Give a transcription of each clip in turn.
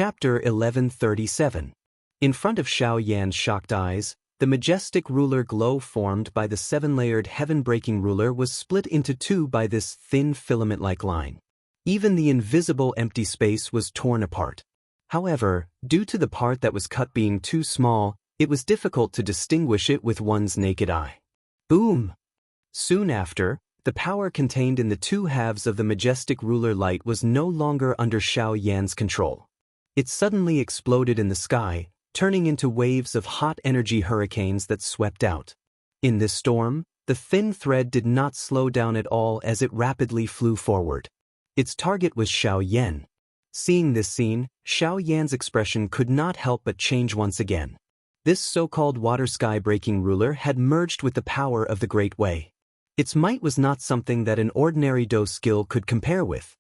Chapter 1137. In front of Xiao Yan's shocked eyes, the majestic ruler glow formed by the seven-layered heaven-breaking ruler was split into two by this thin filament-like line. Even the invisible empty space was torn apart. However, due to the part that was cut being too small, it was difficult to distinguish it with one's naked eye. Boom! Soon after, the power contained in the two halves of the majestic ruler light was no longer under Xiao Yan's control. It suddenly exploded in the sky, turning into waves of hot energy hurricanes that swept out. In this storm, the thin thread did not slow down at all as it rapidly flew forward. Its target was Xiao Yan. Seeing this scene, Xiao Yan's expression could not help but change once again. This so-called water-sky-breaking ruler had merged with the power of the Great Way. Its might was not something that an ordinary Do skill could compare with.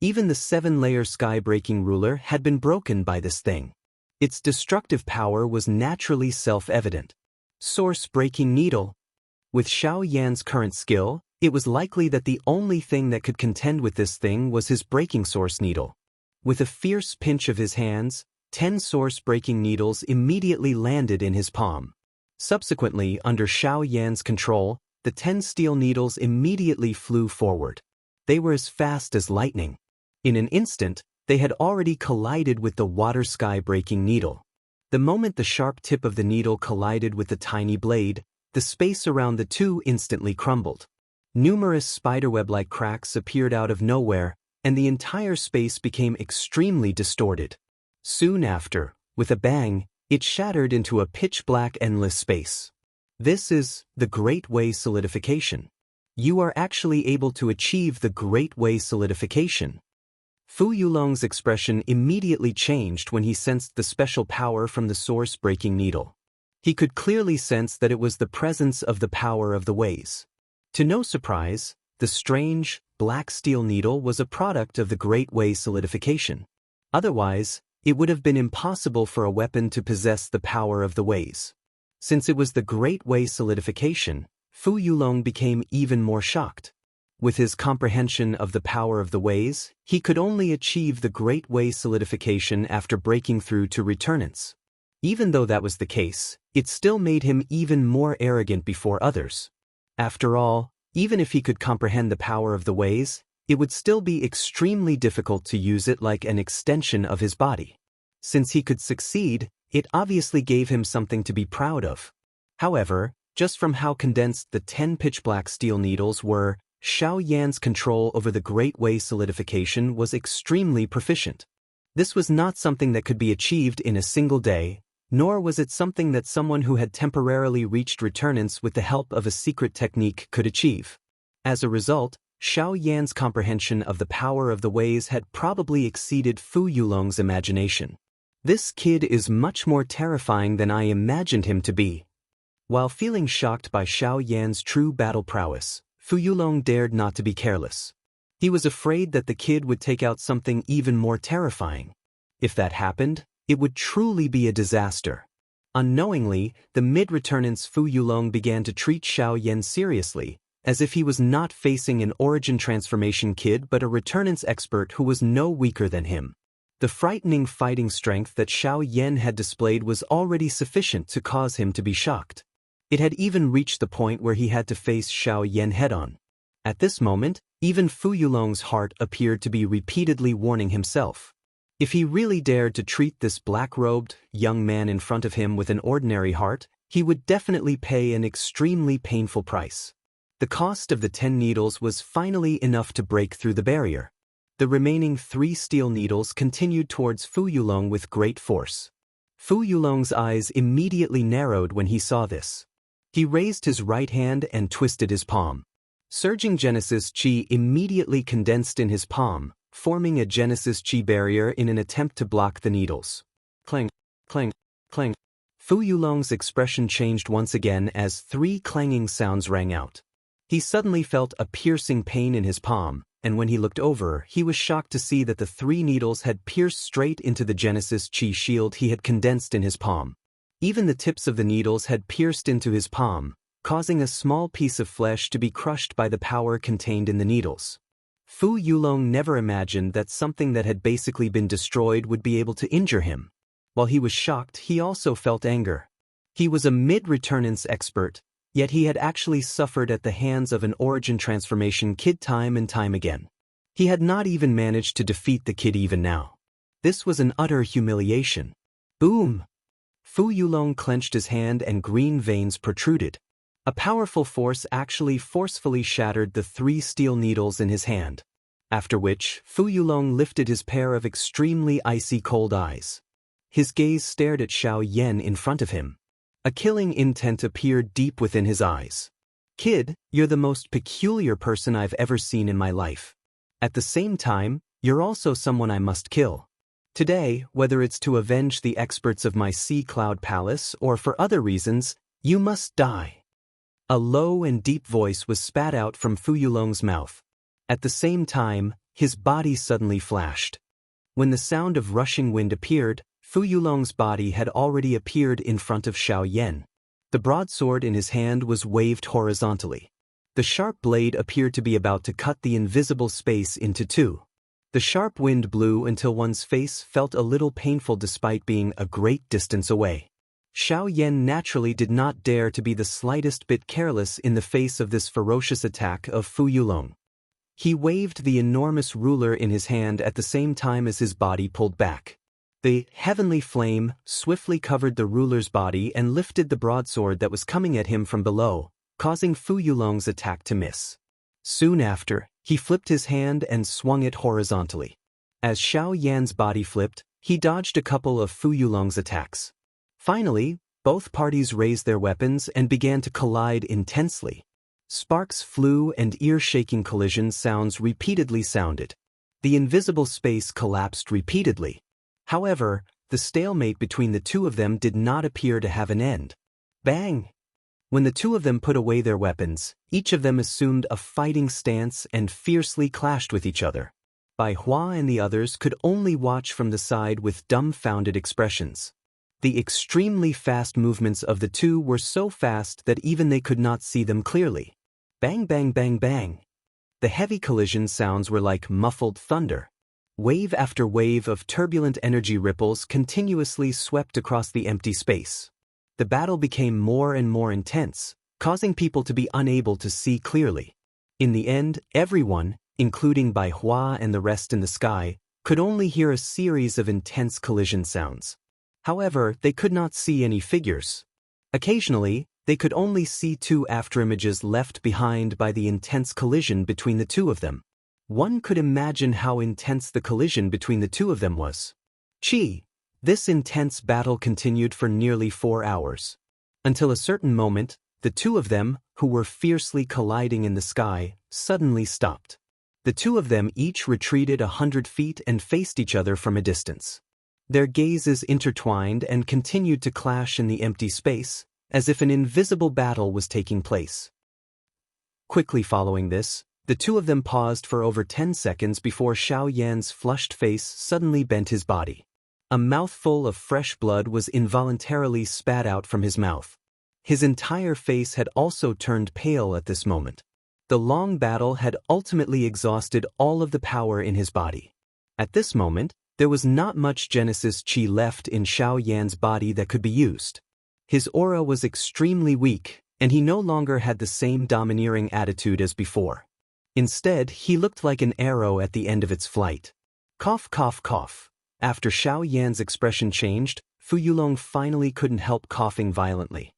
Even the seven-layer sky-breaking ruler had been broken by this thing. Its destructive power was naturally self-evident. Source-breaking needle. With Xiao Yan's current skill, it was likely that the only thing that could contend with this thing was his breaking source needle. With a fierce pinch of his hands, 10 source-breaking needles immediately landed in his palm. Subsequently, under Xiao Yan's control, the 10 steel needles immediately flew forward. They were as fast as lightning. In an instant, they had already collided with the water-sky-breaking needle. The moment the sharp tip of the needle collided with the tiny blade, the space around the two instantly crumbled. Numerous spiderweb-like cracks appeared out of nowhere, and the entire space became extremely distorted. Soon after, with a bang, it shattered into a pitch-black endless space. This is the Great Way solidification. You are actually able to achieve the Great Way solidification. Fu Yulong's expression immediately changed when he sensed the special power from the source-breaking needle. He could clearly sense that it was the presence of the power of the ways. To no surprise, the strange, black steel needle was a product of the Great Way solidification. Otherwise, it would have been impossible for a weapon to possess the power of the ways. Since it was the Great Way solidification, Fu Yulong became even more shocked. With his comprehension of the power of the ways, he could only achieve the Great Way solidification after breaking through to returnance. Even though that was the case, it still made him even more arrogant before others. After all, even if he could comprehend the power of the ways, it would still be extremely difficult to use it like an extension of his body. Since he could succeed, it obviously gave him something to be proud of. However, just from how condensed the 10 pitch-black steel needles were, Xiao Yan's control over the Great Way solidification was extremely proficient. This was not something that could be achieved in a single day, nor was it something that someone who had temporarily reached returnance with the help of a secret technique could achieve. As a result, Xiao Yan's comprehension of the power of the ways had probably exceeded Fu Yulong's imagination. This kid is much more terrifying than I imagined him to be. While feeling shocked by Xiao Yan's true battle prowess, Fu Yulong dared not to be careless. He was afraid that the kid would take out something even more terrifying. If that happened, it would truly be a disaster. Unknowingly, the mid-returnance Fu Yulong began to treat Xiao Yan seriously, as if he was not facing an origin transformation kid but a returnance expert who was no weaker than him. The frightening fighting strength that Xiao Yan had displayed was already sufficient to cause him to be shocked. It had even reached the point where he had to face Xiao Yan head-on. At this moment, even Fu Yulong's heart appeared to be repeatedly warning himself. If he really dared to treat this black-robed, young man in front of him with an ordinary heart, he would definitely pay an extremely painful price. The cost of the 10 needles was finally enough to break through the barrier. The remaining 3 steel needles continued towards Fu Yulong with great force. Fu Yulong's eyes immediately narrowed when he saw this. He raised his right hand and twisted his palm. Surging Genesis Chi immediately condensed in his palm, forming a Genesis Chi barrier in an attempt to block the needles. Clang, clang, clang. Fu Yulong's expression changed once again as 3 clanging sounds rang out. He suddenly felt a piercing pain in his palm, and when he looked over, he was shocked to see that the 3 needles had pierced straight into the Genesis Chi shield he had condensed in his palm. Even the tips of the needles had pierced into his palm, causing a small piece of flesh to be crushed by the power contained in the needles. Fu Yulong never imagined that something that had basically been destroyed would be able to injure him. While he was shocked, he also felt anger. He was a mid-returnance expert, yet he had actually suffered at the hands of an origin transformation kid time and time again. He had not even managed to defeat the kid even now. This was an utter humiliation. Boom! Fu Yulong clenched his hand and green veins protruded. A powerful force actually forcefully shattered the 3 steel needles in his hand. After which, Fu Yulong lifted his pair of extremely icy cold eyes. His gaze stared at Xiao Yan in front of him. A killing intent appeared deep within his eyes. Kid, you're the most peculiar person I've ever seen in my life. At the same time, you're also someone I must kill. Today, whether it's to avenge the experts of my Sea Cloud Palace or for other reasons, you must die. A low and deep voice was spat out from Fu Yulong's mouth. At the same time, his body suddenly flashed. When the sound of rushing wind appeared, Fu Yulong's body had already appeared in front of Xiao Yan. The broadsword in his hand was waved horizontally. The sharp blade appeared to be about to cut the invisible space into 2. The sharp wind blew until one's face felt a little painful despite being a great distance away. Xiao Yan naturally did not dare to be the slightest bit careless in the face of this ferocious attack of Fu Yulong. He waved the enormous ruler in his hand at the same time as his body pulled back. The heavenly flame swiftly covered the ruler's body and lifted the broadsword that was coming at him from below, causing Fu Yulong's attack to miss. Soon after, he flipped his hand and swung it horizontally. As Xiao Yan's body flipped, he dodged a couple of Fu Yulong's attacks. Finally, both parties raised their weapons and began to collide intensely. Sparks flew and ear-shaking collision sounds repeatedly sounded. The invisible space collapsed repeatedly. However, the stalemate between the 2 of them did not appear to have an end. Bang! When the 2 of them put away their weapons, each of them assumed a fighting stance and fiercely clashed with each other. Bai Hua and the others could only watch from the side with dumbfounded expressions. The extremely fast movements of the 2 were so fast that even they could not see them clearly. Bang bang bang bang. The heavy collision sounds were like muffled thunder. Wave after wave of turbulent energy ripples continuously swept across the empty space. The battle became more and more intense, causing people to be unable to see clearly. In the end, everyone, including Bai Hua and the rest in the sky, could only hear a series of intense collision sounds. However, they could not see any figures. Occasionally, they could only see 2 afterimages left behind by the intense collision between the 2 of them. One could imagine how intense the collision between the 2 of them was. This intense battle continued for nearly 4 hours. Until a certain moment, the 2 of them, who were fiercely colliding in the sky, suddenly stopped. The 2 of them each retreated 100 feet and faced each other from a distance. Their gazes intertwined and continued to clash in the empty space, as if an invisible battle was taking place. Quickly following this, the 2 of them paused for over 10 seconds before Xiao Yan's flushed face suddenly bent his body. A mouthful of fresh blood was involuntarily spat out from his mouth. His entire face had also turned pale at this moment. The long battle had ultimately exhausted all of the power in his body. At this moment, there was not much Genesis Qi left in Xiao Yan's body that could be used. His aura was extremely weak, and he no longer had the same domineering attitude as before. Instead, he looked like an arrow at the end of its flight. Cough, cough, cough. After Xiao Yan's expression changed, Fu Yulong finally couldn't help coughing violently.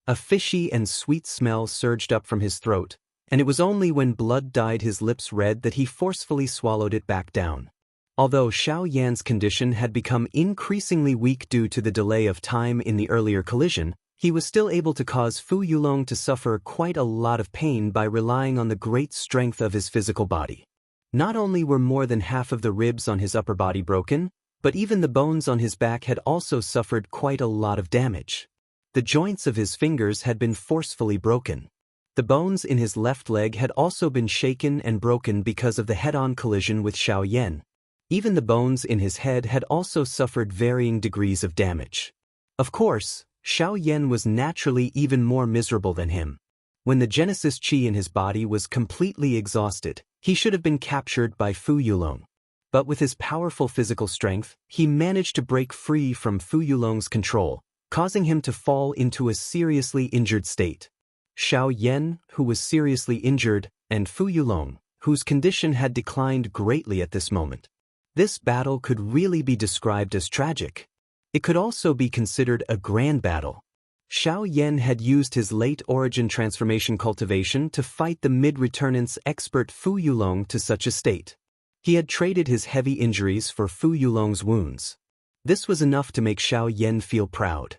A fishy and sweet smell surged up from his throat, and it was only when blood dyed his lips red that he forcefully swallowed it back down. Although Xiao Yan's condition had become increasingly weak due to the delay of time in the earlier collision, he was still able to cause Fu Yulong to suffer quite a lot of pain by relying on the great strength of his physical body. Not only were more than half of the ribs on his upper body broken, but even the bones on his back had also suffered quite a lot of damage. The joints of his fingers had been forcefully broken. The bones in his left leg had also been shaken and broken because of the head-on collision with Xiao Yan. Even the bones in his head had also suffered varying degrees of damage. Of course, Xiao Yan was naturally even more miserable than him. When the Genesis Qi in his body was completely exhausted, he should have been captured by Fu Yulong. But with his powerful physical strength, he managed to break free from Fu Yulong's control, causing him to fall into a seriously injured state. Xiao Yan, who was seriously injured, and Fu Yulong, whose condition had declined greatly at this moment. This battle could really be described as tragic. It could also be considered a grand battle. Xiao Yan had used his late origin transformation cultivation to fight the mid-returnance expert Fu Yulong to such a state. He had traded his heavy injuries for Fu Yulong's wounds. This was enough to make Xiao Yan feel proud.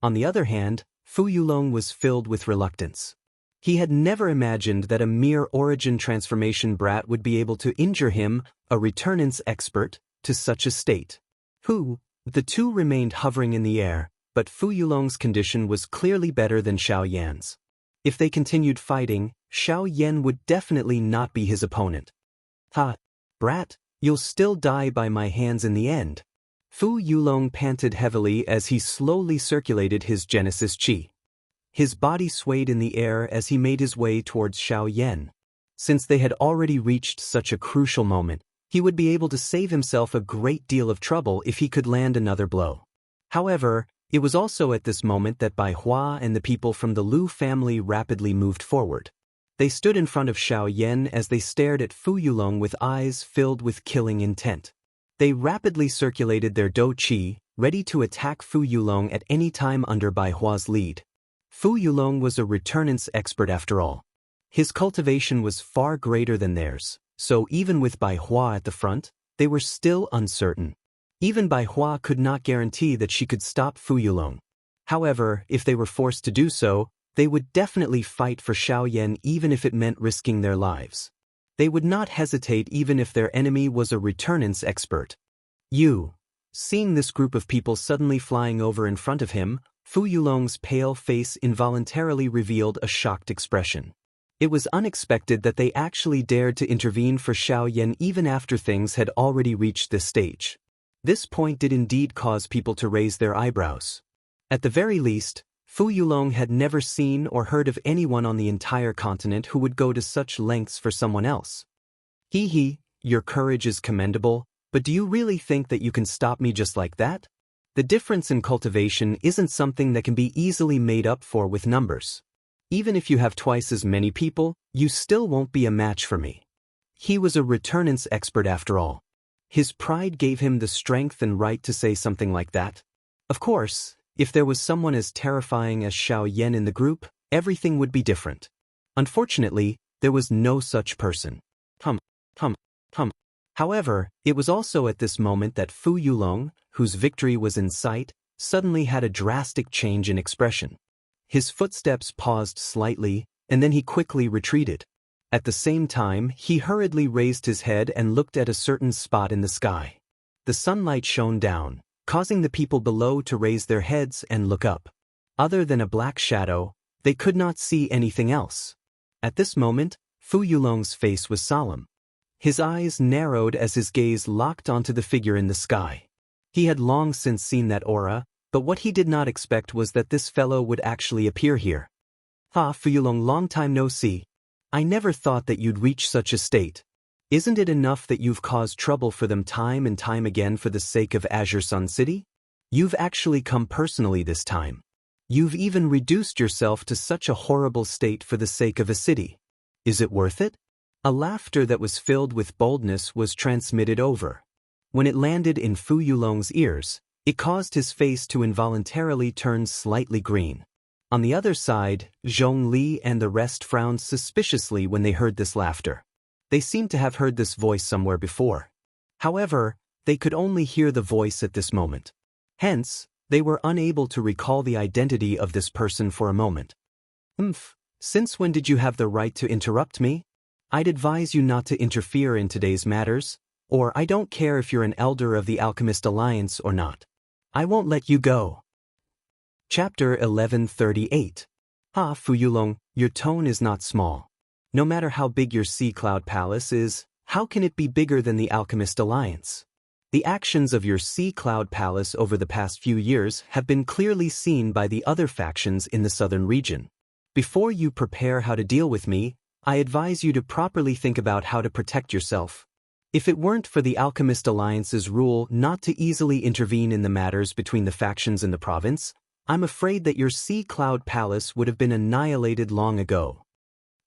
On the other hand, Fu Yulong was filled with reluctance. He had never imagined that a mere origin transformation brat would be able to injure him, a returnance expert, to such a state. The two remained hovering in the air, but Fu Yulong's condition was clearly better than Xiao Yan's. If they continued fighting, Xiao Yan would definitely not be his opponent. Brat, you'll still die by my hands in the end. Fu Yulong panted heavily as he slowly circulated his Genesis Qi. His body swayed in the air as he made his way towards Xiao Yan. Since they had already reached such a crucial moment, he would be able to save himself a great deal of trouble if he could land another blow. However, it was also at this moment that Bai Hua and the people from the Lu family rapidly moved forward. They stood in front of Xiao Yan as they stared at Fu Yulong with eyes filled with killing intent. They rapidly circulated their Dou Qi, ready to attack Fu Yulong at any time under Bai Hua's lead. Fu Yulong was a returnance expert after all. His cultivation was far greater than theirs, so even with Bai Hua at the front, they were still uncertain. Even Bai Hua could not guarantee that she could stop Fu Yulong. However, if they were forced to do so, they would definitely fight for Xiao Yan even if it meant risking their lives. They would not hesitate even if their enemy was a returnance expert. Seeing this group of people suddenly flying over in front of him, Fu Yulong's pale face involuntarily revealed a shocked expression. It was unexpected that they actually dared to intervene for Xiao Yan even after things had already reached this stage. This point did indeed cause people to raise their eyebrows. At the very least, Fu Yulong had never seen or heard of anyone on the entire continent who would go to such lengths for someone else. Your courage is commendable, but do you really think that you can stop me just like that? The difference in cultivation isn't something that can be easily made up for with numbers. Even if you have twice as many people, you still won't be a match for me. He was a returnance expert after all. His pride gave him the strength and right to say something like that. Of course, if there was someone as terrifying as Xiao Yan in the group, everything would be different. Unfortunately, there was no such person. However, it was also at this moment that Fu Yulong, whose victory was in sight, suddenly had a drastic change in expression. His footsteps paused slightly, and then he quickly retreated. At the same time, he hurriedly raised his head and looked at a certain spot in the sky. The sunlight shone down, causing the people below to raise their heads and look up. Other than a black shadow, they could not see anything else. At this moment, Fu Yulong's face was solemn. His eyes narrowed as his gaze locked onto the figure in the sky. He had long since seen that aura, but what he did not expect was that this fellow would actually appear here. Fu Yulong, long time no see. I never thought that you'd reach such a state. Isn't it enough that you've caused trouble for them time and time again for the sake of Azure Sun City? You've actually come personally this time. You've even reduced yourself to such a horrible state for the sake of a city. Is it worth it? A laughter that was filled with boldness was transmitted over. When it landed in Fu Yulong's ears, it caused his face to involuntarily turn slightly green. On the other side, Zhongli and the rest frowned suspiciously when they heard this laughter. They seemed to have heard this voice somewhere before. However, they could only hear the voice at this moment. Hence, they were unable to recall the identity of this person for a moment. Since when did you have the right to interrupt me? I'd advise you not to interfere in today's matters, or I don't care if you're an elder of the Alchemist Alliance or not. I won't let you go. Chapter 1138. Fu Yulong, your tone is not small. No matter how big your Sea Cloud Palace is, how can it be bigger than the Alchemist Alliance? The actions of your Sea Cloud Palace over the past few years have been clearly seen by the other factions in the southern region. Before you prepare how to deal with me, I advise you to properly think about how to protect yourself. If it weren't for the Alchemist Alliance's rule not to easily intervene in the matters between the factions in the province, I'm afraid that your Sea Cloud Palace would have been annihilated long ago.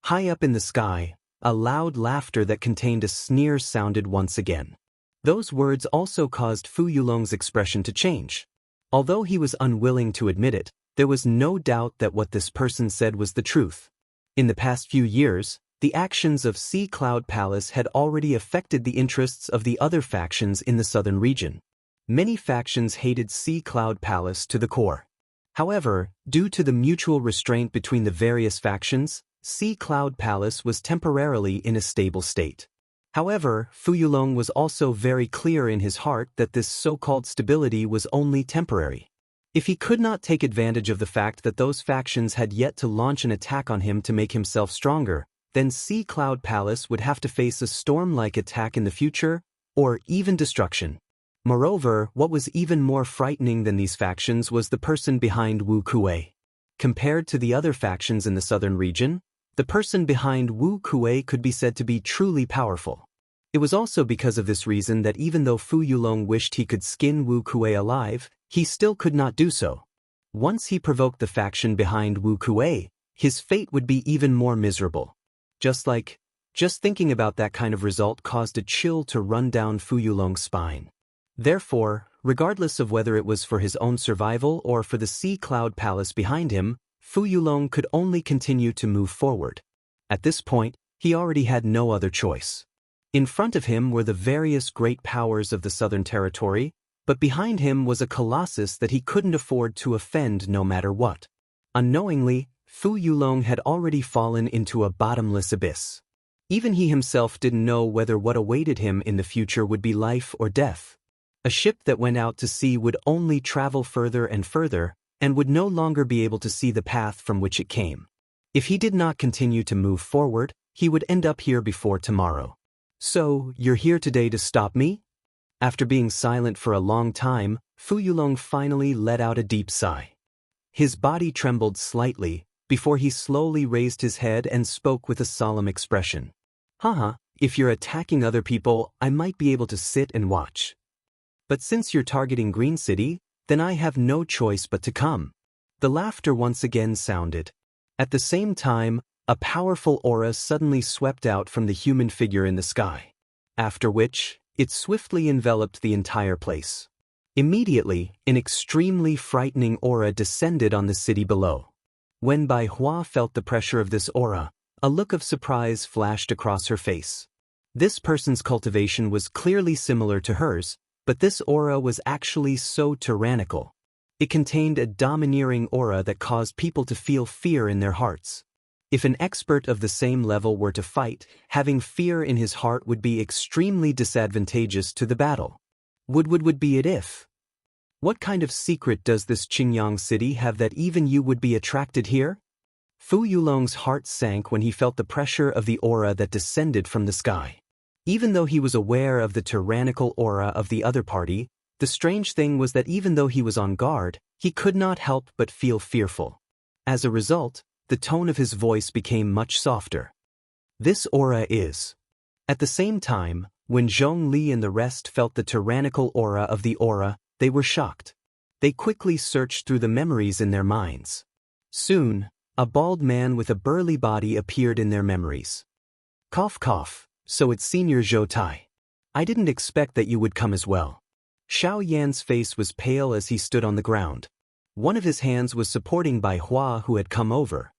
High up in the sky, a loud laughter that contained a sneer sounded once again. Those words also caused Fu Yulong's expression to change. Although he was unwilling to admit it, there was no doubt that what this person said was the truth. In the past few years, the actions of Sea Cloud Palace had already affected the interests of the other factions in the southern region. Many factions hated Sea Cloud Palace to the core. However, due to the mutual restraint between the various factions, Sea Cloud Palace was temporarily in a stable state. However, Fu Yulong was also very clear in his heart that this so-called stability was only temporary. If he could not take advantage of the fact that those factions had yet to launch an attack on him to make himself stronger, then Sea Cloud Palace would have to face a storm-like attack in the future, or even destruction. Moreover, what was even more frightening than these factions was the person behind Wu Kuei. Compared to the other factions in the southern region, the person behind Wu Kuei could be said to be truly powerful. It was also because of this reason that even though Fu Yulong wished he could skin Wu Kuei alive, he still could not do so. Once he provoked the faction behind Wu Kuei, his fate would be even more miserable. Just thinking about that kind of result caused a chill to run down Fu Yulong's spine. Therefore, regardless of whether it was for his own survival or for the Sea Cloud Palace behind him, Fu Yulong could only continue to move forward. At this point, he already had no other choice. In front of him were the various great powers of the Southern Territory, but behind him was a colossus that he couldn't afford to offend no matter what. Unknowingly, Fu Yulong had already fallen into a bottomless abyss. Even he himself didn't know whether what awaited him in the future would be life or death. A ship that went out to sea would only travel further and further, and would no longer be able to see the path from which it came. If he did not continue to move forward, he would end up here before tomorrow. So, you're here today to stop me? After being silent for a long time, Fu Yulong finally let out a deep sigh. His body trembled slightly, before he slowly raised his head and spoke with a solemn expression. Haha, if you're attacking other people, I might be able to sit and watch. But since you're targeting Green City, then I have no choice but to come. The laughter once again sounded. At the same time, a powerful aura suddenly swept out from the human figure in the sky. After which, it swiftly enveloped the entire place. Immediately, an extremely frightening aura descended on the city below. When Bai Hua felt the pressure of this aura, a look of surprise flashed across her face. This person's cultivation was clearly similar to hers, but this aura was actually so tyrannical. It contained a domineering aura that caused people to feel fear in their hearts. If an expert of the same level were to fight, having fear in his heart would be extremely disadvantageous to the battle. Would be it if? What kind of secret does this Qingyang city have that even you would be attracted here? Fu Yulong's heart sank when he felt the pressure of the aura that descended from the sky. Even though he was aware of the tyrannical aura of the other party, the strange thing was that even though he was on guard, he could not help but feel fearful. As a result, the tone of his voice became much softer. This aura is. At the same time, when Zhong Li and the rest felt the tyrannical aura of the aura, they were shocked. They quickly searched through the memories in their minds. Soon, a bald man with a burly body appeared in their memories. Cough cough, so it's Senior Zhou Tai. I didn't expect that you would come as well. Xiao Yan's face was pale as he stood on the ground. One of his hands was supporting Bai Hua, who had come over.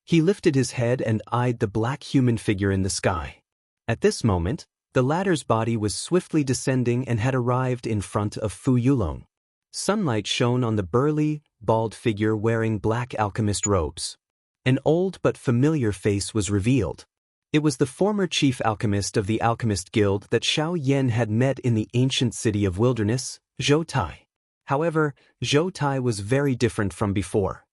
He lifted his head and eyed the black human figure in the sky. At this moment, the latter's body was swiftly descending and had arrived in front of Fu Yulong. Sunlight shone on the burly, bald figure wearing black alchemist robes. An old but familiar face was revealed. It was the former chief alchemist of the Alchemist Guild that Xiao Yan had met in the ancient city of Wilderness, Zhou Tai. However, Zhou Tai was very different from before.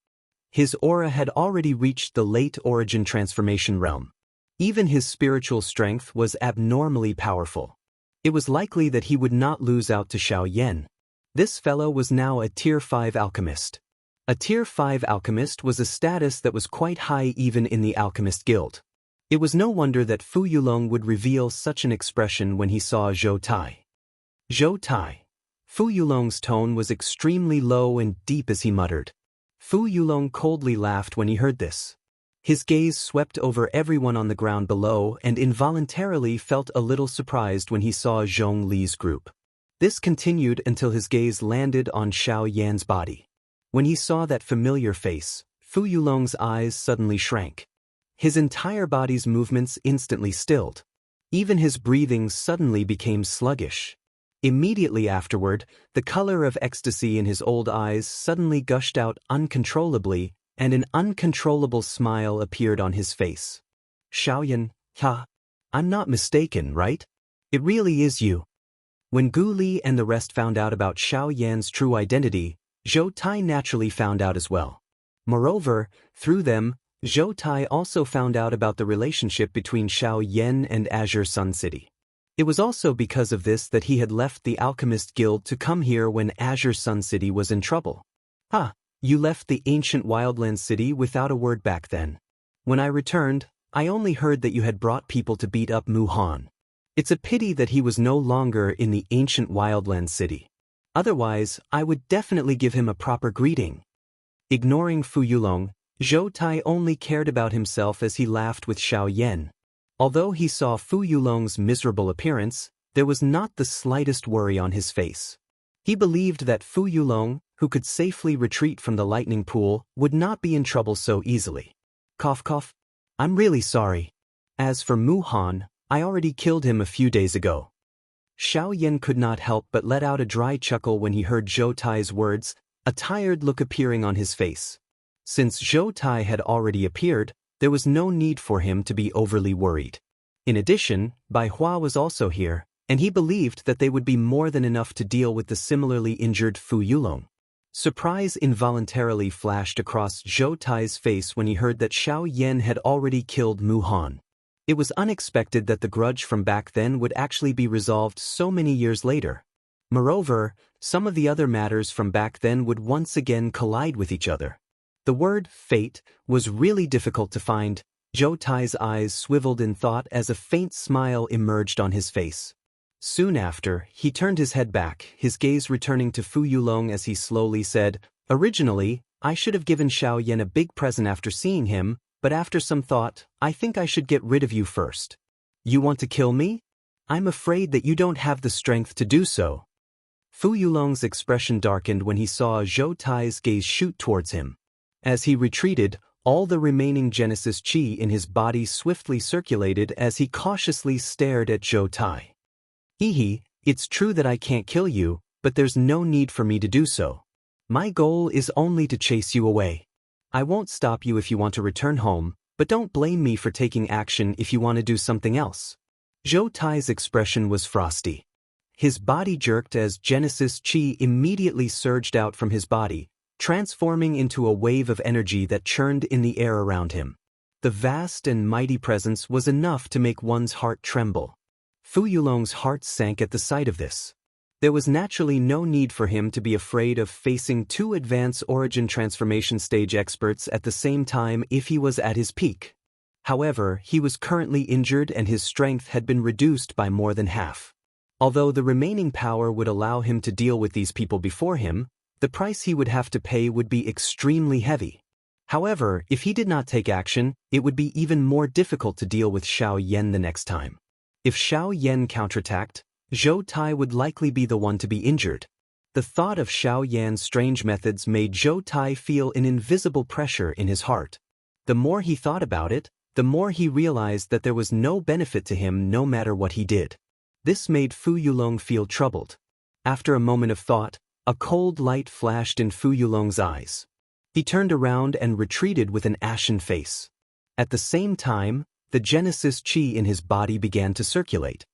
His aura had already reached the late origin transformation realm. Even his spiritual strength was abnormally powerful. It was likely that he would not lose out to Xiao Yan. This fellow was now a Tier 5 alchemist. A Tier 5 alchemist was a status that was quite high even in the Alchemist Guild. It was no wonder that Fu Yulong would reveal such an expression when he saw Zhou Tai. Zhou Tai. Fu Yulong's tone was extremely low and deep as he muttered. Fu Yulong coldly laughed when he heard this. His gaze swept over everyone on the ground below and involuntarily felt a little surprised when he saw Zhong Li's group. This continued until his gaze landed on Xiao Yan's body. When he saw that familiar face, Fu Yulong's eyes suddenly shrank. His entire body's movements instantly stilled. Even his breathing suddenly became sluggish. Immediately afterward, the color of ecstasy in his old eyes suddenly gushed out uncontrollably, and an uncontrollable smile appeared on his face. Xiaoyan, I'm not mistaken, right? It really is you. When Gu Li and the rest found out about Xiao Yan's true identity, Zhou Tai naturally found out as well. Moreover, through them, Zhou Tai also found out about the relationship between Xiao Yan and Azure Sun City. It was also because of this that he had left the Alchemist Guild to come here when Azure Sun City was in trouble. You left the ancient Wildland City without a word back then. When I returned, I only heard that you had brought people to beat up Mu Han. It's a pity that he was no longer in the ancient Wildland City. Otherwise, I would definitely give him a proper greeting. Ignoring Fu Yulong, Zhou Tai only cared about himself as he laughed with Xiao Yan. Although he saw Fu Yulong's miserable appearance, there was not the slightest worry on his face. He believed that Fu Yulong, who could safely retreat from the lightning pool, would not be in trouble so easily. Cough cough. I'm really sorry. As for Mu Han, I already killed him a few days ago. Xiao Yan could not help but let out a dry chuckle when he heard Zhou Tai's words, a tired look appearing on his face. Since Zhou Tai had already appeared, there was no need for him to be overly worried. In addition, Bai Hua was also here, and he believed that they would be more than enough to deal with the similarly injured Fu Yulong. Surprise involuntarily flashed across Zhou Tai's face when he heard that Xiao Yan had already killed Mu Han. It was unexpected that the grudge from back then would actually be resolved so many years later. Moreover, some of the other matters from back then would once again collide with each other. The word fate was really difficult to find. Zhou Tai's eyes swiveled in thought as a faint smile emerged on his face. Soon after, he turned his head back, his gaze returning to Fu Yulong as he slowly said, "Originally, I should have given Xiao Yan a big present after seeing him, but after some thought, I think I should get rid of you first." "You want to kill me? I'm afraid that you don't have the strength to do so." Fu Yulong's expression darkened when he saw Zhou Tai's gaze shoot towards him. As he retreated, all the remaining Genesis Qi in his body swiftly circulated as he cautiously stared at Zhou Tai. It's true that I can't kill you, but there's no need for me to do so. My goal is only to chase you away. I won't stop you if you want to return home, but don't blame me for taking action if you want to do something else. Zhou Tai's expression was frosty. His body jerked as Genesis Qi immediately surged out from his body, transforming into a wave of energy that churned in the air around him. The vast and mighty presence was enough to make one's heart tremble. Fu Yulong's heart sank at the sight of this. There was naturally no need for him to be afraid of facing two advanced origin transformation stage experts at the same time if he was at his peak. However, he was currently injured and his strength had been reduced by more than half. Although the remaining power would allow him to deal with these people before him, the price he would have to pay would be extremely heavy. However, if he did not take action, it would be even more difficult to deal with Xiao Yan the next time. If Xiao Yan counterattacked, Zhou Tai would likely be the one to be injured. The thought of Xiao Yan's strange methods made Zhou Tai feel an invisible pressure in his heart. The more he thought about it, the more he realized that there was no benefit to him no matter what he did. This made Fu Yulong feel troubled. After a moment of thought, a cold light flashed in Fu Yulong's eyes. He turned around and retreated with an ashen face. At the same time, the Genesis Qi in his body began to circulate.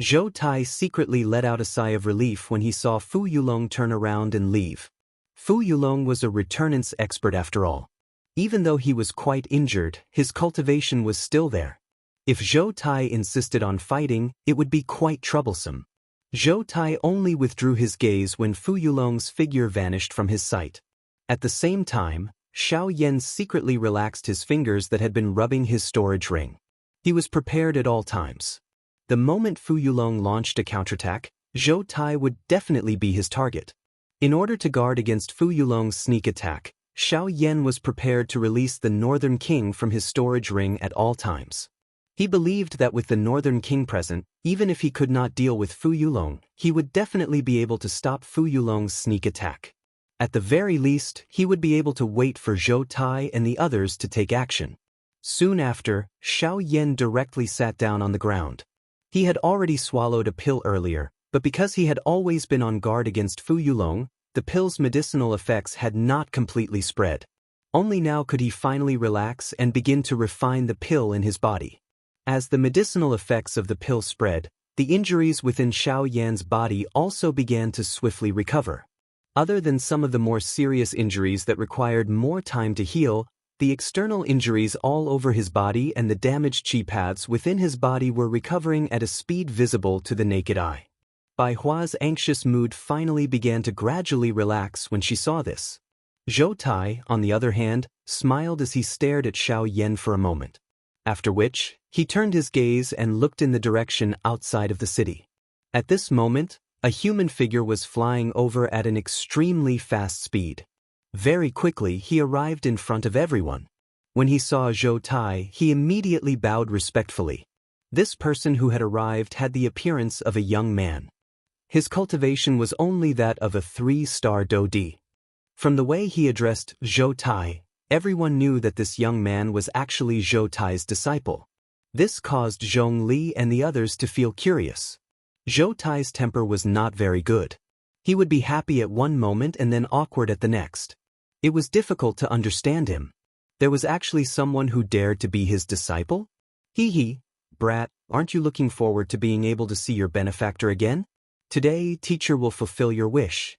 Zhou Tai secretly let out a sigh of relief when he saw Fu Yulong turn around and leave. Fu Yulong was a returnance expert after all. Even though he was quite injured, his cultivation was still there. If Zhou Tai insisted on fighting, it would be quite troublesome. Zhou Tai only withdrew his gaze when Fu Yulong's figure vanished from his sight. At the same time, Xiao Yan secretly relaxed his fingers that had been rubbing his storage ring. He was prepared at all times. The moment Fu Yulong launched a counterattack, Zhou Tai would definitely be his target. In order to guard against Fu Yulong's sneak attack, Xiao Yan was prepared to release the Northern King from his storage ring at all times. He believed that with the Northern King present, even if he could not deal with Fu Yulong, he would definitely be able to stop Fu Yulong's sneak attack. At the very least, he would be able to wait for Zhou Tai and the others to take action. Soon after, Xiao Yan directly sat down on the ground. He had already swallowed a pill earlier, but because he had always been on guard against Fu Yulong, the pill's medicinal effects had not completely spread. Only now could he finally relax and begin to refine the pill in his body. As the medicinal effects of the pill spread, the injuries within Xiao Yan's body also began to swiftly recover. Other than some of the more serious injuries that required more time to heal, the external injuries all over his body and the damaged chi paths within his body were recovering at a speed visible to the naked eye. Bai Hua's anxious mood finally began to gradually relax when she saw this. Zhou Tai, on the other hand, smiled as he stared at Xiao Yan for a moment. After which, he turned his gaze and looked in the direction outside of the city. At this moment, a human figure was flying over at an extremely fast speed. Very quickly, he arrived in front of everyone. When he saw Zhou Tai, he immediately bowed respectfully. This person who had arrived had the appearance of a young man. His cultivation was only that of a 3-star Daoist. From the way he addressed Zhou Tai, everyone knew that this young man was actually Zhou Tai's disciple. This caused Zhong Li and the others to feel curious. Zhou Tai's temper was not very good. He would be happy at one moment and then awkward at the next. It was difficult to understand him. There was actually someone who dared to be his disciple? Hee, brat, aren't you looking forward to being able to see your benefactor again? Today, teacher will fulfill your wish.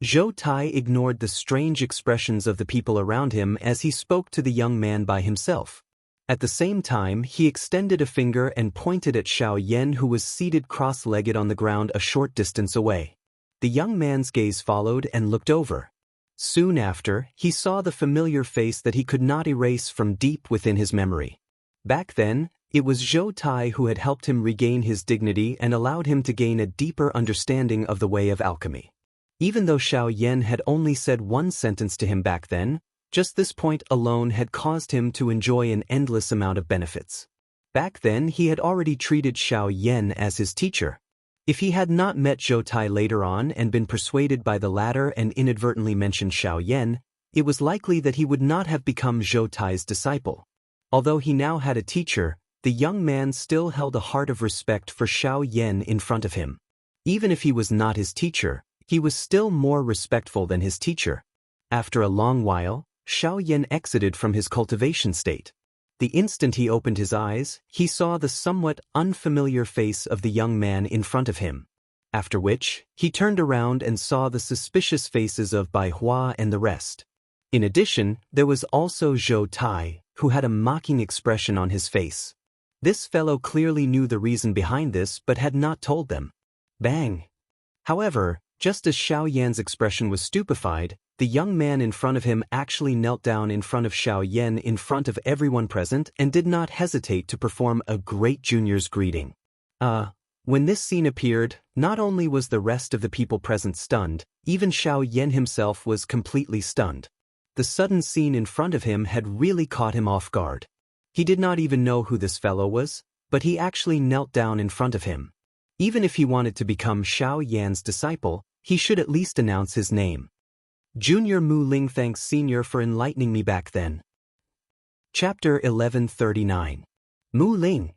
Zhou Tai ignored the strange expressions of the people around him as he spoke to the young man by himself. At the same time, he extended a finger and pointed at Xiao Yan, who was seated cross-legged on the ground a short distance away. The young man's gaze followed and looked over. Soon after, he saw the familiar face that he could not erase from deep within his memory. Back then, it was Zhou Tai who had helped him regain his dignity and allowed him to gain a deeper understanding of the way of alchemy. Even though Xiao Yan had only said one sentence to him back then, just this point alone had caused him to enjoy an endless amount of benefits. Back then, he had already treated Xiao Yan as his teacher. If he had not met Zhou Tai later on and been persuaded by the latter and inadvertently mentioned Xiao Yan, it was likely that he would not have become Zhou Tai's disciple. Although he now had a teacher, the young man still held a heart of respect for Xiao Yan in front of him. Even if he was not his teacher, he was still more respectful than his teacher. After a long while, Xiao Yan exited from his cultivation state. The instant he opened his eyes, he saw the somewhat unfamiliar face of the young man in front of him. After which, he turned around and saw the suspicious faces of Bai Hua and the rest. In addition, there was also Zhou Tai, who had a mocking expression on his face. This fellow clearly knew the reason behind this but had not told them. Bang! However, just as Xiao Yan's expression was stupefied, the young man in front of him actually knelt down in front of Xiao Yan in front of everyone present and did not hesitate to perform a great junior's greeting. When this scene appeared, not only was the rest of the people present stunned, even Xiao Yan himself was completely stunned. The sudden scene in front of him had really caught him off guard. He did not even know who this fellow was, but he actually knelt down in front of him. Even if he wanted to become Xiao Yan's disciple, he should at least announce his name. Junior Mu Ling, thanks Senior for enlightening me back then. Chapter 1139. Mu Ling.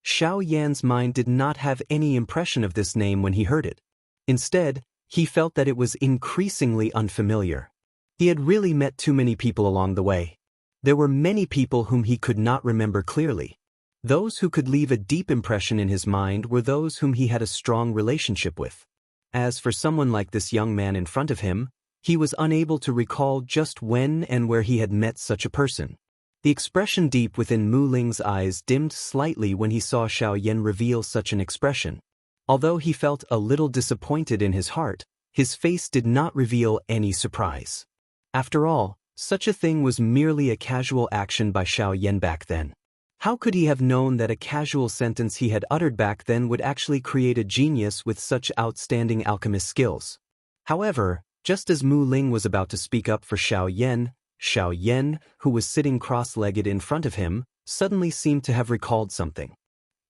Xiao Yan's mind did not have any impression of this name when he heard it. Instead, he felt that it was increasingly unfamiliar. He had really met too many people along the way. There were many people whom he could not remember clearly. Those who could leave a deep impression in his mind were those whom he had a strong relationship with. As for someone like this young man in front of him, he was unable to recall just when and where he had met such a person. The expression deep within Mu Ling's eyes dimmed slightly when he saw Xiao Yan reveal such an expression. Although he felt a little disappointed in his heart, his face did not reveal any surprise. After all, such a thing was merely a casual action by Xiao Yan back then. How could he have known that a casual sentence he had uttered back then would actually create a genius with such outstanding alchemist skills? However, just as Mu Ling was about to speak up for Xiao Yan, who was sitting cross-legged in front of him, suddenly seemed to have recalled something.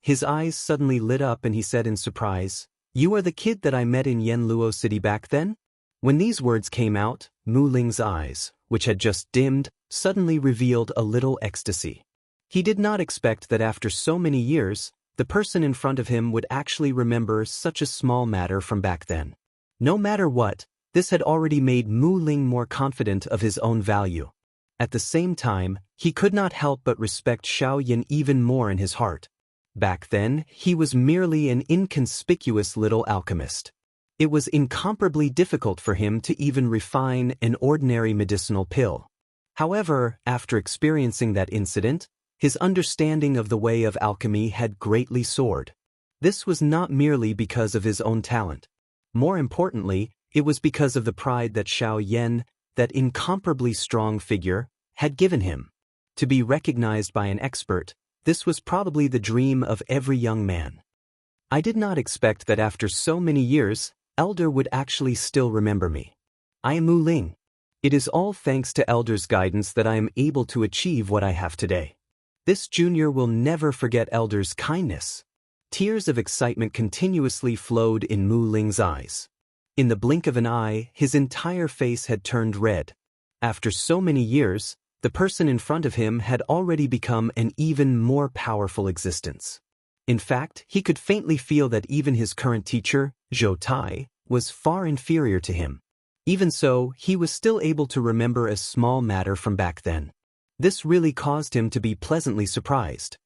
His eyes suddenly lit up and he said in surprise, "You are the kid that I met in Yanluo City back then?" When these words came out, Mu Ling's eyes, which had just dimmed, suddenly revealed a little ecstasy. He did not expect that after so many years, the person in front of him would actually remember such a small matter from back then. No matter what, this had already made Mu Ling more confident of his own value. At the same time, he could not help but respect Xiao Yan even more in his heart. Back then, he was merely an inconspicuous little alchemist. It was incomparably difficult for him to even refine an ordinary medicinal pill. However, after experiencing that incident, his understanding of the way of alchemy had greatly soared. This was not merely because of his own talent. More importantly, it was because of the pride that Xiao Yan, that incomparably strong figure, had given him. To be recognized by an expert, this was probably the dream of every young man. I did not expect that after so many years, Elder would actually still remember me. I am Mu Ling. It is all thanks to Elder's guidance that I am able to achieve what I have today. This junior will never forget Elder's kindness. Tears of excitement continuously flowed in Mu Ling's eyes. In the blink of an eye, his entire face had turned red. After so many years, the person in front of him had already become an even more powerful existence. In fact, he could faintly feel that even his current teacher, Zhou Tai, was far inferior to him. Even so, he was still able to remember a small matter from back then. This really caused him to be pleasantly surprised.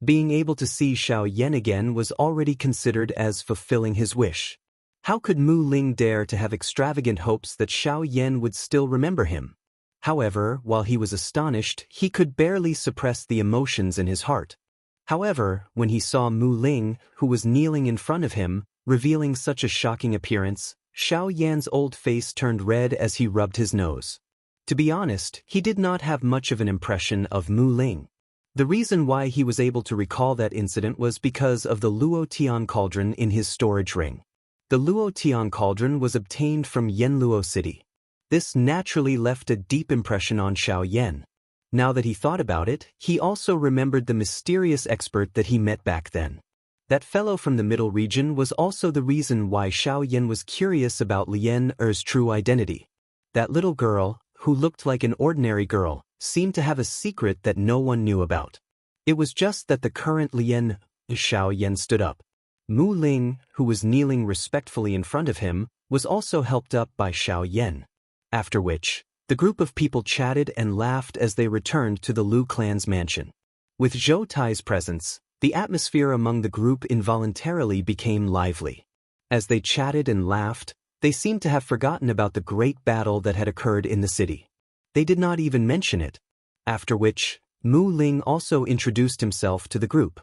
Being able to see Xiao Yan again was already considered as fulfilling his wish. How could Mu Ling dare to have extravagant hopes that Xiao Yan would still remember him? However, while he was astonished, he could barely suppress the emotions in his heart. However, when he saw Mu Ling, who was kneeling in front of him, revealing such a shocking appearance, Xiao Yan's old face turned red as he rubbed his nose. To be honest, he did not have much of an impression of Mu Ling. The reason why he was able to recall that incident was because of the Luo Tian cauldron in his storage ring. The Luo Tian cauldron was obtained from Yanluo City. This naturally left a deep impression on Xiao Yan. Now that he thought about it, he also remembered the mysterious expert that he met back then. That fellow from the middle region was also the reason why Xiao Yan was curious about Lian Er's true identity. That little girl, who looked like an ordinary girl, seemed to have a secret that no one knew about. It was just that the current Lian Xiao Yan stood up. Mu Ling, who was kneeling respectfully in front of him, was also helped up by Xiao Yan. After which, the group of people chatted and laughed as they returned to the Lu clan's mansion. With Zhou Tai's presence, the atmosphere among the group involuntarily became lively. As they chatted and laughed, they seemed to have forgotten about the great battle that had occurred in the city. They did not even mention it. After which, Mu Ling also introduced himself to the group.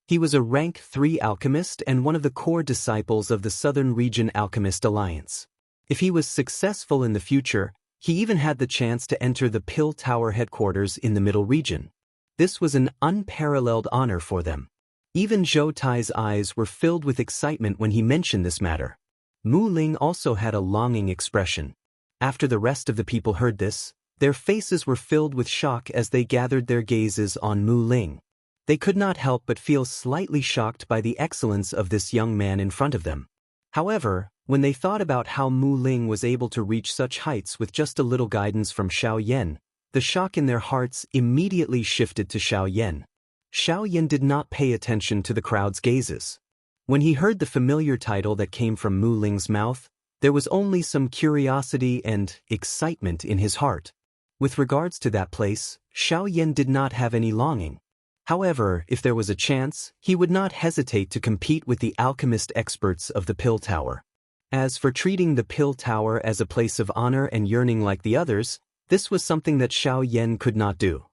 He was a rank 3 alchemist and one of the core disciples of the Southern Region Alchemist Alliance. If he was successful in the future, he even had the chance to enter the Pill Tower headquarters in the Middle Region. This was an unparalleled honor for them. Even Zhou Tai's eyes were filled with excitement when he mentioned this matter. Mu Ling also had a longing expression. After the rest of the people heard this, their faces were filled with shock as they gathered their gazes on Mu Ling. They could not help but feel slightly shocked by the excellence of this young man in front of them. However, when they thought about how Mu Ling was able to reach such heights with just a little guidance from Xiao Yan, the shock in their hearts immediately shifted to Xiao Yan. Xiao Yan did not pay attention to the crowd's gazes. When he heard the familiar title that came from Mu Ling's mouth, there was only some curiosity and excitement in his heart. With regards to that place, Xiao Yan did not have any longing. However, if there was a chance, he would not hesitate to compete with the alchemist experts of the Pill Tower. As for treating the Pill Tower as a place of honor and yearning like the others, this was something that Xiao Yan could not do.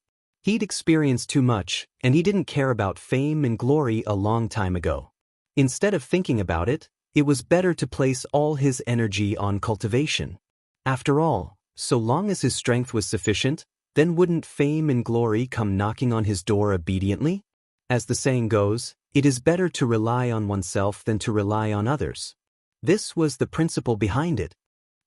He'd experienced too much, and he didn't care about fame and glory a long time ago. Instead of thinking about it, it was better to place all his energy on cultivation. After all, So long as his strength was sufficient, then wouldn't fame and glory come knocking on his door obediently? As the saying goes, it is better to rely on oneself than to rely on others. This was the principle behind it.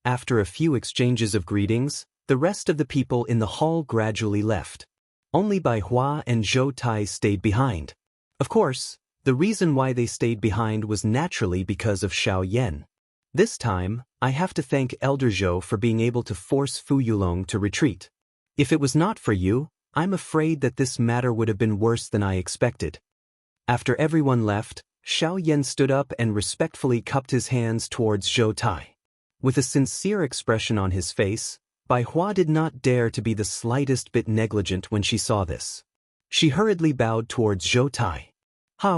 After a few exchanges of greetings, the rest of the people in the hall gradually left. Only Bai Hua and Zhou Tai stayed behind. Of course, the reason why they stayed behind was naturally because of Xiao Yan. This time, I have to thank Elder Zhou for being able to force Fu Yulong to retreat. If it was not for you, I'm afraid that this matter would have been worse than I expected. After everyone left, Xiao Yan stood up and respectfully cupped his hands towards Zhou Tai. With a sincere expression on his face, Bai Hua did not dare to be the slightest bit negligent when she saw this. She hurriedly bowed towards Zhou Tai.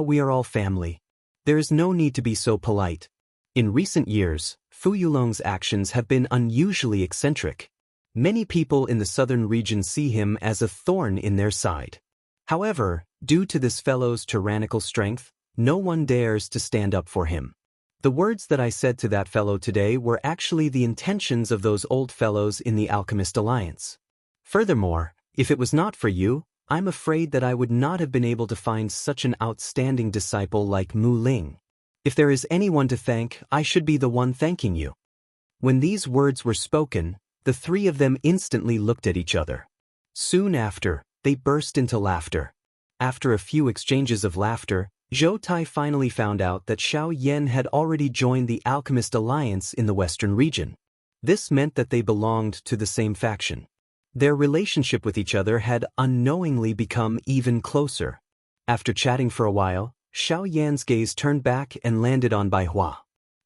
We are all family. There is no need to be so polite. In recent years, Fu Yulong's actions have been unusually eccentric. Many people in the southern region see him as a thorn in their side. However, due to this fellow's tyrannical strength, no one dares to stand up for him. The words that I said to that fellow today were actually the intentions of those old fellows in the Alchemist Alliance. Furthermore, if it was not for you, I'm afraid that I would not have been able to find such an outstanding disciple like Mu Ling. If there is anyone to thank, I should be the one thanking you. When these words were spoken, the three of them instantly looked at each other. Soon after, they burst into laughter. After a few exchanges of laughter, Zhou Tai finally found out that Xiao Yan had already joined the Alchemist Alliance in the western region. This meant that they belonged to the same faction. Their relationship with each other had unknowingly become even closer. After chatting for a while, Xiao Yan's gaze turned back and landed on Bai Hua.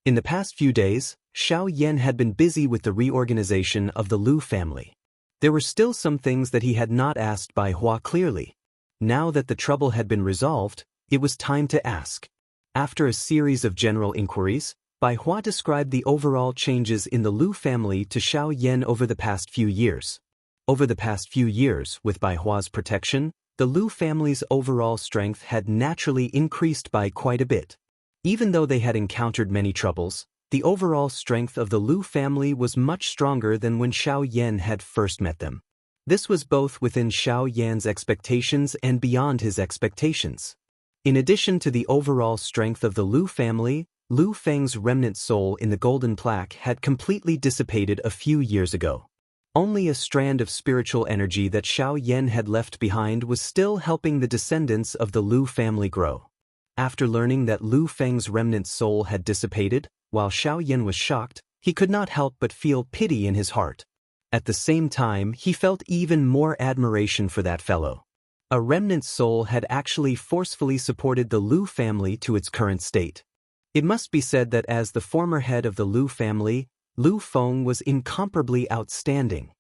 In the past few days, Xiao Yan had been busy with the reorganization of the Lu family. There were still some things that he had not asked Bai Hua clearly. Now that the trouble had been resolved, it was time to ask. After a series of general inquiries, Bai Hua described the overall changes in the Lu family to Xiao Yan over the past few years. Over the past few years, with Bai Hua's protection, the Lu family's overall strength had naturally increased by quite a bit. Even though they had encountered many troubles, the overall strength of the Lu family was much stronger than when Xiao Yan had first met them. This was both within Xiao Yan's expectations and beyond his expectations. In addition to the overall strength of the Lu family, Lu Feng's remnant soul in the golden plaque had completely dissipated a few years ago. Only a strand of spiritual energy that Xiao Yan had left behind was still helping the descendants of the Lu family grow. After learning that Lu Feng's remnant soul had dissipated, while Xiao Yan was shocked, he could not help but feel pity in his heart. At the same time, he felt even more admiration for that fellow. A remnant soul had actually forcefully supported the Lu family to its current state. It must be said that as the former head of the Lu family, Lu Feng was incomparably outstanding.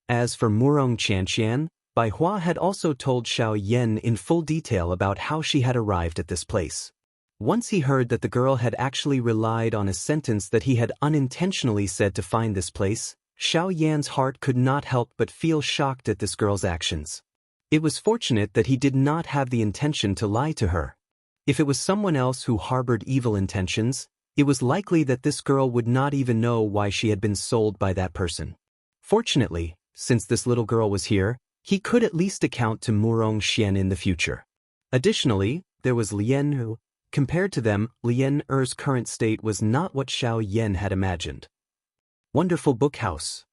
As for Murong Qianxian, Bai Hua had also told Xiao Yan in full detail about how she had arrived at this place. Once he heard that the girl had actually relied on a sentence that he had unintentionally said to find this place, Xiao Yan's heart could not help but feel shocked at this girl's actions. It was fortunate that he did not have the intention to lie to her. If it was someone else who harbored evil intentions, it was likely that this girl would not even know why she had been sold by that person. Fortunately, since this little girl was here, he could at least account to Murong Xian in the future. Additionally, there was Lian who, compared to them, Lian Er's current state was not what Xiao Yan had imagined. Wonderful Book House.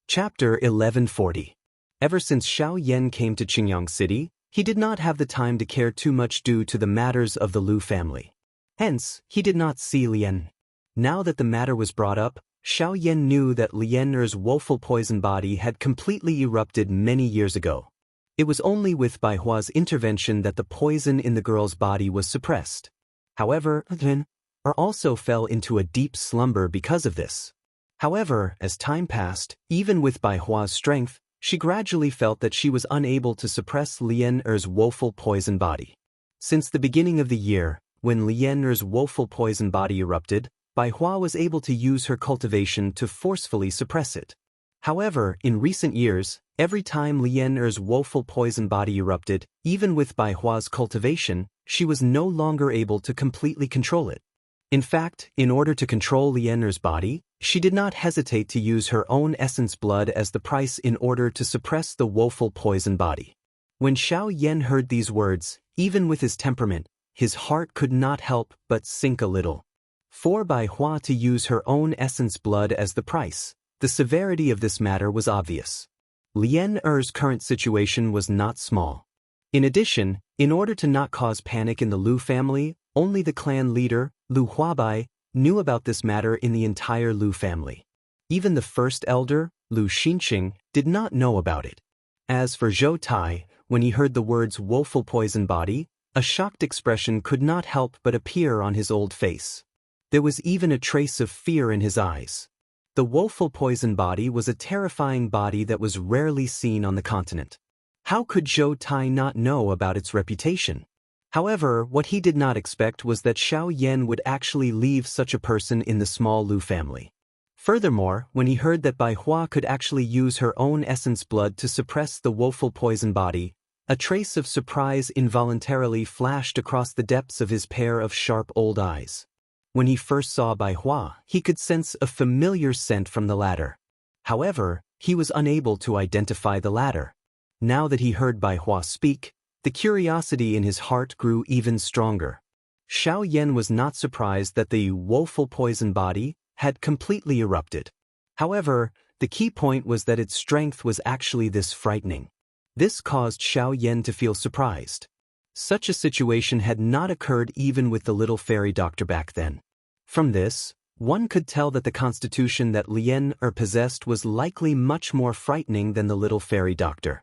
Chapter 1140. Ever since Xiao Yan came to Qingyang City, he did not have the time to care too much due to the matters of the Lu family. Hence, he did not see Lian. Now that the matter was brought up, Xiao Yan knew that Lian Er's woeful poison body had completely erupted many years ago. It was only with Bai Hua's intervention that the poison in the girl's body was suppressed. However, Lian Er also fell into a deep slumber because of this. However, as time passed, even with Bai Hua's strength, she gradually felt that she was unable to suppress Lian Er's woeful poison body. Since the beginning of the year, when Lian Er's woeful poison body erupted, Bai Hua was able to use her cultivation to forcefully suppress it. However, in recent years, every time Lian Er's woeful poison body erupted, even with Bai Hua's cultivation, she was no longer able to completely control it. In fact, in order to control Lien's body, she did not hesitate to use her own essence blood as the price in order to suppress the woeful poison body. When Xiao Yan heard these words, even with his temperament, his heart could not help but sink a little. For Bai Hua to use her own essence blood as the price, the severity of this matter was obvious. Lien Er's current situation was not small. In addition, in order to not cause panic in the Lu family, only the clan leader, Lu Huabai, knew about this matter in the entire Lu family. Even the first elder, Lu Xinxing, did not know about it. As for Zhou Tai, when he heard the words woeful poison body, a shocked expression could not help but appear on his old face. There was even a trace of fear in his eyes. The woeful poison body was a terrifying body that was rarely seen on the continent. How could Zhou Tai not know about its reputation? However, what he did not expect was that Xiao Yan would actually leave such a person in the small Lu family. Furthermore, when he heard that Bai Hua could actually use her own essence blood to suppress the woeful poison body, a trace of surprise involuntarily flashed across the depths of his pair of sharp old eyes. When he first saw Bai Hua, he could sense a familiar scent from the latter. However, he was unable to identify the latter. Now that he heard Bai Hua speak, the curiosity in his heart grew even stronger. Xiao Yan was not surprised that the woeful poison body had completely erupted. However, the key point was that its strength was actually this frightening. This caused Xiao Yan to feel surprised. Such a situation had not occurred even with the little fairy doctor back then. From this, one could tell that the constitution that Lien possessed was likely much more frightening than the little fairy doctor.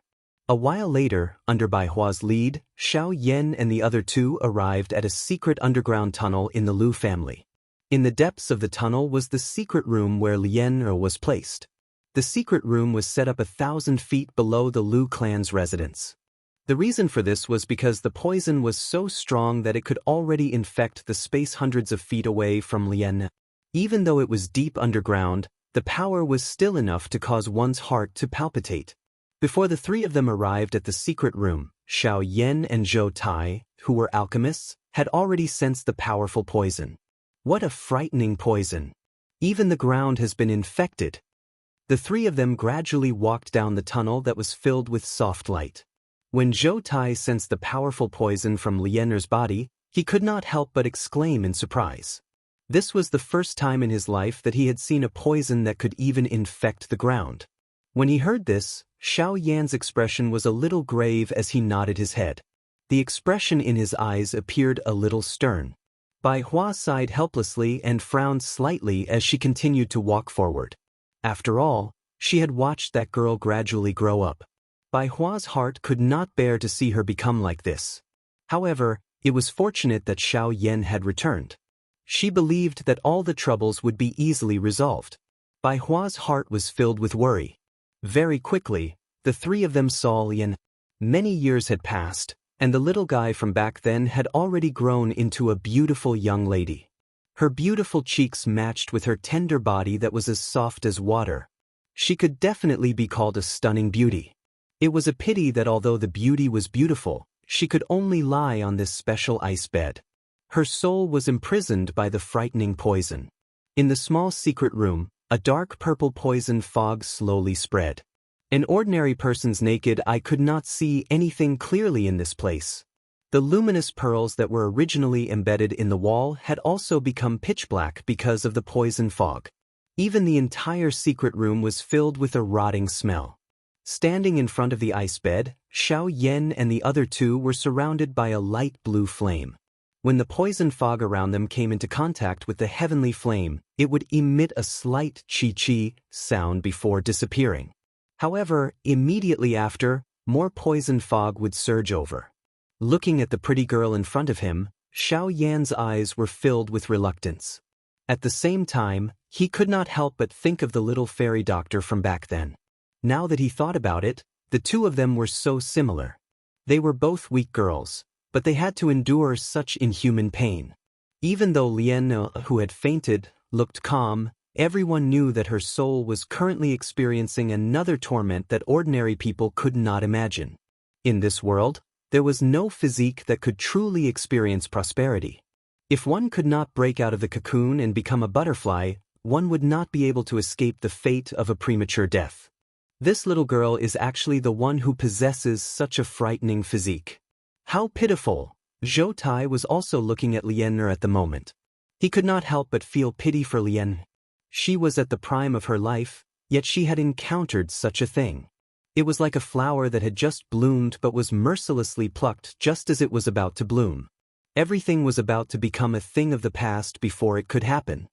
A while later, under Bai Hua's lead, Xiao Yan and the other two arrived at a secret underground tunnel in the Lu family. In the depths of the tunnel was the secret room where Lien was placed. The secret room was set up 1,000 feet below the Lu clan's residence. The reason for this was because the poison was so strong that it could already infect the space hundreds of feet away from Lien. Even though it was deep underground, the power was still enough to cause one's heart to palpitate. Before the three of them arrived at the secret room, Xiao Yan and Zhou Tai, who were alchemists, had already sensed the powerful poison. What a frightening poison! Even the ground has been infected. The three of them gradually walked down the tunnel that was filled with soft light. When Zhou Tai sensed the powerful poison from Lien's body, he could not help but exclaim in surprise. This was the first time in his life that he had seen a poison that could even infect the ground. When he heard this, Xiao Yan's expression was a little grave as he nodded his head. The expression in his eyes appeared a little stern. Bai Hua sighed helplessly and frowned slightly as she continued to walk forward. After all, she had watched that girl gradually grow up. Bai Hua's heart could not bear to see her become like this. However, it was fortunate that Xiao Yan had returned. She believed that all the troubles would be easily resolved. Bai Hua's heart was filled with worry. Very quickly, the three of them saw Lien. Many years had passed, and the little guy from back then had already grown into a beautiful young lady. Her beautiful cheeks matched with her tender body that was as soft as water. She could definitely be called a stunning beauty. It was a pity that although the beauty was beautiful, she could only lie on this special ice bed. Her soul was imprisoned by the frightening poison. In the small secret room, a dark purple poison fog slowly spread. An ordinary person's naked eye could not see anything clearly in this place. The luminous pearls that were originally embedded in the wall had also become pitch black because of the poison fog. Even the entire secret room was filled with a rotting smell. Standing in front of the ice bed, Xiao Yan and the other two were surrounded by a light blue flame. When the poison fog around them came into contact with the heavenly flame, it would emit a slight chi-chi sound before disappearing. However, immediately after, more poison fog would surge over. Looking at the pretty girl in front of him, Xiao Yan's eyes were filled with reluctance. At the same time, he could not help but think of the little fairy doctor from back then. Now that he thought about it, the two of them were so similar. They were both weak girls, but they had to endure such inhuman pain. Even though Lien, who had fainted, looked calm, everyone knew that her soul was currently experiencing another torment that ordinary people could not imagine. In this world, there was no physique that could truly experience prosperity. If one could not break out of the cocoon and become a butterfly, one would not be able to escape the fate of a premature death. This little girl is actually the one who possesses such a frightening physique. How pitiful! Zhou Tai was also looking at Lien at the moment. He could not help but feel pity for Lien. She was at the prime of her life, yet she had encountered such a thing. It was like a flower that had just bloomed but was mercilessly plucked just as it was about to bloom. Everything was about to become a thing of the past before it could happen.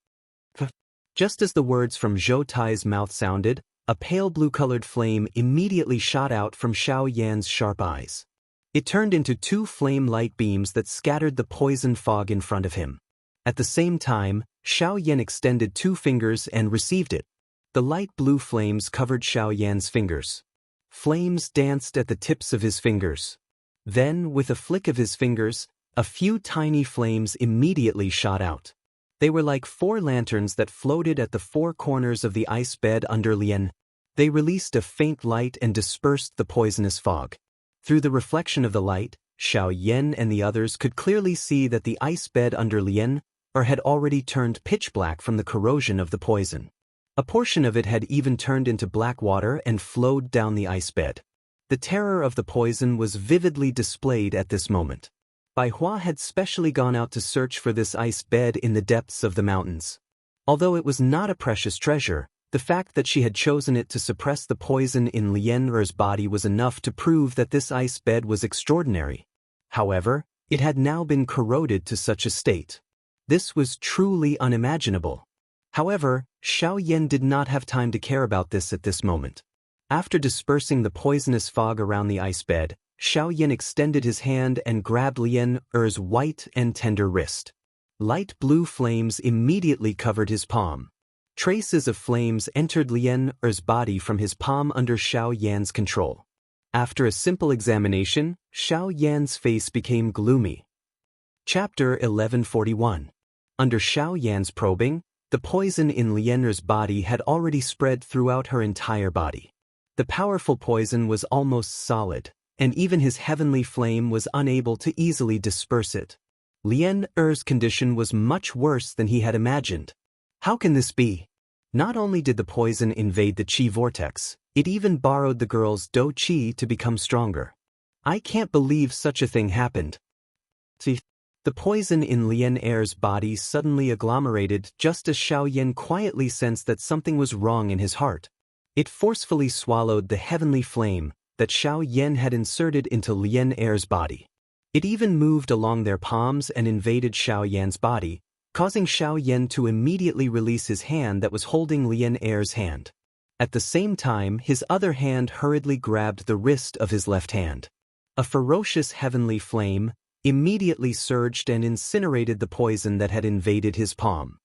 Just as the words from Zhou Tai's mouth sounded, a pale blue-colored flame immediately shot out from Xiao Yan's sharp eyes. It turned into two flame light beams that scattered the poison fog in front of him. At the same time, Xiao Yan extended two fingers and received it. The light blue flames covered Xiao Yan's fingers. Flames danced at the tips of his fingers. Then, with a flick of his fingers, a few tiny flames immediately shot out. They were like 4 lanterns that floated at the 4 corners of the ice bed under Lien. They released a faint light and dispersed the poisonous fog. Through the reflection of the light, Xiao Yan and the others could clearly see that the ice bed under Lien had already turned pitch black from the corrosion of the poison. A portion of it had even turned into black water and flowed down the ice bed. The terror of the poison was vividly displayed at this moment. Bai Hua had specially gone out to search for this ice bed in the depths of the mountains. Although it was not a precious treasure, the fact that she had chosen it to suppress the poison in Lien Er's body was enough to prove that this ice bed was extraordinary. However, it had now been corroded to such a state. This was truly unimaginable. However, Xiao Yan did not have time to care about this at this moment. After dispersing the poisonous fog around the ice bed, Xiao Yan extended his hand and grabbed Lien Er's white and tender wrist. Light blue flames immediately covered his palm. Traces of flames entered Lien Er's body from his palm under Xiao Yan's control. After a simple examination, Xiao Yan's face became gloomy. Chapter 1141. Under Xiao Yan's probing, the poison in Lien Er's body had already spread throughout her entire body. The powerful poison was almost solid, and even his heavenly flame was unable to easily disperse it. Lien Er's condition was much worse than he had imagined. How can this be? Not only did the poison invade the Qi vortex, it even borrowed the girl's Do Qi to become stronger. I can't believe such a thing happened. See, the poison in Lien Er's body suddenly agglomerated just as Xiao Yan quietly sensed that something was wrong in his heart. It forcefully swallowed the heavenly flame that Xiao Yan had inserted into Lien Er's body. It even moved along their palms and invaded Xiao Yan's body, causing Xiao Yan to immediately release his hand that was holding Lien Er's hand. At the same time, his other hand hurriedly grabbed the wrist of his left hand. A ferocious heavenly flame immediately surged and incinerated the poison that had invaded his palm.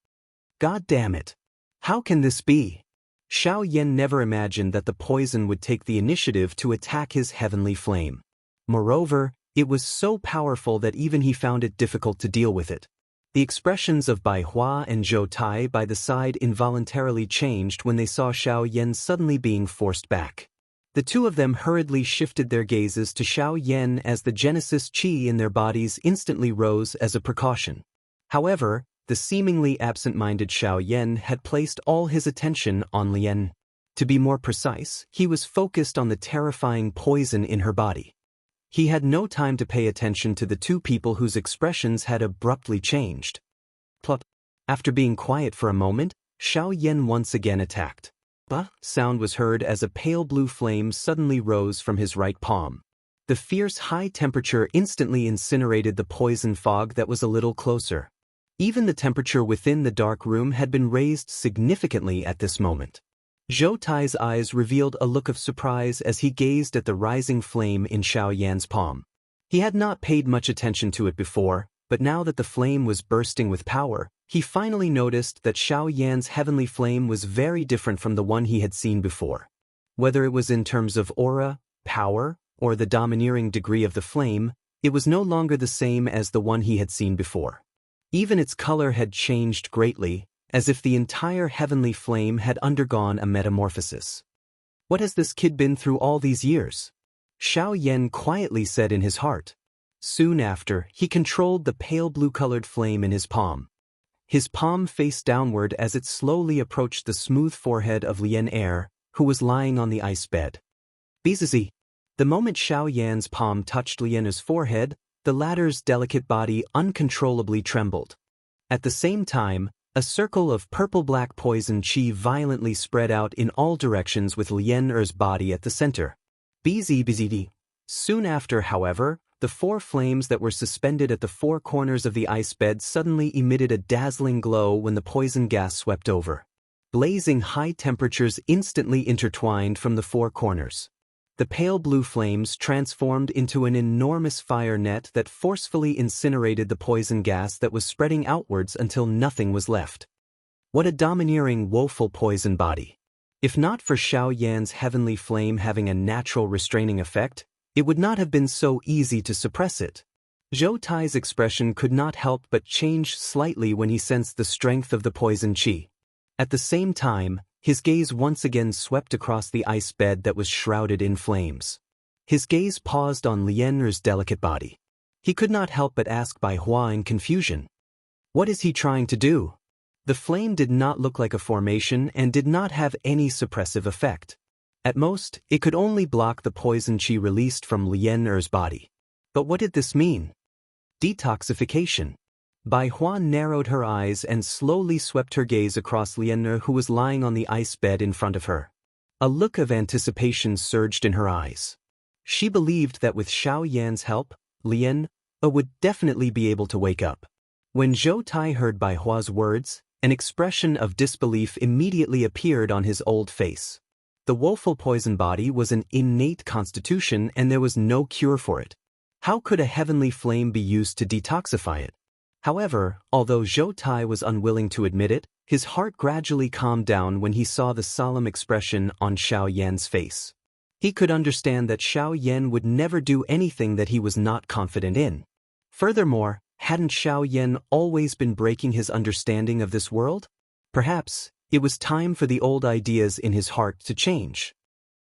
God damn it! How can this be? Xiao Yan never imagined that the poison would take the initiative to attack his heavenly flame. Moreover, it was so powerful that even he found it difficult to deal with it. The expressions of Bai Hua and Zhou Tai by the side involuntarily changed when they saw Xiao Yan suddenly being forced back. The two of them hurriedly shifted their gazes to Xiao Yan as the Genesis Qi in their bodies instantly rose as a precaution. However, the seemingly absent-minded Xiao Yan had placed all his attention on Lien. To be more precise, he was focused on the terrifying poison in her body. He had no time to pay attention to the two people whose expressions had abruptly changed. Plop. After being quiet for a moment, Xiao Yan once again attacked. Ba sound was heard as a pale blue flame suddenly rose from his right palm. The fierce high temperature instantly incinerated the poison fog that was a little closer. Even the temperature within the dark room had been raised significantly at this moment. Zhou Tai's eyes revealed a look of surprise as he gazed at the rising flame in Xiao Yan's palm. He had not paid much attention to it before, but now that the flame was bursting with power, he finally noticed that Xiao Yan's heavenly flame was very different from the one he had seen before. Whether it was in terms of aura, power, or the domineering degree of the flame, it was no longer the same as the one he had seen before. Even its color had changed greatly, as if the entire heavenly flame had undergone a metamorphosis. What has this kid been through all these years? Xiao Yan quietly said in his heart. Soon after, he controlled the pale blue-colored flame in his palm. His palm faced downward as it slowly approached the smooth forehead of Lien Er, who was lying on the ice bed. Bzzz. The moment Xiao Yan's palm touched Lien Er's forehead, the latter's delicate body uncontrollably trembled. At the same time, a circle of purple-black poison qi violently spread out in all directions with Lien Er's body at the center. Bzzz. Soon after, however, the 4 flames that were suspended at the 4 corners of the ice bed suddenly emitted a dazzling glow when the poison gas swept over. Blazing high temperatures instantly intertwined from the 4 corners. The pale blue flames transformed into an enormous fire net that forcefully incinerated the poison gas that was spreading outwards until nothing was left. What a domineering, woeful poison body. If not for Xiao Yan's heavenly flame having a natural restraining effect, it would not have been so easy to suppress it. Zhou Tai's expression could not help but change slightly when he sensed the strength of the poison qi. At the same time, his gaze once again swept across the ice bed that was shrouded in flames. His gaze paused on Lien Er's delicate body. He could not help but ask Bai Hua in confusion. What is he trying to do? The flame did not look like a formation and did not have any suppressive effect. At most, it could only block the poison qi released from Lien Er's body. But what did this mean? Detoxification. Bai Hua narrowed her eyes and slowly swept her gaze across Lien Er, who was lying on the ice bed in front of her. A look of anticipation surged in her eyes. She believed that with Xiao Yan's help, Lien Er would definitely be able to wake up. When Zhou Tai heard Bai Hua's words, an expression of disbelief immediately appeared on his old face. The woeful poison body was an innate constitution and there was no cure for it. How could a heavenly flame be used to detoxify it? However, although Zhou Tai was unwilling to admit it, his heart gradually calmed down when he saw the solemn expression on Xiao Yan's face. He could understand that Xiao Yan would never do anything that he was not confident in. Furthermore, hadn't Xiao Yan always been breaking his understanding of this world? Perhaps, it was time for the old ideas in his heart to change.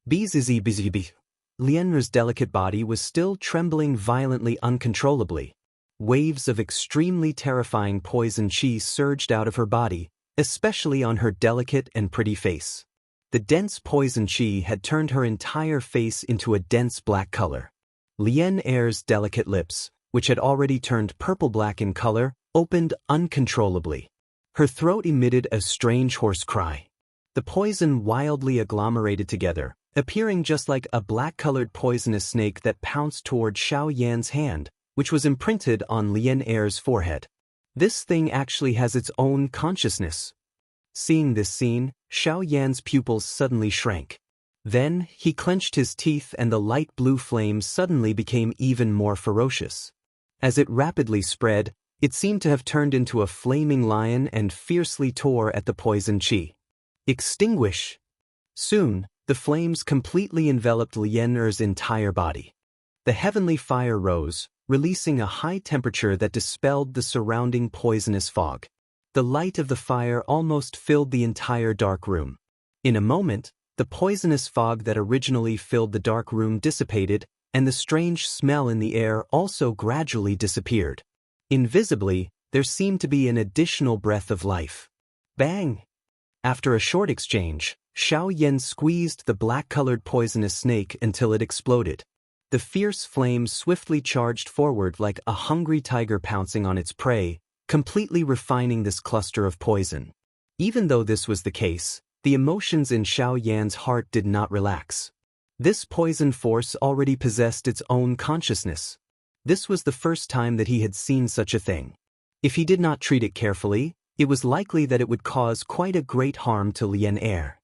Bzzz. Lien Er's delicate body was still trembling violently uncontrollably. Waves of extremely terrifying poison qi surged out of her body, especially on her delicate and pretty face. The dense poison qi had turned her entire face into a dense black color. Lien Er's delicate lips, which had already turned purple-black in color, opened uncontrollably. Her throat emitted a strange hoarse cry. The poison wildly agglomerated together, appearing just like a black-colored poisonous snake that pounced toward Xiao Yan's hand, which was imprinted on Lien Er's forehead. This thing actually has its own consciousness. Seeing this scene, Xiao Yan's pupils suddenly shrank. Then, he clenched his teeth and the light blue flame suddenly became even more ferocious. As it rapidly spread, it seemed to have turned into a flaming lion and fiercely tore at the poison qi. Extinguish! Soon, the flames completely enveloped Lien Er's entire body. The heavenly fire rose, releasing a high temperature that dispelled the surrounding poisonous fog. The light of the fire almost filled the entire dark room. In a moment, the poisonous fog that originally filled the dark room dissipated, and the strange smell in the air also gradually disappeared. Invisibly, there seemed to be an additional breath of life. Bang! After a short exchange, Xiao Yan squeezed the black-colored poisonous snake until it exploded. The fierce flames swiftly charged forward like a hungry tiger pouncing on its prey, completely refining this cluster of poison. Even though this was the case, the emotions in Xiao Yan's heart did not relax. This poison force already possessed its own consciousness. This was the first time that he had seen such a thing. If he did not treat it carefully, it was likely that it would cause quite a great harm to Lien Er.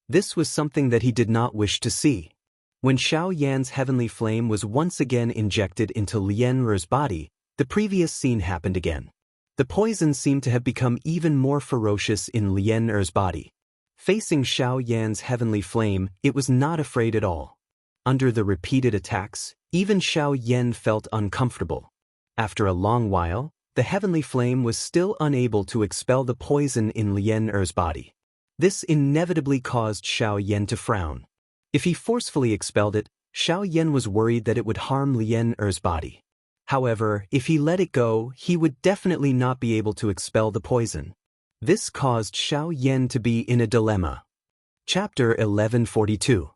This was something that he did not wish to see. When Xiao Yan's heavenly flame was once again injected into Lien Er's body, the previous scene happened again. The poison seemed to have become even more ferocious in Lien Er's body. Facing Xiao Yan's heavenly flame, it was not afraid at all. Under the repeated attacks, even Xiao Yan felt uncomfortable. After a long while, the heavenly flame was still unable to expel the poison in Lien Er's body. This inevitably caused Xiao Yan to frown. If he forcefully expelled it, Xiao Yan was worried that it would harm Lien Er's body. However, if he let it go, he would definitely not be able to expel the poison. This caused Xiao Yan to be in a dilemma. Chapter 1142.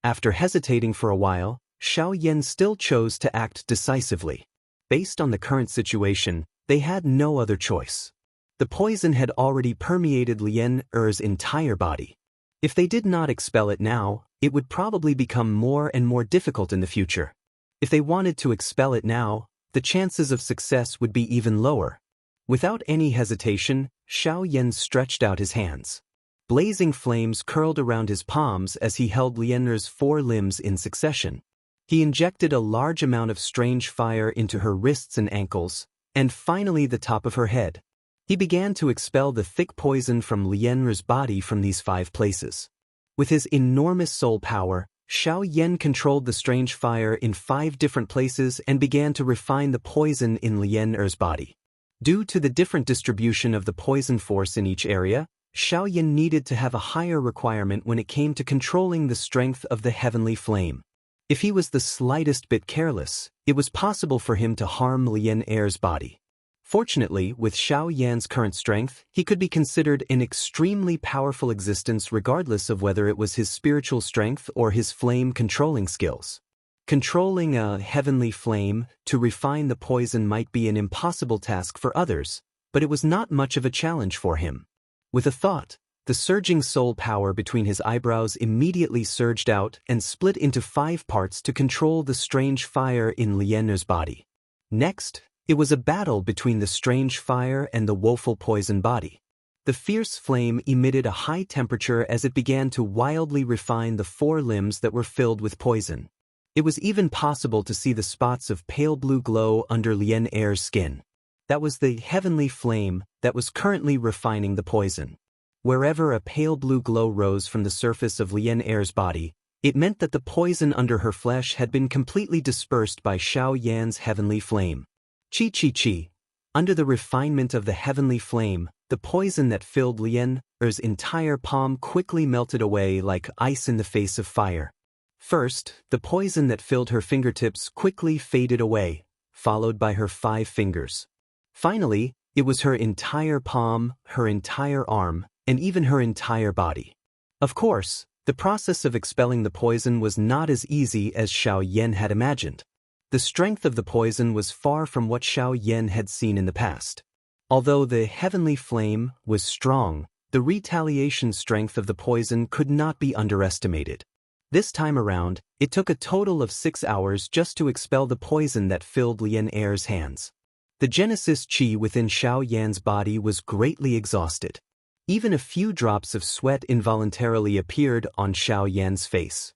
After hesitating for a while, Xiao Yan still chose to act decisively. Based on the current situation, they had no other choice. The poison had already permeated Lien Er's entire body. If they did not expel it now, it would probably become more and more difficult in the future. If they wanted to expel it now, the chances of success would be even lower. Without any hesitation, Xiao Yan stretched out his hands. Blazing flames curled around his palms as he held Lien Er's 4 limbs in succession. He injected a large amount of strange fire into her wrists and ankles, and finally the top of her head. He began to expel the thick poison from Lien Er's body from these 5 places. With his enormous soul power, Xiao Yan controlled the strange fire in 5 different places and began to refine the poison in Lien Er's body. Due to the different distribution of the poison force in each area, Xiao Yan needed to have a higher requirement when it came to controlling the strength of the heavenly flame. If he was the slightest bit careless, it was possible for him to harm Lien Er's body. Fortunately, with Xiao Yan's current strength, he could be considered an extremely powerful existence regardless of whether it was his spiritual strength or his flame-controlling skills. Controlling a heavenly flame to refine the poison might be an impossible task for others, but it was not much of a challenge for him. With a thought, the surging soul power between his eyebrows immediately surged out and split into 5 parts to control the strange fire in Lien Er's body. Next, it was a battle between the strange fire and the woeful poison body. The fierce flame emitted a high temperature as it began to wildly refine the 4 limbs that were filled with poison. It was even possible to see the spots of pale blue glow under Lien Er's skin. That was the heavenly flame that was currently refining the poison. Wherever a pale blue glow rose from the surface of Lien Er's body, it meant that the poison under her flesh had been completely dispersed by Xiao Yan's heavenly flame. Chi. Under the refinement of the heavenly flame, the poison that filled Lien Er's entire palm quickly melted away like ice in the face of fire. First, the poison that filled her fingertips quickly faded away, followed by her 5 fingers. Finally, it was her entire palm, her entire arm, and even her entire body. Of course, the process of expelling the poison was not as easy as Xiao Yan had imagined. The strength of the poison was far from what Xiao Yan had seen in the past. Although the heavenly flame was strong, the retaliation strength of the poison could not be underestimated. This time around, it took a total of 6 hours just to expel the poison that filled Lien Er's hands. The Genesis Qi within Xiao Yan's body was greatly exhausted. Even a few drops of sweat involuntarily appeared on Xiao Yan's face.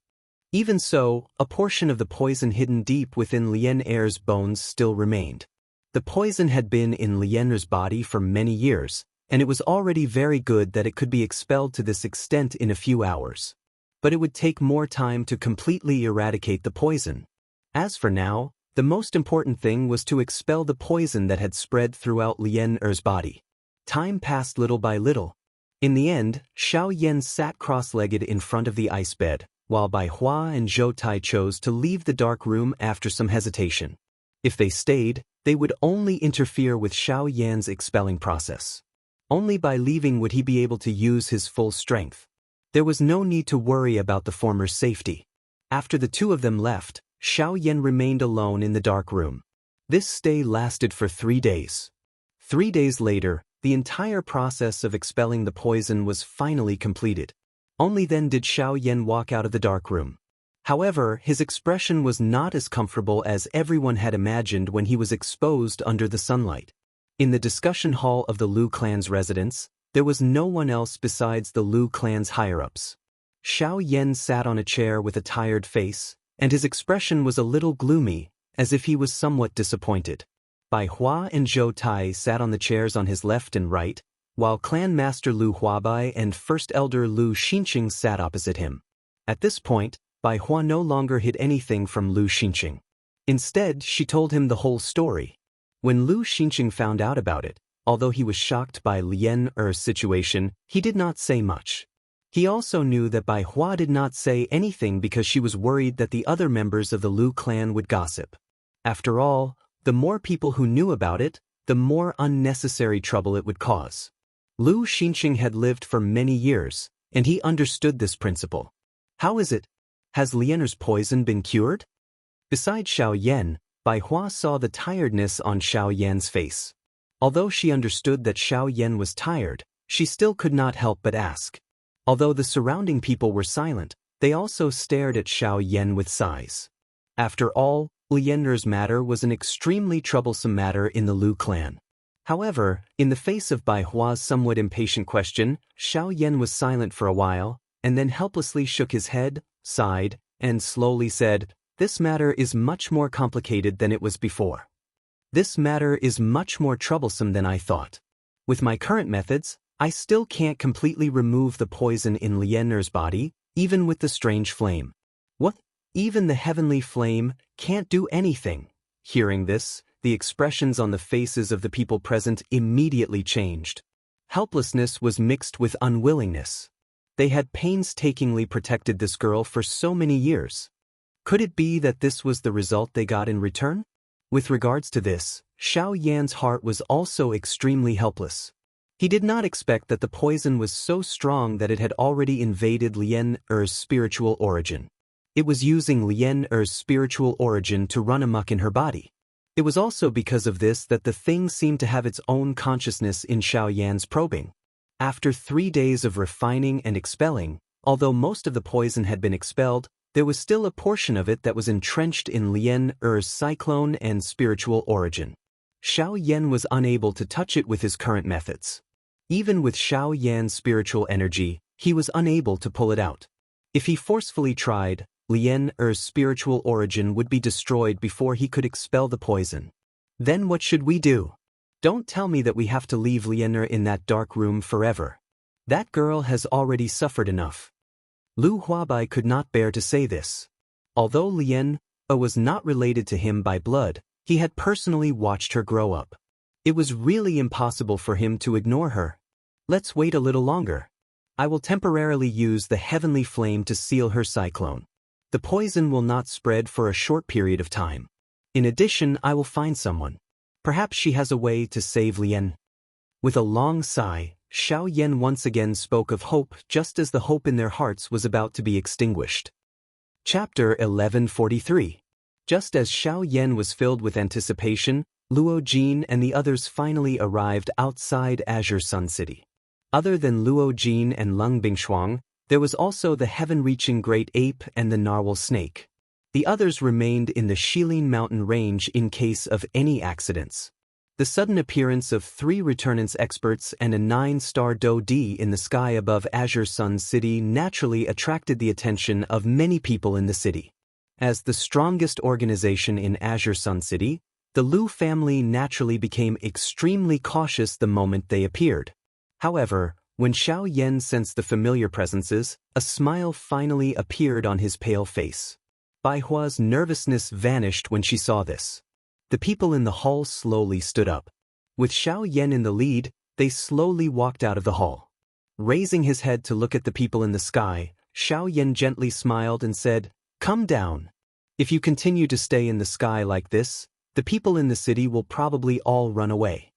Even so, a portion of the poison hidden deep within Lien Er's bones still remained. The poison had been in Lien Er's body for many years, and it was already very good that it could be expelled to this extent in a few hours. But it would take more time to completely eradicate the poison. As for now, the most important thing was to expel the poison that had spread throughout Lien Er's body. Time passed little by little. In the end, Xiao Yan sat cross-legged in front of the ice bed, while Bai Hua and Zhou Tai chose to leave the dark room after some hesitation. If they stayed, they would only interfere with Xiao Yan's expelling process. Only by leaving would he be able to use his full strength. There was no need to worry about the former's safety. After the 2 of them left, Xiao Yan remained alone in the dark room. This stay lasted for 3 days. 3 days later, the entire process of expelling the poison was finally completed. Only then did Xiao Yan walk out of the dark room. However, his expression was not as comfortable as everyone had imagined when he was exposed under the sunlight. In the discussion hall of the Lu clan's residence, there was no one else besides the Lu clan's higher-ups. Xiao Yan sat on a chair with a tired face, and his expression was a little gloomy, as if he was somewhat disappointed. Bai Hua and Zhou Tai sat on the chairs on his left and right, while Clan Master Lu Huabai and First Elder Lu Xinxing sat opposite him. At this point, Bai Hua no longer hid anything from Lu Xinxing. Instead, she told him the whole story. When Lu Xinxing found out about it, although he was shocked by Lien Er's situation, he did not say much. He also knew that Bai Hua did not say anything because she was worried that the other members of the Lu clan would gossip. After all, The more people who knew about it, the more unnecessary trouble it would cause. Lu Xinxing had lived for many years, and he understood this principle. How is it? Has Lianer's poison been cured? Beside Xiao Yan, Bai Hua saw the tiredness on Xiao Yan's face. Although she understood that Xiao Yan was tired, she still could not help but ask. Although the surrounding people were silent, they also stared at Xiao Yan with sighs. After all, Lianer's matter was an extremely troublesome matter in the Lu clan. However, in the face of Bai Hua's somewhat impatient question, Xiao Yan was silent for a while, and then helplessly shook his head, sighed, and slowly said, "This matter is much more complicated than it was before. This matter is much more troublesome than I thought. With my current methods, I still can't completely remove the poison in Lianer's body, even with the strange flame." "What? Even the heavenly flame can't do anything?" Hearing this, the expressions on the faces of the people present immediately changed. Helplessness was mixed with unwillingness. They had painstakingly protected this girl for so many years. Could it be that this was the result they got in return? With regards to this, Xiao Yan's heart was also extremely helpless. He did not expect that the poison was so strong that it had already invaded Lian Er's spiritual origin. It was using Lian Er's spiritual origin to run amok in her body. It was also because of this that the thing seemed to have its own consciousness in Xiao Yan's probing. After 3 days of refining and expelling, although most of the poison had been expelled, there was still a portion of it that was entrenched in Lian Er's cyclone and spiritual origin. Xiao Yan was unable to touch it with his current methods. Even with Xiao Yan's spiritual energy, he was unable to pull it out. If he forcefully tried, Lian Er's spiritual origin would be destroyed before he could expel the poison. Then what should we do? Don't tell me that we have to leave Lian Er in that dark room forever. That girl has already suffered enough. Lu Huabai could not bear to say this. Although Lian Er was not related to him by blood, he had personally watched her grow up. It was really impossible for him to ignore her. Let's wait a little longer. I will temporarily use the heavenly flame to seal her cyclone. The poison will not spread for a short period of time. In addition, I will find someone. Perhaps she has a way to save Lian. With a long sigh, Xiao Yan once again spoke of hope just as the hope in their hearts was about to be extinguished. Chapter 1143. Just as Xiao Yan was filled with anticipation, Luo Jin and the others finally arrived outside Azure Sun City. Other than Luo Jin and Lung Bingshuang, there was also the heaven-reaching great ape and the narwhal snake. The others remained in the Shilin mountain range in case of any accidents. The sudden appearance of 3 Returnance experts and a 9-star Do D in the sky above Azure Sun City naturally attracted the attention of many people in the city. As the strongest organization in Azure Sun City, the Lu family naturally became extremely cautious the moment they appeared. However, when Xiao Yan sensed the familiar presences, a smile finally appeared on his pale face. Bai Hua's nervousness vanished when she saw this. The people in the hall slowly stood up. With Xiao Yan in the lead, they slowly walked out of the hall. Raising his head to look at the people in the sky, Xiao Yan gently smiled and said, "Come down. If you continue to stay in the sky like this, the people in the city will probably all run away."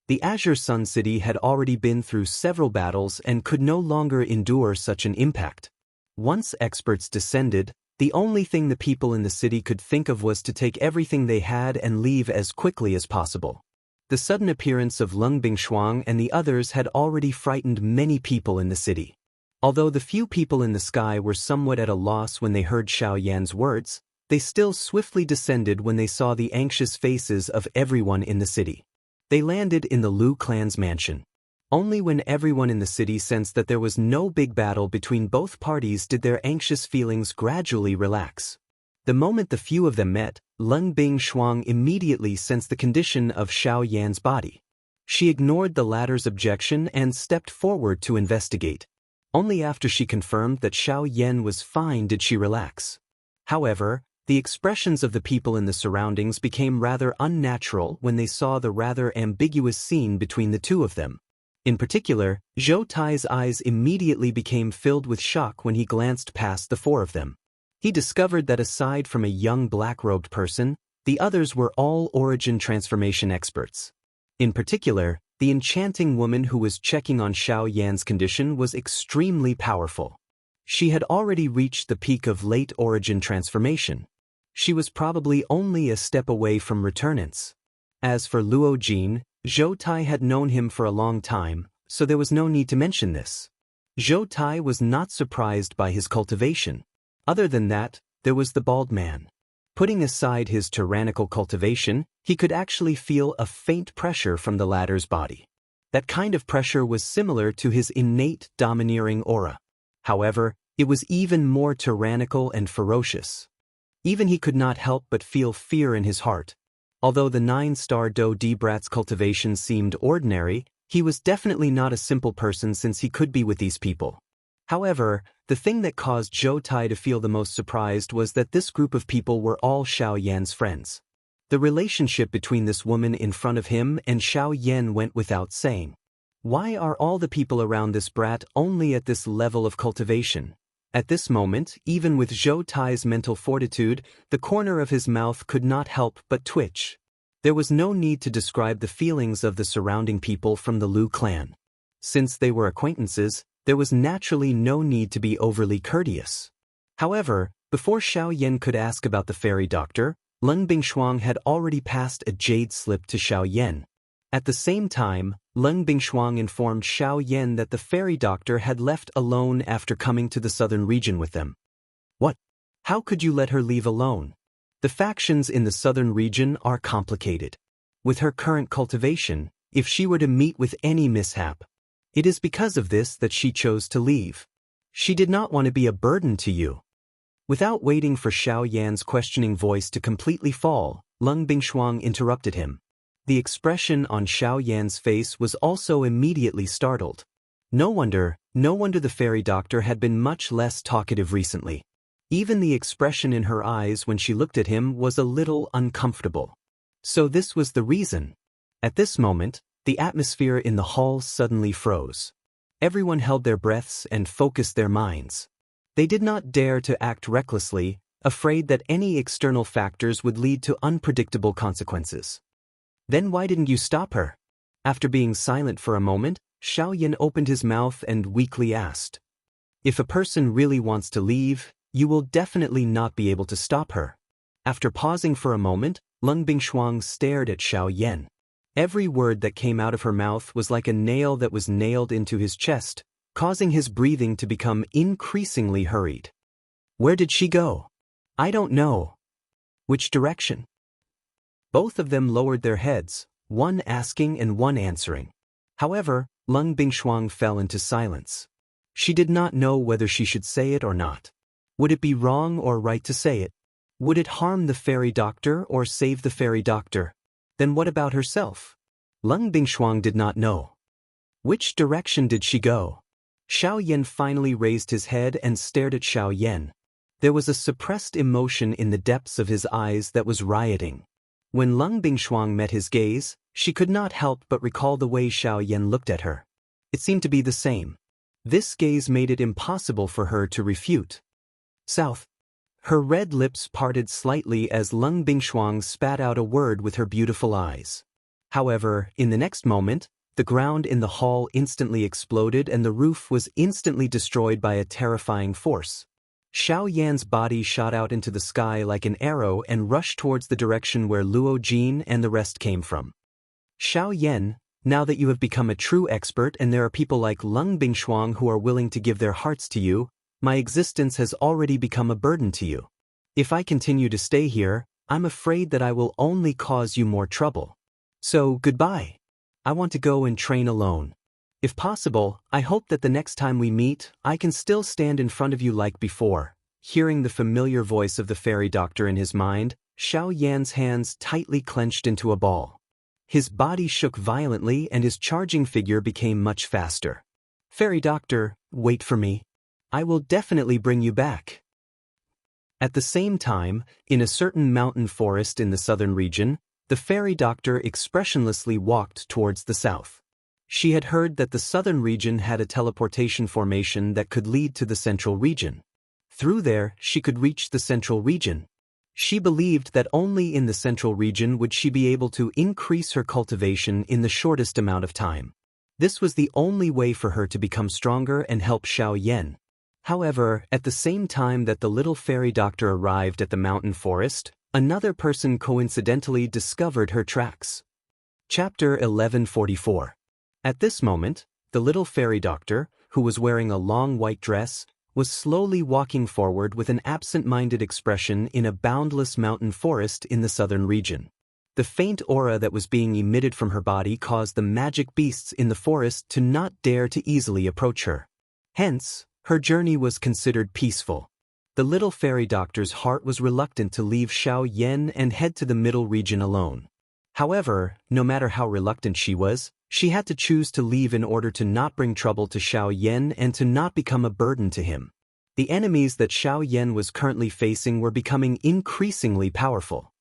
The Azure Sun City had already been through several battles and could no longer endure such an impact. Once experts descended, the only thing the people in the city could think of was to take everything they had and leave as quickly as possible. The sudden appearance of Lung Bingshuang and the others had already frightened many people in the city. Although the few people in the sky were somewhat at a loss when they heard Xiao Yan's words, they still swiftly descended when they saw the anxious faces of everyone in the city. They landed in the Lu clan's mansion. Only when everyone in the city sensed that there was no big battle between both parties did their anxious feelings gradually relax. The moment the few of them met, Lung Bingshuang immediately sensed the condition of Xiao Yan's body. She ignored the latter's objection and stepped forward to investigate. Only after she confirmed that Xiao Yan was fine did she relax. However, the expressions of the people in the surroundings became rather unnatural when they saw the rather ambiguous scene between the two of them. In particular, Zhou Tai's eyes immediately became filled with shock when he glanced past the 4 of them. He discovered that aside from a young black-robed person, The others were all origin transformation experts. In particular, the enchanting woman who was checking on Xiao Yan's condition was extremely powerful. She had already reached the peak of late origin transformation. She was probably only a step away from returnance. As for Luo Jin, Zhou Tai had known him for a long time, so there was no need to mention this. Zhou Tai was not surprised by his cultivation. Other than that, there was the bald man. Putting aside his tyrannical cultivation, he could actually feel a faint pressure from the latter's body. That kind of pressure was similar to his innate domineering aura. However, it was even more tyrannical and ferocious. Even he could not help but feel fear in his heart. Although the 9-star Do Di Brat's cultivation seemed ordinary, he was definitely not a simple person since he could be with these people. However, the thing that caused Zhou Tai to feel the most surprised was that this group of people were all Xiao Yan's friends. The relationship between this woman in front of him and Xiao Yan went without saying. Why are all the people around this brat only at this level of cultivation? At this moment, even with Zhou Tai's mental fortitude, the corner of his mouth could not help but twitch. There was no need to describe the feelings of the surrounding people from the Lu clan. Since they were acquaintances, there was naturally no need to be overly courteous. However, before Xiao Yan could ask about the fairy doctor, Leng Bingshuang had already passed a jade slip to Xiao Yan. At the same time, Leng Bingshuang informed Xiao Yan that the fairy doctor had left alone after coming to the southern region with them. What? How could you let her leave alone? The factions in the southern region are complicated. With her current cultivation, if she were to meet with any mishap, it is because of this that she chose to leave. She did not want to be a burden to you. Without waiting for Xiao Yan's questioning voice to completely fall, Leng Bingshuang interrupted him. The expression on Xiao Yan's face was also immediately startled. No wonder the fairy doctor had been much less talkative recently. Even the expression in her eyes when she looked at him was a little uncomfortable. So this was the reason. At this moment, the atmosphere in the hall suddenly froze. Everyone held their breaths and focused their minds. They did not dare to act recklessly, afraid that any external factors would lead to unpredictable consequences. Then why didn't you stop her? After being silent for a moment, Xiao Yan opened his mouth and weakly asked. If a person really wants to leave, you will definitely not be able to stop her. After pausing for a moment, Leng Bingshuang stared at Xiao Yan. Every word that came out of her mouth was like a nail that was nailed into his chest, causing his breathing to become increasingly hurried. Where did she go? I don't know. Which direction? Both of them lowered their heads, one asking and one answering. However, Leng Bingshuang fell into silence. She did not know whether she should say it or not. Would it be wrong or right to say it? Would it harm the fairy doctor or save the fairy doctor? Then what about herself? Leng Bingshuang did not know. Which direction did she go? Xiao Yan finally raised his head and stared at Xiao Yan. There was a suppressed emotion in the depths of his eyes that was rioting. When Leng Bingshuang met his gaze, she could not help but recall the way Xiao Yan looked at her. It seemed to be the same. This gaze made it impossible for her to refute. South. Her red lips parted slightly as Leng Bingshuang spat out a word with her beautiful eyes. However, in the next moment, the ground in the hall instantly exploded and the roof was instantly destroyed by a terrifying force. Xiao Yan's body shot out into the sky like an arrow and rushed towards the direction where Luo Jin and the rest came from. Xiao Yan, now that you have become a true expert and there are people like Leng Bingshuang who are willing to give their hearts to you, my existence has already become a burden to you. If I continue to stay here, I'm afraid that I will only cause you more trouble. So, goodbye. I want to go and train alone. If possible, I hope that the next time we meet, I can still stand in front of you like before. Hearing the familiar voice of the fairy doctor in his mind, Xiao Yan's hands tightly clenched into a ball. His body shook violently and his charging figure became much faster. Fairy doctor, wait for me. I will definitely bring you back. At the same time, in a certain mountain forest in the southern region, the fairy doctor expressionlessly walked towards the south. She had heard that the southern region had a teleportation formation that could lead to the central region. Through there, she could reach the central region. She believed that only in the central region would she be able to increase her cultivation in the shortest amount of time. This was the only way for her to become stronger and help Xiao Yan. However, at the same time that the little fairy doctor arrived at the mountain forest, another person coincidentally discovered her tracks. Chapter 1144. At this moment, the little fairy doctor, who was wearing a long white dress, was slowly walking forward with an absent-minded expression in a boundless mountain forest in the southern region. The faint aura that was being emitted from her body caused the magic beasts in the forest to not dare to easily approach her. Hence, her journey was considered peaceful. The little fairy doctor's heart was reluctant to leave Xiao Yan and head to the middle region alone. However, no matter how reluctant she was, she had to choose to leave in order to not bring trouble to Xiao Yan and to not become a burden to him. The enemies that Xiao Yan was currently facing were becoming increasingly powerful.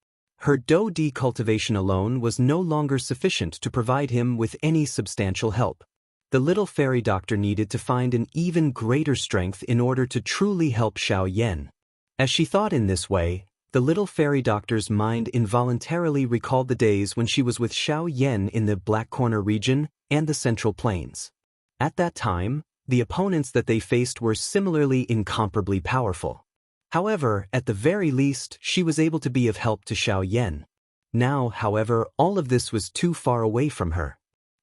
Her Dou-Di cultivation alone was no longer sufficient to provide him with any substantial help. The little fairy doctor needed to find an even greater strength in order to truly help Xiao Yan. As she thought in this way, the little fairy doctor's mind involuntarily recalled the days when she was with Xiao Yan in the Black Corner region and the Central Plains. At that time, the opponents that they faced were similarly incomparably powerful. However, at the very least, she was able to be of help to Xiao Yan. Now, however, all of this was too far away from her.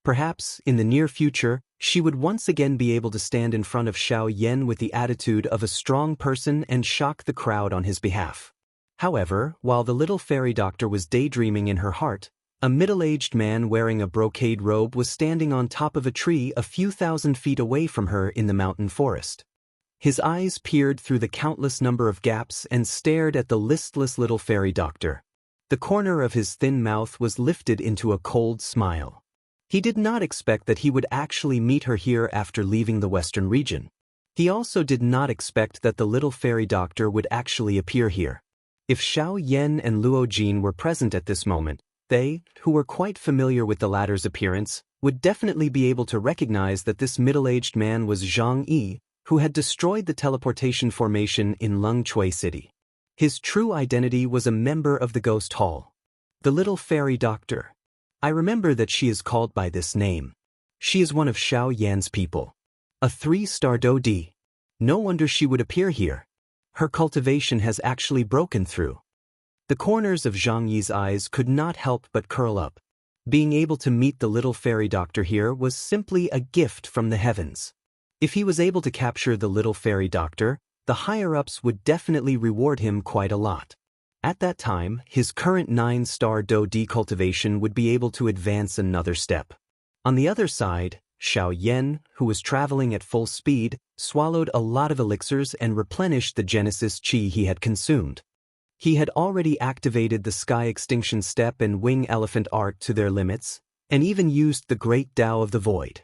Perhaps, in the near future, she would once again be able to stand in front of Xiao Yan with the attitude of a strong person and shock the crowd on his behalf. However, while the little fairy doctor was daydreaming in her heart, a middle-aged man wearing a brocade robe was standing on top of a tree a few thousand feet away from her in the mountain forest. His eyes peered through the countless number of gaps and stared at the listless little fairy doctor. The corner of his thin mouth was lifted into a cold smile. He did not expect that he would actually meet her here after leaving the western region. He also did not expect that the little fairy doctor would actually appear here. If Xiao Yan and Luo Jin were present at this moment, they, who were quite familiar with the latter's appearance, would definitely be able to recognize that this middle-aged man was Zhang Yi, who had destroyed the teleportation formation in Longchui City. His true identity was a member of the Ghost Hall. The little fairy doctor. I remember that she is called by this name. She is one of Xiao Yan's people. A 3-star Dou-Di. No wonder she would appear here. Her cultivation has actually broken through. The corners of Zhang Yi's eyes could not help but curl up. Being able to meet the little fairy doctor here was simply a gift from the heavens. If he was able to capture the little fairy doctor, the higher-ups would definitely reward him quite a lot. At that time, his current 9-star Dou-Di cultivation would be able to advance another step. On the other side, Xiao Yan, who was traveling at full speed, swallowed a lot of elixirs and replenished the Genesis Qi he had consumed. He had already activated the Sky Extinction Step and Wing Elephant Art to their limits, and even used the Great Tao of the Void.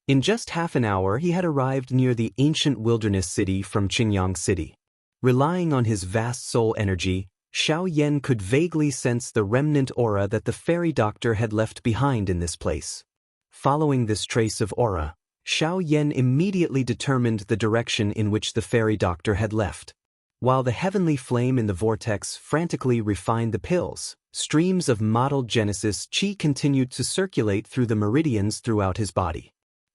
In just half an hour he had arrived near the ancient wilderness city from Qingyang City. Relying on his vast soul energy, Xiao Yan could vaguely sense the remnant aura that the fairy doctor had left behind in this place. Following this trace of aura, Xiao Yan immediately determined the direction in which the fairy doctor had left. While the heavenly flame in the vortex frantically refined the pills, streams of mottled Genesis Qi continued to circulate through the meridians throughout his body.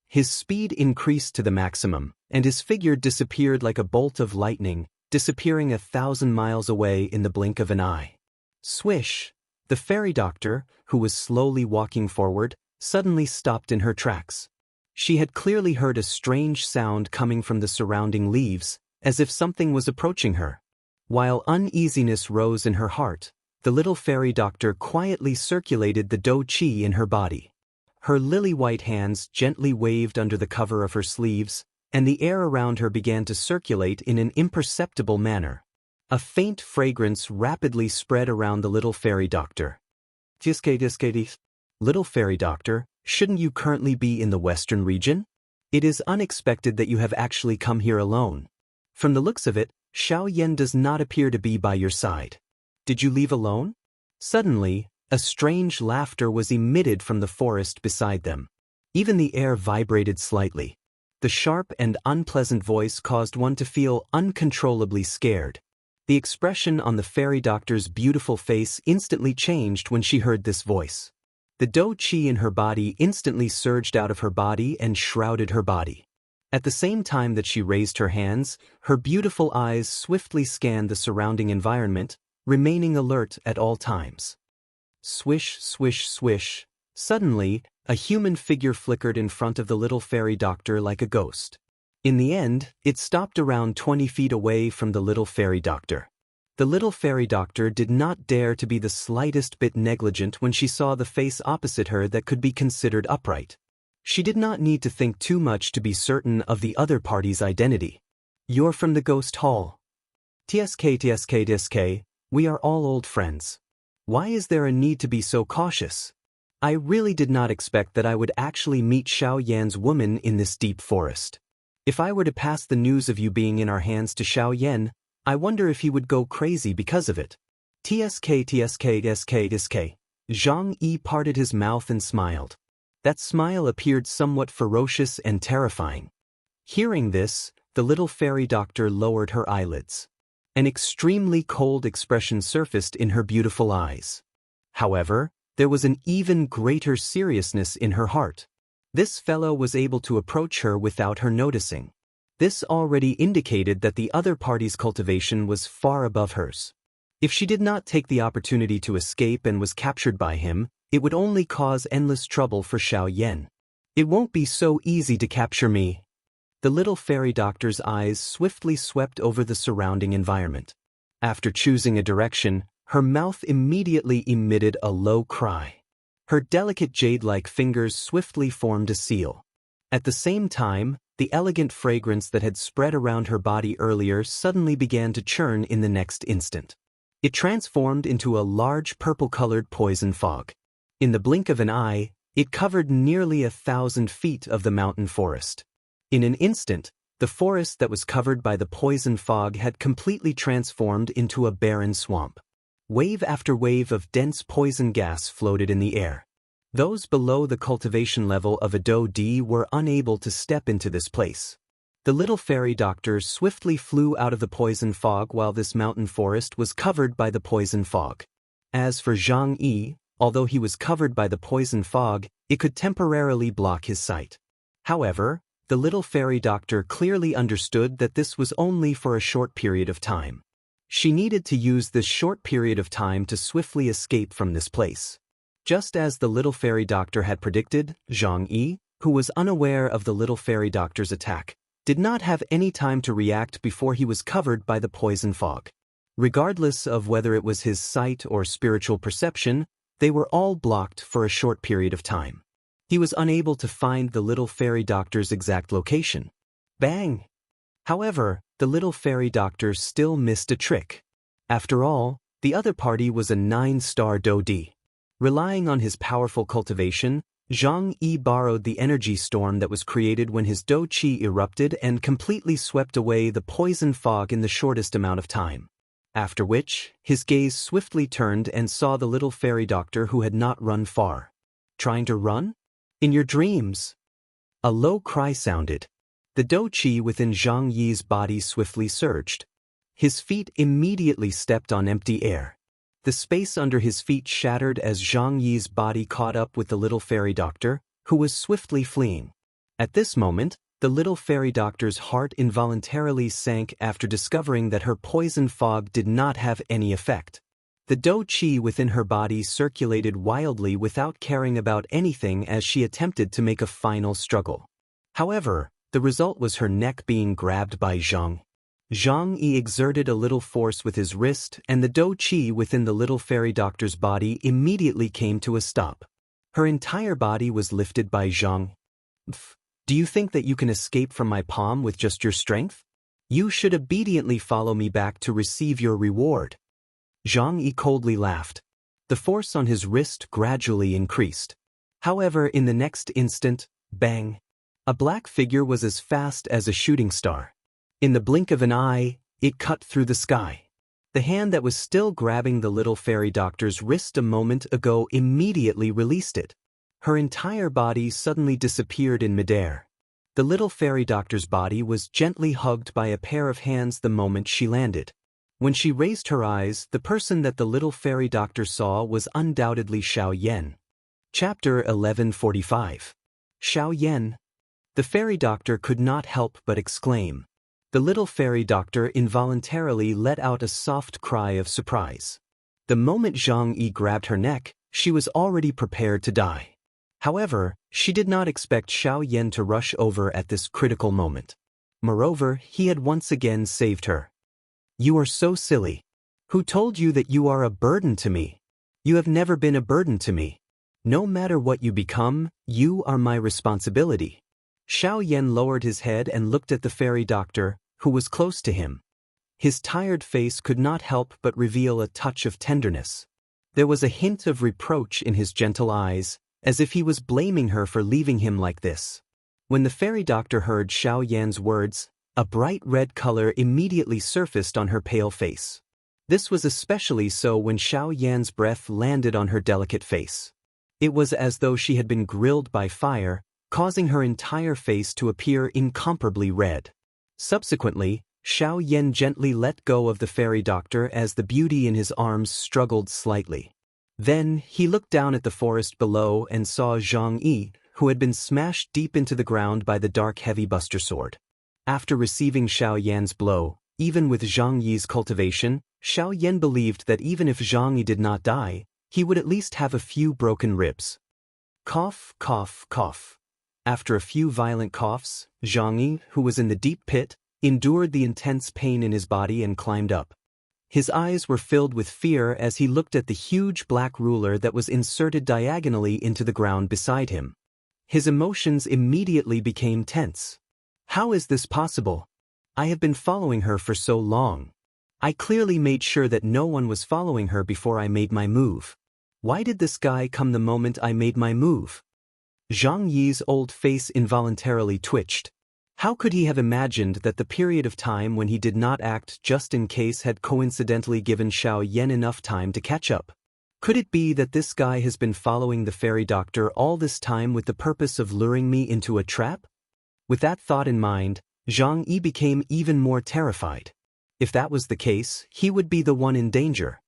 His speed increased to the maximum, and his figure disappeared like a bolt of lightning, disappearing 1,000 miles away in the blink of an eye. Swish! The fairy doctor, who was slowly walking forward, suddenly stopped in her tracks. She had clearly heard a strange sound coming from the surrounding leaves, as if something was approaching her. While uneasiness rose in her heart, the little fairy doctor quietly circulated the Dou-Qi in her body. Her lily-white hands gently waved under the cover of her sleeves, and the air around her began to circulate in an imperceptible manner. A faint fragrance rapidly spread around the little fairy doctor. Little fairy doctor, shouldn't you currently be in the western region? It is unexpected that you have actually come here alone. From the looks of it, Xiao Yan does not appear to be by your side. Did you leave alone? Suddenly, a strange laughter was emitted from the forest beside them. Even the air vibrated slightly. The sharp and unpleasant voice caused one to feel uncontrollably scared. The expression on the fairy doctor's beautiful face instantly changed when she heard this voice. The dou qi in her body instantly surged out of her body and shrouded her body. At the same time that she raised her hands, her beautiful eyes swiftly scanned the surrounding environment, remaining alert at all times. Swish, swish, swish. Suddenly, a human figure flickered in front of the little fairy doctor like a ghost. In the end, it stopped around 20 feet away from the little fairy doctor. The little fairy doctor did not dare to be the slightest bit negligent when she saw the face opposite her that could be considered upright. She did not need to think too much to be certain of the other party's identity. "You're from the ghost hall." "TSK, we are all old friends. Why is there a need to be so cautious? I really did not expect that I would actually meet Xiao Yan's woman in this deep forest. If I were to pass the news of you being in our hands to Xiao Yan, I wonder if he would go crazy because of it." TSK. Zhang Yi parted his mouth and smiled. That smile appeared somewhat ferocious and terrifying. Hearing this, the little fairy doctor lowered her eyelids. An extremely cold expression surfaced in her beautiful eyes. However, there was an even greater seriousness in her heart. This fellow was able to approach her without her noticing. This already indicated that the other party's cultivation was far above hers. If she did not take the opportunity to escape and was captured by him, it would only cause endless trouble for Xiao Yan. "It won't be so easy to capture me." The little fairy doctor's eyes swiftly swept over the surrounding environment. After choosing a direction, her mouth immediately emitted a low cry. Her delicate jade-like fingers swiftly formed a seal. At the same time, the elegant fragrance that had spread around her body earlier suddenly began to churn in the next instant. It transformed into a large purple-colored poison fog. In the blink of an eye, it covered nearly 1,000 feet of the mountain forest. In an instant, the forest that was covered by the poison fog had completely transformed into a barren swamp. Wave after wave of dense poison gas floated in the air. Those below the cultivation level of a dou di were unable to step into this place. The little fairy doctor swiftly flew out of the poison fog while this mountain forest was covered by the poison fog. As for Zhang Yi, although he was covered by the poison fog, it could temporarily block his sight. However, the little fairy doctor clearly understood that this was only for a short period of time. She needed to use this short period of time to swiftly escape from this place. Just as the little fairy doctor had predicted, Zhang Yi, who was unaware of the little fairy doctor's attack, did not have any time to react before he was covered by the poison fog. Regardless of whether it was his sight or spiritual perception, they were all blocked for a short period of time. He was unable to find the little fairy doctor's exact location. Bang! However, the little fairy doctor still missed a trick. After all, the other party was a 9-star dou di. Relying on his powerful cultivation, Zhang Yi borrowed the energy storm that was created when his dou qi erupted and completely swept away the poison fog in the shortest amount of time. After which, his gaze swiftly turned and saw the little fairy doctor who had not run far. "Trying to run? In your dreams!" A low cry sounded. The dou qi within Zhang Yi's body swiftly surged. His feet immediately stepped on empty air. The space under his feet shattered as Zhang Yi's body caught up with the little fairy doctor, who was swiftly fleeing. At this moment, the little fairy doctor's heart involuntarily sank after discovering that her poison fog did not have any effect. The dou qi within her body circulated wildly without caring about anything as she attempted to make a final struggle. However, the result was her neck being grabbed by Zhang. Zhang Yi exerted a little force with his wrist, and the dou qi within the little fairy doctor's body immediately came to a stop. Her entire body was lifted by Zhang. "Do you think that you can escape from my palm with just your strength? You should obediently follow me back to receive your reward." Zhang Yi coldly laughed. The force on his wrist gradually increased. However, in the next instant, bang! A black figure was as fast as a shooting star. In the blink of an eye, it cut through the sky. The hand that was still grabbing the little fairy doctor's wrist a moment ago immediately released it. Her entire body suddenly disappeared in midair. The little fairy doctor's body was gently hugged by a pair of hands the moment she landed. When she raised her eyes, the person that the little fairy doctor saw was undoubtedly Xiao Yan. Chapter 1145. Xiao Yan. The fairy doctor could not help but exclaim. The little fairy doctor involuntarily let out a soft cry of surprise. The moment Zhang Yi grabbed her neck, she was already prepared to die. However, she did not expect Xiao Yan to rush over at this critical moment. Moreover, he had once again saved her. You are so silly. Who told you that you are a burden to me? You have never been a burden to me. No matter what you become, you are my responsibility. Xiao Yan lowered his head and looked at the fairy doctor, who was close to him. His tired face could not help but reveal a touch of tenderness. There was a hint of reproach in his gentle eyes, as if he was blaming her for leaving him like this. When the fairy doctor heard Xiao Yan's words, a bright red color immediately surfaced on her pale face. This was especially so when Xiao Yan's breath landed on her delicate face. It was as though she had been grilled by fire, causing her entire face to appear incomparably red. Subsequently, Xiao Yan gently let go of the fairy doctor as the beauty in his arms struggled slightly. Then, he looked down at the forest below and saw Zhang Yi, who had been smashed deep into the ground by the dark heavy buster sword. After receiving Xiao Yan's blow, even with Zhang Yi's cultivation, Xiao Yan believed that even if Zhang Yi did not die, he would at least have a few broken ribs. Cough, cough, cough. After a few violent coughs, Zhang Yi, who was in the deep pit, endured the intense pain in his body and climbed up. His eyes were filled with fear as he looked at the huge black ruler that was inserted diagonally into the ground beside him. His emotions immediately became tense. How is this possible? I have been following her for so long. I clearly made sure that no one was following her before I made my move. Why did this guy come the moment I made my move? Zhang Yi's old face involuntarily twitched. How could he have imagined that the period of time when he did not act just in case had coincidentally given Xiao Yan enough time to catch up? Could it be that this guy has been following the fairy doctor all this time with the purpose of luring me into a trap? With that thought in mind, Zhang Yi became even more terrified. If that was the case, he would be the one in danger.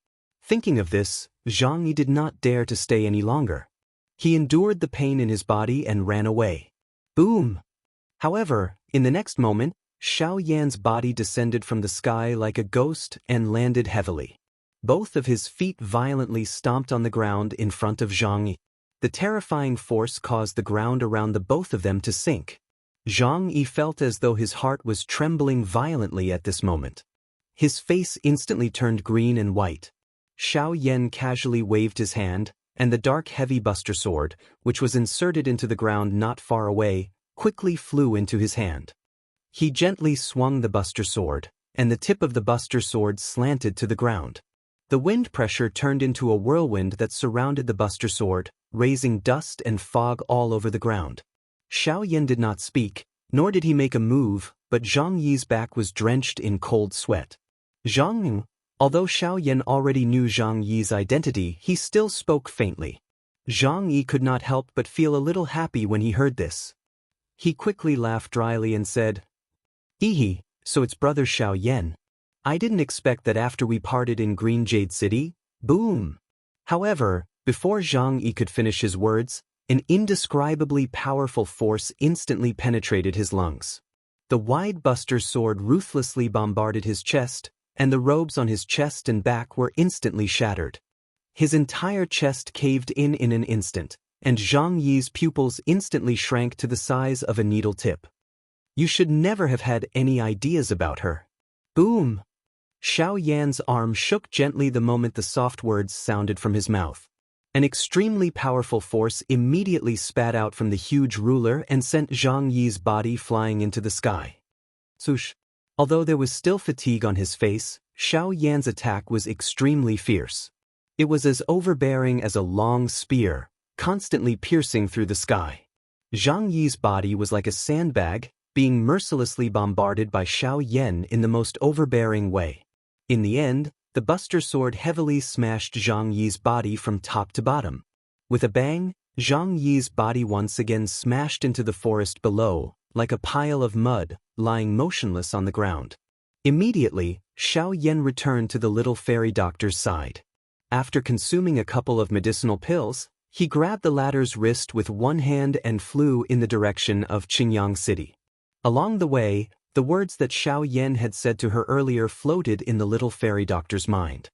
Thinking of this, Zhang Yi did not dare to stay any longer. He endured the pain in his body and ran away. Boom! However, in the next moment, Xiao Yan's body descended from the sky like a ghost and landed heavily. Both of his feet violently stomped on the ground in front of Zhang Yi. The terrifying force caused the ground around the both of them to sink. Zhang Yi felt as though his heart was trembling violently at this moment. His face instantly turned green and white. Xiao Yan casually waved his hand, and the dark heavy buster sword, which was inserted into the ground not far away, quickly flew into his hand. He gently swung the buster sword, and the tip of the buster sword slanted to the ground. The wind pressure turned into a whirlwind that surrounded the buster sword, raising dust and fog all over the ground. Xiao Yan did not speak, nor did he make a move, but Zhang Yi's back was drenched in cold sweat. Zhang, although Xiao Yan already knew Zhang Yi's identity, he still spoke faintly. Zhang Yi could not help but feel a little happy when he heard this. He quickly laughed dryly and said, "Hee, so it's brother Xiao Yan. I didn't expect that after we parted in Green Jade City." Boom! However, before Zhang Yi could finish his words, an indescribably powerful force instantly penetrated his lungs. The wide buster sword ruthlessly bombarded his chest, and the robes on his chest and back were instantly shattered. His entire chest caved in an instant, and Zhang Yi's pupils instantly shrank to the size of a needle tip. You should never have had any ideas about her. Boom! Xiao Yan's arm shook gently the moment the soft words sounded from his mouth. An extremely powerful force immediately spat out from the huge ruler and sent Zhang Yi's body flying into the sky. Swoosh! Although there was still fatigue on his face, Xiao Yan's attack was extremely fierce. It was as overbearing as a long spear, constantly piercing through the sky. Zhang Yi's body was like a sandbag, being mercilessly bombarded by Xiao Yan in the most overbearing way. In the end, the buster sword heavily smashed Zhang Yi's body from top to bottom. With a bang, Zhang Yi's body once again smashed into the forest below, like a pile of mud, lying motionless on the ground. Immediately, Xiao Yan returned to the little fairy doctor's side. After consuming a couple of medicinal pills, he grabbed the latter's wrist with one hand and flew in the direction of Qingyang City. Along the way, the words that Xiao Yan had said to her earlier floated in the little fairy doctor's mind.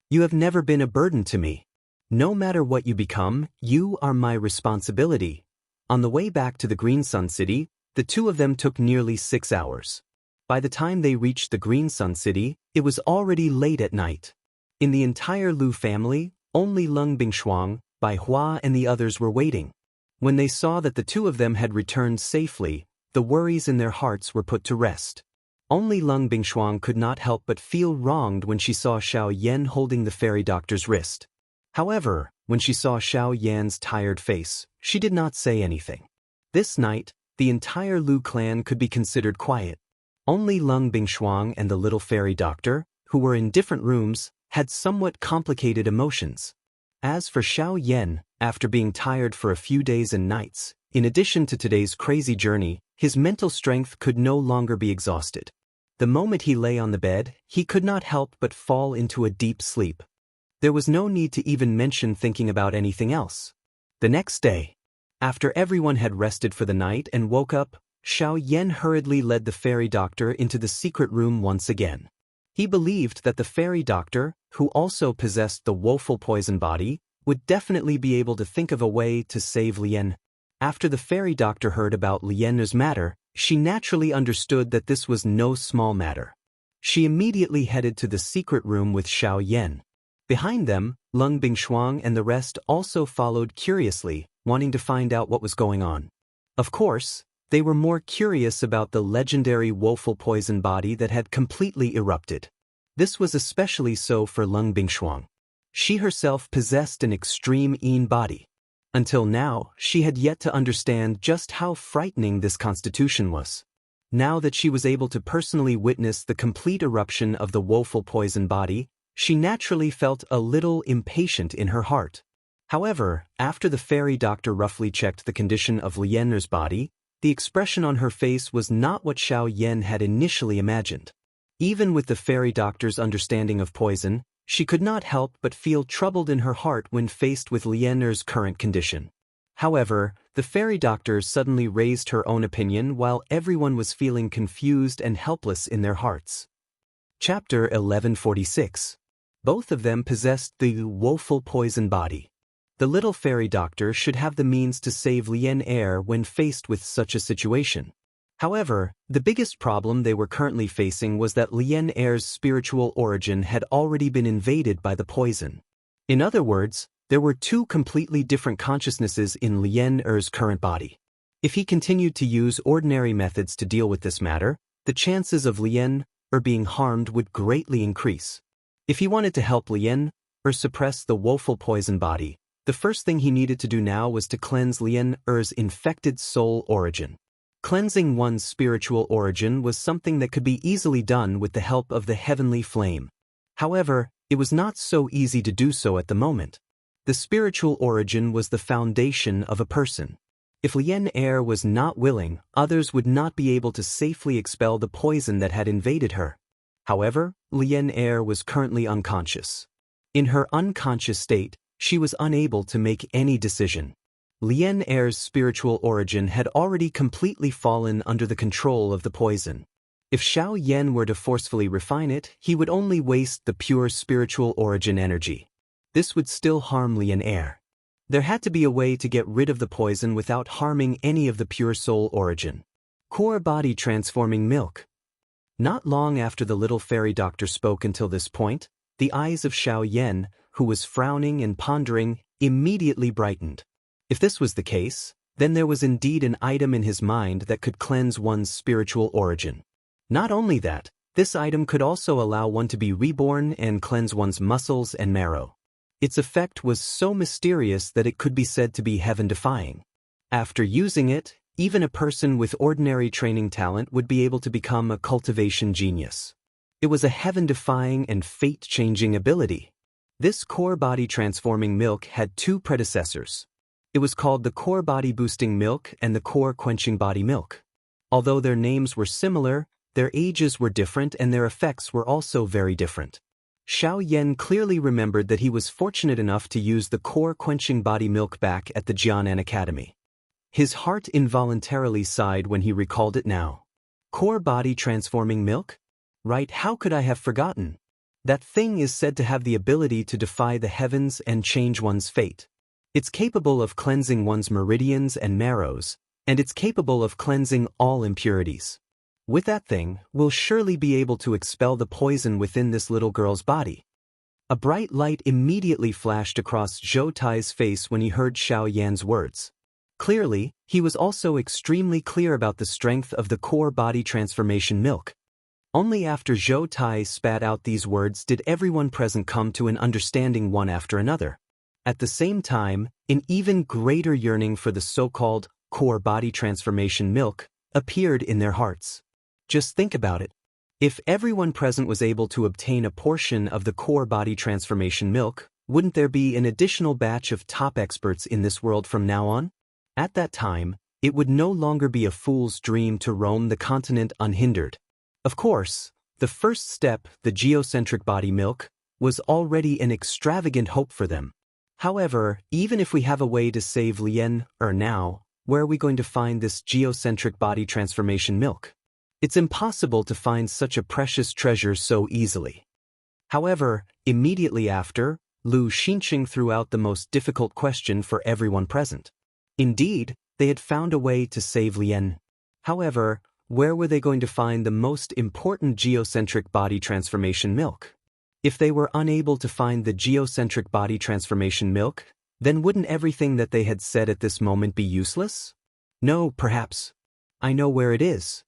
"You have never been a burden to me. No matter what you become, you are my responsibility." On the way back to the Green Sun City, the two of them took nearly 6 hours. By the time they reached the Green Sun City, it was already late at night. In the entire Lu family, only Leng Bingshuang, Bai Hua and the others were waiting. When they saw that the two of them had returned safely, the worries in their hearts were put to rest. Only Leng Bingshuang could not help but feel wronged when she saw Xiao Yan holding the fairy doctor's wrist. However, when she saw Xiao Yan's tired face, she did not say anything. This night, the entire Lu clan could be considered quiet. Only Leng Bingshuang and the little fairy doctor, who were in different rooms, had somewhat complicated emotions. As for Xiao Yan, after being tired for a few days and nights, in addition to today's crazy journey, his mental strength could no longer be exhausted. The moment he lay on the bed, he could not help but fall into a deep sleep. There was no need to even mention thinking about anything else. The next day, after everyone had rested for the night and woke up, Xiao Yan hurriedly led the fairy doctor into the secret room once again. He believed that the fairy doctor, who also possessed the woeful poison body, would definitely be able to think of a way to save Lien. After the fairy doctor heard about Lien's matter, she naturally understood that this was no small matter. She immediately headed to the secret room with Xiao Yan. Behind them, Leng Bingshuang and the rest also followed curiously, wanting to find out what was going on. Of course, they were more curious about the legendary woeful poison body that had completely erupted. This was especially so for Leng Bingshuang. She herself possessed an extreme Yin body. Until now, she had yet to understand just how frightening this constitution was. Now that she was able to personally witness the complete eruption of the woeful poison body, she naturally felt a little impatient in her heart. However, after the fairy doctor roughly checked the condition of Lien's body, the expression on her face was not what Xiao Yan had initially imagined. Even with the fairy doctor's understanding of poison, she could not help but feel troubled in her heart when faced with Lien's current condition. However, the fairy doctor suddenly raised her own opinion while everyone was feeling confused and helpless in their hearts. Chapter 1146. Both of them possessed the woeful poison body. The little fairy doctor should have the means to save Lien when faced with such a situation. However, the biggest problem they were currently facing was that Lien's spiritual origin had already been invaded by the poison. In other words, there were two completely different consciousnesses in Lien's current body. If he continued to use ordinary methods to deal with this matter, the chances of Lien being harmed would greatly increase. If he wanted to help Lien suppress the woeful poison body, the first thing he needed to do now was to cleanse Lien's infected soul origin. Cleansing one's spiritual origin was something that could be easily done with the help of the heavenly flame. However, it was not so easy to do so at the moment. The spiritual origin was the foundation of a person. If Lien was not willing, others would not be able to safely expel the poison that had invaded her. However, Lien was currently unconscious. In her unconscious state, she was unable to make any decision. Lien's spiritual origin had already completely fallen under the control of the poison. If Xiao Yan were to forcefully refine it, he would only waste the pure spiritual origin energy. This would still harm Lien. There had to be a way to get rid of the poison without harming any of the pure soul origin. Core body transforming milk. Not long after the little fairy doctor spoke until this point, the eyes of Xiao Yan, who was frowning and pondering, immediately brightened. If this was the case, then there was indeed an item in his mind that could cleanse one's spiritual origin. Not only that, this item could also allow one to be reborn and cleanse one's muscles and marrow. Its effect was so mysterious that it could be said to be heaven-defying. After using it, even a person with ordinary training talent would be able to become a cultivation genius. It was a heaven-defying and fate-changing ability. This core body transforming milk had two predecessors. It was called the core body boosting milk and the core quenching body milk. Although their names were similar, their ages were different and their effects were also very different. Xiao Yan clearly remembered that he was fortunate enough to use the core quenching body milk back at the Jianan Academy. His heart involuntarily sighed when he recalled it now. Core body transforming milk? Right, how could I have forgotten? That thing is said to have the ability to defy the heavens and change one's fate. It's capable of cleansing one's meridians and marrows, and it's capable of cleansing all impurities. With that thing, we'll surely be able to expel the poison within this little girl's body. A bright light immediately flashed across Zhou Tai's face when he heard Xiao Yan's words. Clearly, he was also extremely clear about the strength of the core body transformation milk. Only after Zhou Tai spat out these words did everyone present come to an understanding one after another. At the same time, an even greater yearning for the so-called core body transformation milk appeared in their hearts. Just think about it. If everyone present was able to obtain a portion of the core body transformation milk, wouldn't there be an additional batch of top experts in this world from now on? At that time, it would no longer be a fool's dream to roam the continent unhindered. Of course, the first step, the geocentric body milk, was already an extravagant hope for them. However, even if we have a way to save Lien, now, where are we going to find this geocentric body transformation milk? It's impossible to find such a precious treasure so easily. However, immediately after, Lu Xinqing threw out the most difficult question for everyone present. Indeed, they had found a way to save Lien. However, where were they going to find the most important geocentric body transformation milk? If they were unable to find the geocentric body transformation milk, then wouldn't everything that they had said at this moment be useless? No, perhaps. I know where it is.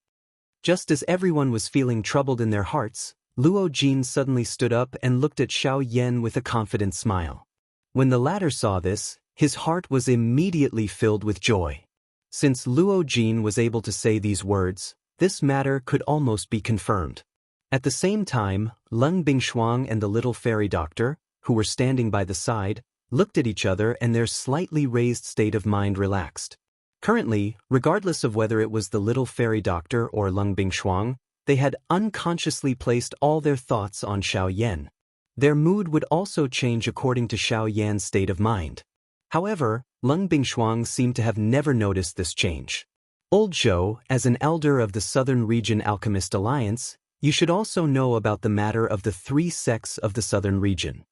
Just as everyone was feeling troubled in their hearts, Luo Jin suddenly stood up and looked at Xiao Yan with a confident smile. When the latter saw this, his heart was immediately filled with joy. Since Luo Jin was able to say these words, this matter could almost be confirmed. At the same time, Leng Bingshuang and the little fairy doctor, who were standing by the side, looked at each other and their slightly raised state of mind relaxed. Currently, regardless of whether it was the little fairy doctor or Leng Bingshuang, they had unconsciously placed all their thoughts on Xiao Yan. Their mood would also change according to Xiao Yan's state of mind. However, Leng Bingshuang seemed to have never noticed this change. Old Zhou, as an elder of the Southern Region Alchemist Alliance, you should also know about the matter of the 3 sects of the Southern Region.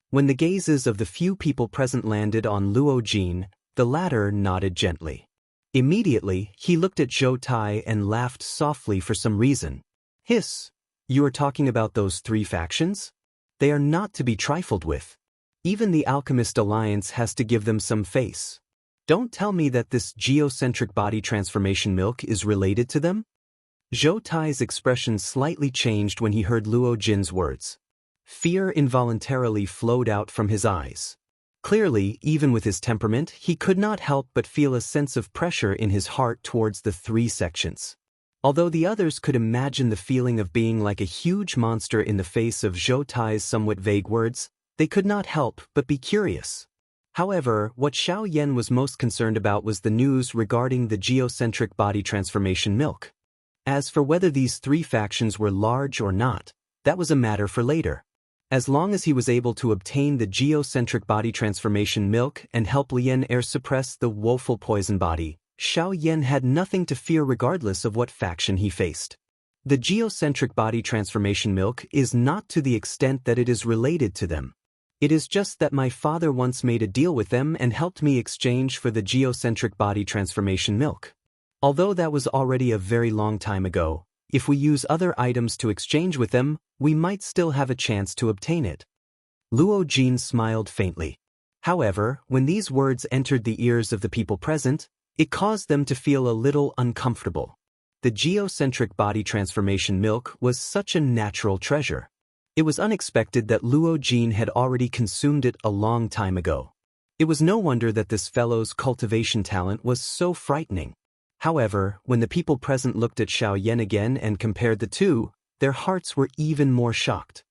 When the gazes of the few people present landed on Luo Jin, the latter nodded gently. Immediately, he looked at Zhou Tai and laughed softly for some reason. Hiss, you are talking about those 3 factions? They are not to be trifled with. Even the Alchemist Alliance has to give them some face. Don't tell me that this geocentric body transformation milk is related to them? Zhou Tai's expression slightly changed when he heard Luo Jin's words. Fear involuntarily flowed out from his eyes. Clearly, even with his temperament, he could not help but feel a sense of pressure in his heart towards the 3 sections. Although the others could imagine the feeling of being like a huge monster in the face of Zhou Tai's somewhat vague words, they could not help but be curious. However, what Xiao Yan was most concerned about was the news regarding the geocentric body transformation milk. As for whether these 3 factions were large or not, that was a matter for later. As long as he was able to obtain the geocentric body transformation milk and help Lien Er suppress the woeful poison body, Xiao Yan had nothing to fear regardless of what faction he faced. The geocentric body transformation milk is not to the extent that it is related to them. It is just that my father once made a deal with them and helped me exchange for the geocentric body transformation milk. Although that was already a very long time ago, if we use other items to exchange with them, we might still have a chance to obtain it. Luo Jin smiled faintly. However, when these words entered the ears of the people present, it caused them to feel a little uncomfortable. The geocentric body transformation milk was such a natural treasure. It was unexpected that Luo Jin had already consumed it a long time ago. It was no wonder that this fellow's cultivation talent was so frightening. However, when the people present looked at Xiao Yan again and compared the two, their hearts were even more shocked.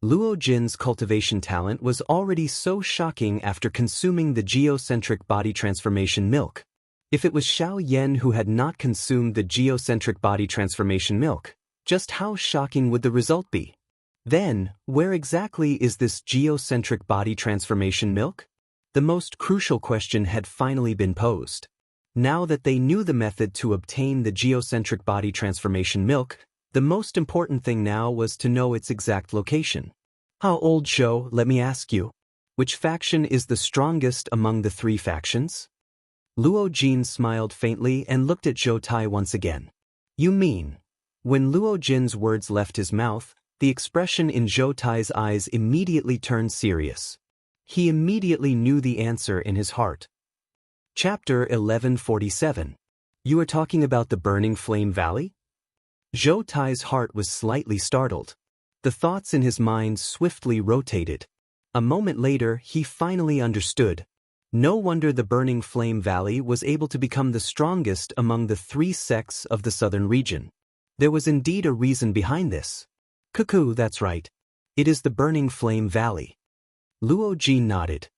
Luo Jin's cultivation talent was already so shocking after consuming the geocentric body transformation milk. If it was Xiao Yan who had not consumed the geocentric body transformation milk, Just how shocking would the result be? Then, where exactly is this geocentric body transformation milk? The most crucial question had finally been posed. Now that they knew the method to obtain the geocentric body transformation milk, the most important thing now was to know its exact location. How old, Zhou, let me ask you? Which faction is the strongest among the three factions? Luo Jin smiled faintly and looked at Zhou Tai once again. You mean? When Luo Jin's words left his mouth, the expression in Zhou Tai's eyes immediately turned serious. He immediately knew the answer in his heart. Chapter 1147. You are talking about the Burning Flame Valley? Zhou Tai's heart was slightly startled. The thoughts in his mind swiftly rotated. A moment later, he finally understood. No wonder the Burning Flame Valley was able to become the strongest among the three sects of the southern region. There was indeed a reason behind this. Cuckoo, that's right. It is the Burning Flame Valley. Luo Jin nodded.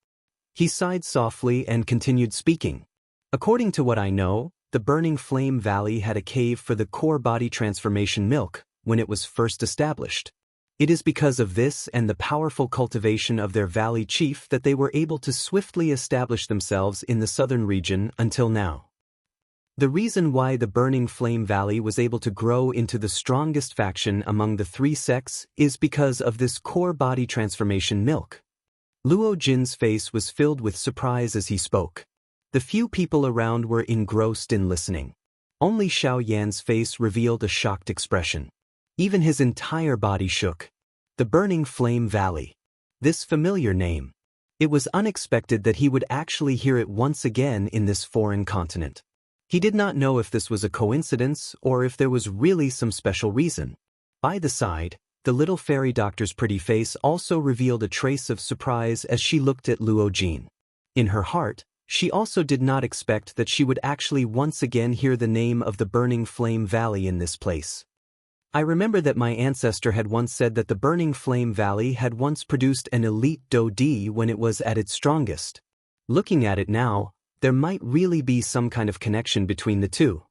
He sighed softly and continued speaking. According to what I know, the Burning Flame Valley had a cave for the core body transformation milk when it was first established. It is because of this and the powerful cultivation of their valley chief that they were able to swiftly establish themselves in the southern region until now. The reason why the Burning Flame Valley was able to grow into the strongest faction among the three sects is because of this core body transformation milk. Luo Jin's face was filled with surprise as he spoke. The few people around were engrossed in listening. Only Xiao Yan's face revealed a shocked expression. Even his entire body shook. The Burning Flame Valley. This familiar name. It was unexpected that he would actually hear it once again in this foreign continent. He did not know if this was a coincidence or if there was really some special reason. By the side, the little fairy doctor's pretty face also revealed a trace of surprise as she looked at Luo Jin. In her heart, she also did not expect that she would actually once again hear the name of the Burning Flame Valley in this place. I remember that my ancestor had once said that the Burning Flame Valley had once produced an elite Do-Di when it was at its strongest. Looking at it now, there might really be some kind of connection between the two.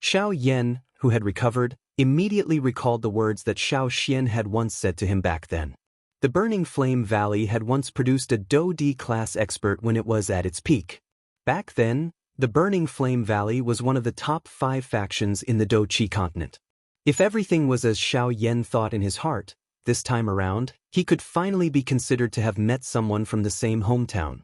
Xiao Yan, who had recovered, immediately recalled the words that Xiao Xian had once said to him back then. The Burning Flame Valley had once produced a Do-Di class expert when it was at its peak. Back then, the Burning Flame Valley was one of the top 5 factions in the Do-Chi continent. If everything was as Xiao Yan thought in his heart, this time around, he could finally be considered to have met someone from the same hometown.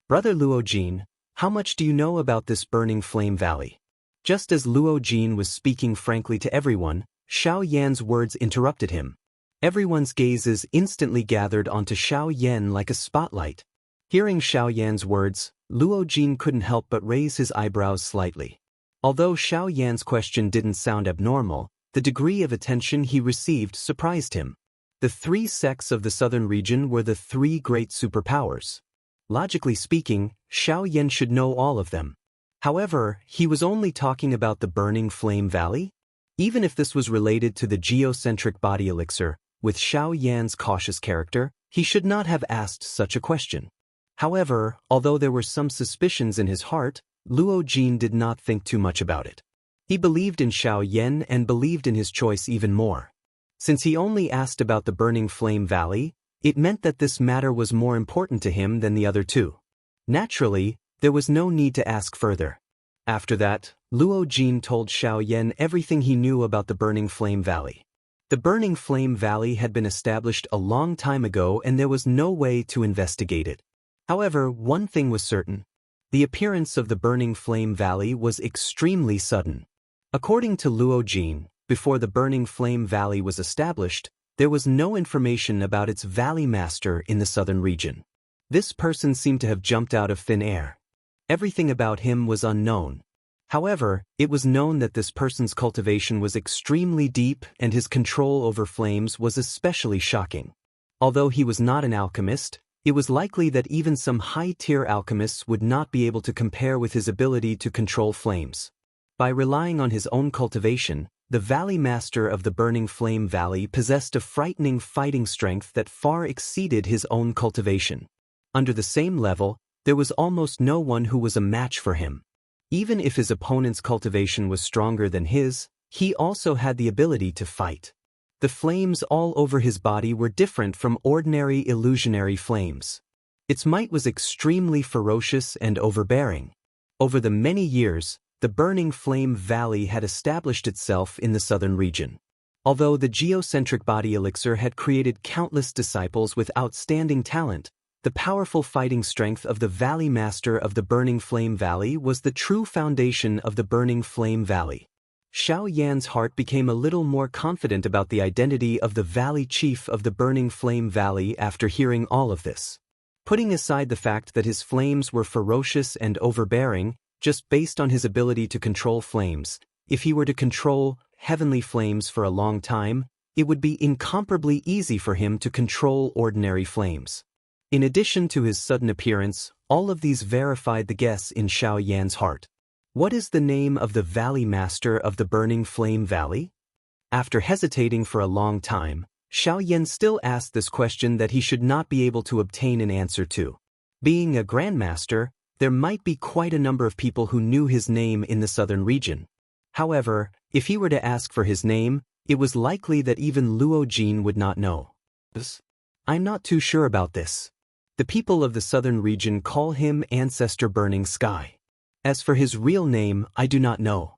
Brother Luo Jin, how much do you know about this Burning Flame Valley? Just as Luo Jin was speaking frankly to everyone, Xiao Yan's words interrupted him. Everyone's gazes instantly gathered onto Xiao Yan like a spotlight. Hearing Xiao Yan's words, Luo Jin couldn't help but raise his eyebrows slightly. Although Xiao Yan's question didn't sound abnormal, the degree of attention he received surprised him. The 3 sects of the southern region were the 3 great superpowers. Logically speaking, Xiao Yan should know all of them. However, he was only talking about the Burning Flame Valley? Even if this was related to the geocentric body elixir, with Xiao Yan's cautious character, he should not have asked such a question. However, although there were some suspicions in his heart, Luo Jin did not think too much about it. He believed in Xiao Yan and believed in his choice even more. Since he only asked about the Burning Flame Valley, it meant that this matter was more important to him than the other 2. Naturally, there was no need to ask further. After that, Luo Jin told Xiao Yan everything he knew about the Burning Flame Valley. The Burning Flame Valley had been established a long time ago and there was no way to investigate it. However, one thing was certain. The appearance of the Burning Flame Valley was extremely sudden. According to Luo Jin, before the Burning Flame Valley was established, there was no information about its valley master in the southern region. This person seemed to have jumped out of thin air. Everything about him was unknown. However, it was known that this person's cultivation was extremely deep and his control over flames was especially shocking. Although he was not an alchemist, it was likely that even some high-tier alchemists would not be able to compare with his ability to control flames. By relying on his own cultivation, the Valley Master of the Burning Flame Valley possessed a frightening fighting strength that far exceeded his own cultivation. Under the same level, there was almost no one who was a match for him. Even if his opponent's cultivation was stronger than his, He also had the ability to fight. The flames all over his body were different from ordinary illusionary flames. Its might was extremely ferocious and overbearing. Over the many years, the Burning Flame Valley had established itself in the southern region. Although the geocentric body elixir had created countless disciples with outstanding talent, the powerful fighting strength of the Valley Master of the Burning Flame Valley was the true foundation of the Burning Flame Valley. Xiao Yan's heart became a little more confident about the identity of the Valley Chief of the Burning Flame Valley after hearing all of this. Putting aside the fact that his flames were ferocious and overbearing, just based on his ability to control flames, if he were to control heavenly flames for a long time, it would be incomparably easy for him to control ordinary flames. In addition to his sudden appearance, all of these verified the guess in Xiao Yan's heart. What is the name of the Valley Master of the Burning Flame Valley? After hesitating for a long time, Xiao Yan still asked this question that he should not be able to obtain an answer to. Being a Grandmaster, there might be quite a number of people who knew his name in the southern region. However, if he were to ask for his name, it was likely that even Luo Jin would not know. I'm not too sure about this. The people of the southern region call him Ancestor Burning Sky. As for his real name, I do not know.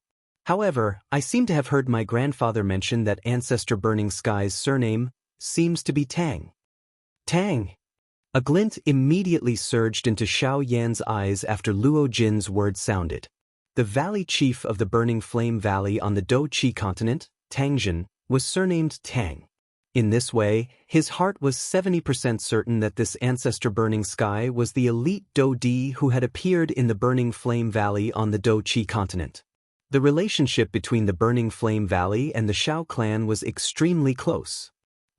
However, I seem to have heard my grandfather mention that Ancestor Burning Sky's surname seems to be Tang. Tang! A glint immediately surged into Xiao Yan's eyes after Luo Jin's words sounded. The Valley Chief of the Burning Flame Valley on the Daoist continent, Tangjin, was surnamed Tang. In this way, his heart was 70% certain that this Ancestor Burning Sky was the elite Dodi who had appeared in the Burning Flame Valley on the Daoist continent. The relationship between the Burning Flame Valley and the Xiao clan was extremely close.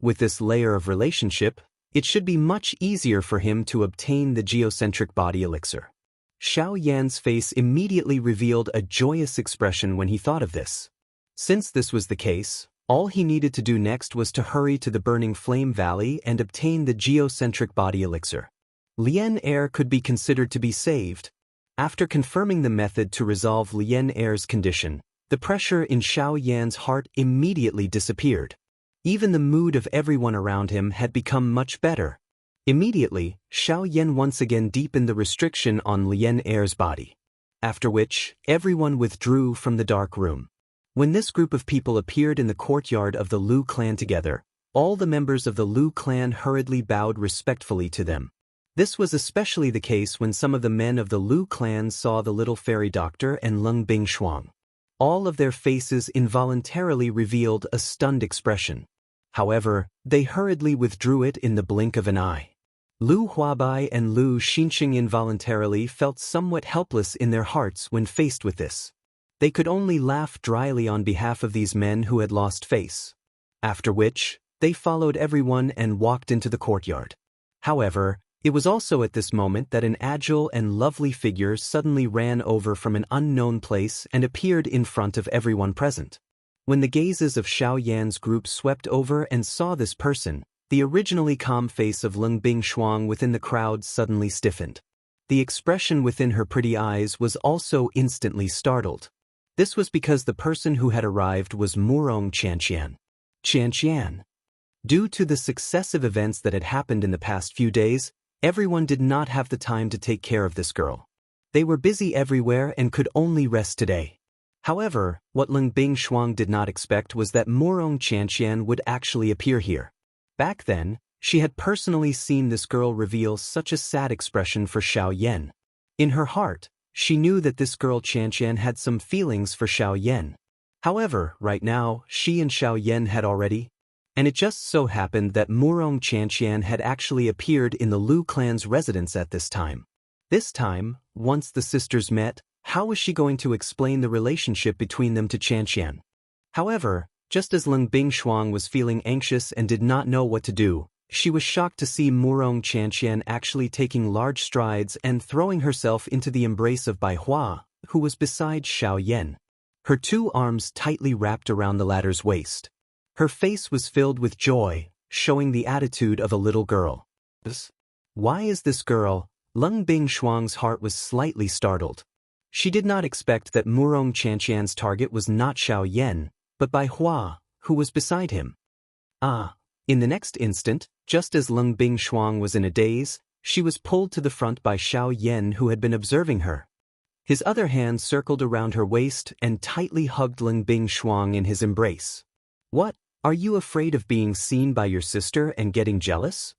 With this layer of relationship, it should be much easier for him to obtain the geocentric body elixir. Xiao Yan's face immediately revealed a joyous expression when he thought of this. Since this was the case, all he needed to do next was to hurry to the Burning Flame Valley and obtain the geocentric body elixir. Lien Air could be considered to be saved. After confirming the method to resolve Lien Air's condition, the pressure in Xiao Yan's heart immediately disappeared. Even the mood of everyone around him had become much better. Immediately, Xiao Yan once again deepened the restriction on Lien Air's body. After which, everyone withdrew from the dark room. When this group of people appeared in the courtyard of the Lu clan together, all the members of the Lu clan hurriedly bowed respectfully to them. This was especially the case when some of the men of the Lu clan saw the little fairy doctor and Lung Bing Shuang. All of their faces involuntarily revealed a stunned expression. However, they hurriedly withdrew it in the blink of an eye. Lu Huabai and Lu Xinxing involuntarily felt somewhat helpless in their hearts when faced with this. They could only laugh dryly on behalf of these men who had lost face. After which, they followed everyone and walked into the courtyard. However, it was also at this moment that an agile and lovely figure suddenly ran over from an unknown place and appeared in front of everyone present. When the gazes of Xiao Yan's group swept over and saw this person, the originally calm face of Lung Bing Shuang within the crowd suddenly stiffened. The expression within her pretty eyes was also instantly startled. This was because the person who had arrived was Murong Qianxian. Qianxian. Due to the successive events that had happened in the past few days, everyone did not have the time to take care of this girl. They were busy everywhere and could only rest today. However, what Lung Bing Shuang did not expect was that Murong Qianxian would actually appear here. Back then, she had personally seen this girl reveal such a sad expression for Xiao Yan. In her heart, she knew that this girl Qianxian had some feelings for Xiao Yan. However, right now, she and Xiao Yan had already. And it just so happened that Murong Qianxian had actually appeared in the Lu clan's residence at this time. This time, once the sisters met, how was she going to explain the relationship between them to Qianxian? However, just as Lung Bing Shuang was feeling anxious and did not know what to do, she was shocked to see Murong Qianxian actually taking large strides and throwing herself into the embrace of Bai Hua, who was beside Xiao Yan. Her two arms tightly wrapped around the latter's waist. Her face was filled with joy, showing the attitude of a little girl. Why is this girl? Lung Bing Shuang's heart was slightly startled. She did not expect that Murong Qianxian's target was not Xiao Yan, but by Hua, who was beside him. In the next instant, just as Leng Bingshuang was in a daze, she was pulled to the front by Xiao Yan, who had been observing her. His other hand circled around her waist and tightly hugged Leng Bingshuang in his embrace. "What, are you afraid of being seen by your sister and getting jealous?"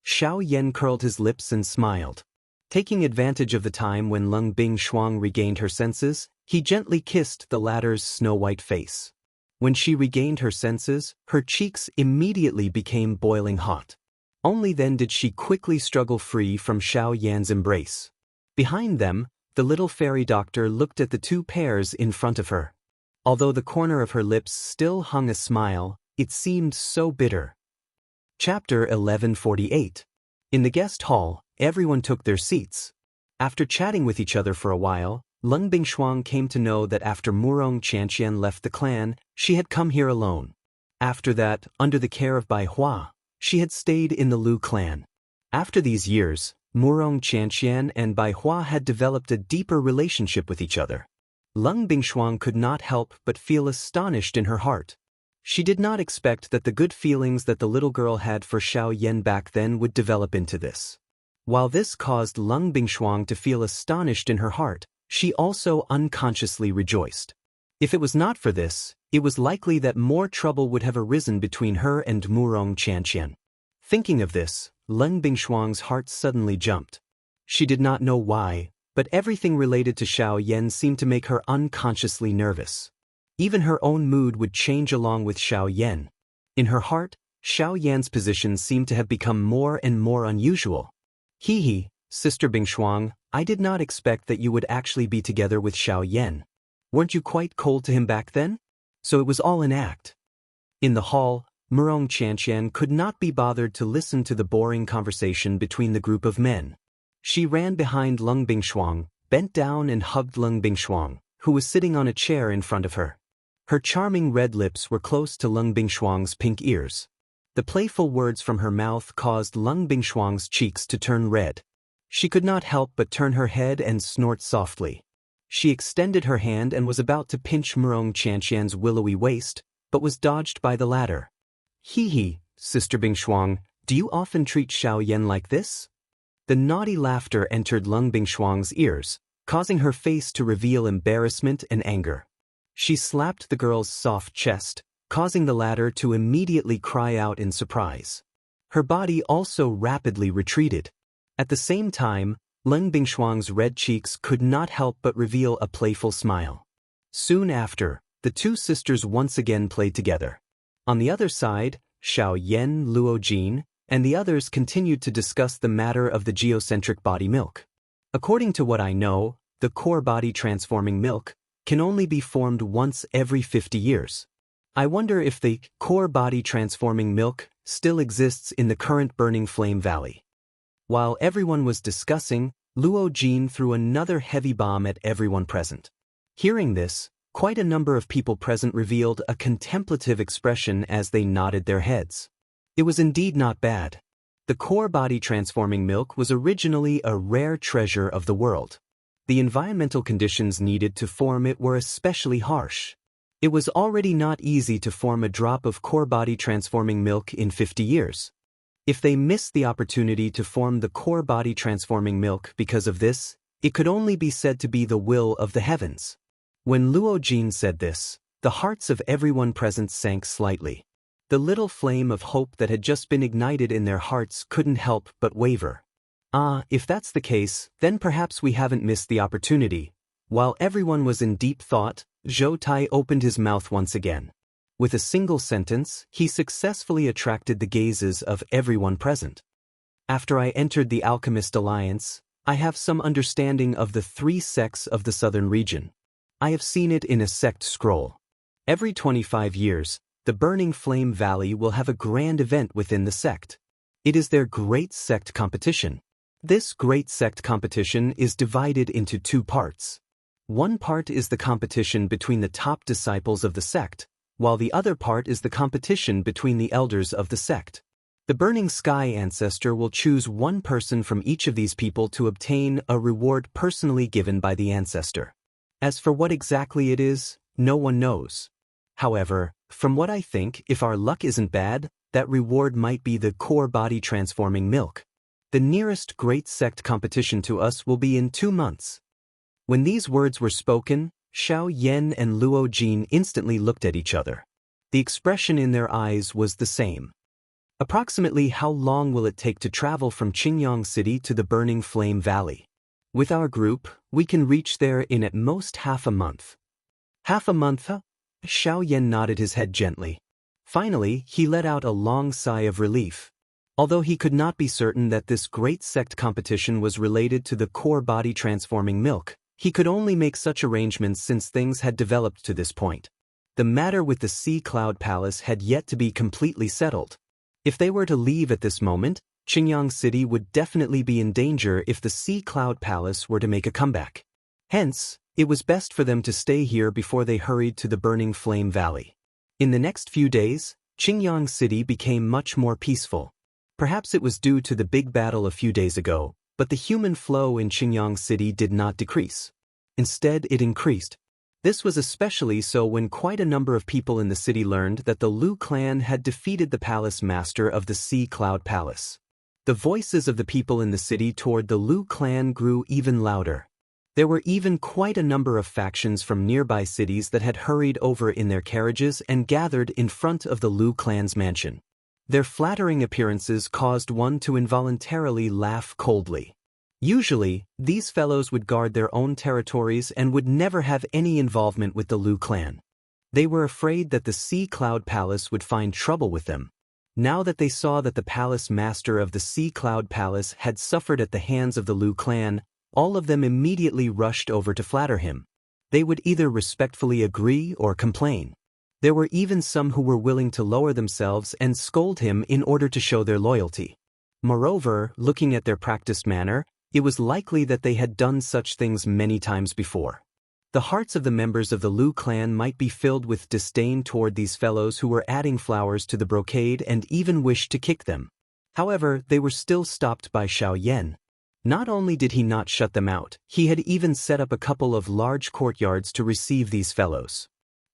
Xiao Yan curled his lips and smiled. Taking advantage of the time when Leng Bingshuang regained her senses, he gently kissed the latter's snow-white face. When she regained her senses, her cheeks immediately became boiling hot. Only then did she quickly struggle free from Xiao Yan's embrace. Behind them, the little fairy doctor looked at the two pairs in front of her. Although the corner of her lips still hung a smile, it seemed so bitter. Chapter 1148. In the guest hall, everyone took their seats. After chatting with each other for a while, Leng Bingshuang came to know that after Murong Qianxian left the clan, she had come here alone. After that, under the care of Bai Hua, she had stayed in the Lu clan. After these years, Murong Qianxian and Bai Hua had developed a deeper relationship with each other. Leng Bingshuang could not help but feel astonished in her heart. She did not expect that the good feelings that the little girl had for Xiao Yan back then would develop into this. While this caused Leng Bingshuang to feel astonished in her heart, she also unconsciously rejoiced. If it was not for this, it was likely that more trouble would have arisen between her and Murong Qianxian. Thinking of this, Leng Bingshuang's heart suddenly jumped. She did not know why, but everything related to Xiao Yan seemed to make her unconsciously nervous. Even her own mood would change along with Xiao Yan. In her heart, Xiao Yan's position seemed to have become more and more unusual. "He, Sister Bingshuang, I did not expect that you would actually be together with Xiao Yan. Weren't you quite cold to him back then? So it was all an act." In the hall, Murong Qianxian could not be bothered to listen to the boring conversation between the group of men. She ran behind Leng Bingshuang, bent down and hugged Leng Bingshuang, who was sitting on a chair in front of her. Her charming red lips were close to Leng Bingshuang's pink ears. The playful words from her mouth caused Leng Bingshuang's cheeks to turn red. She could not help but turn her head and snort softly. She extended her hand and was about to pinch Murong Qianxian's willowy waist, but was dodged by the latter. "He, Sister Bingshuang, do you often treat Xiao Yan like this?" The naughty laughter entered Leng Bingshuang's ears, causing her face to reveal embarrassment and anger. She slapped the girl's soft chest, causing the latter to immediately cry out in surprise. Her body also rapidly retreated. At the same time, Leng Bingshuang's red cheeks could not help but reveal a playful smile. Soon after, the two sisters once again played together. On the other side, Xiao Yan, Luo Jin, and the others continued to discuss the matter of the geocentric body milk. According to what I know, the core body transforming milk can only be formed once every 50 years. I wonder if the core body transforming milk still exists in the current Burning Flame Valley. While everyone was discussing, Luo Jin threw another heavy bomb at everyone present. Hearing this, quite a number of people present revealed a contemplative expression as they nodded their heads. It was indeed not bad. The core body transforming milk was originally a rare treasure of the world. The environmental conditions needed to form it were especially harsh. It was already not easy to form a drop of core body transforming milk in 50 years. If they missed the opportunity to form the core body transforming milk because of this, it could only be said to be the will of the heavens. When Luo Jin said this, the hearts of everyone present sank slightly. The little flame of hope that had just been ignited in their hearts couldn't help but waver. If that's the case, then perhaps we haven't missed the opportunity. While everyone was in deep thought, Zhou Tai opened his mouth once again. With a single sentence, he successfully attracted the gazes of everyone present. "After I entered the Alchemist Alliance, I have some understanding of the 3 sects of the southern region. I have seen it in a sect scroll. Every 25 years, the Burning Flame Valley will have a grand event within the sect. It is their Great Sect Competition. This Great Sect Competition is divided into 2 parts. One part is the competition between the top disciples of the sect, while the other part is the competition between the elders of the sect. The Burning Sky Ancestor will choose one person from each of these people to obtain a reward personally given by the ancestor. As for what exactly it is, no one knows. However, from what I think, if our luck isn't bad, that reward might be the core body transforming milk. The nearest great sect competition to us will be in 2 months. When these words were spoken, Xiao Yan and Luo Jin instantly looked at each other. The expression in their eyes was the same. Approximately how long will it take to travel from Qingyang City to the Burning Flame Valley? With our group, we can reach there in at most half a month. Half a month, huh? Xiao Yan nodded his head gently. Finally, he let out a long sigh of relief. Although he could not be certain that this great sect competition was related to the core body transforming milk, he could only make such arrangements since things had developed to this point. The matter with the Sea Cloud Palace had yet to be completely settled. If they were to leave at this moment, Qingyang City would definitely be in danger if the Sea Cloud Palace were to make a comeback. Hence, it was best for them to stay here before they hurried to the Burning Flame Valley. In the next few days, Qingyang City became much more peaceful. Perhaps it was due to the big battle a few days ago, but the human flow in Qingyang City did not decrease. Instead, it increased. This was especially so when quite a number of people in the city learned that the Lu clan had defeated the palace master of the Sea Cloud Palace. The voices of the people in the city toward the Lu clan grew even louder. There were even quite a number of factions from nearby cities that had hurried over in their carriages and gathered in front of the Lu clan's mansion. Their flattering appearances caused one to involuntarily laugh coldly. Usually, these fellows would guard their own territories and would never have any involvement with the Lu clan. They were afraid that the Sea Cloud Palace would find trouble with them. Now that they saw that the palace master of the Sea Cloud Palace had suffered at the hands of the Lu clan, all of them immediately rushed over to flatter him. They would either respectfully agree or complain. There were even some who were willing to lower themselves and scold him in order to show their loyalty. Moreover, looking at their practiced manner, it was likely that they had done such things many times before. The hearts of the members of the Lu clan might be filled with disdain toward these fellows who were adding flowers to the brocade and even wished to kick them. However, they were still stopped by Xiao Yan. Not only did he not shut them out, he had even set up a couple of large courtyards to receive these fellows.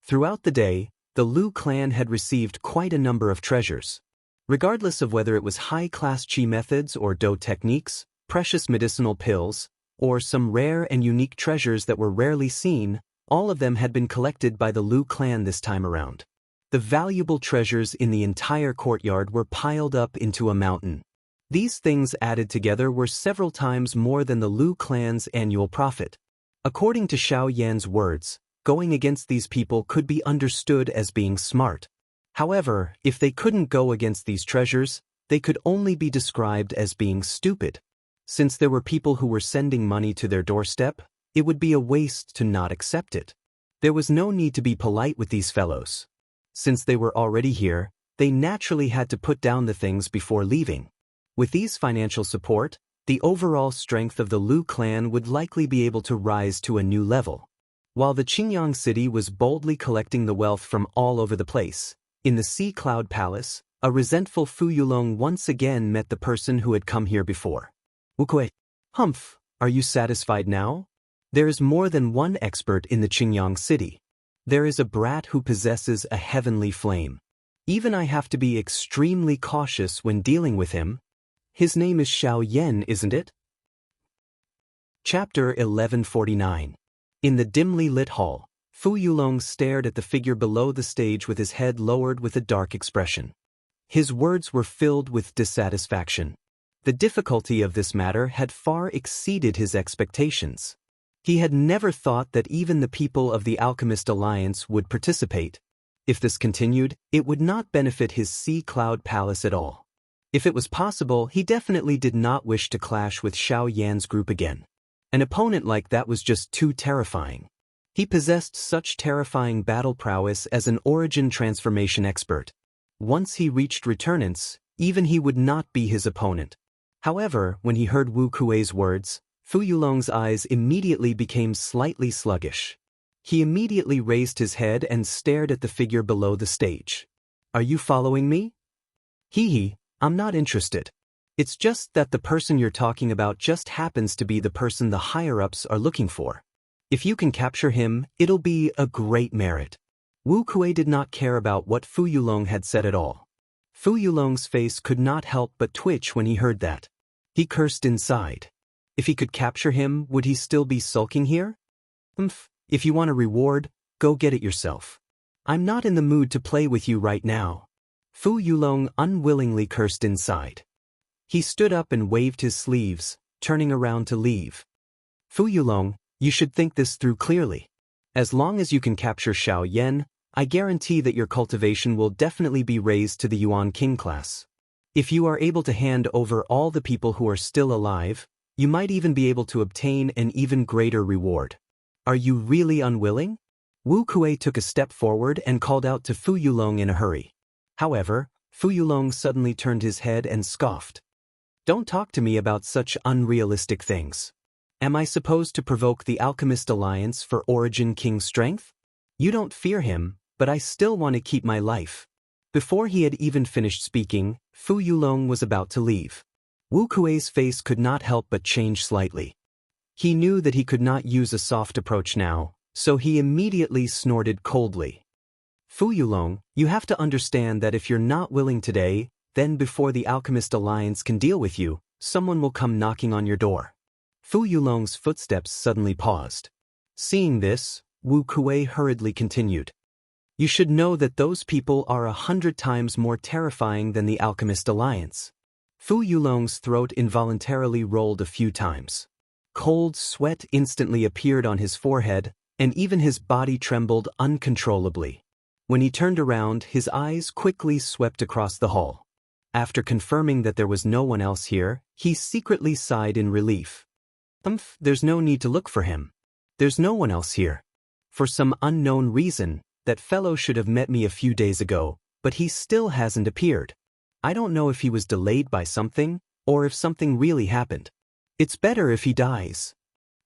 Throughout the day, the Lu clan had received quite a number of treasures. Regardless of whether it was high-class qi methods or dou techniques, precious medicinal pills, or some rare and unique treasures that were rarely seen, all of them had been collected by the Lu clan this time around. The valuable treasures in the entire courtyard were piled up into a mountain. These things added together were several times more than the Lu clan's annual profit. According to Xiao Yan's words, going against these people could be understood as being smart. However, if they couldn't go against these treasures, they could only be described as being stupid. Since there were people who were sending money to their doorstep, it would be a waste to not accept it. There was no need to be polite with these fellows. Since they were already here, they naturally had to put down the things before leaving. With these financial support, the overall strength of the Lu clan would likely be able to rise to a new level. While the Qingyang City was boldly collecting the wealth from all over the place, in the Sea Cloud Palace, a resentful Fu Yulong once again met the person who had come here before. Wukui, Humph, are you satisfied now? There is more than one expert in the Qingyang City. There is a brat who possesses a heavenly flame. Even I have to be extremely cautious when dealing with him. His name is Xiao Yan, isn't it? Chapter 1149. In the dimly lit hall, Fu Yulong stared at the figure below the stage with his head lowered with a dark expression. His words were filled with dissatisfaction. The difficulty of this matter had far exceeded his expectations. He had never thought that even the people of the Alchemist Alliance would participate. If this continued, it would not benefit his Sea Cloud Palace at all. If it was possible, he definitely did not wish to clash with Xiao Yan's group again. An opponent like that was just too terrifying. He possessed such terrifying battle prowess as an origin transformation expert. Once he reached returnance, even he would not be his opponent. However, when he heard Wu Kuei's words, Fu Yulong's eyes immediately became slightly sluggish. He immediately raised his head and stared at the figure below the stage. Are you following me? Hee, I'm not interested. It's just that the person you're talking about just happens to be the person the higher-ups are looking for. If you can capture him, it'll be a great merit. Wu Kuei did not care about what Fu Yulong had said at all. Fu Yulong's face could not help but twitch when he heard that. He cursed inside. If he could capture him, would he still be sulking here? If you want a reward, go get it yourself. I'm not in the mood to play with you right now. Fu Yulong unwillingly cursed inside. He stood up and waved his sleeves, turning around to leave. Fu Yulong, you should think this through clearly. As long as you can capture Xiao Yan, I guarantee that your cultivation will definitely be raised to the Yuan King class. If you are able to hand over all the people who are still alive, you might even be able to obtain an even greater reward. Are you really unwilling? Wu Kuei took a step forward and called out to Fu Yulong in a hurry. However, Fu Yulong suddenly turned his head and scoffed. Don't talk to me about such unrealistic things. Am I supposed to provoke the Alchemist Alliance for Origin King's strength? You don't fear him, but I still want to keep my life. Before he had even finished speaking, Fu Yulong was about to leave. Wu Kuei's face could not help but change slightly. He knew that he could not use a soft approach now, so he immediately snorted coldly. Fu Yulong, you have to understand that if you're not willing today, then before the Alchemist Alliance can deal with you, someone will come knocking on your door. Fu Yulong's footsteps suddenly paused. Seeing this, Wu Kuei hurriedly continued. You should know that those people are 100 times more terrifying than the Alchemist Alliance. Fu Yulong's throat involuntarily rolled a few times. Cold sweat instantly appeared on his forehead, and even his body trembled uncontrollably. When he turned around, his eyes quickly swept across the hall. After confirming that there was no one else here, he secretly sighed in relief. There's no need to look for him. There's no one else here. For some unknown reason, that fellow should have met me a few days ago, but he still hasn't appeared. I don't know if he was delayed by something, or if something really happened. It's better if he dies.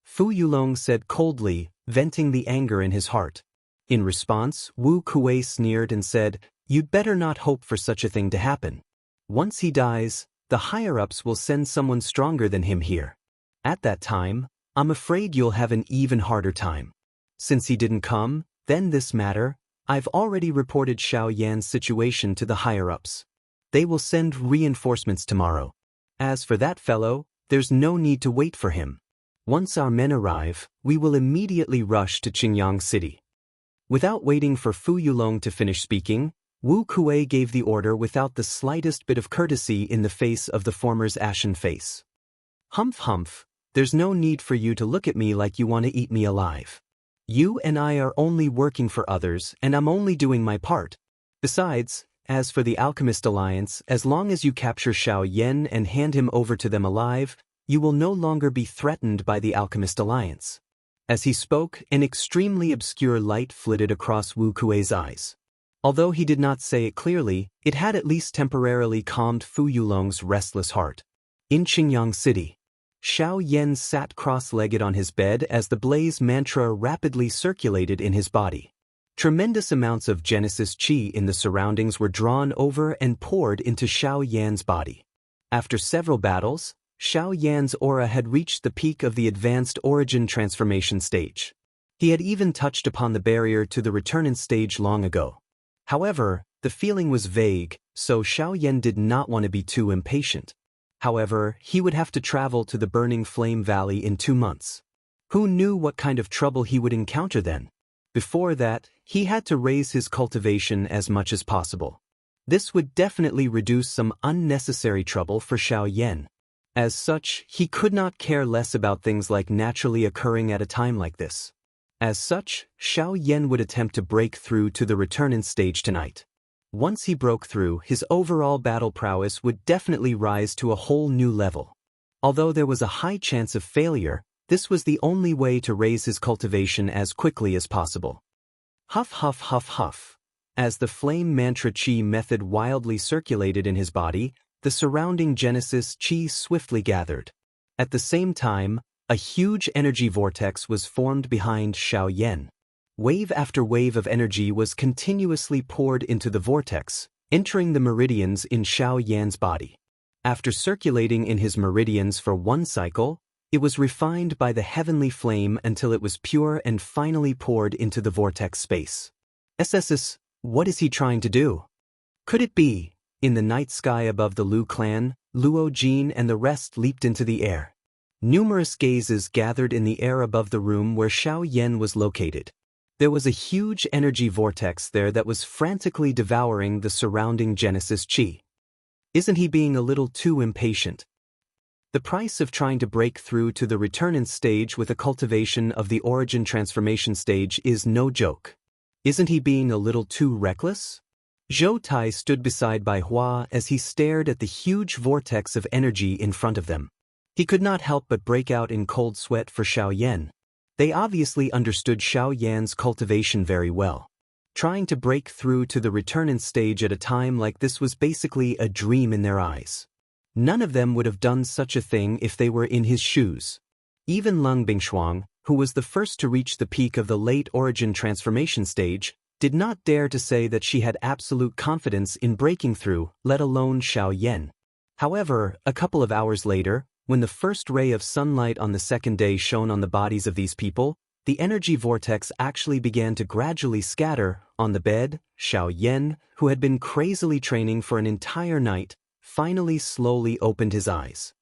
Fu Yulong said coldly, venting the anger in his heart. In response, Wu Kuei sneered and said, You'd better not hope for such a thing to happen. Once he dies, the higher-ups will send someone stronger than him here. At that time, I'm afraid you'll have an even harder time. Since he didn't come, then this matter, I've already reported Xiao Yan's situation to the higher-ups. They will send reinforcements tomorrow. As for that fellow, there's no need to wait for him. Once our men arrive, we will immediately rush to Qingyang City. Without waiting for Fu Yulong to finish speaking, Wu Kuei gave the order without the slightest bit of courtesy in the face of the former's ashen face. Humph, there's no need for you to look at me like you want to eat me alive. You and I are only working for others, and I'm only doing my part. Besides, as for the Alchemist Alliance, as long as you capture Xiao Yan and hand him over to them alive, you will no longer be threatened by the Alchemist Alliance. As he spoke, an extremely obscure light flitted across Wu Kuei's eyes. Although he did not say it clearly, it had at least temporarily calmed Fu Yulong's restless heart. In Qingyang City, Xiao Yan sat cross-legged on his bed as the blaze mantra rapidly circulated in his body. Tremendous amounts of Genesis Qi in the surroundings were drawn over and poured into Xiao Yan's body. After several battles, Xiao Yan's aura had reached the peak of the advanced origin transformation stage. He had even touched upon the barrier to the return stage long ago. However, the feeling was vague, so Xiao Yan did not want to be too impatient. However, he would have to travel to the Burning Flame Valley in 2 months. Who knew what kind of trouble he would encounter then? Before that, he had to raise his cultivation as much as possible. This would definitely reduce some unnecessary trouble for Xiao Yan. As such, he could not care less about things like naturally occurring at a time like this. As such, Xiao Yan would attempt to break through to the return stage tonight. Once he broke through, his overall battle prowess would definitely rise to a whole new level. Although there was a high chance of failure, this was the only way to raise his cultivation as quickly as possible. Huff. As the flame mantra Qi method wildly circulated in his body, the surrounding Genesis Qi swiftly gathered. At the same time, a huge energy vortex was formed behind Xiao Yan. Wave after wave of energy was continuously poured into the vortex, entering the meridians in Xiao Yan's body. After circulating in his meridians for 1 cycle, it was refined by the heavenly flame until it was pure and finally poured into the vortex space. SSS, what is he trying to do? Could it be? In the night sky above the Lu clan, Luo Jin and the rest leaped into the air. Numerous gazes gathered in the air above the room where Xiao Yan was located. There was a huge energy vortex there that was frantically devouring the surrounding Genesis Chi. Isn't he being a little too impatient? The price of trying to break through to the returnance stage with a cultivation of the origin transformation stage is no joke. Isn't he being a little too reckless? Zhou Tai stood beside Bai Hua as he stared at the huge vortex of energy in front of them. He could not help but break out in cold sweat for Xiao Yan. They obviously understood Xiao Yan's cultivation very well. Trying to break through to the returnance stage at a time like this was basically a dream in their eyes. None of them would have done such a thing if they were in his shoes. Even Lung Bingshuang, who was the first to reach the peak of the late origin transformation stage, did not dare to say that she had absolute confidence in breaking through, let alone Xiao Yan. However, a couple of hours later, when the first ray of sunlight on the second day shone on the bodies of these people, the energy vortex actually began to gradually scatter. On the bed, Xiao Yan, who had been crazily training for an entire night, finally slowly opened his eyes.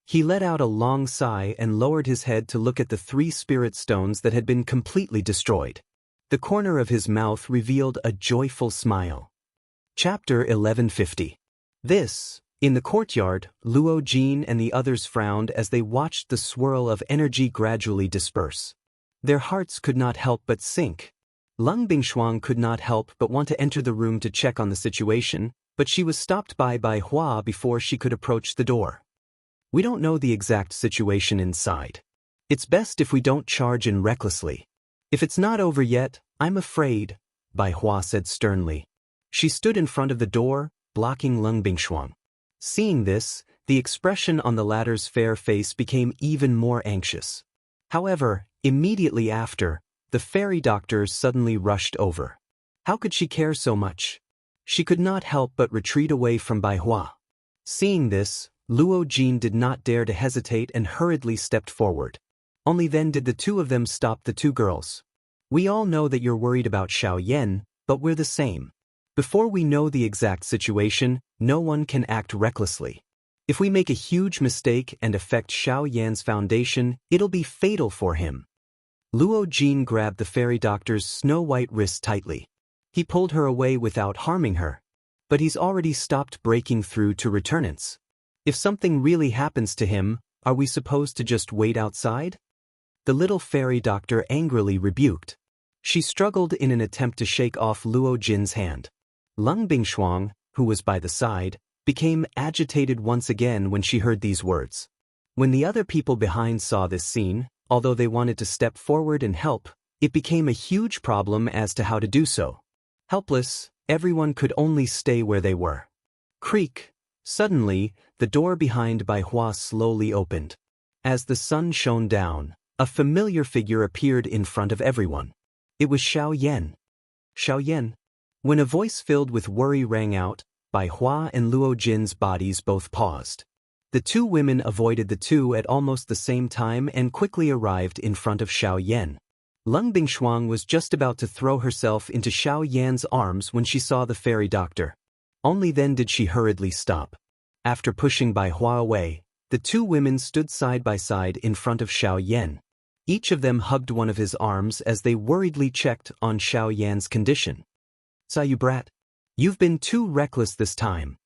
He let out a long sigh and lowered his head to look at the 3 spirit stones that had been completely destroyed. The corner of his mouth revealed a joyful smile. Chapter 1150. In the courtyard, Luo Jin and the others frowned as they watched the swirl of energy gradually disperse. Their hearts could not help but sink. Lung Bingshuang could not help but want to enter the room to check on the situation, but she was stopped by Bai Hua before she could approach the door. We don't know the exact situation inside. It's best if we don't charge in recklessly. If it's not over yet, I'm afraid, Bai Hua said sternly. She stood in front of the door, blocking Lung Bingshuang. Seeing this, the expression on the latter's fair face became even more anxious. However, immediately after, the fairy doctor suddenly rushed over. How could she care so much? She could not help but retreat away from Bai Hua. Seeing this, Luo Jin did not dare to hesitate and hurriedly stepped forward. Only then did the 2 of them stop the 2 girls. We all know that you're worried about Xiao Yan, but we're the same. Before we know the exact situation, no one can act recklessly. If we make a huge mistake and affect Xiao Yan's foundation, it'll be fatal for him. Luo Jin grabbed the fairy doctor's snow-white wrist tightly. He pulled her away without harming her. But he's already stopped breaking through to returnance. If something really happens to him, are we supposed to just wait outside? The little fairy doctor angrily rebuked. She struggled in an attempt to shake off Luo Jin's hand. Lung Bingshuang, who was by the side, became agitated once again when she heard these words. When the other people behind saw this scene, although they wanted to step forward and help, it became a huge problem as to how to do so. Helpless, everyone could only stay where they were. Creak! Suddenly, the door behind Bai Hua slowly opened. As the sun shone down, a familiar figure appeared in front of everyone. It was Xiao Yan. Xiao Yan. When a voice filled with worry rang out, Bai Hua and Luo Jin's bodies both paused. The 2 women avoided the 2 at almost the same time and quickly arrived in front of Xiao Yan. Lung Bingshuang was just about to throw herself into Xiao Yan's arms when she saw the fairy doctor. Only then did she hurriedly stop. After pushing Bai Hua away, the 2 women stood side by side in front of Xiao Yan. Each of them hugged one of his arms as they worriedly checked on Xiao Yan's condition. "You brat. You've been too reckless this time.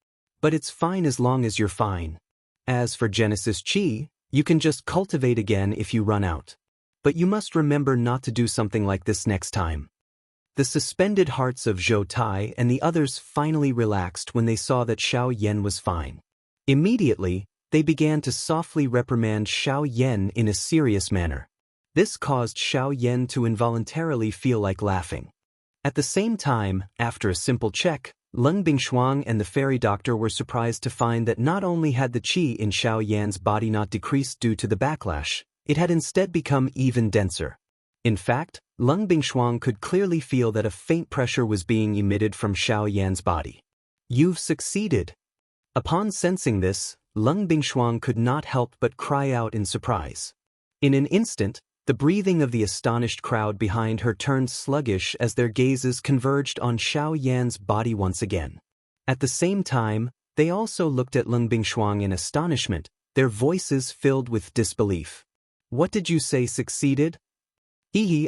But it's fine as long as you're fine. As for Genesis Chi, you can just cultivate again if you run out. But you must remember not to do something like this next time." The suspended hearts of Zhou Tai and the others finally relaxed when they saw that Xiao Yan was fine. Immediately, they began to softly reprimand Xiao Yan in a serious manner. This caused Xiao Yan to involuntarily feel like laughing. At the same time, after a simple check, Lung Bingshuang and the fairy doctor were surprised to find that not only had the qi in Xiao Yan's body not decreased due to the backlash, it had instead become even denser. In fact, Lung Bingshuang could clearly feel that a faint pressure was being emitted from Xiao Yan's body. "You've succeeded." Upon sensing this, Lung Bingshuang could not help but cry out in surprise. In an instant, The breathing of the astonished crowd behind her turned sluggish as their gazes converged on Xiao Yan's body once again. At the same time, they also looked at Lung Bingshuang in astonishment, their voices filled with disbelief. What did you say succeeded?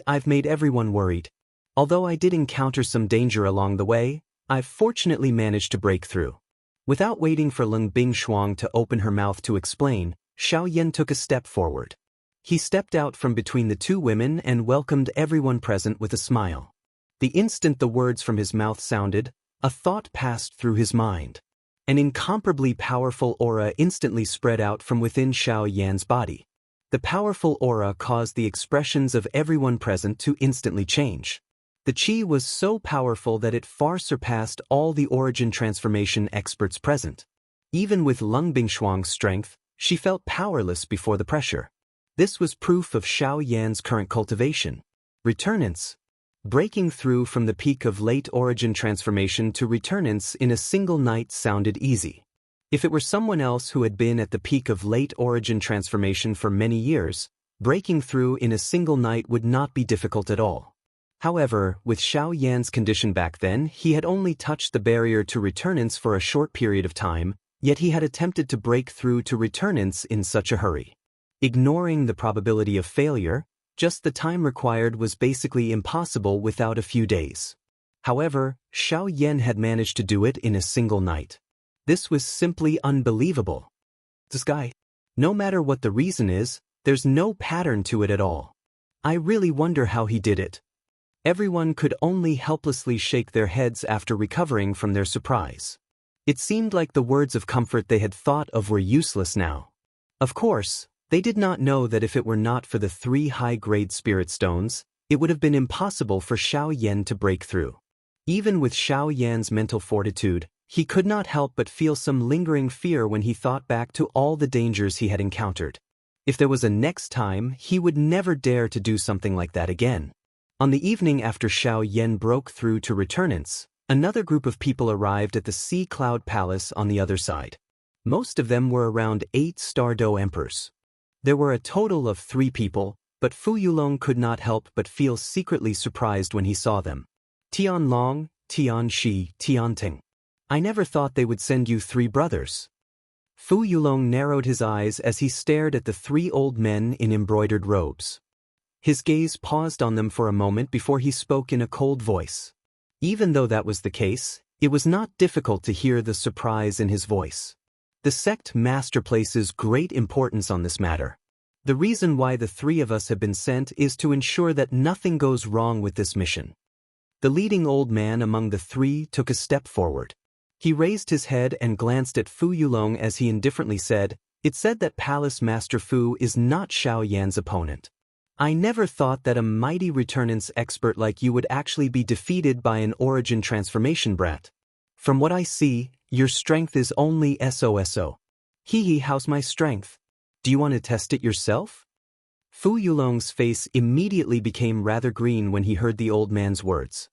I've made everyone worried. Although I did encounter some danger along the way, I've fortunately managed to break through. Without waiting for Lung Bingshuang to open her mouth to explain, Xiao Yan took a step forward. He stepped out from between the two women and welcomed everyone present with a smile. The instant the words from his mouth sounded, a thought passed through his mind. An incomparably powerful aura instantly spread out from within Xiao Yan's body. The powerful aura caused the expressions of everyone present to instantly change. The qi was so powerful that it far surpassed all the origin transformation experts present. Even with Lung Bingshuang's strength, she felt powerless before the pressure. This was proof of Xiao Yan's current cultivation. Returnance. Breaking through from the peak of late origin transformation to returnance in a single night sounded easy. If it were someone else who had been at the peak of late origin transformation for many years, breaking through in a single night would not be difficult at all. However, with Xiao Yan's condition back then, he had only touched the barrier to returnance for a short period of time, yet he had attempted to break through to returnance in such a hurry. Ignoring the probability of failure, just the time required was basically impossible without a few days. However, Xiao Yan had managed to do it in a single night. This was simply unbelievable. This guy, no matter what the reason is, there's no pattern to it at all. I really wonder how he did it. Everyone could only helplessly shake their heads after recovering from their surprise. It seemed like the words of comfort they had thought of were useless now. Of course, they did not know that if it were not for the 3 high-grade spirit stones, it would have been impossible for Xiao Yan to break through. Even with Xiao Yan's mental fortitude, he could not help but feel some lingering fear when he thought back to all the dangers he had encountered. If there was a next time, he would never dare to do something like that again. On the evening after Xiao Yan broke through to returnance, another group of people arrived at the Sea Cloud Palace on the other side. Most of them were around 8 Star-Do Emperors. There were a total of 3 people, but Fu Yulong could not help but feel secretly surprised when he saw them. Tian Long, Tian Shi, Tian Ting. I never thought they would send you 3 brothers. Fu Yulong narrowed his eyes as he stared at the 3 old men in embroidered robes. His gaze paused on them for a moment before he spoke in a cold voice. Even though that was the case, it was not difficult to hear the surprise in his voice. The sect master places great importance on this matter. The reason why the 3 of us have been sent is to ensure that nothing goes wrong with this mission. The leading old man among the 3 took a step forward. He raised his head and glanced at Fu Yulong as he indifferently said, "It said that Palace Master Fu is not Xiao Yan's opponent. I never thought that a mighty returnance expert like you would actually be defeated by an origin transformation brat. From what I see, your strength is only SOSO. How's my strength? Do you want to test it yourself?" Fu Yulong's face immediately became rather green when he heard the old man's words.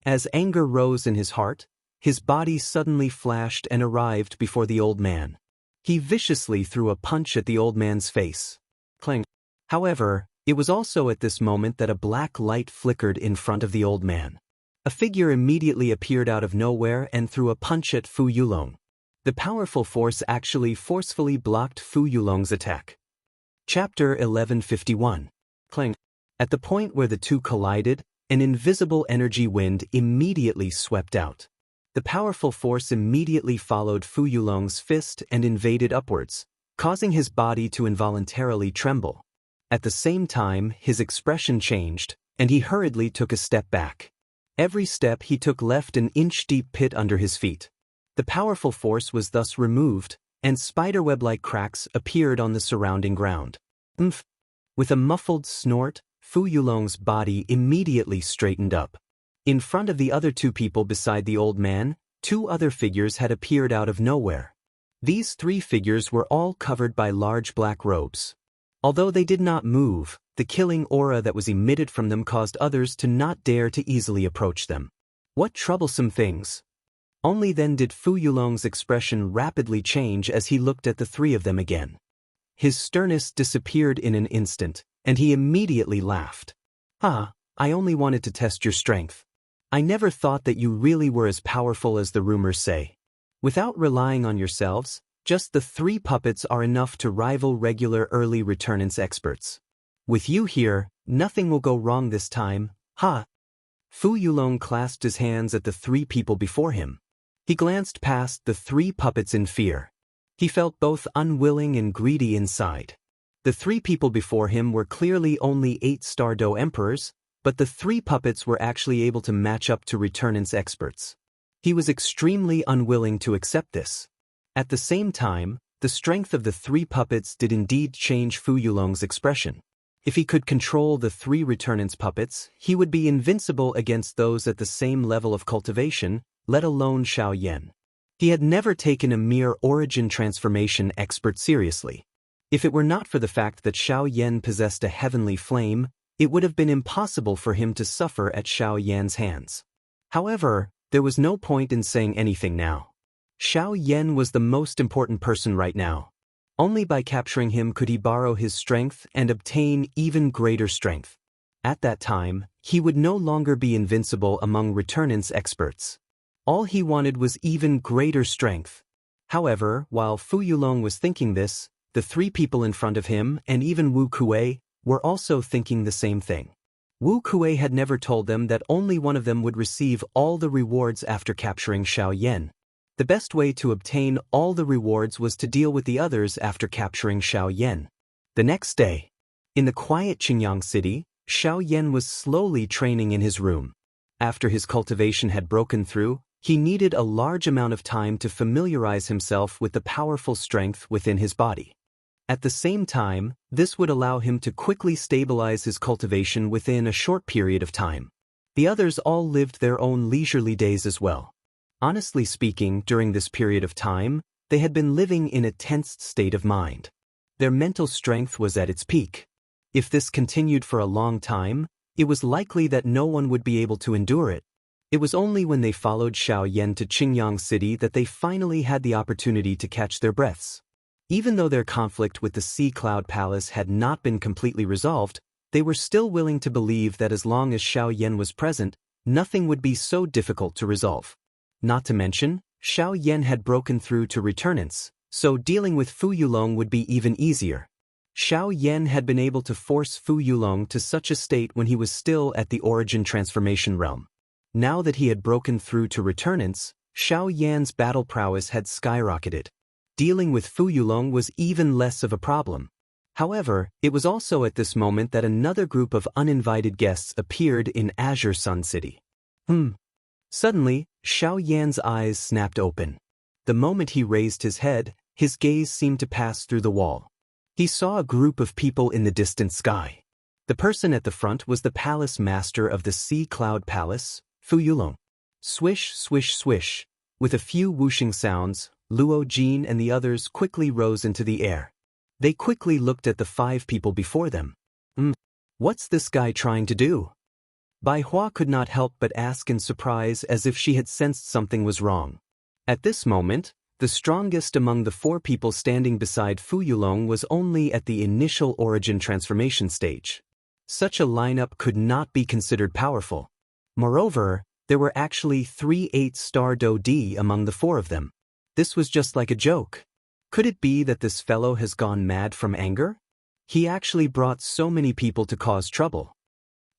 As anger rose in his heart, his body suddenly flashed and arrived before the old man. He viciously threw a punch at the old man's face. Clang. However, it was also at this moment that a black light flickered in front of the old man. A figure immediately appeared out of nowhere and threw a punch at Fu Yulong. The powerful force actually forcefully blocked Fu Yulong's attack. Chapter 1151. Clang. At the point where the two collided, an invisible energy wind immediately swept out. The powerful force immediately followed Fu Yulong's fist and invaded upwards, causing his body to involuntarily tremble. At the same time, his expression changed, and he hurriedly took a step back. Every step he took left an inch-deep pit under his feet. The powerful force was thus removed, and spiderweb-like cracks appeared on the surrounding ground. With a muffled snort, Fu Yulong's body immediately straightened up. In front of the other 2 people beside the old man, 2 other figures had appeared out of nowhere. These 3 figures were all covered by large black robes. Although they did not move, the killing aura that was emitted from them caused others to not dare to easily approach them. What troublesome things! Only then did Fu Yulong's expression rapidly change as he looked at the 3 of them again. His sternness disappeared in an instant, And he immediately laughed. "Ah, I only wanted to test your strength. I never thought that you really were as powerful as the rumors say. Without relying on yourselves, just the 3 puppets are enough to rival regular early returnance experts. With you here, nothing will go wrong this time, ha." Fu Yulong clasped his hands at the 3 people before him. He glanced past the 3 puppets in fear. He felt both unwilling and greedy inside. The 3 people before him were clearly only 8-star Do emperors, but the 3 puppets were actually able to match up to returnance experts. He was extremely unwilling to accept this. At the same time, the strength of the 3 puppets did indeed change Fu Yulong's expression. If he could control the 3 returnance puppets, he would be invincible against those at the same level of cultivation, let alone Xiao Yan. He had never taken a mere origin transformation expert seriously. If it were not for the fact that Xiao Yan possessed a heavenly flame, it would have been impossible for him to suffer at Xiao Yan's hands. However, there was no point in saying anything now. Xiao Yan was the most important person right now. Only by capturing him could he borrow his strength and obtain even greater strength. At that time, he would no longer be invincible among returnance experts. All he wanted was even greater strength. However, while Fu Yulong was thinking this, the 3 people in front of him and even Wu Kuei were also thinking the same thing. Wu Kuei had never told them that only one of them would receive all the rewards after capturing Xiao Yan. The best way to obtain all the rewards was to deal with the others after capturing Xiao Yan. The next day, in the quiet Qingyang city, Xiao Yan was slowly training in his room. After his cultivation had broken through, he needed a large amount of time to familiarize himself with the powerful strength within his body. At the same time, this would allow him to quickly stabilize his cultivation within a short period of time. The others all lived their own leisurely days as well. Honestly speaking, during this period of time, they had been living in a tense state of mind. Their mental strength was at its peak. If this continued for a long time, it was likely that no one would be able to endure it. It was only when they followed Xiao Yan to Qingyang City that they finally had the opportunity to catch their breaths. Even though their conflict with the Sea Cloud Palace had not been completely resolved, they were still willing to believe that as long as Xiao Yan was present, nothing would be so difficult to resolve. Not to mention, Xiao Yan had broken through to returnance, so dealing with Fu Yulong would be even easier. Xiao Yan had been able to force Fu Yulong to such a state when he was still at the origin transformation realm. Now that he had broken through to returnance, Xiao Yan's battle prowess had skyrocketed. Dealing with Fu Yulong was even less of a problem. However, it was also at this moment that another group of uninvited guests appeared in Azure Sun City. Suddenly, Xiao Yan's eyes snapped open. The moment he raised his head, his gaze seemed to pass through the wall. He saw a group of people in the distant sky. The person at the front was the palace master of the Sea Cloud Palace, Fu Yulong. Swish, swish, swish. With a few whooshing sounds, Luo Jin and the others quickly rose into the air. They quickly looked at the 5 people before them. What's this guy trying to do? Bai Hua could not help but ask in surprise, as if she had sensed something was wrong. At this moment, the strongest among the 4 people standing beside Fu Yulong was only at the initial origin transformation stage. Such a lineup could not be considered powerful. Moreover, there were actually 3 8-star Do D among the 4 of them. This was just like a joke. Could it be that this fellow has gone mad from anger? He actually brought so many people to cause trouble.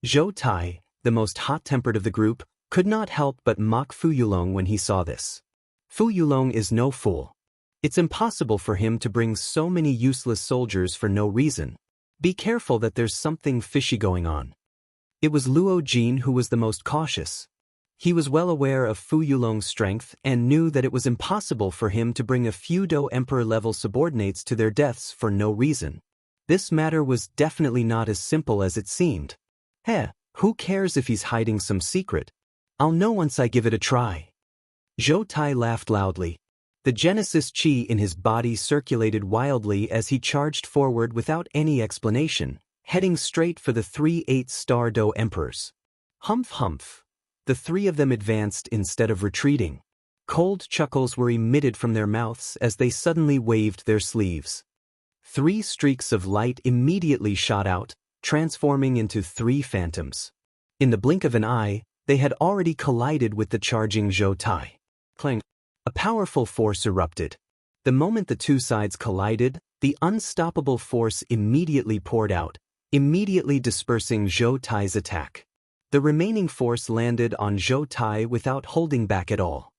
Zhou Tai, the most hot-tempered of the group, could not help but mock Fu Yulong when he saw this. Fu Yulong is no fool. It's impossible for him to bring so many useless soldiers for no reason. Be careful that there's something fishy going on. It was Luo Jin who was the most cautious. He was well aware of Fu Yulong's strength and knew that it was impossible for him to bring a few Do Emperor-level subordinates to their deaths for no reason. This matter was definitely not as simple as it seemed. Who cares if he's hiding some secret? I'll know once I give it a try. Zhou Tai laughed loudly. The Genesis Qi in his body circulated wildly as he charged forward without any explanation, heading straight for the 3 8-star Do Emperors. Humph humph. The 3 of them advanced instead of retreating. Cold chuckles were emitted from their mouths as they suddenly waved their sleeves. 3 streaks of light immediately shot out, transforming into 3 phantoms. In the blink of an eye, they had already collided with the charging Zhou Tai. Clang! A powerful force erupted. The moment the two sides collided, the unstoppable force immediately poured out, immediately dispersing Zhou Tai's attack. The remaining force landed on Zhou Tai without holding back at all.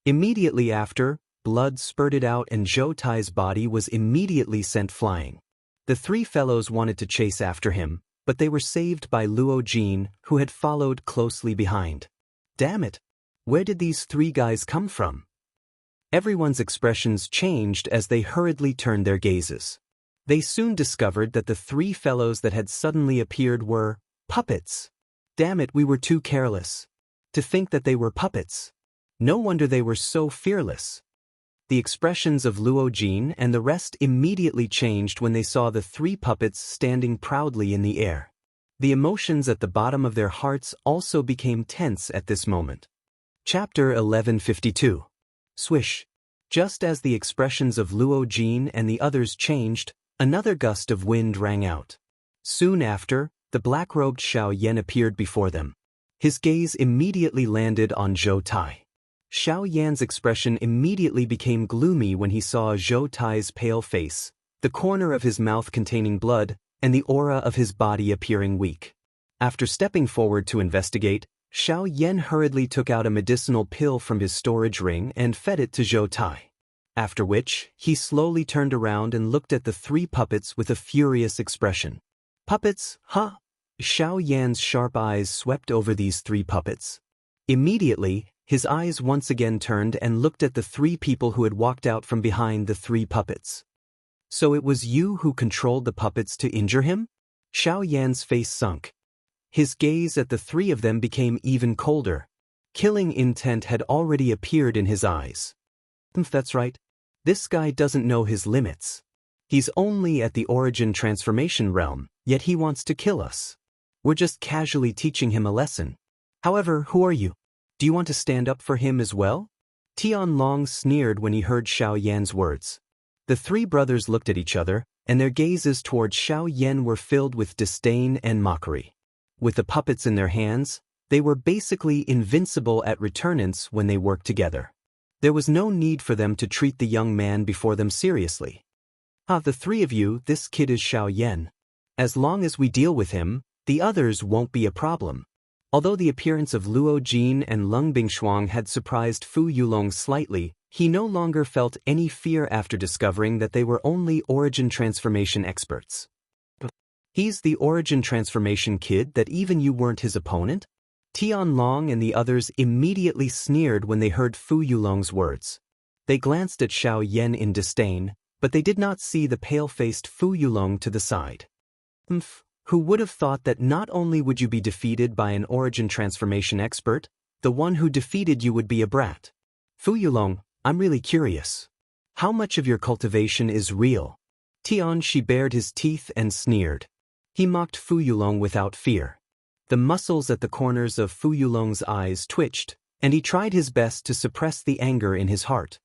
Immediately after, blood spurted out and Zhou Tai's body was immediately sent flying. The 3 fellows wanted to chase after him, but they were saved by Luo Jin, who had followed closely behind. Damn it! Where did these 3 guys come from? Everyone's expressions changed as they hurriedly turned their gazes. They soon discovered that the 3 fellows that had suddenly appeared were puppets. Damn it, we were too careless. To think that they were puppets. No wonder they were so fearless. The expressions of Luo Jin and the rest immediately changed when they saw the 3 puppets standing proudly in the air. The emotions at the bottom of their hearts also became tense at this moment. Chapter 1152. Swish. Just as the expressions of Luo Jin and the others changed, another gust of wind rang out. Soon after, the black-robed Xiaoyan appeared before them. His gaze immediately landed on Zhou Tai. Xiaoyan's expression immediately became gloomy when he saw Zhou Tai's pale face, the corner of his mouth containing blood, and the aura of his body appearing weak. After stepping forward to investigate, Xiaoyan hurriedly took out a medicinal pill from his storage ring and fed it to Zhou Tai. After which, he slowly turned around and looked at the 3 puppets with a furious expression. Puppets, huh? Xiaoyan's sharp eyes swept over these 3 puppets. Immediately, his eyes once again turned and looked at the 3 people who had walked out from behind the 3 puppets. So it was you who controlled the puppets to injure him? Xiaoyan's face sunk. His gaze at the 3 of them became even colder. Killing intent had already appeared in his eyes. That's right. This guy doesn't know his limits. He's only at the origin transformation realm, yet he wants to kill us. We're just casually teaching him a lesson. However, who are you? Do you want to stand up for him as well? Tianlong sneered when he heard Xiaoyan's words. The 3 brothers looked at each other, and their gazes toward Xiaoyan were filled with disdain and mockery. With the puppets in their hands, they were basically invincible at returnance when they worked together. There was no need for them to treat the young man before them seriously. The 3 of you, this kid is Xiaoyan. As long as we deal with him, the others won't be a problem. Although the appearance of Luo Jin and Lung Bingshuang had surprised Fu Yulong slightly, he no longer felt any fear after discovering that they were only origin transformation experts. He's the origin transformation kid that even you weren't his opponent? Tianlong and the others immediately sneered when they heard Fu Yulong's words. They glanced at Xiaoyan in disdain, but they did not see the pale-faced Fu Yulong to the side. Who would have thought that not only would you be defeated by an origin transformation expert, the one who defeated you would be a brat? Fu Yulong, I'm really curious. How much of your cultivation is real? Tianxi bared his teeth and sneered. He mocked Fu Yulong without fear. The muscles at the corners of Fu Yulong's eyes twitched, and he tried his best to suppress the anger in his heart.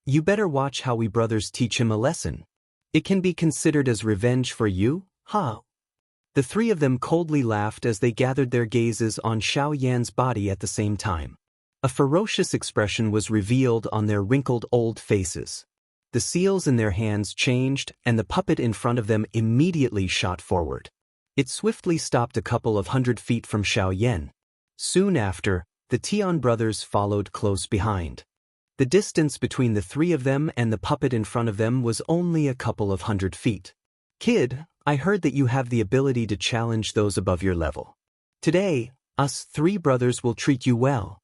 You better watch how we brothers teach him a lesson. It can be considered as revenge for you, The 3 of them coldly laughed as they gathered their gazes on Xiaoyan's body at the same time. A ferocious expression was revealed on their wrinkled old faces. The seals in their hands changed, and the puppet in front of them immediately shot forward. It swiftly stopped a couple of 100 feet from Xiaoyan. Soon after, the Tian brothers followed close behind. The distance between the 3 of them and the puppet in front of them was only a couple of 100 feet. Kid, I heard that you have the ability to challenge those above your level. Today, us 3 brothers will treat you well.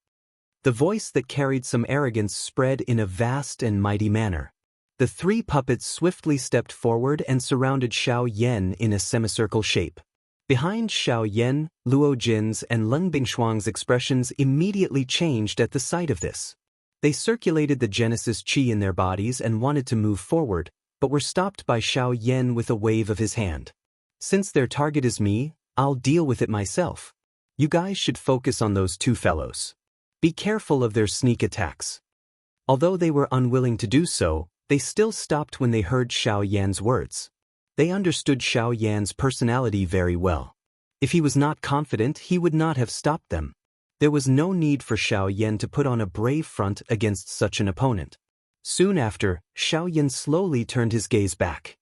The voice that carried some arrogance spread in a vast and mighty manner. The 3 puppets swiftly stepped forward and surrounded Xiaoyan in a semicircle shape. Behind Xiaoyan, Luo Jin's and Lung Bingshuang's expressions immediately changed at the sight of this. They circulated the Genesis Qi in their bodies and wanted to move forward, but were stopped by Xiaoyan with a wave of his hand. Since their target is me, I'll deal with it myself. You guys should focus on those 2 fellows. Be careful of their sneak attacks. Although they were unwilling to do so, they still stopped when they heard Xiaoyan's words. They understood Xiao Yan's personality very well. If he was not confident, he would not have stopped them. There was no need for Xiao Yan to put on a brave front against such an opponent. Soon after, Xiao Yan slowly turned his gaze back.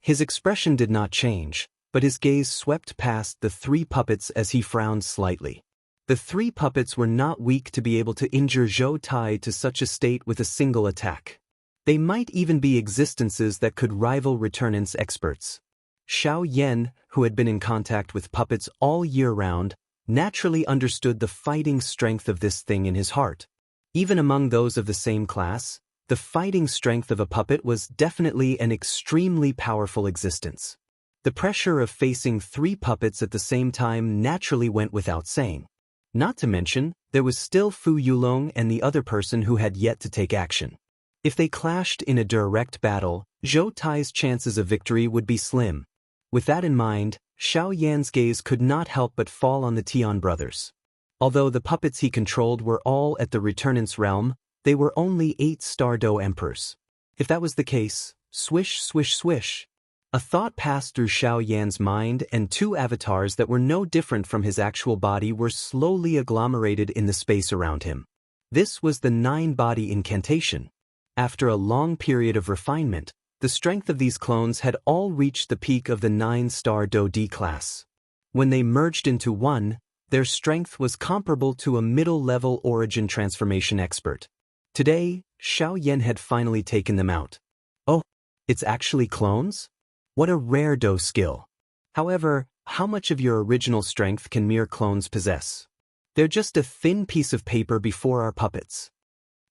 His expression did not change, but his gaze swept past the three puppets as he frowned slightly. The three puppets were not weak to be able to injure Zhou Tai to such a state with a single attack. They might even be existences that could rival returnance experts. Xiao Yan, who had been in contact with puppets all year round, naturally understood the fighting strength of this thing in his heart. Even among those of the same class, the fighting strength of a puppet was definitely an extremely powerful existence. The pressure of facing three puppets at the same time naturally went without saying. Not to mention, there was still Fu Yulong and the other person who had yet to take action. If they clashed in a direct battle, Zhou Tai's chances of victory would be slim. With that in mind, Xiao Yan's gaze could not help but fall on the Tian brothers. Although the puppets he controlled were all at the returnance realm, they were only 8-star Dou emperors. If that was the case, swish swish swish. A thought passed through Xiao Yan's mind, and two avatars that were no different from his actual body were slowly agglomerated in the space around him. This was the 9-body incantation. After a long period of refinement, the strength of these clones had all reached the peak of the 9-star Dou D class. When they merged into one, their strength was comparable to a middle-level origin transformation expert. Today, Xiao Yan had finally taken them out. Oh, it's actually clones? What a rare Dou skill. However, how much of your original strength can mere clones possess? They're just a thin piece of paper before our puppets.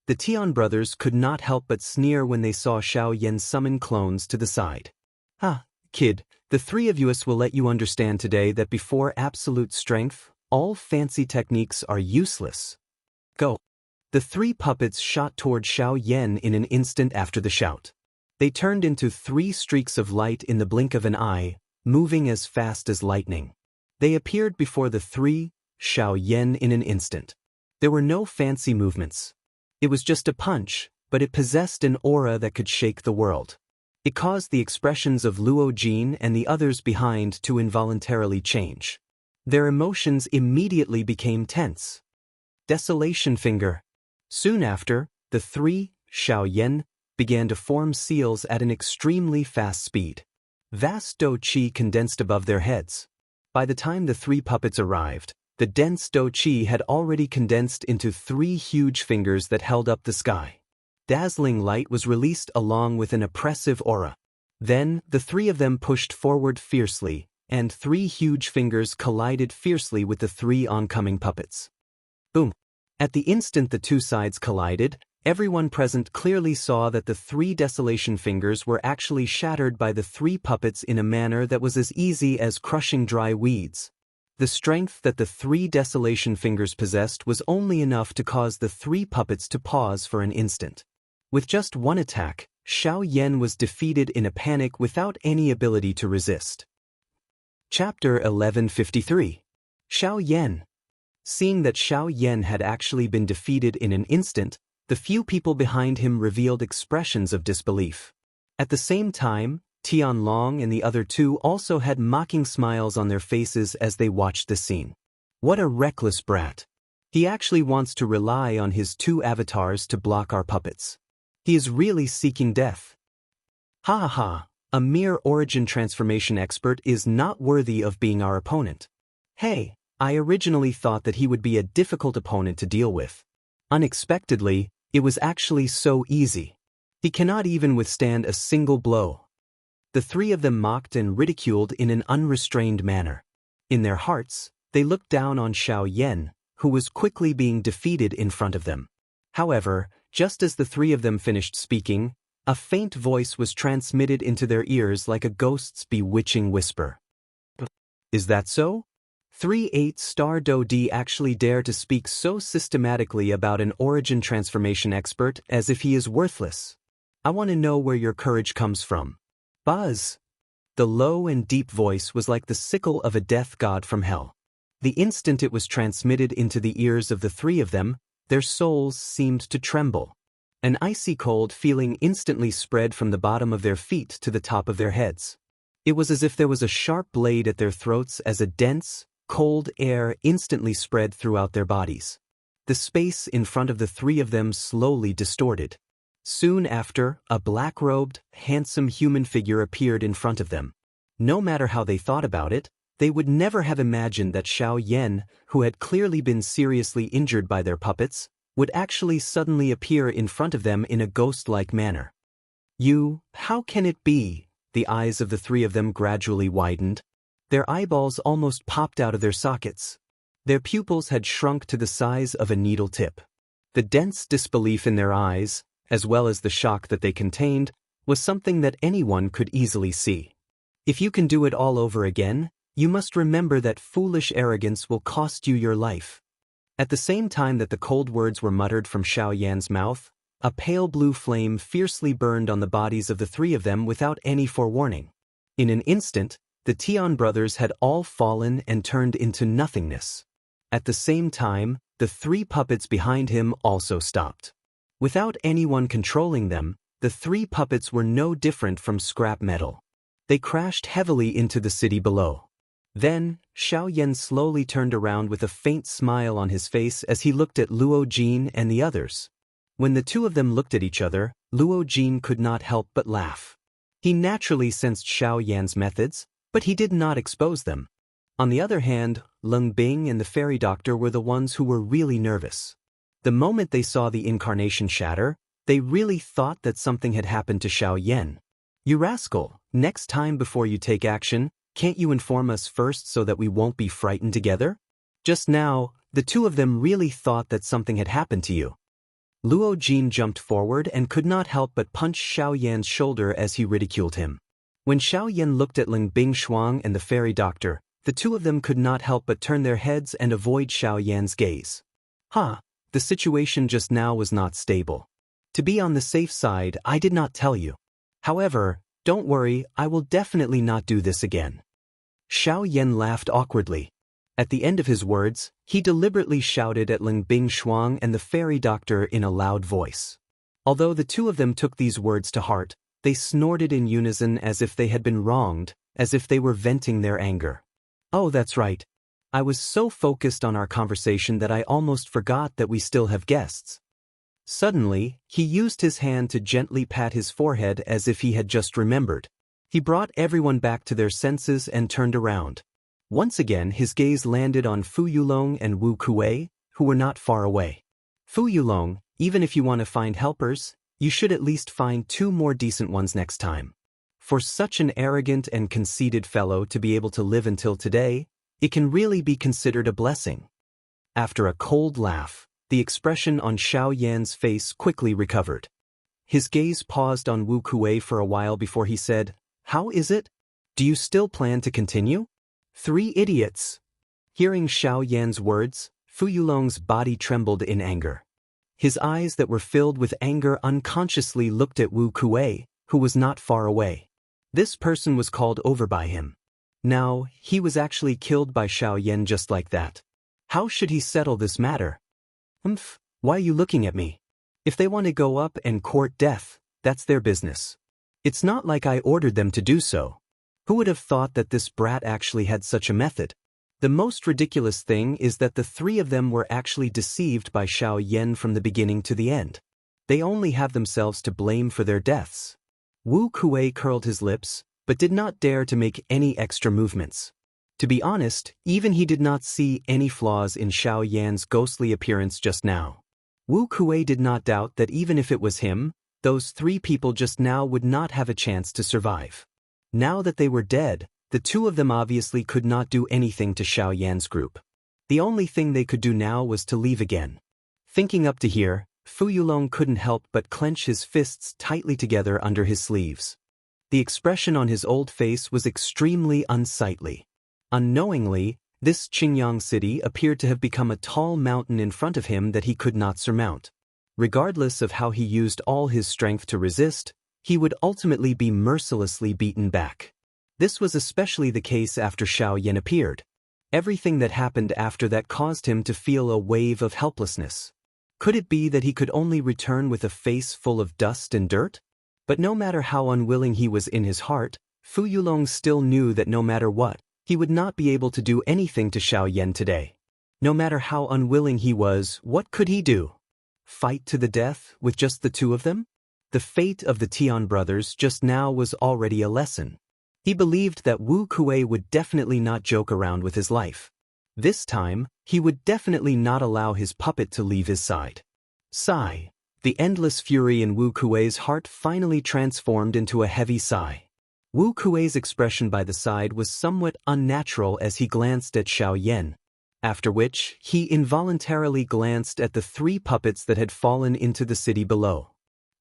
The Tian brothers could not help but sneer when they saw Xiao Yan summon clones to the side. Kid, the three of us will let you understand today that before absolute strength, all fancy techniques are useless. Go. The three puppets shot toward Xiao Yan in an instant after the shout. They turned into 3 streaks of light in the blink of an eye, moving as fast as lightning. They appeared before the three, Xiao Yan in an instant. There were no fancy movements. It was just a punch, but it possessed an aura that could shake the world. It caused the expressions of Luo Jin and the others behind to involuntarily change. Their emotions immediately became tense. Desolation finger. Soon after, the three, Xiao Yan, began to form seals at an extremely fast speed. Vast Dou Qi condensed above their heads. By the time the three puppets arrived, the dense Dou Qi had already condensed into 3 huge fingers that held up the sky. Dazzling light was released along with an oppressive aura. Then, the 3 of them pushed forward fiercely, and 3 huge fingers collided fiercely with the 3 oncoming puppets. Boom! At the instant the 2 sides collided, everyone present clearly saw that the 3 desolation fingers were actually shattered by the 3 puppets in a manner that was as easy as crushing dry weeds. The strength that the 3 desolation fingers possessed was only enough to cause the 3 puppets to pause for an instant. With just one attack, Xiao Yan was defeated in a panic without any ability to resist. Chapter 1153. Xiao Yan. Seeing that Xiao Yan had actually been defeated in an instant, the few people behind him revealed expressions of disbelief. At the same time, Tian Long and the other 2 also had mocking smiles on their faces as they watched the scene. What a reckless brat. He actually wants to rely on his 2 avatars to block our puppets. He is really seeking death. Ha ha ha, a mere origin transformation expert is not worthy of being our opponent. Hey, I originally thought that he would be a difficult opponent to deal with. Unexpectedly, it was actually so easy. He cannot even withstand a single blow. The 3 of them mocked and ridiculed in an unrestrained manner. In their hearts, they looked down on Xiao Yan, who was quickly being defeated in front of them. However, just as the 3 of them finished speaking, a faint voice was transmitted into their ears like a ghost's bewitching whisper. Is that so? 3 8-star Dou D actually dare to speak so systematically about an origin transformation expert as if he is worthless. I want to know where your courage comes from. Buzz! The low and deep voice was like the sickle of a death god from hell. The instant it was transmitted into the ears of the 3 of them, their souls seemed to tremble. An icy cold feeling instantly spread from the bottom of their feet to the top of their heads. It was as if there was a sharp blade at their throats as a dense, cold air instantly spread throughout their bodies. The space in front of the three of them slowly distorted. Soon after, a black-robed, handsome human figure appeared in front of them. No matter how they thought about it, they would never have imagined that Xiaoyan, who had clearly been seriously injured by their puppets, would actually suddenly appear in front of them in a ghost-like manner. How can it be? The eyes of the three of them gradually widened. Their eyeballs almost popped out of their sockets. Their pupils had shrunk to the size of a needle tip. The dense disbelief in their eyes, as well as the shock that they contained, was something that anyone could easily see. If you can do it all over again, you must remember that foolish arrogance will cost you your life. At the same time that the cold words were muttered from Xiaoyan's mouth, a pale blue flame fiercely burned on the bodies of the three of them without any forewarning. In an instant, the Tian brothers had all fallen and turned into nothingness. At the same time, the three puppets behind him also stopped. Without anyone controlling them, the three puppets were no different from scrap metal. They crashed heavily into the city below. Then, Xiaoyan slowly turned around with a faint smile on his face as he looked at Luo Jin and the others. When the two of them looked at each other, Luo Jin could not help but laugh. He naturally sensed Xiaoyan's methods, but he did not expose them. On the other hand, Leng Bing and the fairy doctor were the ones who were really nervous. The moment they saw the incarnation shatter, they really thought that something had happened to Xiaoyan. "You rascal, next time before you take action, can't you inform us first so that we won't be frightened together?" Just now, the two of them really thought that something had happened to you. Luo Jin jumped forward and could not help but punch Xiaoyan's shoulder as he ridiculed him. When Xiaoyan looked at Ling Bingshuang and the fairy doctor, the two of them could not help but turn their heads and avoid Xiaoyan's gaze. The situation just now was not stable. To be on the safe side, I did not tell you. However, don't worry, I will definitely not do this again. Xiaoyan laughed awkwardly. At the end of his words, he deliberately shouted at Ling Bingshuang and the fairy doctor in a loud voice. Although the two of them took these words to heart, they snorted in unison as if they had been wronged, as if they were venting their anger. "Oh, that's right. I was so focused on our conversation that I almost forgot that we still have guests." Suddenly, he used his hand to gently pat his forehead as if he had just remembered. He brought everyone back to their senses and turned around. Once again, his gaze landed on Fu Yulong and Wu Kuei, who were not far away. "Fu Yulong, even if you want to find helpers, you should at least find 2 more decent ones next time. For such an arrogant and conceited fellow to be able to live until today, it can really be considered a blessing." After a cold laugh, the expression on Xiaoyan's face quickly recovered. His gaze paused on Wu Kuei for a while before he said, "How is it? Do you still plan to continue?" 3 idiots. Hearing Xiaoyan's words, Fu Yulong's body trembled in anger. His eyes that were filled with anger unconsciously looked at Wu Kuei, who was not far away. This person was called over by him. Now, he was actually killed by Xiaoyan just like that. How should he settle this matter? Why are you looking at me? If they want to go up and court death, that's their business. It's not like I ordered them to do so. Who would have thought that this brat actually had such a method? The most ridiculous thing is that the 3 of them were actually deceived by Xiaoyan from the beginning to the end. They only have themselves to blame for their deaths. Wu Kuei curled his lips, but did not dare to make any extra movements. To be honest, even he did not see any flaws in Xiaoyan's ghostly appearance just now. Wu Kuei did not doubt that even if it was him, those 3 people just now would not have a chance to survive. Now that they were dead, the 2 of them obviously could not do anything to Xiaoyan's group. The only thing they could do now was to leave again. Thinking up to here, Fu Yulong couldn't help but clench his fists tightly together under his sleeves. The expression on his old face was extremely unsightly. Unknowingly, this Qingyang city appeared to have become a tall mountain in front of him that he could not surmount. Regardless of how he used all his strength to resist, he would ultimately be mercilessly beaten back. This was especially the case after Xiaoyan appeared. Everything that happened after that caused him to feel a wave of helplessness. Could it be that he could only return with a face full of dust and dirt? But no matter how unwilling he was in his heart, Fu Yulong still knew that no matter what, he would not be able to do anything to Xiao Yan today. No matter how unwilling he was, what could he do? Fight to the death with just the two of them? The fate of the Tian brothers just now was already a lesson. He believed that Wu Kuei would definitely not joke around with his life. This time, he would definitely not allow his puppet to leave his side. Sigh. The endless fury in Wu Kuei's heart finally transformed into a heavy sigh. Wu Kuei's expression by the side was somewhat unnatural as he glanced at Xiao Yan. After which, he involuntarily glanced at the three puppets that had fallen into the city below.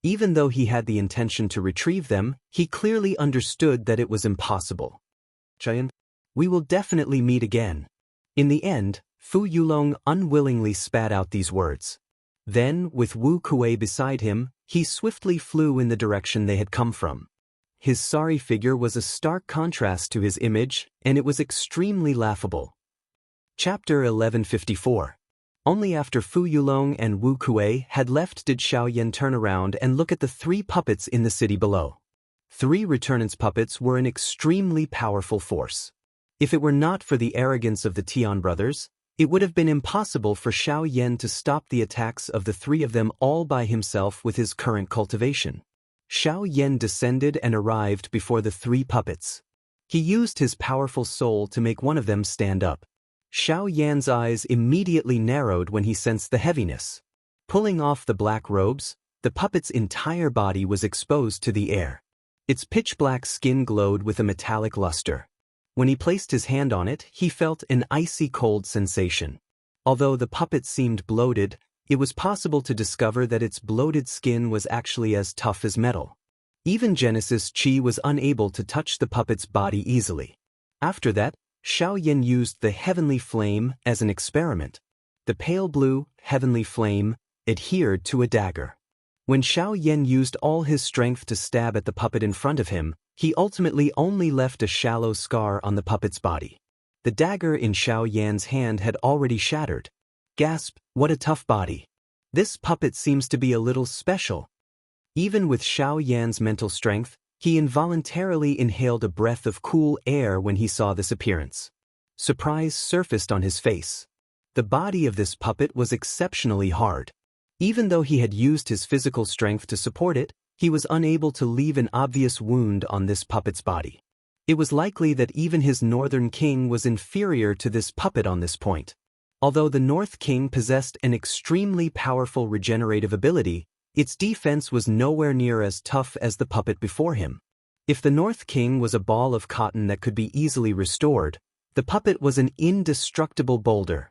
Even though he had the intention to retrieve them, he clearly understood that it was impossible. Xian, we will definitely meet again. In the end, Fu Yulong unwillingly spat out these words. Then, with Wu Kuei beside him, he swiftly flew in the direction they had come from. His sorry figure was a stark contrast to his image, and it was extremely laughable. Chapter 1154. Only after Fu Yulong and Wu Kuei had left did Xiao Yan turn around and look at the three puppets in the city below. Three returnance puppets were an extremely powerful force. If it were not for the arrogance of the Tian brothers, it would have been impossible for Xiao Yan to stop the attacks of the three of them all by himself with his current cultivation. Xiao Yan descended and arrived before the three puppets. He used his powerful soul to make one of them stand up. Xiao Yan's eyes immediately narrowed when he sensed the heaviness. Pulling off the black robes, the puppet's entire body was exposed to the air. Its pitch-black skin glowed with a metallic luster. When he placed his hand on it, he felt an icy cold sensation. Although the puppet seemed bloated, it was possible to discover that its bloated skin was actually as tough as metal. Even Genesis Qi was unable to touch the puppet's body easily. After that, Xiao Yan used the heavenly flame as an experiment. The pale blue, heavenly flame adhered to a dagger. When Xiao Yan used all his strength to stab at the puppet in front of him, he ultimately only left a shallow scar on the puppet's body. The dagger in Xiao Yan's hand had already shattered. Gasp, what a tough body. This puppet seems to be a little special. Even with Xiao Yan's mental strength, he involuntarily inhaled a breath of cool air when he saw this appearance. Surprise surfaced on his face. The body of this puppet was exceptionally hard. Even though he had used his physical strength to support it, he was unable to leave an obvious wound on this puppet's body. It was likely that even his Northern King was inferior to this puppet on this point. Although the North King possessed an extremely powerful regenerative ability, its defense was nowhere near as tough as the puppet before him. If the North King was a ball of cotton that could be easily restored, the puppet was an indestructible boulder.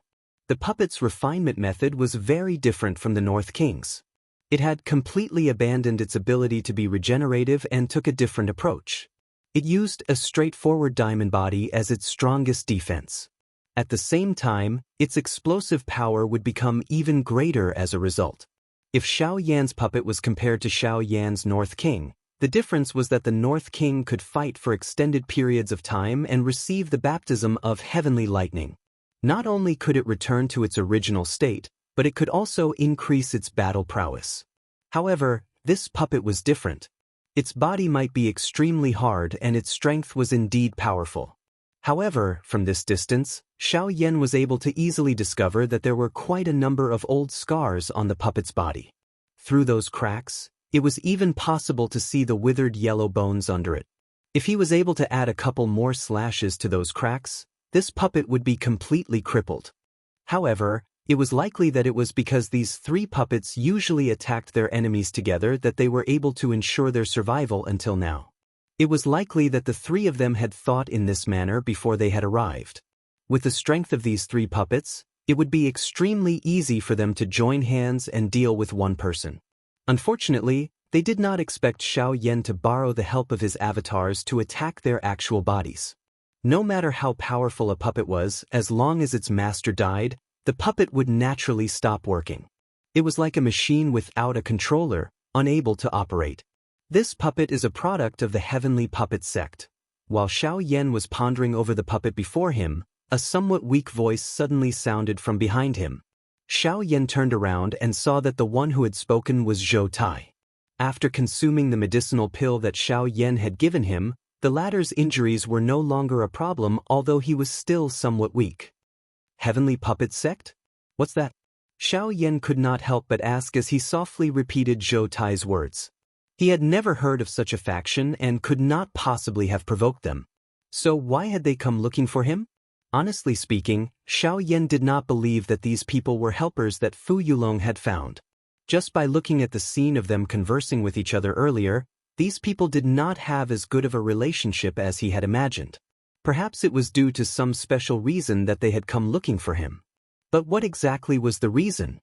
The puppet's refinement method was very different from the North King's. It had completely abandoned its ability to be regenerative and took a different approach. It used a straightforward diamond body as its strongest defense. At the same time, its explosive power would become even greater as a result. If Xiao Yan's puppet was compared to Xiao Yan's North King, the difference was that the North King could fight for extended periods of time and receive the baptism of heavenly lightning. Not only could it return to its original state, but it could also increase its battle prowess. However, this puppet was different. Its body might be extremely hard and its strength was indeed powerful. However, from this distance, Xiao Yan was able to easily discover that there were quite a number of old scars on the puppet's body. Through those cracks, it was even possible to see the withered yellow bones under it. If he was able to add a couple more slashes to those cracks, this puppet would be completely crippled. However, it was likely that it was because these three puppets usually attacked their enemies together that they were able to ensure their survival until now. It was likely that the three of them had thought in this manner before they had arrived. With the strength of these three puppets, it would be extremely easy for them to join hands and deal with one person. Unfortunately, they did not expect Xiao Yan to borrow the help of his avatars to attack their actual bodies. No matter how powerful a puppet was, as long as its master died, the puppet would naturally stop working. It was like a machine without a controller, unable to operate. This puppet is a product of the heavenly puppet sect. While Xiao Yan was pondering over the puppet before him, a somewhat weak voice suddenly sounded from behind him. Xiao Yan turned around and saw that the one who had spoken was Zhou Tai. After consuming the medicinal pill that Xiao Yan had given him, The latter's injuries were no longer a problem, although he was still somewhat weak. Heavenly Puppet Sect? What's that? Xiao Yan could not help but ask as he softly repeated Zhou Tai's words. He had never heard of such a faction and could not possibly have provoked them. So why had they come looking for him? Honestly speaking, Xiao Yan did not believe that these people were helpers that Fu Yulong had found. Just by looking at the scene of them conversing with each other earlier, these people did not have as good of a relationship as he had imagined. Perhaps it was due to some special reason that they had come looking for him. But what exactly was the reason?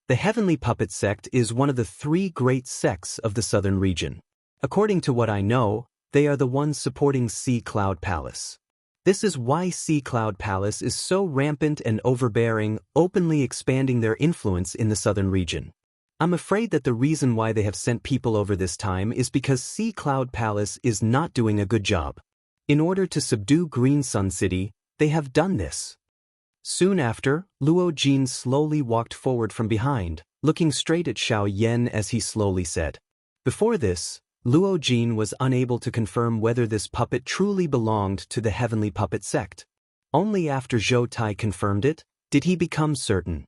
The Heavenly Puppet Sect is one of the 3 great sects of the southern region. According to what I know, they are the ones supporting Sea Cloud Palace. This is why Sea Cloud Palace is so rampant and overbearing, openly expanding their influence in the southern region. I'm afraid that the reason why they have sent people over this time is because Sea Cloud Palace is not doing a good job. In order to subdue Green Sun City, they have done this. Soon after, Luo Jin slowly walked forward from behind, looking straight at Xiao Yan as he slowly said. Before this, Luo Jin was unable to confirm whether this puppet truly belonged to the Heavenly Puppet Sect. Only after Zhou Tai confirmed it, did he become certain.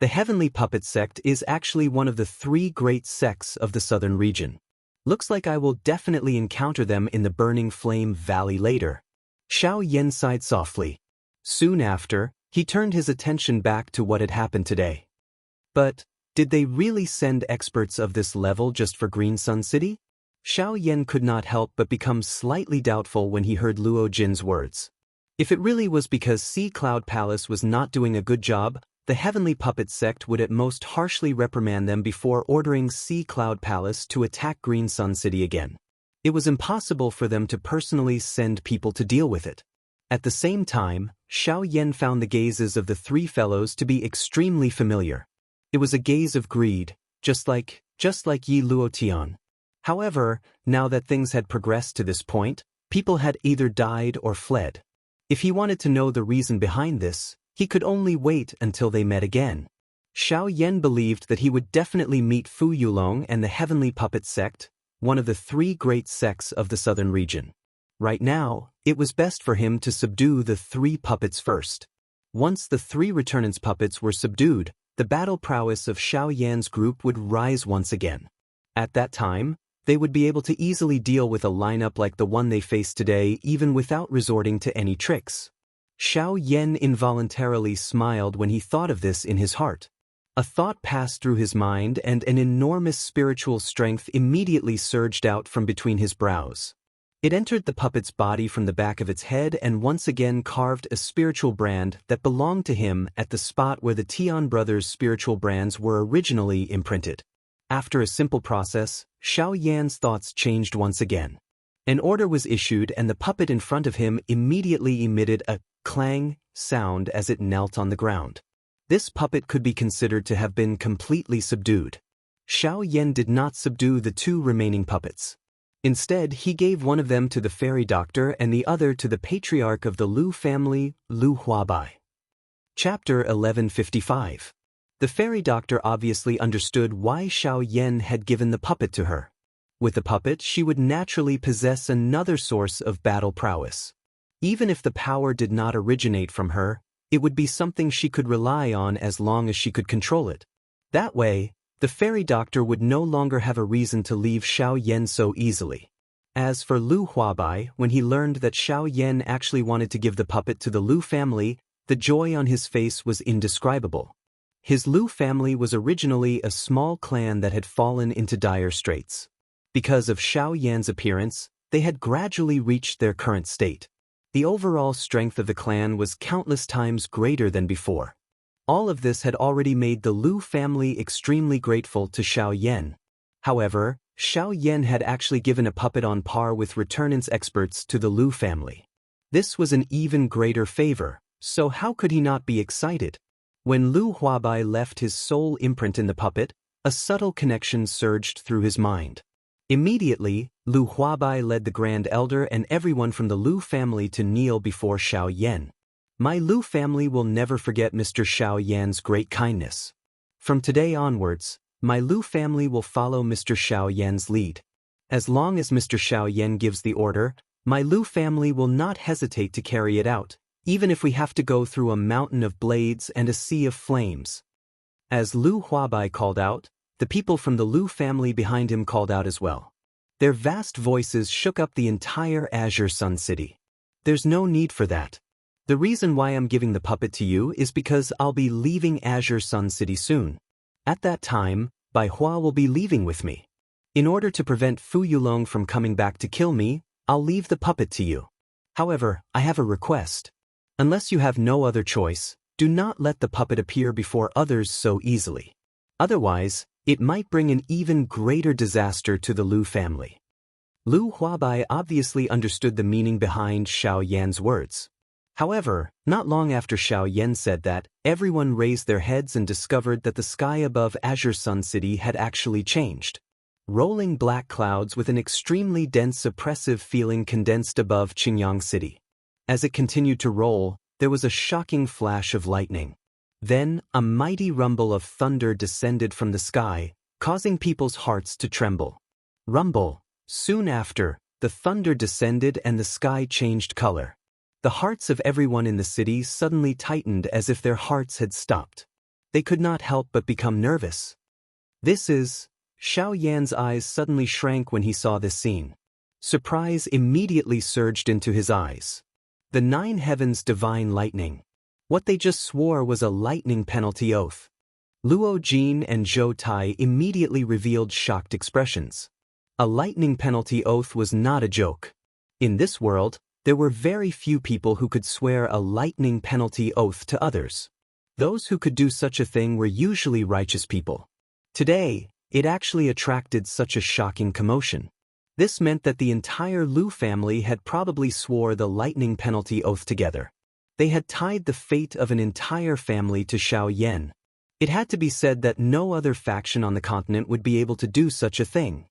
The Heavenly Puppet Sect is actually one of the 3 great sects of the southern region. Looks like I will definitely encounter them in the Burning Flame Valley later. Xiao Yan sighed softly. Soon after, he turned his attention back to what had happened today. But, did they really send experts of this level just for Green Sun City? Xiao Yan could not help but become slightly doubtful when he heard Luo Jin's words. If it really was because Sea Cloud Palace was not doing a good job, the Heavenly Puppet Sect would at most harshly reprimand them before ordering Sea Cloud Palace to attack Green Sun City again. It was impossible for them to personally send people to deal with it. At the same time, Xiao Yan found the gazes of the 3 fellows to be extremely familiar. It was a gaze of greed, just like Yi Luo Tian. However, now that things had progressed to this point, people had either died or fled. If he wanted to know the reason behind this, he could only wait until they met again. Xiao Yan believed that he would definitely meet Fu Yulong and the Heavenly Puppet Sect, one of the 3 great sects of the southern region. Right now, it was best for him to subdue the 3 puppets first. Once the 3 returnance puppets were subdued, the battle prowess of Xiao Yan's group would rise once again. At that time, they would be able to easily deal with a lineup like the one they faced today even without resorting to any tricks. Xiao Yan involuntarily smiled when he thought of this in his heart. A thought passed through his mind and an enormous spiritual strength immediately surged out from between his brows. It entered the puppet's body from the back of its head and once again carved a spiritual brand that belonged to him at the spot where the Tian brothers' spiritual brands were originally imprinted. After a simple process, Xiao Yan's thoughts changed once again. An order was issued and the puppet in front of him immediately emitted a clang sound as it knelt on the ground. This puppet could be considered to have been completely subdued. Xiao Yan did not subdue the 2 remaining puppets. Instead, he gave one of them to the fairy doctor and the other to the patriarch of the Lu family, Lu Huabai. Chapter 1155. The fairy doctor obviously understood why Xiao Yan had given the puppet to her. With the puppet, she would naturally possess another source of battle prowess. Even if the power did not originate from her, it would be something she could rely on as long as she could control it. That way, the fairy doctor would no longer have a reason to leave Xiao Yan so easily. As for Lu Huabai, when he learned that Xiao Yan actually wanted to give the puppet to the Lu family, the joy on his face was indescribable. His Lu family was originally a small clan that had fallen into dire straits. Because of Xiao Yan's appearance, they had gradually reached their current state. The overall strength of the clan was countless times greater than before. All of this had already made the Lu family extremely grateful to Xiao Yan. However, Xiao Yan had actually given a puppet on par with returnance experts to the Lu family. This was an even greater favor, so how could he not be excited? When Lu Huabai left his soul imprint in the puppet, a subtle connection surged through his mind. Immediately, Lu Huabai led the Grand Elder and everyone from the Lu family to kneel before Xiao Yan. My Lu family will never forget Mr. Xiao Yan's great kindness. From today onwards, my Lu family will follow Mr. Xiao Yan's lead. As long as Mr. Xiao Yan gives the order, My Lu family will not hesitate to carry it out, even if we have to go through a mountain of blades and a sea of flames." As Lu Huabai called out, the people from the Lu family behind him called out as well. Their vast voices shook up the entire Azure Sun City. "There's no need for that. The reason why I'm giving the puppet to you is because I'll be leaving Azure Sun City soon. At that time, Bai Hua will be leaving with me. In order to prevent Fu Yulong from coming back to kill me, I'll leave the puppet to you. However, I have a request. Unless you have no other choice, do not let the puppet appear before others so easily. Otherwise, it might bring an even greater disaster to the Lu family." Lu Huabai obviously understood the meaning behind Xiao Yan's words. However, not long after Xiao Yan said that, everyone raised their heads and discovered that the sky above Azure Sun City had actually changed. Rolling black clouds with an extremely dense oppressive feeling condensed above Qingyang City. As it continued to roll, there was a shocking flash of lightning. Then, a mighty rumble of thunder descended from the sky, causing people's hearts to tremble. Rumble. Soon after, the thunder descended and the sky changed color. The hearts of everyone in the city suddenly tightened as if their hearts had stopped. They could not help but become nervous. Xiao Yan's eyes suddenly shrank when he saw this scene. Surprise immediately surged into his eyes. The 9 heavens divine lightning. What they just swore was a lightning penalty oath. Luo Jin and Zhou Tai immediately revealed shocked expressions. A lightning penalty oath was not a joke. In this world, there were very few people who could swear a lightning penalty oath to others. Those who could do such a thing were usually righteous people. Today, it actually attracted such a shocking commotion. This meant that the entire Lu family had probably swore the lightning penalty oath together. They had tied the fate of an entire family to Xiao Yan. It had to be said that no other faction on the continent would be able to do such a thing.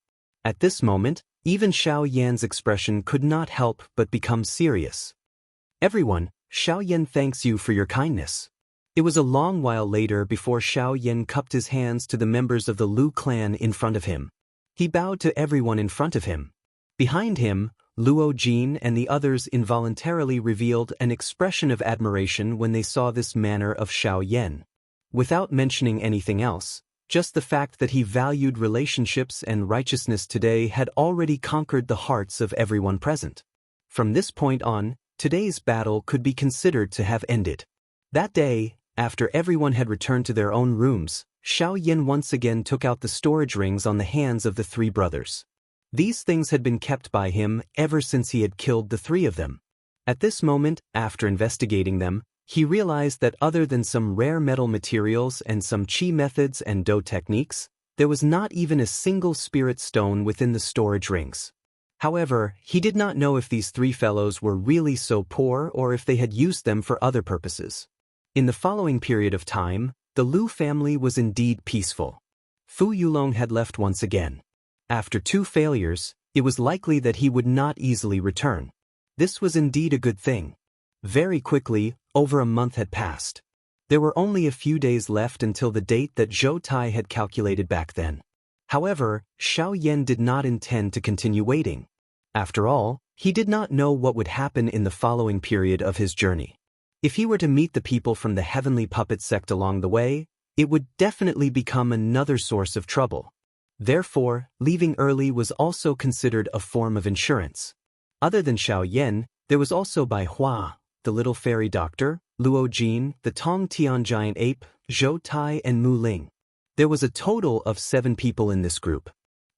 At this moment, even Xiao Yan's expression could not help but become serious. "Everyone, Xiao Yan thanks you for your kindness." It was a long while later before Xiao Yan cupped his hands to the members of the Lu clan in front of him. He bowed to everyone in front of him. Behind him, Luo Jin and the others involuntarily revealed an expression of admiration when they saw this manner of Xiao Yan. Without mentioning anything else, just the fact that he valued relationships and righteousness today had already conquered the hearts of everyone present. From this point on, today's battle could be considered to have ended. That day, after everyone had returned to their own rooms, Xiao Yan once again took out the storage rings on the hands of the 3 brothers. These things had been kept by him ever since he had killed the 3 of them. At this moment, after investigating them, he realized that other than some rare metal materials and some qi methods and do techniques, there was not even a single spirit stone within the storage rings. However, he did not know if these 3 fellows were really so poor or if they had used them for other purposes. In the following period of time, the Lu family was indeed peaceful. Fu Yulong had left once again. After 2 failures, it was likely that he would not easily return. This was indeed a good thing. Very quickly, over a month had passed. There were only a few days left until the date that Zhou Tai had calculated back then. However, Xiao Yan did not intend to continue waiting. After all, he did not know what would happen in the following period of his journey. If he were to meet the people from the Heavenly Puppet sect along the way, it would definitely become another source of trouble. Therefore, leaving early was also considered a form of insurance. Other than Xiao Yan, there was also Bai Hua, the little fairy doctor, Luo Jin, the Tong Tian giant ape, Zhou Tai and Mu Ling. There was a total of 7 people in this group.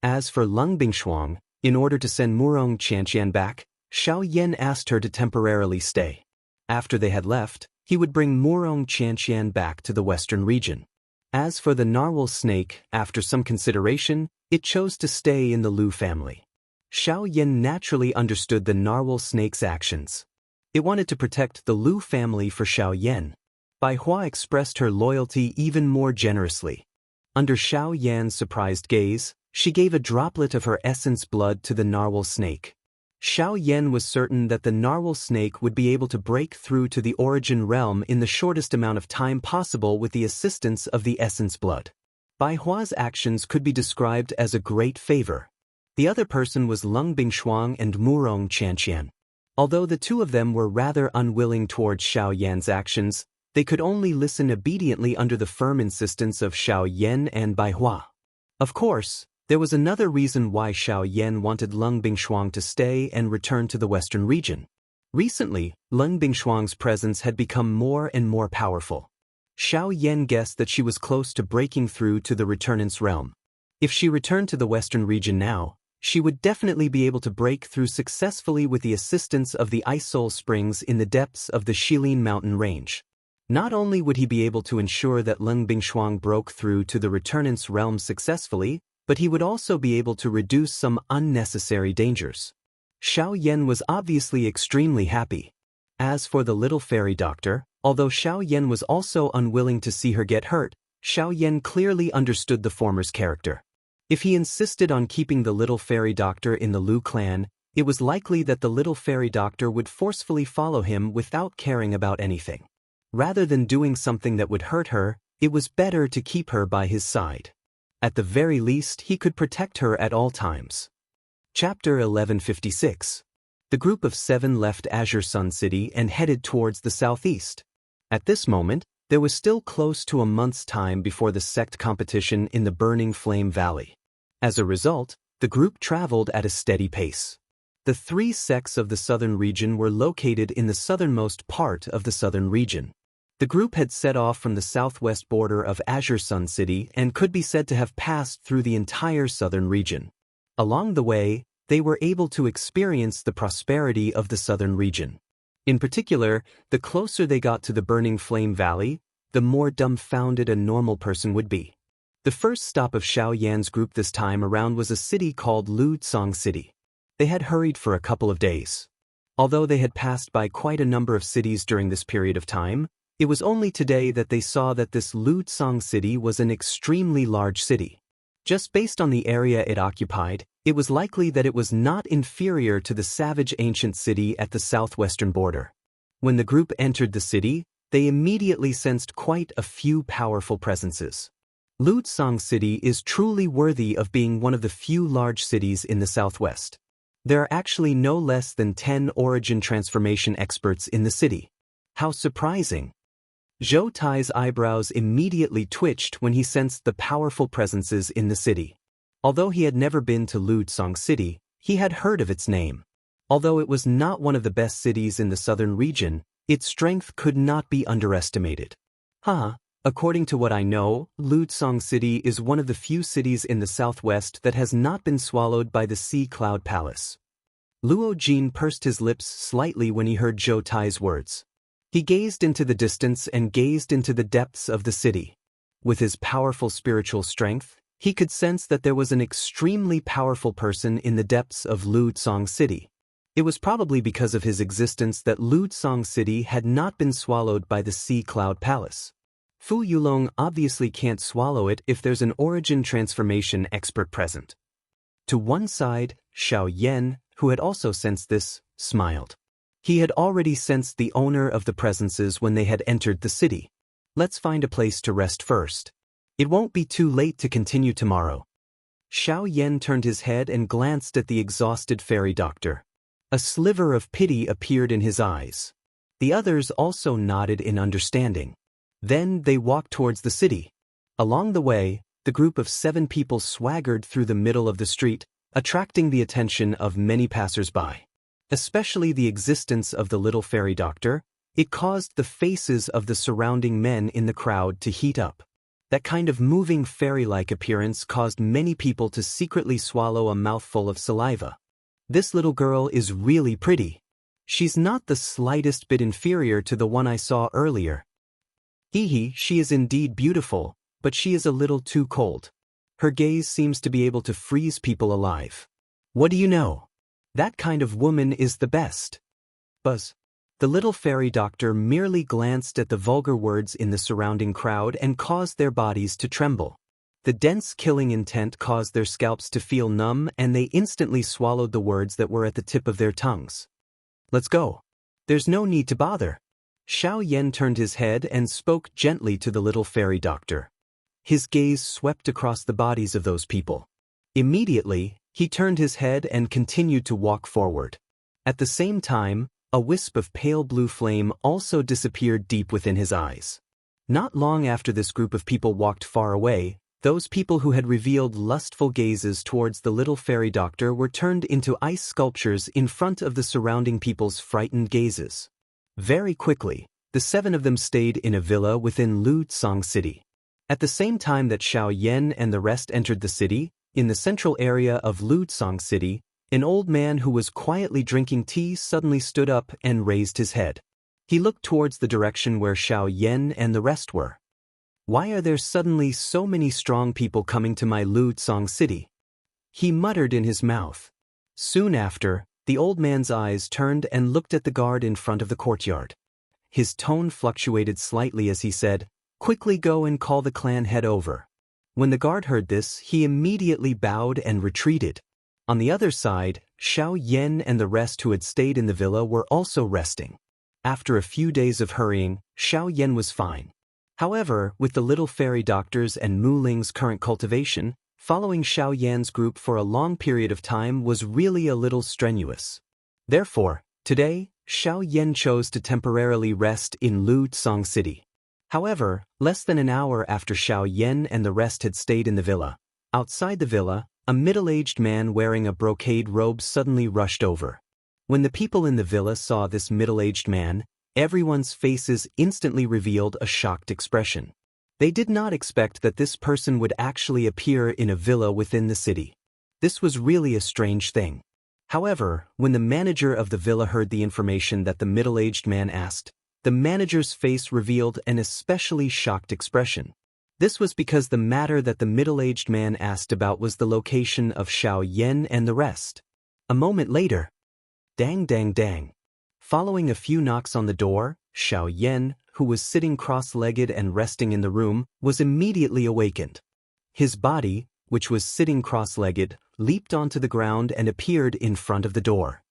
As for Lung Bingshuang, in order to send Murong Qianxian back, Xiao Yan asked her to temporarily stay. After they had left, he would bring Murong Qianxian back to the western region. As for the narwhal snake, after some consideration, it chose to stay in the Lu family. Xiao Yan naturally understood the narwhal snake's actions. It wanted to protect the Lu family for Xiao Yan. Bai Hua expressed her loyalty even more generously. Under Xiao Yan's surprised gaze, she gave a droplet of her essence blood to the narwhal snake. Xiao Yan was certain that the narwhal snake would be able to break through to the origin realm in the shortest amount of time possible with the assistance of the essence blood. Bai Hua's actions could be described as a great favor. The other person was Lung Bingshuang and Murong Qianxian. Although the two of them were rather unwilling towards Xiao Yan's actions, they could only listen obediently under the firm insistence of Xiao Yan and Bai Hua. Of course, there was another reason why Xiao Yan wanted Lung Bingshuang to stay and return to the western region. Recently, Lung Bingshuang's presence had become more and more powerful. Xiao Yan guessed that she was close to breaking through to the returnant's realm. If she returned to the western region now, she would definitely be able to break through successfully with the assistance of the Ice Soul Springs in the depths of the Shilin mountain range. Not only would he be able to ensure that Lung Bingshuang broke through to the returnant's realm successfully, but he would also be able to reduce some unnecessary dangers. Xiao Yan was obviously extremely happy. As for the little fairy doctor, although Xiao Yan was also unwilling to see her get hurt, Xiao Yan clearly understood the former's character. If he insisted on keeping the little fairy doctor in the Lu clan, it was likely that the little fairy doctor would forcefully follow him without caring about anything. Rather than doing something that would hurt her, it was better to keep her by his side. At the very least, he could protect her at all times. Chapter 1156. The group of 7 left Azure Sun City and headed towards the southeast. At this moment, there was still close to a month's time before the sect competition in the Burning Flame Valley. As a result, the group traveled at a steady pace. The 3 sects of the southern region were located in the southernmost part of the southern region. The group had set off from the southwest border of Azure Sun City and could be said to have passed through the entire southern region. Along the way, they were able to experience the prosperity of the southern region. In particular, the closer they got to the Burning Flame Valley, the more dumbfounded a normal person would be. The first stop of Xiao Yan's group this time around was a city called Lutsong City. They had hurried for a couple of days. Although they had passed by quite a number of cities during this period of time, it was only today that they saw that this Lutsong City was an extremely large city. Just based on the area it occupied, it was likely that it was not inferior to the savage ancient city at the southwestern border. When the group entered the city, they immediately sensed quite a few powerful presences. Lutsong City is truly worthy of being one of the few large cities in the southwest. There are actually no less than 10 origin transformation experts in the city. How surprising! Zhou Tai's eyebrows immediately twitched when he sensed the powerful presences in the city. Although he had never been to Lutsong City, he had heard of its name. Although it was not one of the best cities in the southern region, its strength could not be underestimated. According to what I know, Lutsong City is one of the few cities in the southwest that has not been swallowed by the Sea Cloud Palace. Luo Jin pursed his lips slightly when he heard Zhou Tai's words. He gazed into the distance and gazed into the depths of the city. With his powerful spiritual strength, he could sense that there was an extremely powerful person in the depths of Lutsong City. It was probably because of his existence that Lutsong City had not been swallowed by the Sea Cloud Palace. Fu Yulong obviously can't swallow it if there's an origin transformation expert present. To one side, Xiao Yan, who had also sensed this, smiled. He had already sensed the owner of the presences when they had entered the city. Let's find a place to rest first. It won't be too late to continue tomorrow. Xiao Yan turned his head and glanced at the exhausted fairy doctor. A sliver of pity appeared in his eyes. The others also nodded in understanding. Then they walked towards the city. Along the way, the group of 7 people swaggered through the middle of the street, attracting the attention of many passers-by. Especially the existence of the little fairy doctor, it caused the faces of the surrounding men in the crowd to heat up. That kind of moving fairy-like appearance caused many people to secretly swallow a mouthful of saliva. This little girl is really pretty. She's not the slightest bit inferior to the one I saw earlier. She is indeed beautiful, but she is a little too cold. Her gaze seems to be able to freeze people alive. What do you know? That kind of woman is the best. Buzz. The little fairy doctor merely glanced at the vulgar words in the surrounding crowd and caused their bodies to tremble. The dense killing intent caused their scalps to feel numb, and they instantly swallowed the words that were at the tip of their tongues. Let's go. There's no need to bother. Xiao Yan turned his head and spoke gently to the little fairy doctor. His gaze swept across the bodies of those people. Immediately, He turned his head and continued to walk forward. At the same time, a wisp of pale blue flame also disappeared deep within his eyes. Not long after this group of people walked far away, those people who had revealed lustful gazes towards the little fairy doctor were turned into ice sculptures in front of the surrounding people's frightened gazes. Very quickly, the 7 of them stayed in a villa within Luxia city. At the same time that Xiao Yan and the rest entered the city, in the central area of Luxia city, an old man who was quietly drinking tea suddenly stood up and raised his head. He looked towards the direction where Xiao Yan and the rest were. "Why are there suddenly so many strong people coming to my Luxia city?" he muttered in his mouth. Soon after, the old man's eyes turned and looked at the guard in front of the courtyard. His tone fluctuated slightly as he said, "Quickly go and call the clan head over." When the guard heard this, he immediately bowed and retreated. On the other side, Xiao Yan and the rest who had stayed in the villa were also resting. After a few days of hurrying, Xiao Yan was fine. However, with the little fairy doctors and Mu Ling's current cultivation, following Xiao Yan's group for a long period of time was really a little strenuous. Therefore, today, Xiao Yan chose to temporarily rest in Luxia city. However, less than an hour after Xiao Yan and the rest had stayed in the villa, outside the villa, a middle-aged man wearing a brocade robe suddenly rushed over. When the people in the villa saw this middle-aged man, everyone's faces instantly revealed a shocked expression. They did not expect that this person would actually appear in a villa within the city. This was really a strange thing. However, when the manager of the villa heard the information that the middle-aged man asked, the manager's face revealed an especially shocked expression. This was because the matter that the middle-aged man asked about was the location of Xiao Yan and the rest. A moment later, dang dang dang. Following a few knocks on the door, Xiao Yan, who was sitting cross-legged and resting in the room, was immediately awakened. His body, which was sitting cross-legged, leaped onto the ground and appeared in front of the door.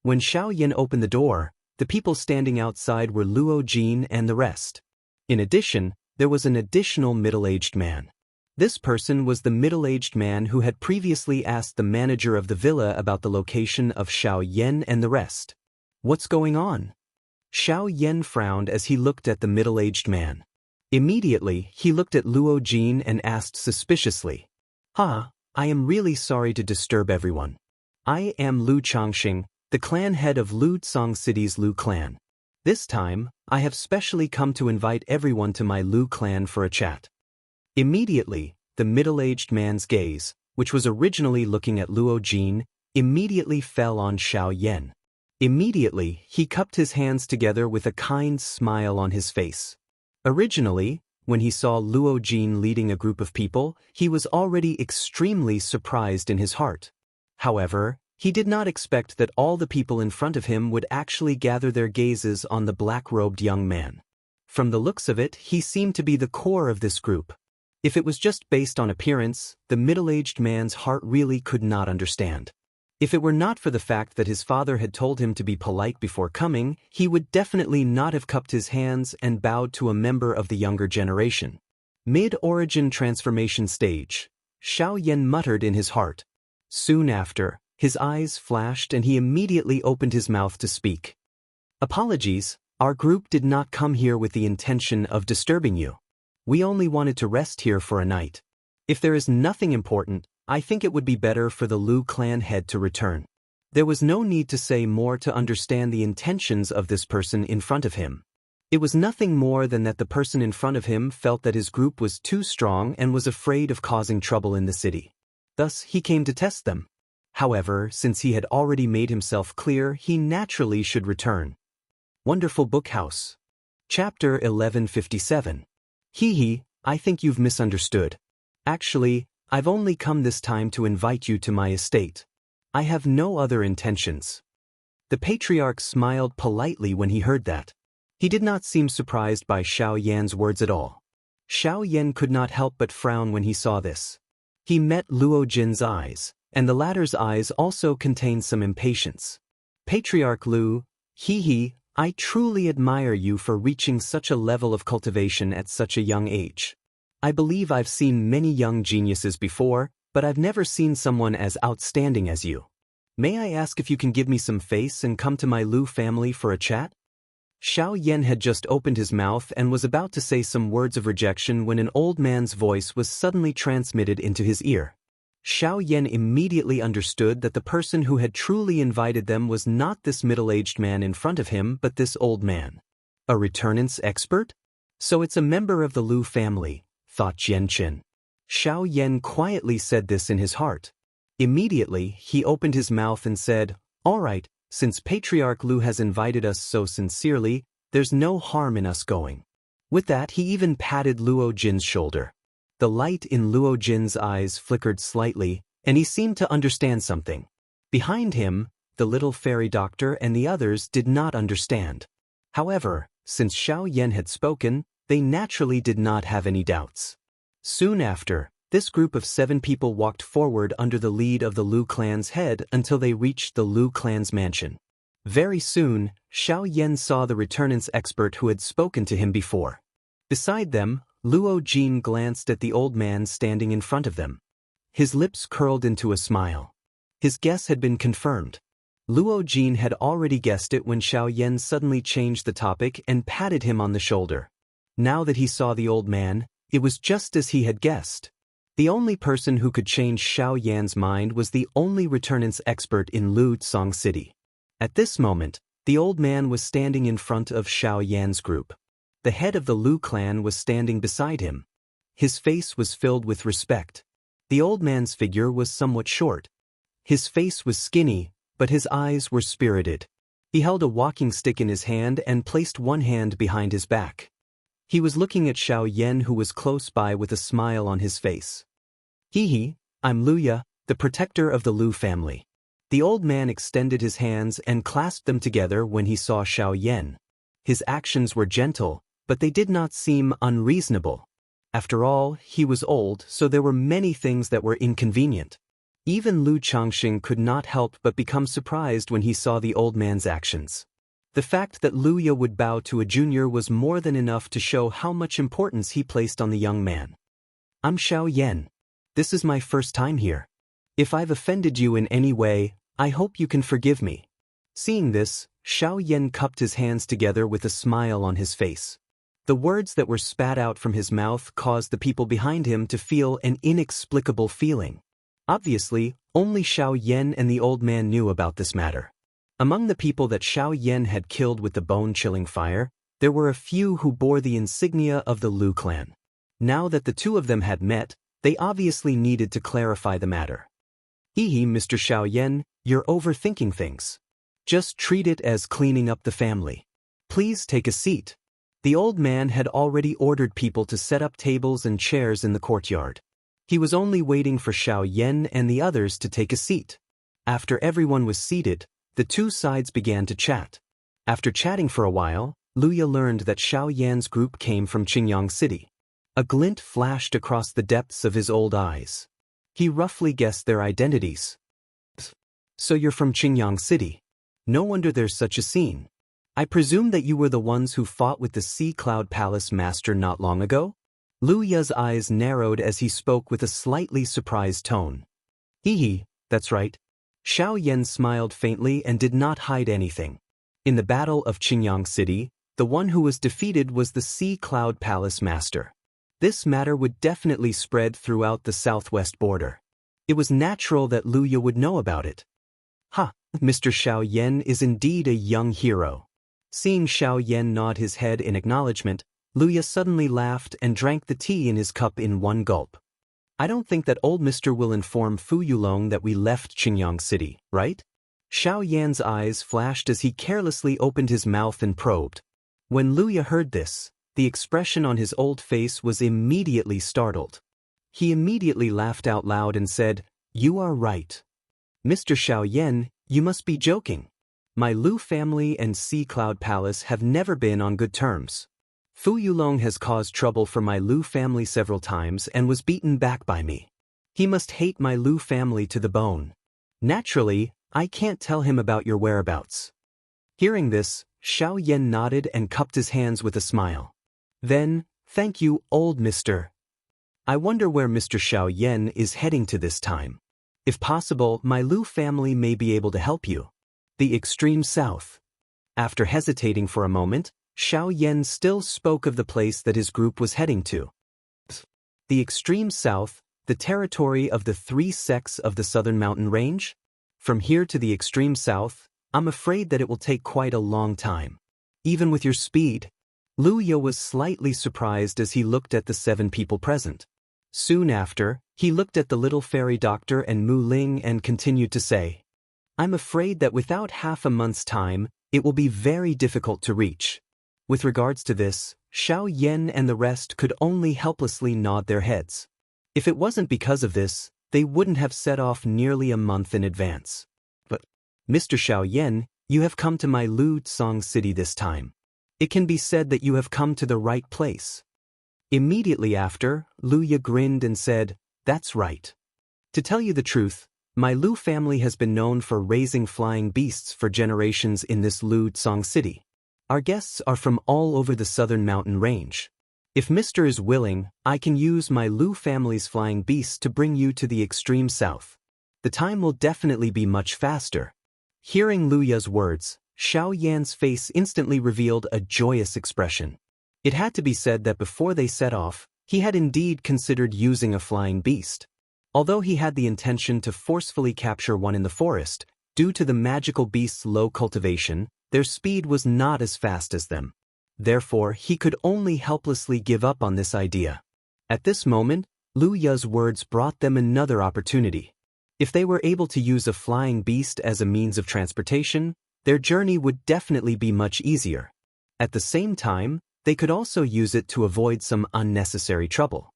When Xiao Yan opened the door, the people standing outside were Luo Jin and the rest. In addition, there was an additional middle-aged man. This person was the middle-aged man who had previously asked the manager of the villa about the location of Xiao Yan and the rest. "What's going on?" Xiao Yan frowned as he looked at the middle-aged man. Immediately, he looked at Luo Jin and asked suspiciously, "I am really sorry to disturb everyone. I am Lu Changxing, the clan head of Luxia city's Lu clan. This time, I have specially come to invite everyone to my Lu clan for a chat." Immediately, the middle-aged man's gaze, which was originally looking at Luo Jin, immediately fell on Xiao Yan. Immediately, he cupped his hands together with a kind smile on his face. Originally, when he saw Luo Jin leading a group of people, he was already extremely surprised in his heart. However, he did not expect that all the people in front of him would actually gather their gazes on the black-robed young man. From the looks of it, he seemed to be the core of this group. If it was just based on appearance, the middle-aged man's heart really could not understand. If it were not for the fact that his father had told him to be polite before coming, he would definitely not have cupped his hands and bowed to a member of the younger generation. Mid-origin transformation stage, Xiao Yan muttered in his heart. Soon after, his eyes flashed and he immediately opened his mouth to speak. "Apologies, our group did not come here with the intention of disturbing you. We only wanted to rest here for a night. If there is nothing important, I think it would be better for the Lu clan head to return." There was no need to say more to understand the intentions of this person in front of him. It was nothing more than that the person in front of him felt that his group was too strong and was afraid of causing trouble in the city. Thus, he came to test them. However, since he had already made himself clear, he naturally should return. Wonderful Book House. Chapter 1157. I think you've misunderstood. Actually, I've only come this time to invite you to my estate. I have no other intentions. The patriarch smiled politely when he heard that. He did not seem surprised by Xiao Yan's words at all. Xiao Yan could not help but frown when he saw this. He met Luo Jin's eyes, and the latter's eyes also contained some impatience. "Patriarch Lu, I truly admire you for reaching such a level of cultivation at such a young age. I believe I've seen many young geniuses before, but I've never seen someone as outstanding as you. May I ask if you can give me some face and come to my Lu family for a chat? Xiao Yan had just opened his mouth and was about to say some words of rejection when an old man's voice was suddenly transmitted into his ear. Xiao Yan immediately understood that the person who had truly invited them was not this middle-aged man in front of him but this old man. A returnance expert? So it's a member of the Lu family, thought Jianqin. Xiao Yan quietly said this in his heart. Immediately, he opened his mouth and said, "All right, since Patriarch Lu has invited us so sincerely, there's no harm in us going." With that, he even patted Luo Jin's shoulder. The light in Luo Jin's eyes flickered slightly, and he seemed to understand something. Behind him, the little fairy doctor and the others did not understand. However, since Xiao Yan had spoken, they naturally did not have any doubts. Soon after, this group of 7 people walked forward under the lead of the Lu clan's head until they reached the Lu clan's mansion. Very soon, Xiao Yan saw the returnance expert who had spoken to him before. Beside them, Luo Jin glanced at the old man standing in front of them. His lips curled into a smile. His guess had been confirmed. Luo Jin had already guessed it when Xiao Yan suddenly changed the topic and patted him on the shoulder. Now that he saw the old man, it was just as he had guessed. The only person who could change Xiao Yan's mind was the only returnance expert in Lu Tsong City. At this moment, the old man was standing in front of Xiao Yan's group. The head of the Lu clan was standing beside him. His face was filled with respect. The old man's figure was somewhat short. His face was skinny, but his eyes were spirited. He held a walking stick in his hand and placed one hand behind his back. He was looking at Xiao Yan, who was close by, with a smile on his face. "Hee, I'm Luya, the protector of the Lu family." The old man extended his hands and clasped them together when he saw Xiao Yan. His actions were gentle, but they did not seem unreasonable. After all, he was old, so there were many things that were inconvenient. Even Lu Changxing could not help but become surprised when he saw the old man's actions. The fact that Luya would bow to a junior was more than enough to show how much importance he placed on the young man. "I'm Xiao Yan. This is my first time here. If I've offended you in any way, I hope you can forgive me." Seeing this, Xiao Yan cupped his hands together with a smile on his face. The words that were spat out from his mouth caused the people behind him to feel an inexplicable feeling. Obviously, only Xiao Yan and the old man knew about this matter. Among the people that Xiao Yan had killed with the bone-chilling fire, there were a few who bore the insignia of the Lu clan. Now that the two of them had met, they obviously needed to clarify the matter. "Hee, Mr. Xiao Yan, you're overthinking things. Just treat it as cleaning up the family. Please take a seat." The old man had already ordered people to set up tables and chairs in the courtyard. He was only waiting for Xiao Yan and the others to take a seat. After everyone was seated, the two sides began to chat. After chatting for a while, Luya learned that Xiao Yan's group came from Qingyang City. A glint flashed across the depths of his old eyes. He roughly guessed their identities. "So you're from Qingyang City. No wonder there's such a scene. I presume that you were the ones who fought with the Sea Cloud Palace master not long ago?" Luya's eyes narrowed as he spoke with a slightly surprised tone. "Hee, that's right." Xiao Yan smiled faintly and did not hide anything. In the Battle of Qingyang City, the one who was defeated was the Sea Cloud Palace master. This matter would definitely spread throughout the southwest border. It was natural that Luya would know about it. "Ha, Mr. Xiao Yan is indeed a young hero." Seeing Xiao Yan nod his head in acknowledgement, Luya suddenly laughed and drank the tea in his cup in one gulp. "I don't think that old Mr. will inform Fu Yulong that we left Qingyang City, right?" Xiao Yan's eyes flashed as he carelessly opened his mouth and probed. When Luya heard this, the expression on his old face was immediately startled. He immediately laughed out loud and said, "You are right. Mr. Xiao Yan, you must be joking. My Lu family and Sea Cloud Palace have never been on good terms. Fu Yulong has caused trouble for my Lu family several times and was beaten back by me. He must hate my Lu family to the bone. Naturally, I can't tell him about your whereabouts." Hearing this, Xiao Yan nodded and cupped his hands with a smile. Then, "Thank you, old mister. I wonder where Mr. Xiao Yan is heading to this time. If possible, my Lu family may be able to help you. The extreme south. After hesitating for a moment, Xiao Yan still spoke of the place that his group was heading to. The extreme south, the territory of the 3 sects of the southern mountain range? From here to the extreme south, I'm afraid that it will take quite a long time. Even with your speed. Lu Ye was slightly surprised as he looked at the 7 people present. Soon after, he looked at the little fairy doctor and Mu Ling and continued to say, I'm afraid that without half a month's time, it will be very difficult to reach. With regards to this, Xiao Yan and the rest could only helplessly nod their heads. If it wasn't because of this, they wouldn't have set off nearly a month in advance. But, Mr. Xiao Yan, you have come to my Lu Tsong city this time. It can be said that you have come to the right place. Immediately after, Lu Ye grinned and said, That's right. To tell you the truth, my Lu family has been known for raising flying beasts for generations in this Lu Tsong city. Our guests are from all over the southern mountain range. If Mr. is willing, I can use my Lu family's flying beasts to bring you to the extreme south. The time will definitely be much faster. Hearing Lu Ye's words, Xiao Yan's face instantly revealed a joyous expression. It had to be said that before they set off, he had indeed considered using a flying beast. Although he had the intention to forcefully capture one in the forest, due to the magical beast's low cultivation, their speed was not as fast as them. Therefore, he could only helplessly give up on this idea. At this moment, Lu Ye's words brought them another opportunity. If they were able to use a flying beast as a means of transportation, their journey would definitely be much easier. At the same time, they could also use it to avoid some unnecessary trouble.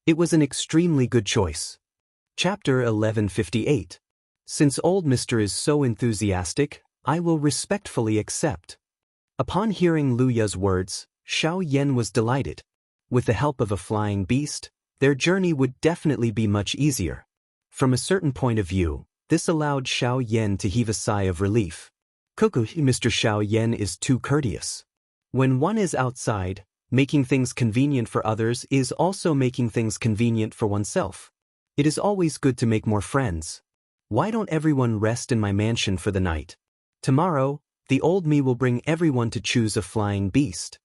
It was an extremely good choice. Chapter 1158. Since old Mr. is so enthusiastic, I will respectfully accept. Upon hearing Lu Ye's words, Xiao Yan was delighted. With the help of a flying beast, their journey would definitely be much easier. From a certain point of view, this allowed Xiao Yan to heave a sigh of relief. Mr. Xiao Yan is too courteous. When one is outside, making things convenient for others is also making things convenient for oneself. It is always good to make more friends. Why don't everyone rest in my mansion for the night? Tomorrow, the old me will bring everyone to choose a flying beast.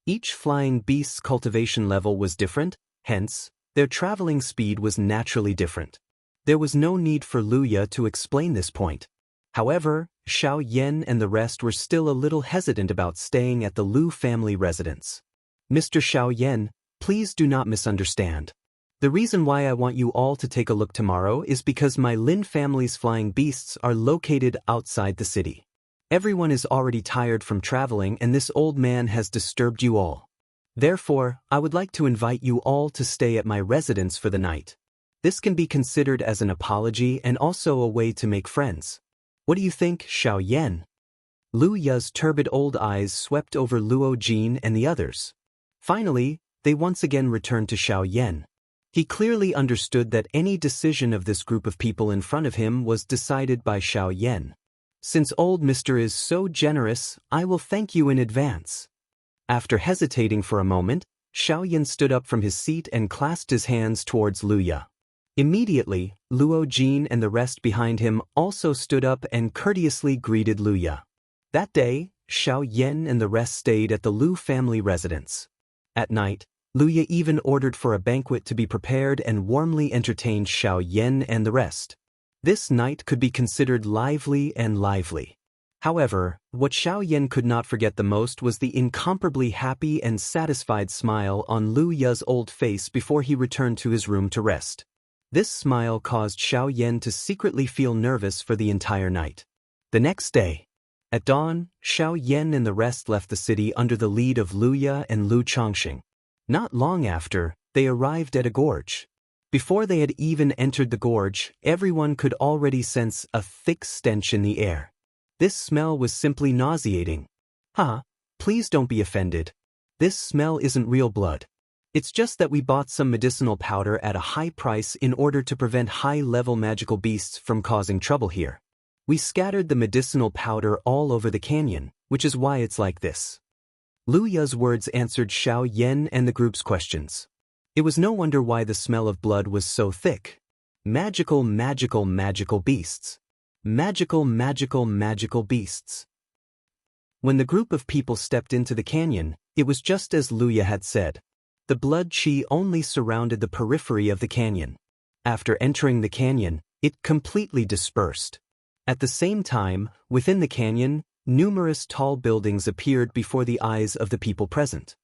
Each flying beast's cultivation level was different, hence, their traveling speed was naturally different. There was no need for Lu Ye to explain this point. However, Xiao Yan and the rest were still a little hesitant about staying at the Lu family residence. Mr. Xiao Yan, please do not misunderstand. The reason why I want you all to take a look tomorrow is because my Lin family's flying beasts are located outside the city. Everyone is already tired from traveling and this old man has disturbed you all. Therefore, I would like to invite you all to stay at my residence for the night. This can be considered as an apology and also a way to make friends. What do you think, Xiao Yan? Lu Ye's turbid old eyes swept over Luo Jin and the others. Finally, they once again returned to Xiao Yan. He clearly understood that any decision of this group of people in front of him was decided by Xiao Yan. Since old Mr. is so generous, I will thank you in advance. After hesitating for a moment, Xiao Yan stood up from his seat and clasped his hands towards Lu Ye. Immediately, Luo Jin and the rest behind him also stood up and courteously greeted Lu Ye. That day, Xiao Yan and the rest stayed at the Lu family residence. At night, Lu Ye even ordered for a banquet to be prepared and warmly entertained Xiao Yan and the rest. This night could be considered lively and lively. However, what Xiao Yan could not forget the most was the incomparably happy and satisfied smile on Lu Ye's old face before he returned to his room to rest. This smile caused Xiao Yan to secretly feel nervous for the entire night. The next day, at dawn, Xiao Yan and the rest left the city under the lead of Lu Ye and Lu Chongqing. Not long after, they arrived at a gorge. Before they had even entered the gorge, everyone could already sense a thick stench in the air. This smell was simply nauseating. Please don't be offended. This smell isn't real blood. It's just that we bought some medicinal powder at a high price in order to prevent high-level magical beasts from causing trouble here. We scattered the medicinal powder all over the canyon, which is why it's like this. Lu Ye's words answered Xiao Yan and the group's questions. It was no wonder why the smell of blood was so thick. Magical, magical, magical beasts. Magical, magical, magical beasts. When the group of people stepped into the canyon, it was just as Luya had said. The blood chi only surrounded the periphery of the canyon. After entering the canyon, it completely dispersed. At the same time, within the canyon, numerous tall buildings appeared before the eyes of the people present.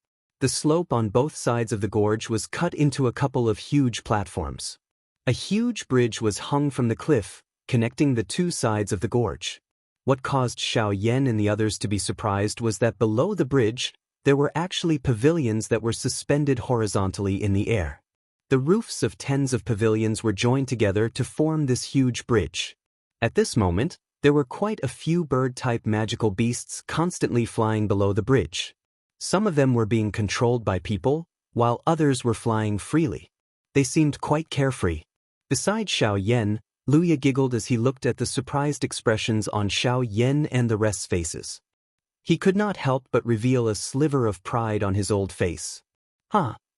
The slope on both sides of the gorge was cut into a couple of huge platforms. A huge bridge was hung from the cliff, connecting the two sides of the gorge. What caused Xiao Yan and the others to be surprised was that below the bridge, there were actually pavilions that were suspended horizontally in the air. The roofs of tens of pavilions were joined together to form this huge bridge. At this moment, there were quite a few bird-type magical beasts constantly flying below the bridge. Some of them were being controlled by people, while others were flying freely. They seemed quite carefree. Besides Xiao Yan, Luya giggled as he looked at the surprised expressions on Xiao Yan and the rest's faces. He could not help but reveal a sliver of pride on his old face.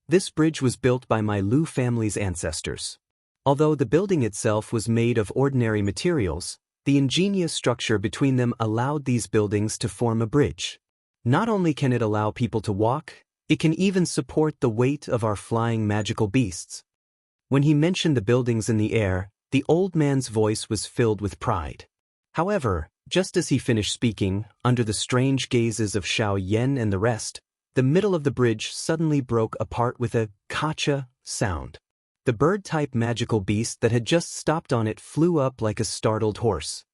This bridge was built by my Lu family's ancestors. Although the building itself was made of ordinary materials, the ingenious structure between them allowed these buildings to form a bridge. Not only can it allow people to walk, it can even support the weight of our flying magical beasts. When he mentioned the buildings in the air, the old man's voice was filled with pride. However, just as he finished speaking, under the strange gazes of Xiao Yan and the rest, the middle of the bridge suddenly broke apart with a kacha sound. The bird-type magical beast that had just stopped on it flew up like a startled horse.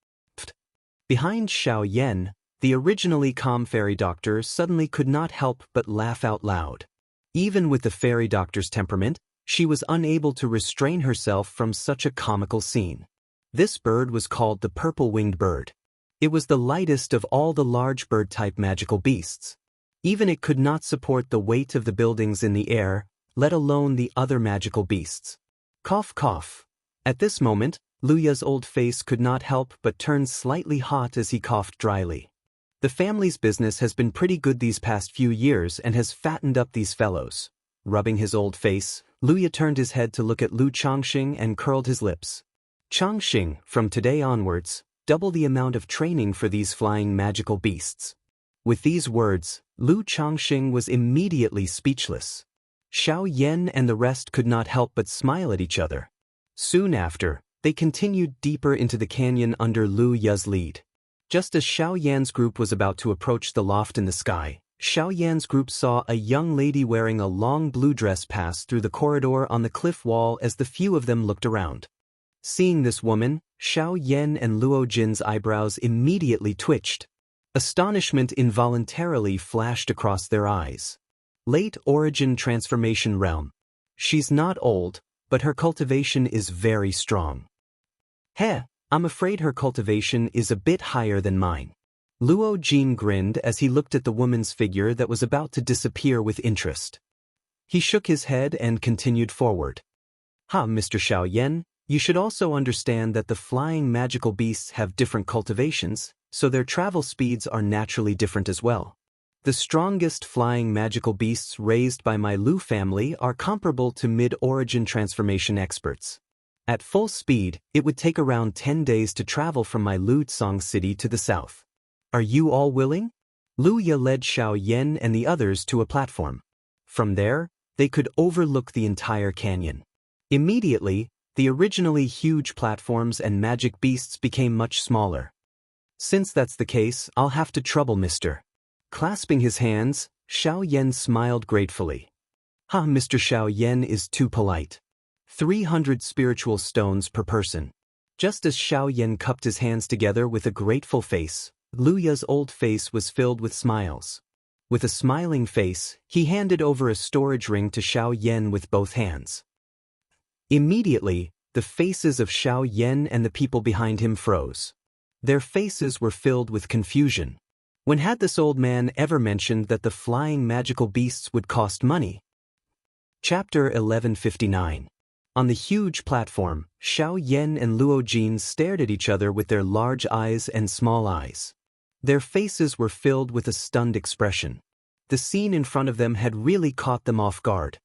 Behind Xiao Yan, the originally calm fairy doctor suddenly could not help but laugh out loud. Even with the fairy doctor's temperament, she was unable to restrain herself from such a comical scene. This bird was called the purple-winged bird. It was the lightest of all the large bird-type magical beasts. Even it could not support the weight of the buildings in the air, let alone the other magical beasts. Cough, cough. At this moment, Luya's old face could not help but turn slightly hot as he coughed dryly. The family's business has been pretty good these past few years and has fattened up these fellows. Rubbing his old face, Luya turned his head to look at Lu Changxing and curled his lips. Changxing, from today onwards, double the amount of training for these flying magical beasts. With these words, Lu Changxing was immediately speechless. Xiao Yan and the rest could not help but smile at each other. Soon after, they continued deeper into the canyon under Lu Ya's lead. Just as Xiao Yan's group was about to approach the loft in the sky, Xiao Yan's group saw a young lady wearing a long blue dress pass through the corridor on the cliff wall as the few of them looked around. Seeing this woman, Xiao Yan and Luo Jin's eyebrows immediately twitched. Astonishment involuntarily flashed across their eyes. Late origin transformation realm. She's not old, but her cultivation is very strong. I'm afraid her cultivation is a bit higher than mine. Luo Jin grinned as he looked at the woman's figure that was about to disappear with interest. He shook his head and continued forward. Mr. Xiao Yan, you should also understand that the flying magical beasts have different cultivations, so their travel speeds are naturally different as well. The strongest flying magical beasts raised by my Lu family are comparable to mid-origin transformation experts. At full speed, it would take around 10 days to travel from my Lu Tsong city to the south. Are you all willing? Luya led Xiao Yan and the others to a platform. From there, they could overlook the entire canyon. Immediately, the originally huge platforms and magic beasts became much smaller. Since that's the case, I'll have to trouble Mr. Clasping his hands, Xiao Yan smiled gratefully. Mr. Xiao Yan is too polite. 300 spiritual stones per person. Just as Xiao Yan cupped his hands together with a grateful face, Luya's old face was filled with smiles. With a smiling face, he handed over a storage ring to Xiao Yan with both hands. Immediately, the faces of Xiao Yan and the people behind him froze. Their faces were filled with confusion. When had this old man ever mentioned that the flying magical beasts would cost money? Chapter 1159. On the huge platform, Xiao Yan and Luo Jin stared at each other with their large eyes and small eyes. Their faces were filled with a stunned expression. The scene in front of them had really caught them off guard.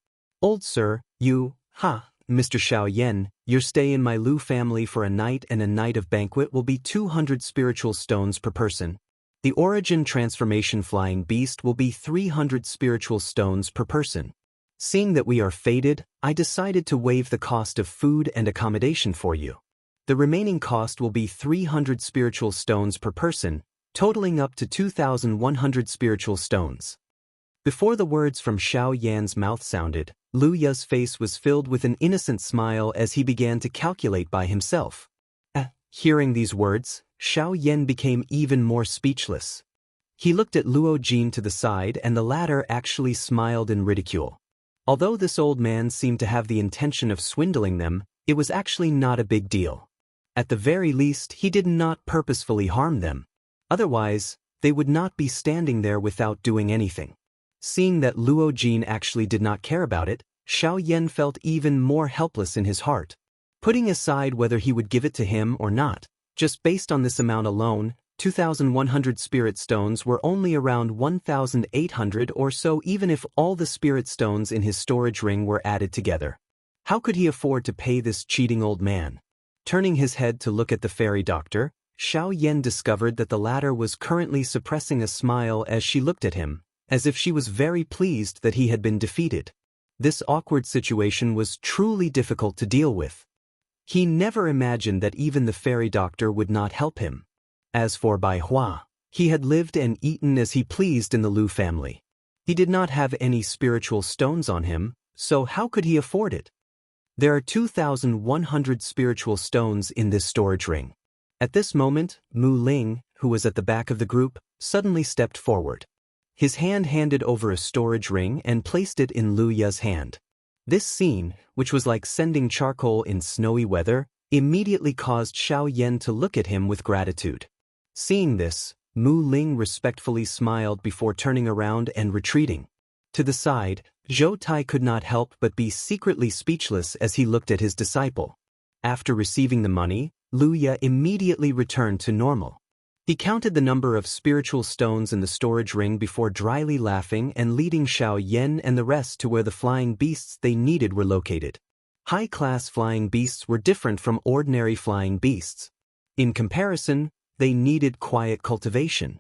Old sir, Mr. Xiao Yan, your stay in my Lu family for a night and a night of banquet will be 200 spiritual stones per person. The origin transformation flying beast will be 300 spiritual stones per person. Seeing that we are fated, I decided to waive the cost of food and accommodation for you. The remaining cost will be 300 spiritual stones per person, totaling up to 2,100 spiritual stones. Before the words from Xiao Yan's mouth sounded, Lu Ya's face was filled with an innocent smile as he began to calculate by himself. Hearing these words, Xiao Yan became even more speechless. He looked at Luo Jin to the side and the latter actually smiled in ridicule. Although this old man seemed to have the intention of swindling them, it was actually not a big deal. At the very least, he did not purposefully harm them. Otherwise, they would not be standing there without doing anything. Seeing that Luo Jin actually did not care about it, Xiao Yan felt even more helpless in his heart. Putting aside whether he would give it to him or not, just based on this amount alone, 2,100 spirit stones were only around 1,800 or so even if all the spirit stones in his storage ring were added together. How could he afford to pay this cheating old man? Turning his head to look at the fairy doctor, Xiao Yan discovered that the latter was currently suppressing a smile as she looked at him, as if she was very pleased that he had been defeated. This awkward situation was truly difficult to deal with. He never imagined that even the fairy doctor would not help him. As for Bai Hua, he had lived and eaten as he pleased in the Lu family. He did not have any spiritual stones on him, so how could he afford it? There are 2,100 spiritual stones in this storage ring. At this moment, Mu Ling, who was at the back of the group, suddenly stepped forward. His hand handed over a storage ring and placed it in Lu Ya's hand. This scene, which was like sending charcoal in snowy weather, immediately caused Xiao Yan to look at him with gratitude. Seeing this, Mu Ling respectfully smiled before turning around and retreating. To the side, Zhou Tai could not help but be secretly speechless as he looked at his disciple. After receiving the money, Lu Ya immediately returned to normal. He counted the number of spiritual stones in the storage ring before dryly laughing and leading Xiao Yan and the rest to where the flying beasts they needed were located. High-class flying beasts were different from ordinary flying beasts. In comparison, they needed quiet cultivation.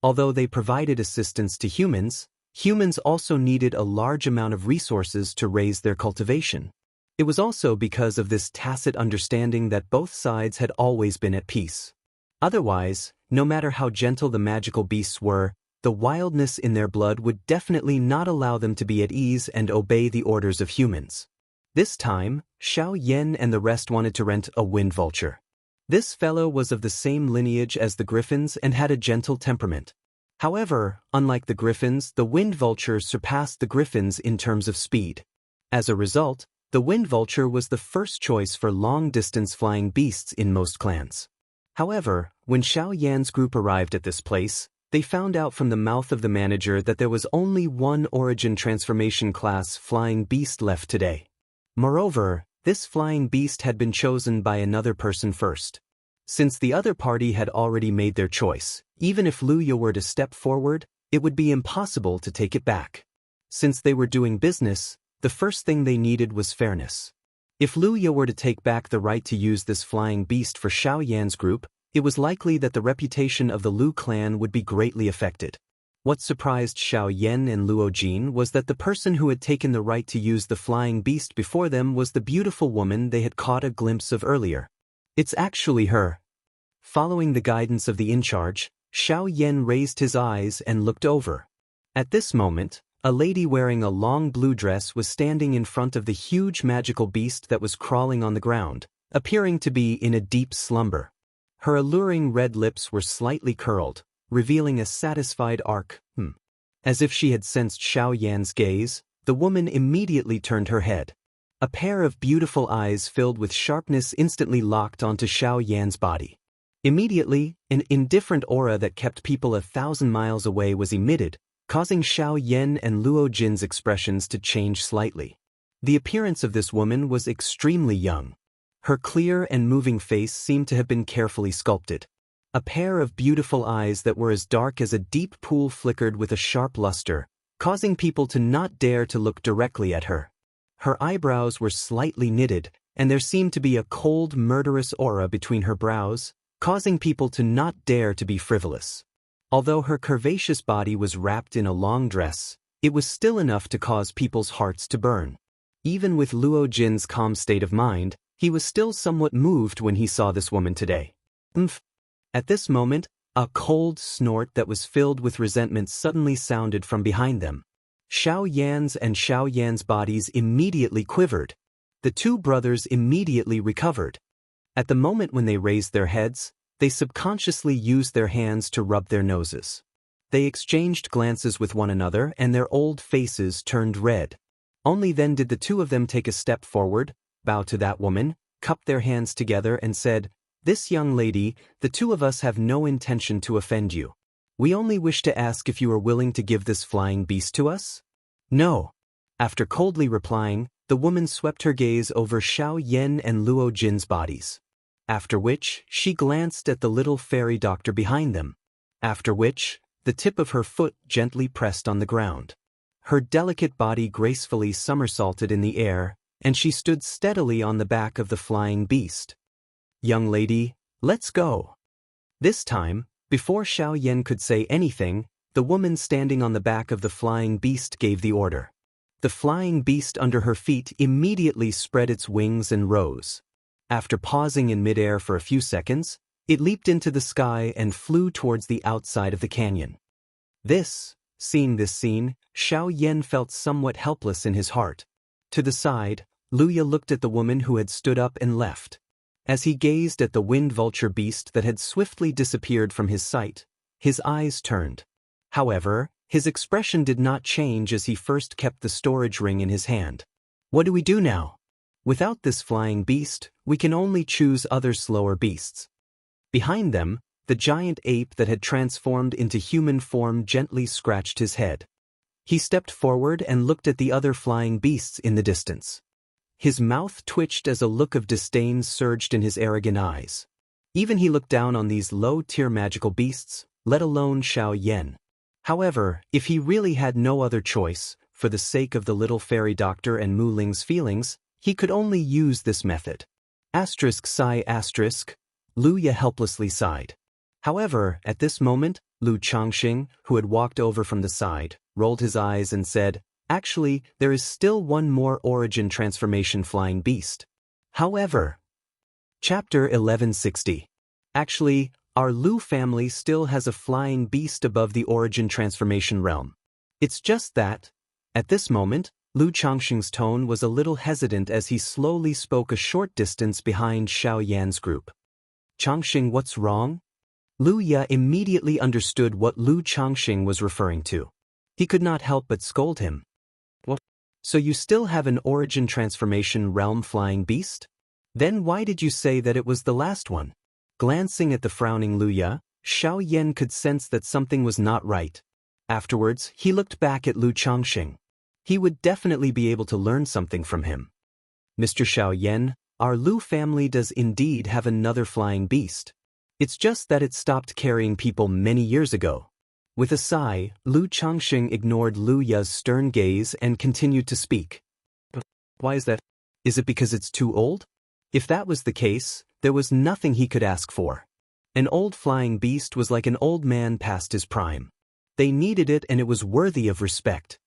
Although they provided assistance to humans, humans also needed a large amount of resources to raise their cultivation. It was also because of this tacit understanding that both sides had always been at peace. Otherwise, no matter how gentle the magical beasts were, the wildness in their blood would definitely not allow them to be at ease and obey the orders of humans. This time, Xiao Yan and the rest wanted to rent a wind vulture. This fellow was of the same lineage as the griffins and had a gentle temperament. However, unlike the griffins, the wind vulture surpassed the griffins in terms of speed. As a result, the wind vulture was the first choice for long-distance flying beasts in most clans. However, when Xiao Yan's group arrived at this place, they found out from the mouth of the manager that there was only one origin transformation class flying beast left today. Moreover, this flying beast had been chosen by another person first. Since the other party had already made their choice, even if Lu Ya were to step forward, it would be impossible to take it back. Since they were doing business, the first thing they needed was fairness. If Lu Ya were to take back the right to use this flying beast for Xiao Yan's group, it was likely that the reputation of the Lu clan would be greatly affected. What surprised Xiao Yan and Luo Jin was that the person who had taken the right to use the flying beast before them was the beautiful woman they had caught a glimpse of earlier. It's actually her. Following the guidance of the in-charge, Xiao Yan raised his eyes and looked over. At this moment, a lady wearing a long blue dress was standing in front of the huge magical beast that was crawling on the ground, appearing to be in a deep slumber. Her alluring red lips were slightly curled, revealing a satisfied arc. As if she had sensed Xiao Yan's gaze, the woman immediately turned her head. A pair of beautiful eyes filled with sharpness instantly locked onto Xiao Yan's body. Immediately, an indifferent aura that kept people 1,000 miles away was emitted, causing Xiao Yan and Luo Jin's expressions to change slightly. The appearance of this woman was extremely young. Her clear and moving face seemed to have been carefully sculpted. A pair of beautiful eyes that were as dark as a deep pool flickered with a sharp luster, causing people to not dare to look directly at her. Her eyebrows were slightly knitted, and there seemed to be a cold, murderous aura between her brows, causing people to not dare to be frivolous. Although her curvaceous body was wrapped in a long dress, it was still enough to cause people's hearts to burn. Even with Luo Jin's calm state of mind, he was still somewhat moved when he saw this woman today. At this moment, a cold snort that was filled with resentment suddenly sounded from behind them. Xiao Yan's and Xiao Yan's bodies immediately quivered. The two brothers immediately recovered. At the moment when they raised their heads, they subconsciously used their hands to rub their noses. They exchanged glances with one another and their old faces turned red. Only then did the two of them take a step forward, bow to that woman, cup their hands together and said, "This young lady, the two of us have no intention to offend you. We only wish to ask if you are willing to give this flying beast to us?" "No." After coldly replying, the woman swept her gaze over Xiao Yan and Luo Jin's bodies. After which, she glanced at the little fairy doctor behind them. After which, the tip of her foot gently pressed on the ground. Her delicate body gracefully somersaulted in the air, and she stood steadily on the back of the flying beast. "Young lady, let's go." This time, before Xiao Yan could say anything, the woman standing on the back of the flying beast gave the order. The flying beast under her feet immediately spread its wings and rose. After pausing in midair for a few seconds, it leaped into the sky and flew towards the outside of the canyon. Seeing this scene, Xiao Yan felt somewhat helpless in his heart. To the side, Luya looked at the woman who had stood up and left. As he gazed at the wind vulture beast that had swiftly disappeared from his sight, his eyes turned. However, his expression did not change as he first kept the storage ring in his hand. "What do we do now? Without this flying beast, we can only choose other slower beasts." Behind them, the giant ape that had transformed into human form gently scratched his head. He stepped forward and looked at the other flying beasts in the distance. His mouth twitched as a look of disdain surged in his arrogant eyes. Even he looked down on these low-tier magical beasts, let alone Xiao Yan. However, if he really had no other choice, for the sake of the little fairy doctor and Mu Ling's feelings, he could only use this method. Sigh. Luya helplessly sighed. However, at this moment, Lu Changxing, who had walked over from the side, rolled his eyes and said, "Actually, there is still one more origin transformation flying beast. However." Chapter 1160. Actually, our Lu family still has a flying beast above the origin transformation realm. It's just that, at this moment, Lu Changxing's tone was a little hesitant as he slowly spoke a short distance behind Xiao Yan's group. "Changxing, what's wrong?" Luya immediately understood what Lu Changxing was referring to. He could not help but scold him. "What? So you still have an origin transformation realm flying beast? Then why did you say that it was the last one?" Glancing at the frowning Luya, Xiao Yan could sense that something was not right. Afterwards, he looked back at Lu Changxing. He would definitely be able to learn something from him. "Mr. Xiao Yan, our Lu family does indeed have another flying beast. It's just that it stopped carrying people many years ago." With a sigh, Lu Changxing ignored Luya's stern gaze and continued to speak. "But why is that? Is it because it's too old?" If that was the case, there was nothing he could ask for. An old flying beast was like an old man past his prime. They needed it and it was worthy of respect.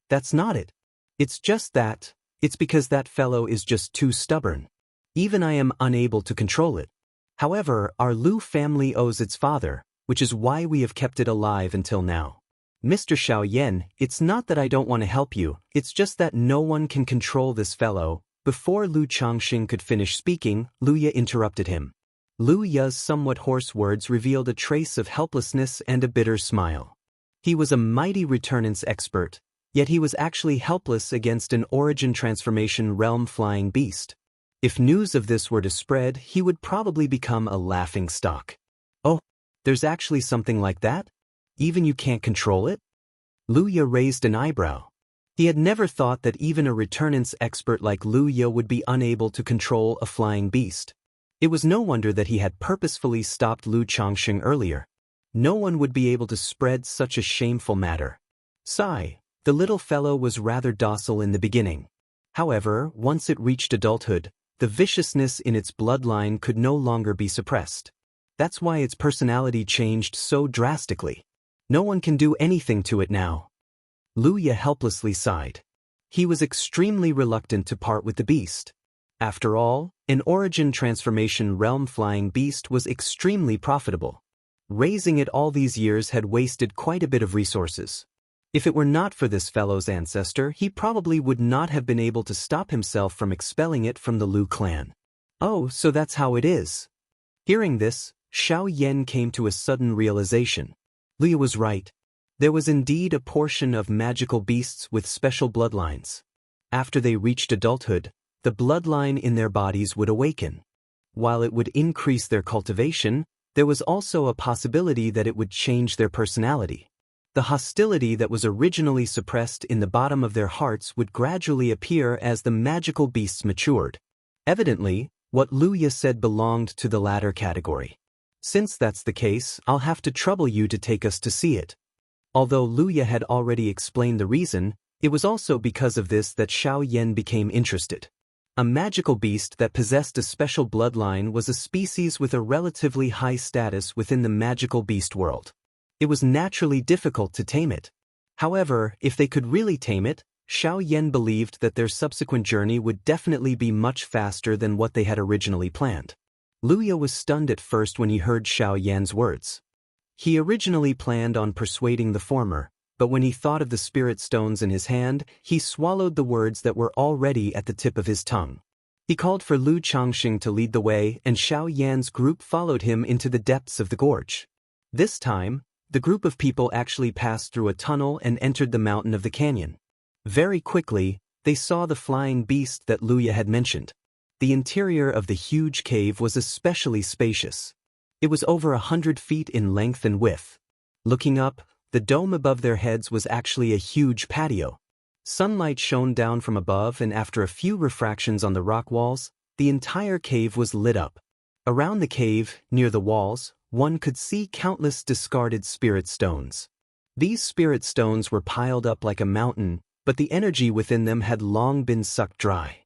"That's not it. It's just that, it's because that fellow is just too stubborn. Even I am unable to control it. However, our Lu family owes its father, which is why we have kept it alive until now. Mr. Xiao Yan, it's not that I don't want to help you, it's just that no one can control this fellow." Before Lu Changxing could finish speaking, Luya interrupted him. Luya's somewhat hoarse words revealed a trace of helplessness and a bitter smile. He was a mighty returnance expert, yet he was actually helpless against an origin transformation realm flying beast. If news of this were to spread, he would probably become a laughing stock. "Oh, there's actually something like that? Even you can't control it?" Luya raised an eyebrow. He had never thought that even a returnance expert like Luya would be unable to control a flying beast. It was no wonder that he had purposefully stopped Lu Changxing earlier. No one would be able to spread such a shameful matter. The little fellow was rather docile in the beginning. However, once it reached adulthood, the viciousness in its bloodline could no longer be suppressed. That's why its personality changed so drastically. No one can do anything to it now. Luya helplessly sighed. He was extremely reluctant to part with the beast. After all, an origin transformation realm flying beast was extremely profitable. Raising it all these years had wasted quite a bit of resources. If it were not for this fellow's ancestor, he probably would not have been able to stop himself from expelling it from the Lu clan. Oh, so that's how it is. Hearing this, Xiao Yan came to a sudden realization. Luya was right. There was indeed a portion of magical beasts with special bloodlines. After they reached adulthood, the bloodline in their bodies would awaken. While it would increase their cultivation, there was also a possibility that it would change their personality. The hostility that was originally suppressed in the bottom of their hearts would gradually appear as the magical beasts matured. Evidently, what Luya said belonged to the latter category. Since that's the case, I'll have to trouble you to take us to see it. Although Luya had already explained the reason, it was also because of this that Xiao Yan became interested. A magical beast that possessed a special bloodline was a species with a relatively high status within the magical beast world. It was naturally difficult to tame it. However, if they could really tame it, Xiao Yan believed that their subsequent journey would definitely be much faster than what they had originally planned. Luya was stunned at first when he heard Xiao Yan's words. He originally planned on persuading the former, but when he thought of the spirit stones in his hand, he swallowed the words that were already at the tip of his tongue. He called for Lu Changxing to lead the way, and Xiao Yan's group followed him into the depths of the gorge. This time, the group of people actually passed through a tunnel and entered the mountain of the canyon. Very quickly, they saw the flying beast that Luya had mentioned. The interior of the huge cave was especially spacious. It was over 100 feet in length and width. Looking up, the dome above their heads was actually a huge patio. Sunlight shone down from above, and after a few refractions on the rock walls, the entire cave was lit up. Around the cave, near the walls, one could see countless discarded spirit stones. These spirit stones were piled up like a mountain, but the energy within them had long been sucked dry.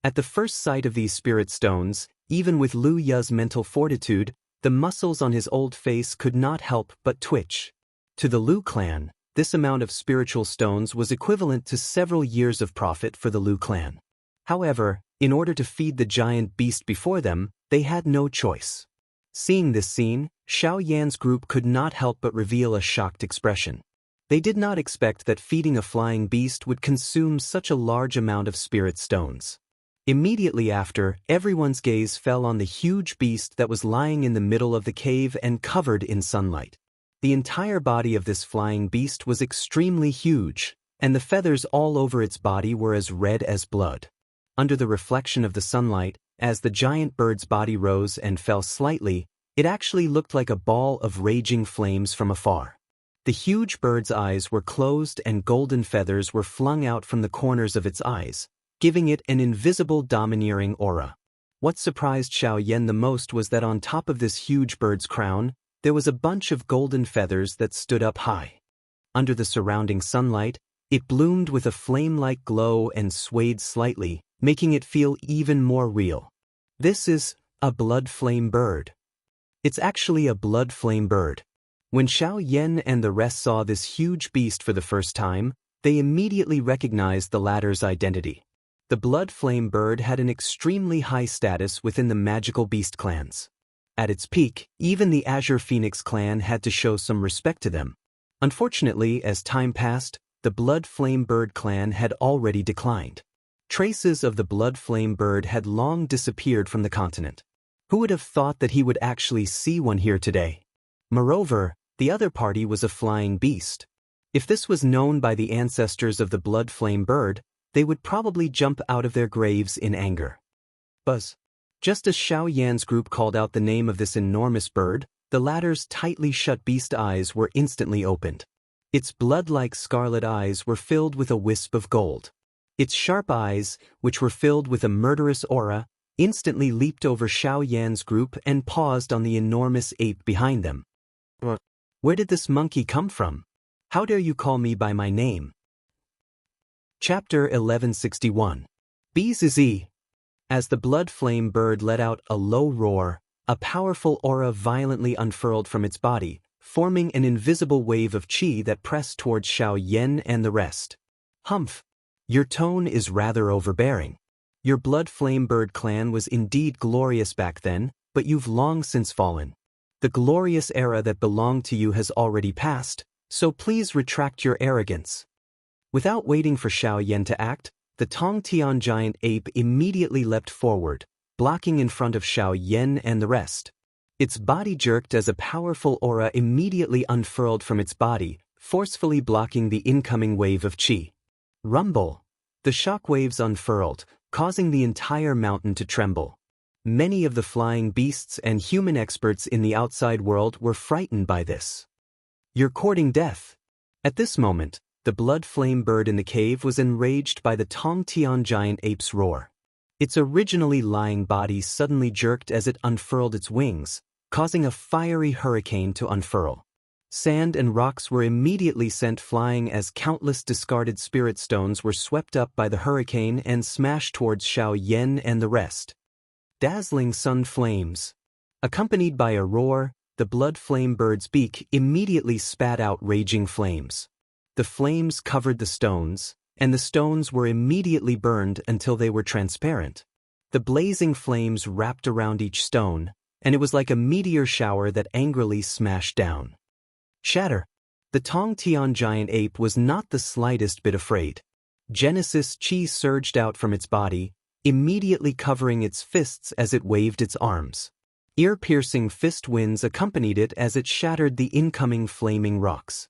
At the first sight of these spirit stones, even with Lu Ya's mental fortitude, the muscles on his old face could not help but twitch. To the Lu clan, this amount of spiritual stones was equivalent to several years of profit for the Lu clan. However, in order to feed the giant beast before them, they had no choice. Seeing this scene, Xiao Yan's group could not help but reveal a shocked expression. They did not expect that feeding a flying beast would consume such a large amount of spirit stones. Immediately after, everyone's gaze fell on the huge beast that was lying in the middle of the cave and covered in sunlight. The entire body of this flying beast was extremely huge, and the feathers all over its body were as red as blood. Under the reflection of the sunlight, as the giant bird's body rose and fell slightly, it actually looked like a ball of raging flames from afar. The huge bird's eyes were closed and golden feathers were flung out from the corners of its eyes, giving it an invisible domineering aura. What surprised Xiao Yan the most was that on top of this huge bird's crown, there was a bunch of golden feathers that stood up high. Under the surrounding sunlight, it bloomed with a flame-like glow and swayed slightly, making it feel even more real. This is a blood flame bird. It's actually a blood flame bird. When Xiao Yan and the rest saw this huge beast for the first time, they immediately recognized the latter's identity. The blood flame bird had an extremely high status within the magical beast clans. At its peak, even the Azure Phoenix clan had to show some respect to them. Unfortunately, as time passed, the blood flame bird clan had already declined. Traces of the blood flame bird had long disappeared from the continent. Who would have thought that he would actually see one here today? Moreover, the other party was a flying beast. If this was known by the ancestors of the blood flame bird, they would probably jump out of their graves in anger. Buzz. Just as Xiao Yan's group called out the name of this enormous bird, the latter's tightly shut beast eyes were instantly opened. Its blood-like scarlet eyes were filled with a wisp of gold. Its sharp eyes, which were filled with a murderous aura, instantly leaped over Xiao Yan's group and paused on the enormous ape behind them. What? Where did this monkey come from? How dare you call me by my name? Chapter 1161. Bzz. As the blood flame bird let out a low roar, a powerful aura violently unfurled from its body, forming an invisible wave of qi that pressed towards Xiao Yan and the rest. Humph. Your tone is rather overbearing. Your blood flame bird clan was indeed glorious back then, but you've long since fallen. The glorious era that belonged to you has already passed, so please retract your arrogance. Without waiting for Xiao Yan to act, the Tongtian giant ape immediately leapt forward, blocking in front of Xiao Yan and the rest. Its body jerked as a powerful aura immediately unfurled from its body, forcefully blocking the incoming wave of qi. Rumble. The shock waves unfurled, causing the entire mountain to tremble. Many of the flying beasts and human experts in the outside world were frightened by this. You're courting death. At this moment, the blood flame bird in the cave was enraged by the Tongtian giant ape's roar. Its originally lying body suddenly jerked as it unfurled its wings, causing a fiery hurricane to unfurl. Sand and rocks were immediately sent flying as countless discarded spirit stones were swept up by the hurricane and smashed towards Xiao Yan and the rest. Dazzling sun flames. Accompanied by a roar, the blood flame bird's beak immediately spat out raging flames. The flames covered the stones, and the stones were immediately burned until they were transparent. The blazing flames wrapped around each stone, and it was like a meteor shower that angrily smashed down. Shatter. The Tongtian giant ape was not the slightest bit afraid. Genesis Qi surged out from its body, immediately covering its fists as it waved its arms. Ear-piercing fist winds accompanied it as it shattered the incoming flaming rocks.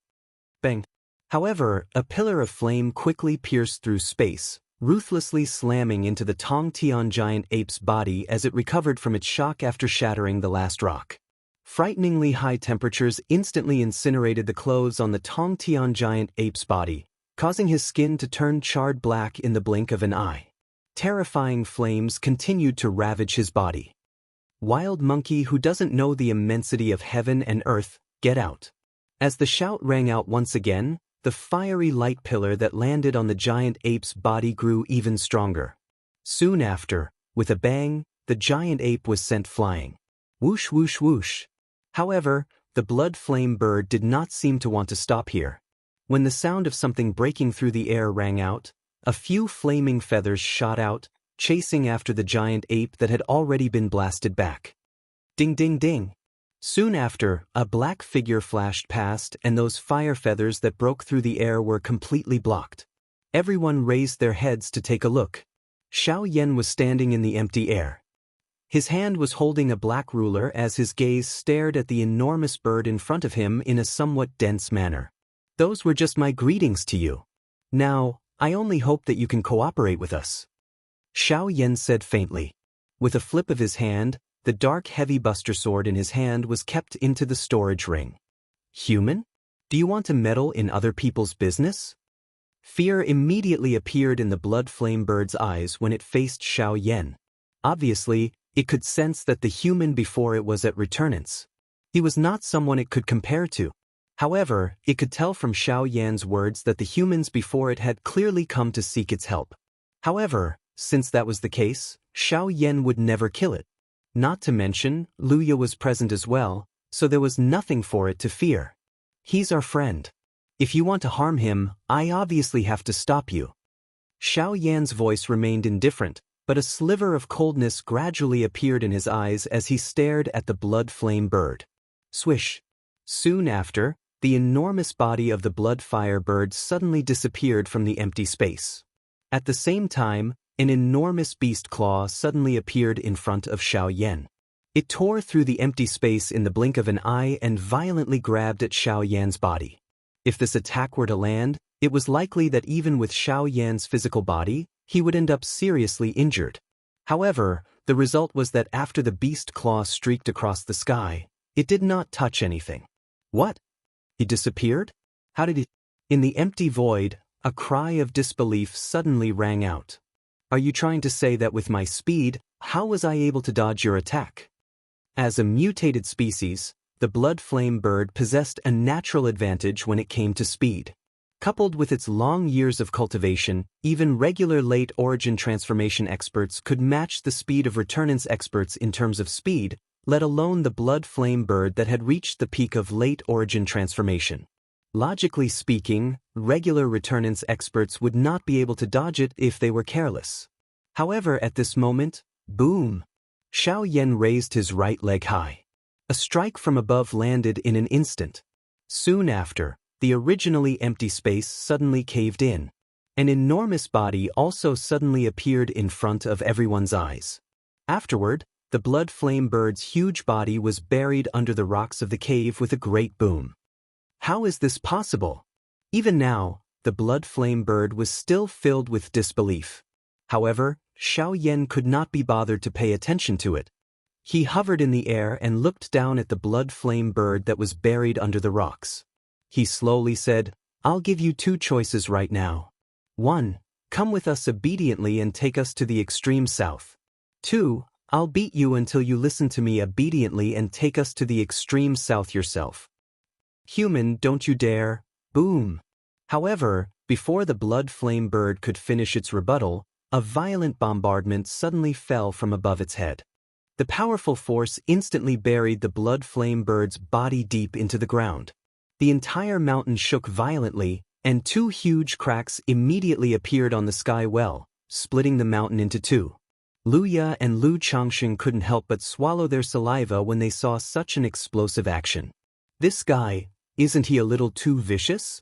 Bang. However, a pillar of flame quickly pierced through space, ruthlessly slamming into the Tongtian giant ape's body as it recovered from its shock after shattering the last rock. Frighteningly high temperatures instantly incinerated the clothes on the Tongtian giant ape's body, causing his skin to turn charred black in the blink of an eye. Terrifying flames continued to ravage his body. Wild monkey who doesn't know the immensity of heaven and earth, get out. As the shout rang out once again, the fiery light pillar that landed on the giant ape's body grew even stronger. Soon after, with a bang, the giant ape was sent flying. Whoosh whoosh whoosh. However, the blood flame bird did not seem to want to stop here. When the sound of something breaking through the air rang out, a few flaming feathers shot out, chasing after the giant ape that had already been blasted back. Ding ding ding. Soon after, a black figure flashed past and those fire feathers that broke through the air were completely blocked. Everyone raised their heads to take a look. Xiao Yan was standing in the empty air. His hand was holding a black ruler as his gaze stared at the enormous bird in front of him in a somewhat dense manner. Those were just my greetings to you. Now, I only hope that you can cooperate with us. Xiao Yan said faintly. With a flip of his hand, the dark heavy buster sword in his hand was kept into the storage ring. Human? Do you want to meddle in other people's business? Fear immediately appeared in the blood flame bird's eyes when it faced Xiao Yan. Obviously, it could sense that the human before it was at returnance. He was not someone it could compare to. However, it could tell from Xiao Yan's words that the humans before it had clearly come to seek its help. However, since that was the case, Xiao Yan would never kill it. Not to mention, Luya was present as well, so there was nothing for it to fear. He's our friend. If you want to harm him, I obviously have to stop you. Xiao Yan's voice remained indifferent, but a sliver of coldness gradually appeared in his eyes as he stared at the blood flame bird. Swish. Soon after, the enormous body of the blood fire bird suddenly disappeared from the empty space. At the same time, an enormous beast claw suddenly appeared in front of Xiao Yan. It tore through the empty space in the blink of an eye and violently grabbed at Xiao Yan's body. If this attack were to land, it was likely that even with Xiao Yan's physical body, he would end up seriously injured. However, the result was that after the beast claw streaked across the sky, it did not touch anything. What? He disappeared? How did he? In the empty void, a cry of disbelief suddenly rang out. Are you trying to say that with my speed, how was I able to dodge your attack? As a mutated species, the blood flame bird possessed a natural advantage when it came to speed. Coupled with its long years of cultivation, even regular late origin transformation experts could match the speed of returnance experts in terms of speed, let alone the blood flame bird that had reached the peak of late origin transformation. Logically speaking, regular returnance experts would not be able to dodge it if they were careless. However, at this moment, boom! Xiaoyan raised his right leg high. A strike from above landed in an instant. Soon after, the originally empty space suddenly caved in. An enormous body also suddenly appeared in front of everyone's eyes. Afterward, the blood flame bird's huge body was buried under the rocks of the cave with a great boom. How is this possible? Even now, the blood flame bird was still filled with disbelief. However, Xiaoyan could not be bothered to pay attention to it. He hovered in the air and looked down at the blood flame bird that was buried under the rocks. He slowly said, "I'll give you two choices right now. 1. Come with us obediently and take us to the extreme south. 2. I'll beat you until you listen to me obediently and take us to the extreme south yourself. Human, don't you dare." Boom! However, before the blood flame bird could finish its rebuttal, a violent bombardment suddenly fell from above its head. The powerful force instantly buried the blood flame bird's body deep into the ground. The entire mountain shook violently, and two huge cracks immediately appeared on the sky well, splitting the mountain into two. Luya and Lu Changxing couldn't help but swallow their saliva when they saw such an explosive action. This guy, isn't he a little too vicious?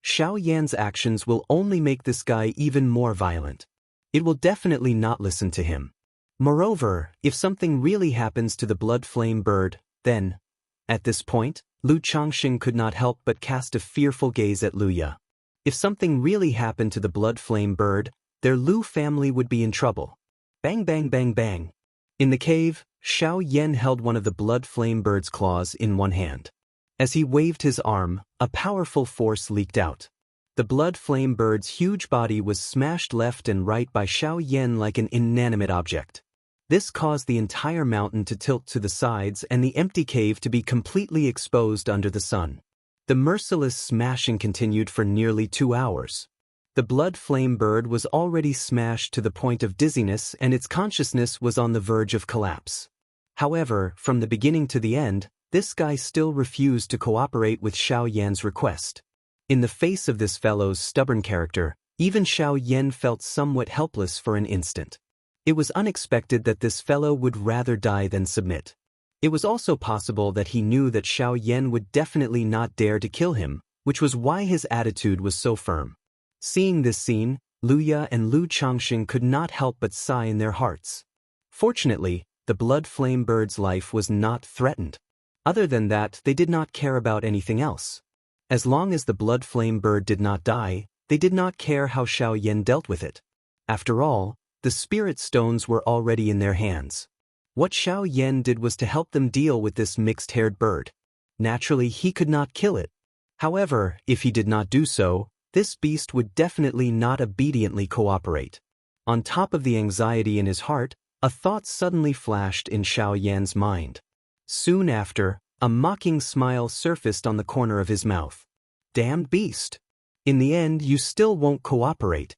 Xiaoyan's actions will only make this guy even more violent. It will definitely not listen to him. Moreover, if something really happens to the blood flame bird, then, at this point, Lu Changxing could not help but cast a fearful gaze at Luya. If something really happened to the blood flame bird, their Lu family would be in trouble. Bang bang bang bang. In the cave, Xiaoyan held one of the blood flame bird's claws in one hand. As he waved his arm, a powerful force leaked out. The blood flame bird's huge body was smashed left and right by Xiaoyan like an inanimate object. This caused the entire mountain to tilt to the sides and the empty cave to be completely exposed under the sun. The merciless smashing continued for nearly 2 hours. The blood flame bird was already smashed to the point of dizziness and its consciousness was on the verge of collapse. However, from the beginning to the end, this guy still refused to cooperate with Xiaoyan's request. In the face of this fellow's stubborn character, even Xiaoyan felt somewhat helpless for an instant. It was unexpected that this fellow would rather die than submit. It was also possible that he knew that Xiaoyan would definitely not dare to kill him, which was why his attitude was so firm. Seeing this scene, Luya and Lu Changxing could not help but sigh in their hearts. Fortunately, the blood flame bird's life was not threatened. Other than that, they did not care about anything else. As long as the blood flame bird did not die, they did not care how Xiaoyan dealt with it. After all, the spirit stones were already in their hands. What Xiaoyan did was to help them deal with this mixed-haired bird. Naturally, he could not kill it. However, if he did not do so, this beast would definitely not obediently cooperate. On top of the anxiety in his heart, a thought suddenly flashed in Xiaoyan's mind. Soon after, a mocking smile surfaced on the corner of his mouth. "Damned beast! In the end, you still won't cooperate."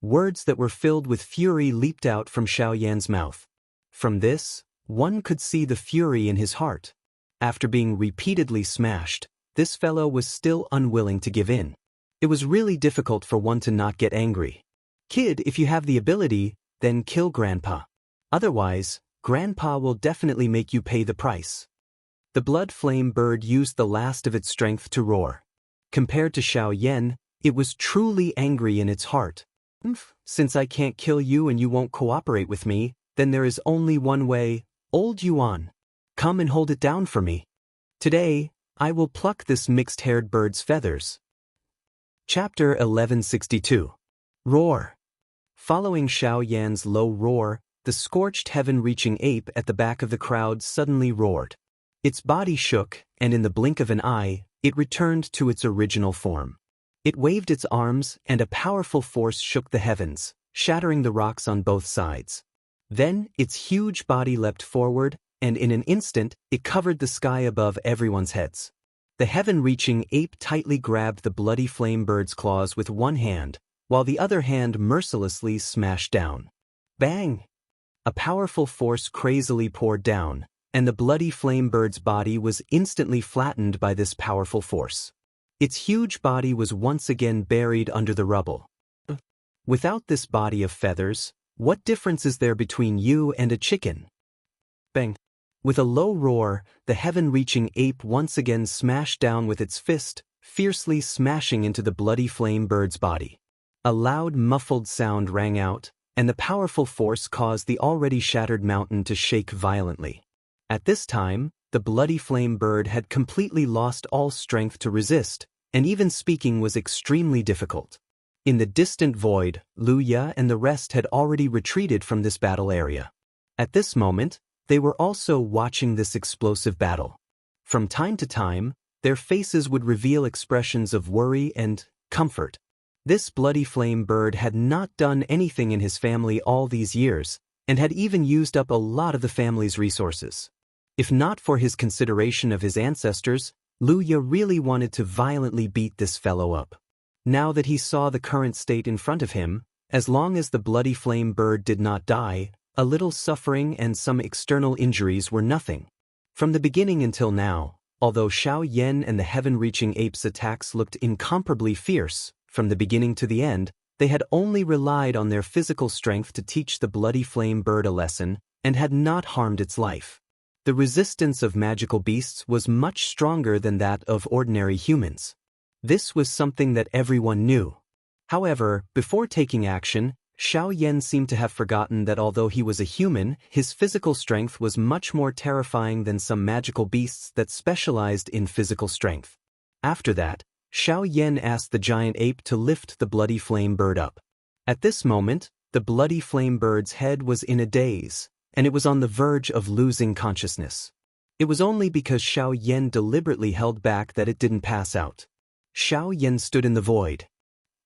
Words that were filled with fury leaped out from Xiaoyan's mouth. From this, one could see the fury in his heart. After being repeatedly smashed, this fellow was still unwilling to give in. It was really difficult for one to not get angry. "Kid, if you have the ability, then kill Grandpa. Otherwise, Grandpa will definitely make you pay the price." The blood flame bird used the last of its strength to roar. Compared to Xiaoyan, it was truly angry in its heart. "Since I can't kill you and you won't cooperate with me, then there is only one way. Old Yuan, come and hold it down for me. Today, I will pluck this mixed-haired bird's feathers." Chapter 1162. Roar. Following Xiaoyan's low roar, the scorched heaven-reaching ape at the back of the crowd suddenly roared. Its body shook, and in the blink of an eye, it returned to its original form. It waved its arms, and a powerful force shook the heavens, shattering the rocks on both sides. Then, its huge body leapt forward, and in an instant, it covered the sky above everyone's heads. The heaven-reaching ape tightly grabbed the bloody flame bird's claws with one hand, while the other hand mercilessly smashed down. Bang! A powerful force crazily poured down, and the bloody flame bird's body was instantly flattened by this powerful force. Its huge body was once again buried under the rubble. Without this body of feathers, what difference is there between you and a chicken? Bang! With a low roar, the heaven-reaching ape once again smashed down with its fist, fiercely smashing into the bloody flame bird's body. A loud, muffled sound rang out, and the powerful force caused the already shattered mountain to shake violently. At this time, the bloody flame bird had completely lost all strength to resist, and even speaking was extremely difficult. In the distant void, Luya and the rest had already retreated from this battle area. At this moment, they were also watching this explosive battle. From time to time, their faces would reveal expressions of worry and comfort. This bloody flame bird had not done anything in his family all these years, and had even used up a lot of the family's resources. If not for his consideration of his ancestors, Luya really wanted to violently beat this fellow up. Now that he saw the current state in front of him, as long as the bloody flame bird did not die, a little suffering and some external injuries were nothing. From the beginning until now, although Xiao Yan and the heaven-reaching ape's attacks looked incomparably fierce, from the beginning to the end, they had only relied on their physical strength to teach the bloody flame bird a lesson, and had not harmed its life. The resistance of magical beasts was much stronger than that of ordinary humans. This was something that everyone knew. However, before taking action, Xiao Yan seemed to have forgotten that although he was a human, his physical strength was much more terrifying than some magical beasts that specialized in physical strength. After that, Xiao Yan asked the giant ape to lift the bloody flame bird up. At this moment, the bloody flame bird's head was in a daze, and it was on the verge of losing consciousness. It was only because Xiao Yan deliberately held back that it didn't pass out. Xiao Yan stood in the void.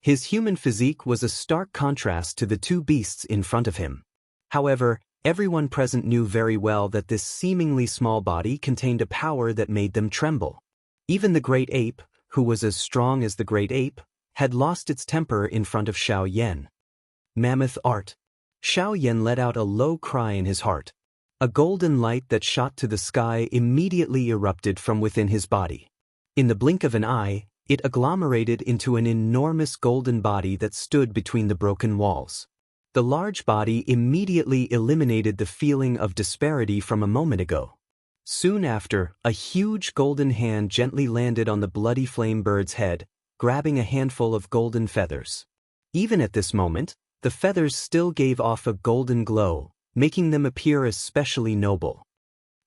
His human physique was a stark contrast to the two beasts in front of him. However, everyone present knew very well that this seemingly small body contained a power that made them tremble. Even the great ape, who was as strong as the great ape, had lost its temper in front of Xiao Yan. Mammoth art. Xiao Yan let out a low cry in his heart. A golden light that shot to the sky immediately erupted from within his body. In the blink of an eye, it agglomerated into an enormous golden body that stood between the broken walls. The large body immediately eliminated the feeling of disparity from a moment ago. Soon after, a huge golden hand gently landed on the bloody flame bird's head, grabbing a handful of golden feathers. Even at this moment, the feathers still gave off a golden glow, making them appear especially noble.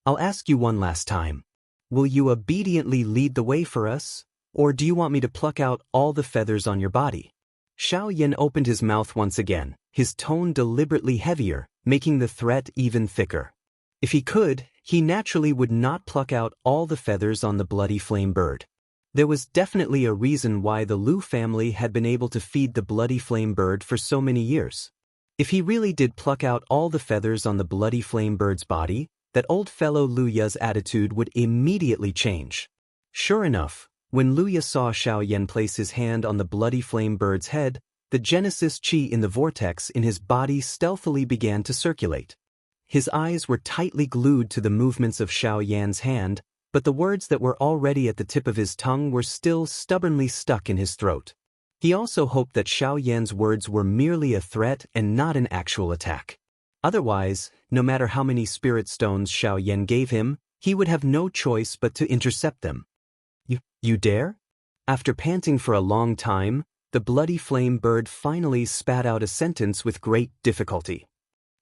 I'll ask you one last time. Will you obediently lead the way for us? Or do you want me to pluck out all the feathers on your body? Xiao Yan opened his mouth once again, his tone deliberately heavier, making the threat even thicker. If he could, he naturally would not pluck out all the feathers on the bloody flame bird. There was definitely a reason why the Lu family had been able to feed the bloody flame bird for so many years. If he really did pluck out all the feathers on the bloody flame bird's body, that old fellow Luya's attitude would immediately change. Sure enough, when Luya saw Xiao Yan place his hand on the bloody flame bird's head, the Genesis Qi in the vortex in his body stealthily began to circulate. His eyes were tightly glued to the movements of Xiao Yan's hand, but the words that were already at the tip of his tongue were still stubbornly stuck in his throat. He also hoped that Xiao Yan's words were merely a threat and not an actual attack. Otherwise, no matter how many spirit stones Xiao Yan gave him, he would have no choice but to intercept them. You dare? After panting for a long time, the bloody flame bird finally spat out a sentence with great difficulty.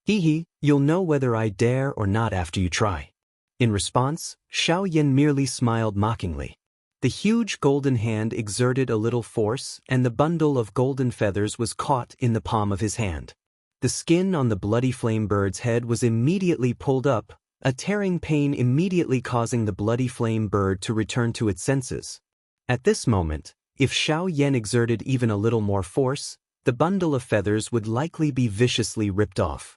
Hee, you'll know whether I dare or not after you try. In response, Xiao Yan merely smiled mockingly. The huge golden hand exerted a little force, and the bundle of golden feathers was caught in the palm of his hand. The skin on the bloody flame bird's head was immediately pulled up, a tearing pain immediately causing the bloody flame bird to return to its senses. At this moment, if Xiao Yan exerted even a little more force, the bundle of feathers would likely be viciously ripped off.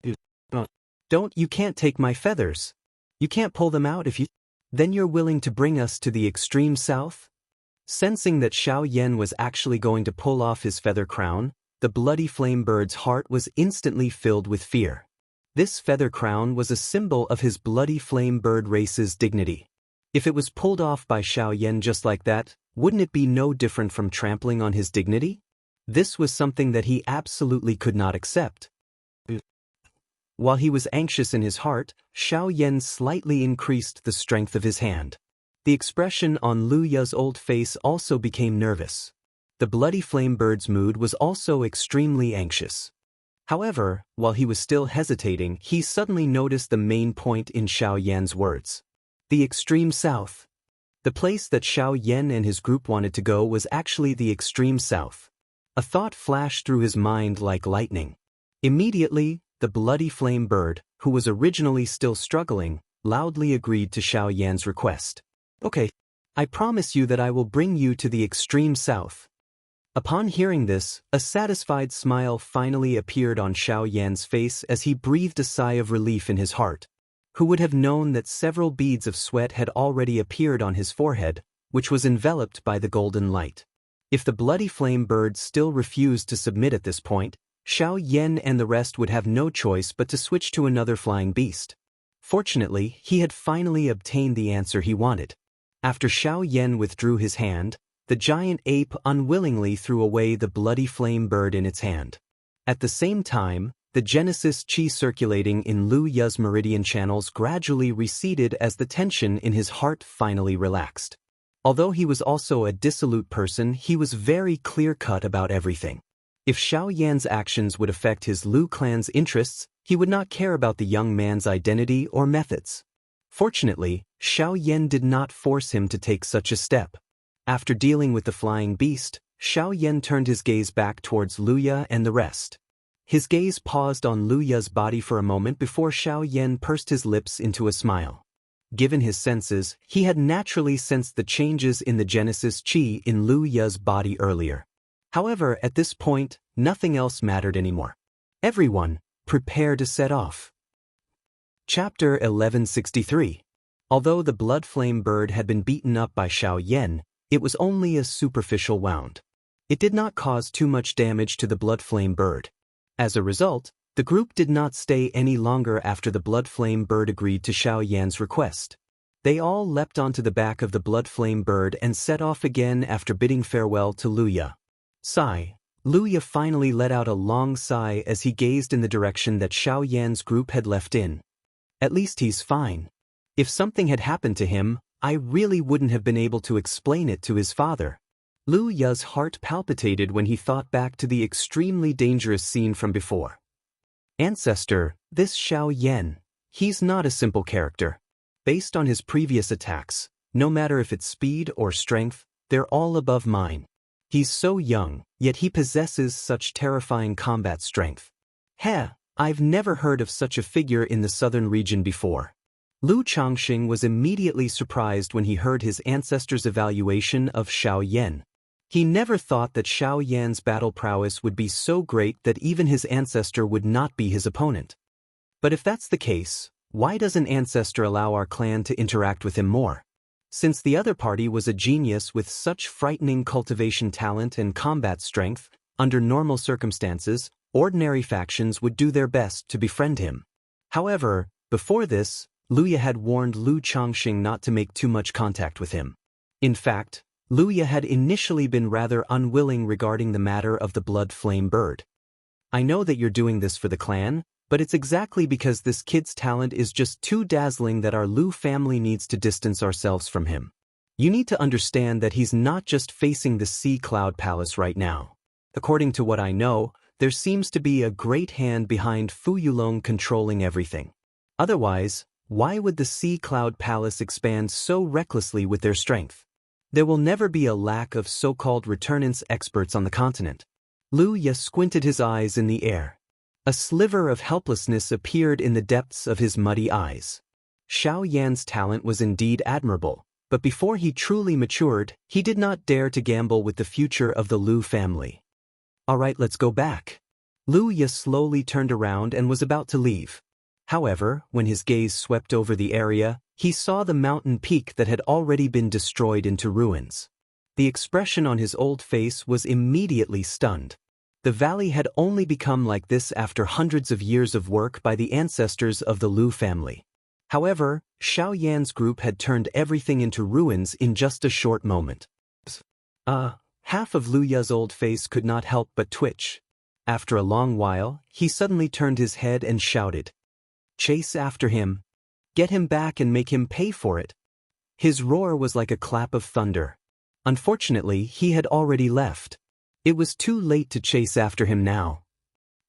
You can't take my feathers. You can't pull them out if you... Then you're willing to bring us to the extreme south? Sensing that Xiao Yan was actually going to pull off his feather crown, the bloody flame bird's heart was instantly filled with fear. This feather crown was a symbol of his bloody flame bird race's dignity. If it was pulled off by Xiao Yan just like that, wouldn't it be no different from trampling on his dignity? This was something that he absolutely could not accept. While he was anxious in his heart, Xiao Yan slightly increased the strength of his hand. The expression on Lu Ya's old face also became nervous. The bloody flame bird's mood was also extremely anxious. However, while he was still hesitating, he suddenly noticed the main point in Xiao Yan's words. The extreme south. The place that Xiao Yan and his group wanted to go was actually the extreme south. A thought flashed through his mind like lightning. Immediately, the bloody flame bird, who was originally still struggling, loudly agreed to Xiao Yan's request. Okay, I promise you that I will bring you to the extreme south. Upon hearing this, a satisfied smile finally appeared on Xiao Yan's face as he breathed a sigh of relief in his heart. Who would have known that several beads of sweat had already appeared on his forehead, which was enveloped by the golden light. If the bloody flame bird still refused to submit at this point, Xiao Yan and the rest would have no choice but to switch to another flying beast. Fortunately, he had finally obtained the answer he wanted. After Xiao Yan withdrew his hand, the giant ape unwillingly threw away the bloody flame bird in its hand. At the same time, the Genesis chi circulating in Lu Ya's meridian channels gradually receded as the tension in his heart finally relaxed. Although he was also a dissolute person, he was very clear-cut about everything. If Xiao Yan's actions would affect his Lu clan's interests, he would not care about the young man's identity or methods. Fortunately, Xiao Yan did not force him to take such a step. After dealing with the flying beast, Xiao Yan turned his gaze back towards Lu Ya and the rest. His gaze paused on Lu Ya's body for a moment before Xiao Yan pursed his lips into a smile. Given his senses, he had naturally sensed the changes in the Genesis chi in Lu Ya's body earlier. However, at this point, nothing else mattered anymore. Everyone, prepare to set off. Chapter 1163. Although the blood flame bird had been beaten up by Xiao Yan, it was only a superficial wound. It did not cause too much damage to the blood flame bird. As a result, the group did not stay any longer after the blood flame bird agreed to Xiao Yan's request. They all leapt onto the back of the blood flame bird and set off again after bidding farewell to Lu Ya. Sigh. Lu Ya finally let out a long sigh as he gazed in the direction that Xiao Yan's group had left in. At least he's fine. If something had happened to him, I really wouldn't have been able to explain it to his father. Lu Ya's heart palpitated when he thought back to the extremely dangerous scene from before. Ancestor, this Xiao Yan, he's not a simple character. Based on his previous attacks, no matter if it's speed or strength, they're all above mine. He's so young, yet he possesses such terrifying combat strength. Heh, I've never heard of such a figure in the southern region before. Lu Changxing was immediately surprised when he heard his ancestor's evaluation of Xiao Yan. He never thought that Xiao Yan's battle prowess would be so great that even his ancestor would not be his opponent. But if that's the case, why doesn't ancestor allow our clan to interact with him more? Since the other party was a genius with such frightening cultivation talent and combat strength, under normal circumstances, ordinary factions would do their best to befriend him. However, before this, Lu Ya had warned Lu Changxing not to make too much contact with him. In fact, Lu Ya had initially been rather unwilling regarding the matter of the blood flame bird. I know that you're doing this for the clan, but it's exactly because this kid's talent is just too dazzling that our Lu family needs to distance ourselves from him. You need to understand that he's not just facing the Sea Cloud Palace right now. According to what I know, there seems to be a great hand behind Fu Yulong controlling everything. Otherwise, why would the Sea Cloud Palace expand so recklessly with their strength? There will never be a lack of so-called returnance experts on the continent. Lu Ya squinted his eyes in the air. A sliver of helplessness appeared in the depths of his muddy eyes. Xiao Yan's talent was indeed admirable, but before he truly matured, he did not dare to gamble with the future of the Lu family. Alright, let's go back. Lu Ya slowly turned around and was about to leave. However, when his gaze swept over the area, he saw the mountain peak that had already been destroyed into ruins. The expression on his old face was immediately stunned. The valley had only become like this after hundreds of years of work by the ancestors of the Lu family. However, Xiao Yan's group had turned everything into ruins in just a short moment. Half of Lu Ya's old face could not help but twitch. After a long while, he suddenly turned his head and shouted, "Chase after him! Get him back and make him pay for it!" His roar was like a clap of thunder. Unfortunately, he had already left. It was too late to chase after him now.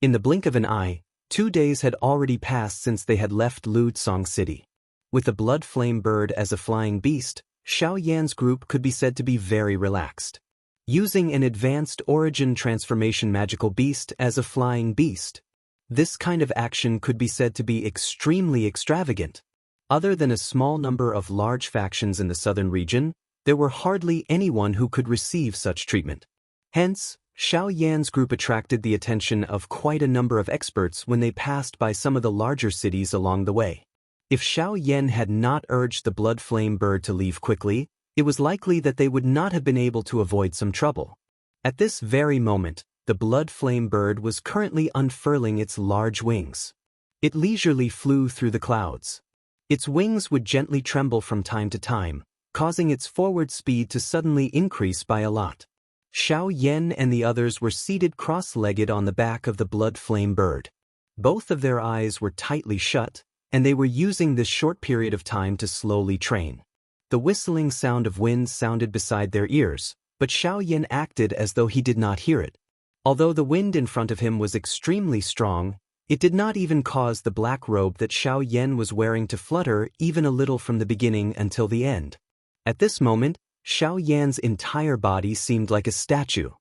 In the blink of an eye, 2 days had already passed since they had left Ludsong City. With the blood flame bird as a flying beast, Xiao Yan's group could be said to be very relaxed. Using an advanced origin transformation magical beast as a flying beast, this kind of action could be said to be extremely extravagant. Other than a small number of large factions in the southern region, there were hardly anyone who could receive such treatment. Hence, Xiao Yan's group attracted the attention of quite a number of experts when they passed by some of the larger cities along the way. If Xiao Yan had not urged the blood flame bird to leave quickly, it was likely that they would not have been able to avoid some trouble. At this very moment, the blood flame bird was currently unfurling its large wings. It leisurely flew through the clouds. Its wings would gently tremble from time to time, causing its forward speed to suddenly increase by a lot. Xiao Yan and the others were seated cross-legged on the back of the blood flame bird. Both of their eyes were tightly shut, and they were using this short period of time to slowly train. The whistling sound of wind sounded beside their ears, but Xiao Yan acted as though he did not hear it. Although the wind in front of him was extremely strong, it did not even cause the black robe that Xiao Yan was wearing to flutter even a little from the beginning until the end. At this moment, Xiao Yan's entire body seemed like a statue.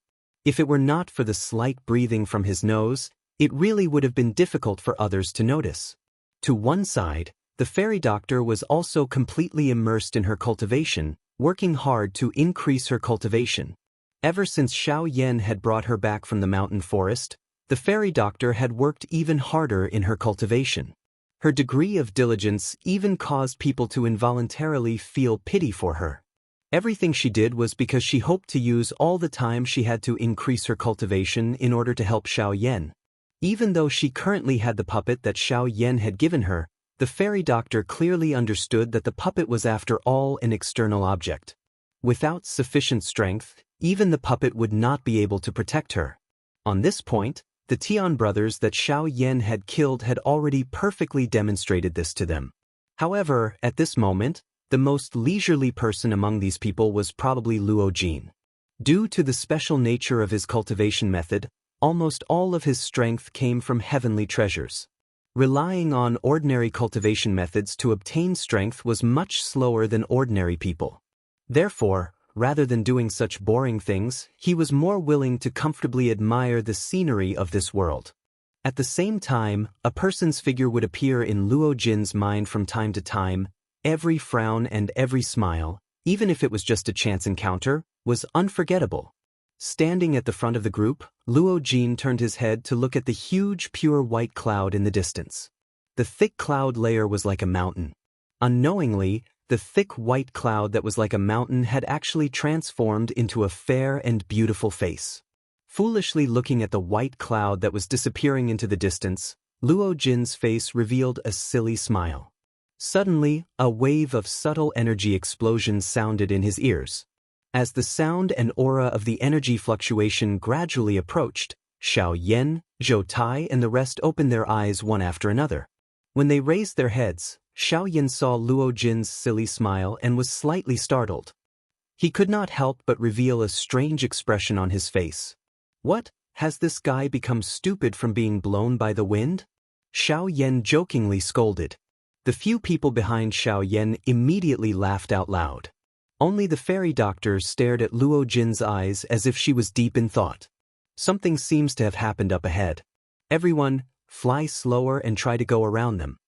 If it were not for the slight breathing from his nose, it really would have been difficult for others to notice. To one side, the fairy doctor was also completely immersed in her cultivation, working hard to increase her cultivation. Ever since Xiao Yan had brought her back from the mountain forest, the fairy doctor had worked even harder in her cultivation. Her degree of diligence even caused people to involuntarily feel pity for her. Everything she did was because she hoped to use all the time she had to increase her cultivation in order to help Xiao Yan. Even though she currently had the puppet that Xiao Yan had given her, the fairy doctor clearly understood that the puppet was after all an external object. Without sufficient strength, even the puppet would not be able to protect her. On this point, the Tian brothers that Xiao Yan had killed had already perfectly demonstrated this to them. However, at this moment, the most leisurely person among these people was probably Luo Jin. Due to the special nature of his cultivation method, almost all of his strength came from heavenly treasures. Relying on ordinary cultivation methods to obtain strength was much slower than ordinary people. Therefore, rather than doing such boring things, he was more willing to comfortably admire the scenery of this world. At the same time, a person's figure would appear in Luo Jin's mind from time to time. Every frown and every smile, even if it was just a chance encounter, was unforgettable. Standing at the front of the group, Luo Jin turned his head to look at the huge pure white cloud in the distance. The thick cloud layer was like a mountain. Unknowingly, the thick white cloud that was like a mountain had actually transformed into a fair and beautiful face. Foolishly looking at the white cloud that was disappearing into the distance, Luo Jin's face revealed a silly smile. Suddenly, a wave of subtle energy explosions sounded in his ears. As the sound and aura of the energy fluctuation gradually approached, Xiao Yan, Zhou Tai and the rest opened their eyes one after another. When they raised their heads, Xiao Yan saw Luo Jin's silly smile and was slightly startled. He could not help but reveal a strange expression on his face. "What, has this guy become stupid from being blown by the wind?" Xiao Yan jokingly scolded. The few people behind Xiao Yan immediately laughed out loud. Only the fairy doctor stared at Luo Jin's eyes as if she was deep in thought. Something seems to have happened up ahead. Everyone, fly slower and try to go around them.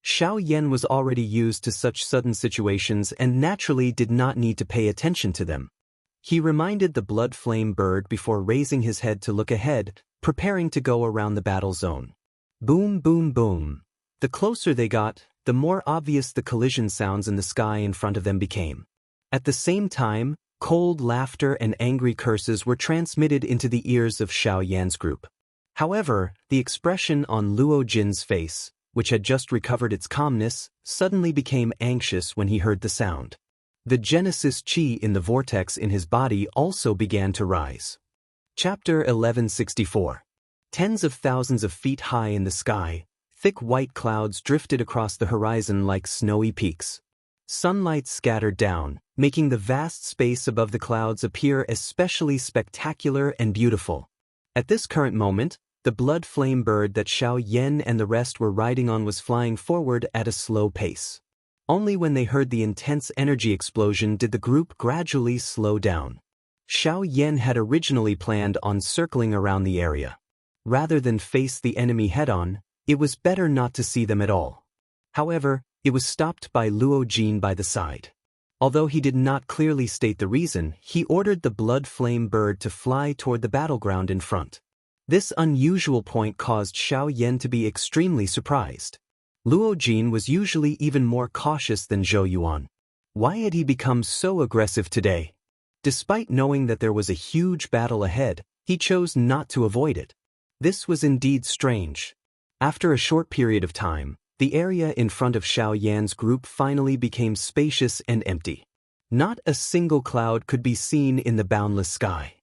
Xiao Yan was already used to such sudden situations and naturally did not need to pay attention to them. He reminded the blood flame bird before raising his head to look ahead, preparing to go around the battle zone. Boom, boom, boom. The closer they got, the more obvious the collision sounds in the sky in front of them became. At the same time, cold laughter and angry curses were transmitted into the ears of Xiao Yan's group. However, the expression on Luo Jin's face, which had just recovered its calmness, suddenly became anxious when he heard the sound. The Genesis Qi in the vortex in his body also began to rise. Chapter 1164. Tens of thousands of feet high in the sky, thick white clouds drifted across the horizon like snowy peaks. Sunlight scattered down, making the vast space above the clouds appear especially spectacular and beautiful. At this current moment, the blood flame bird that Xiao Yan and the rest were riding on was flying forward at a slow pace. Only when they heard the intense energy explosion did the group gradually slow down. Xiao Yan had originally planned on circling around the area. Rather than face the enemy head-on, it was better not to see them at all. However, it was stopped by Luo Jin by the side. Although he did not clearly state the reason, he ordered the blood flame bird to fly toward the battleground in front. This unusual point caused Xiao Yan to be extremely surprised. Luo Jin was usually even more cautious than Zhou Yuan. Why had he become so aggressive today? Despite knowing that there was a huge battle ahead, he chose not to avoid it. This was indeed strange. After a short period of time, the area in front of Xiao Yan's group finally became spacious and empty. Not a single cloud could be seen in the boundless sky.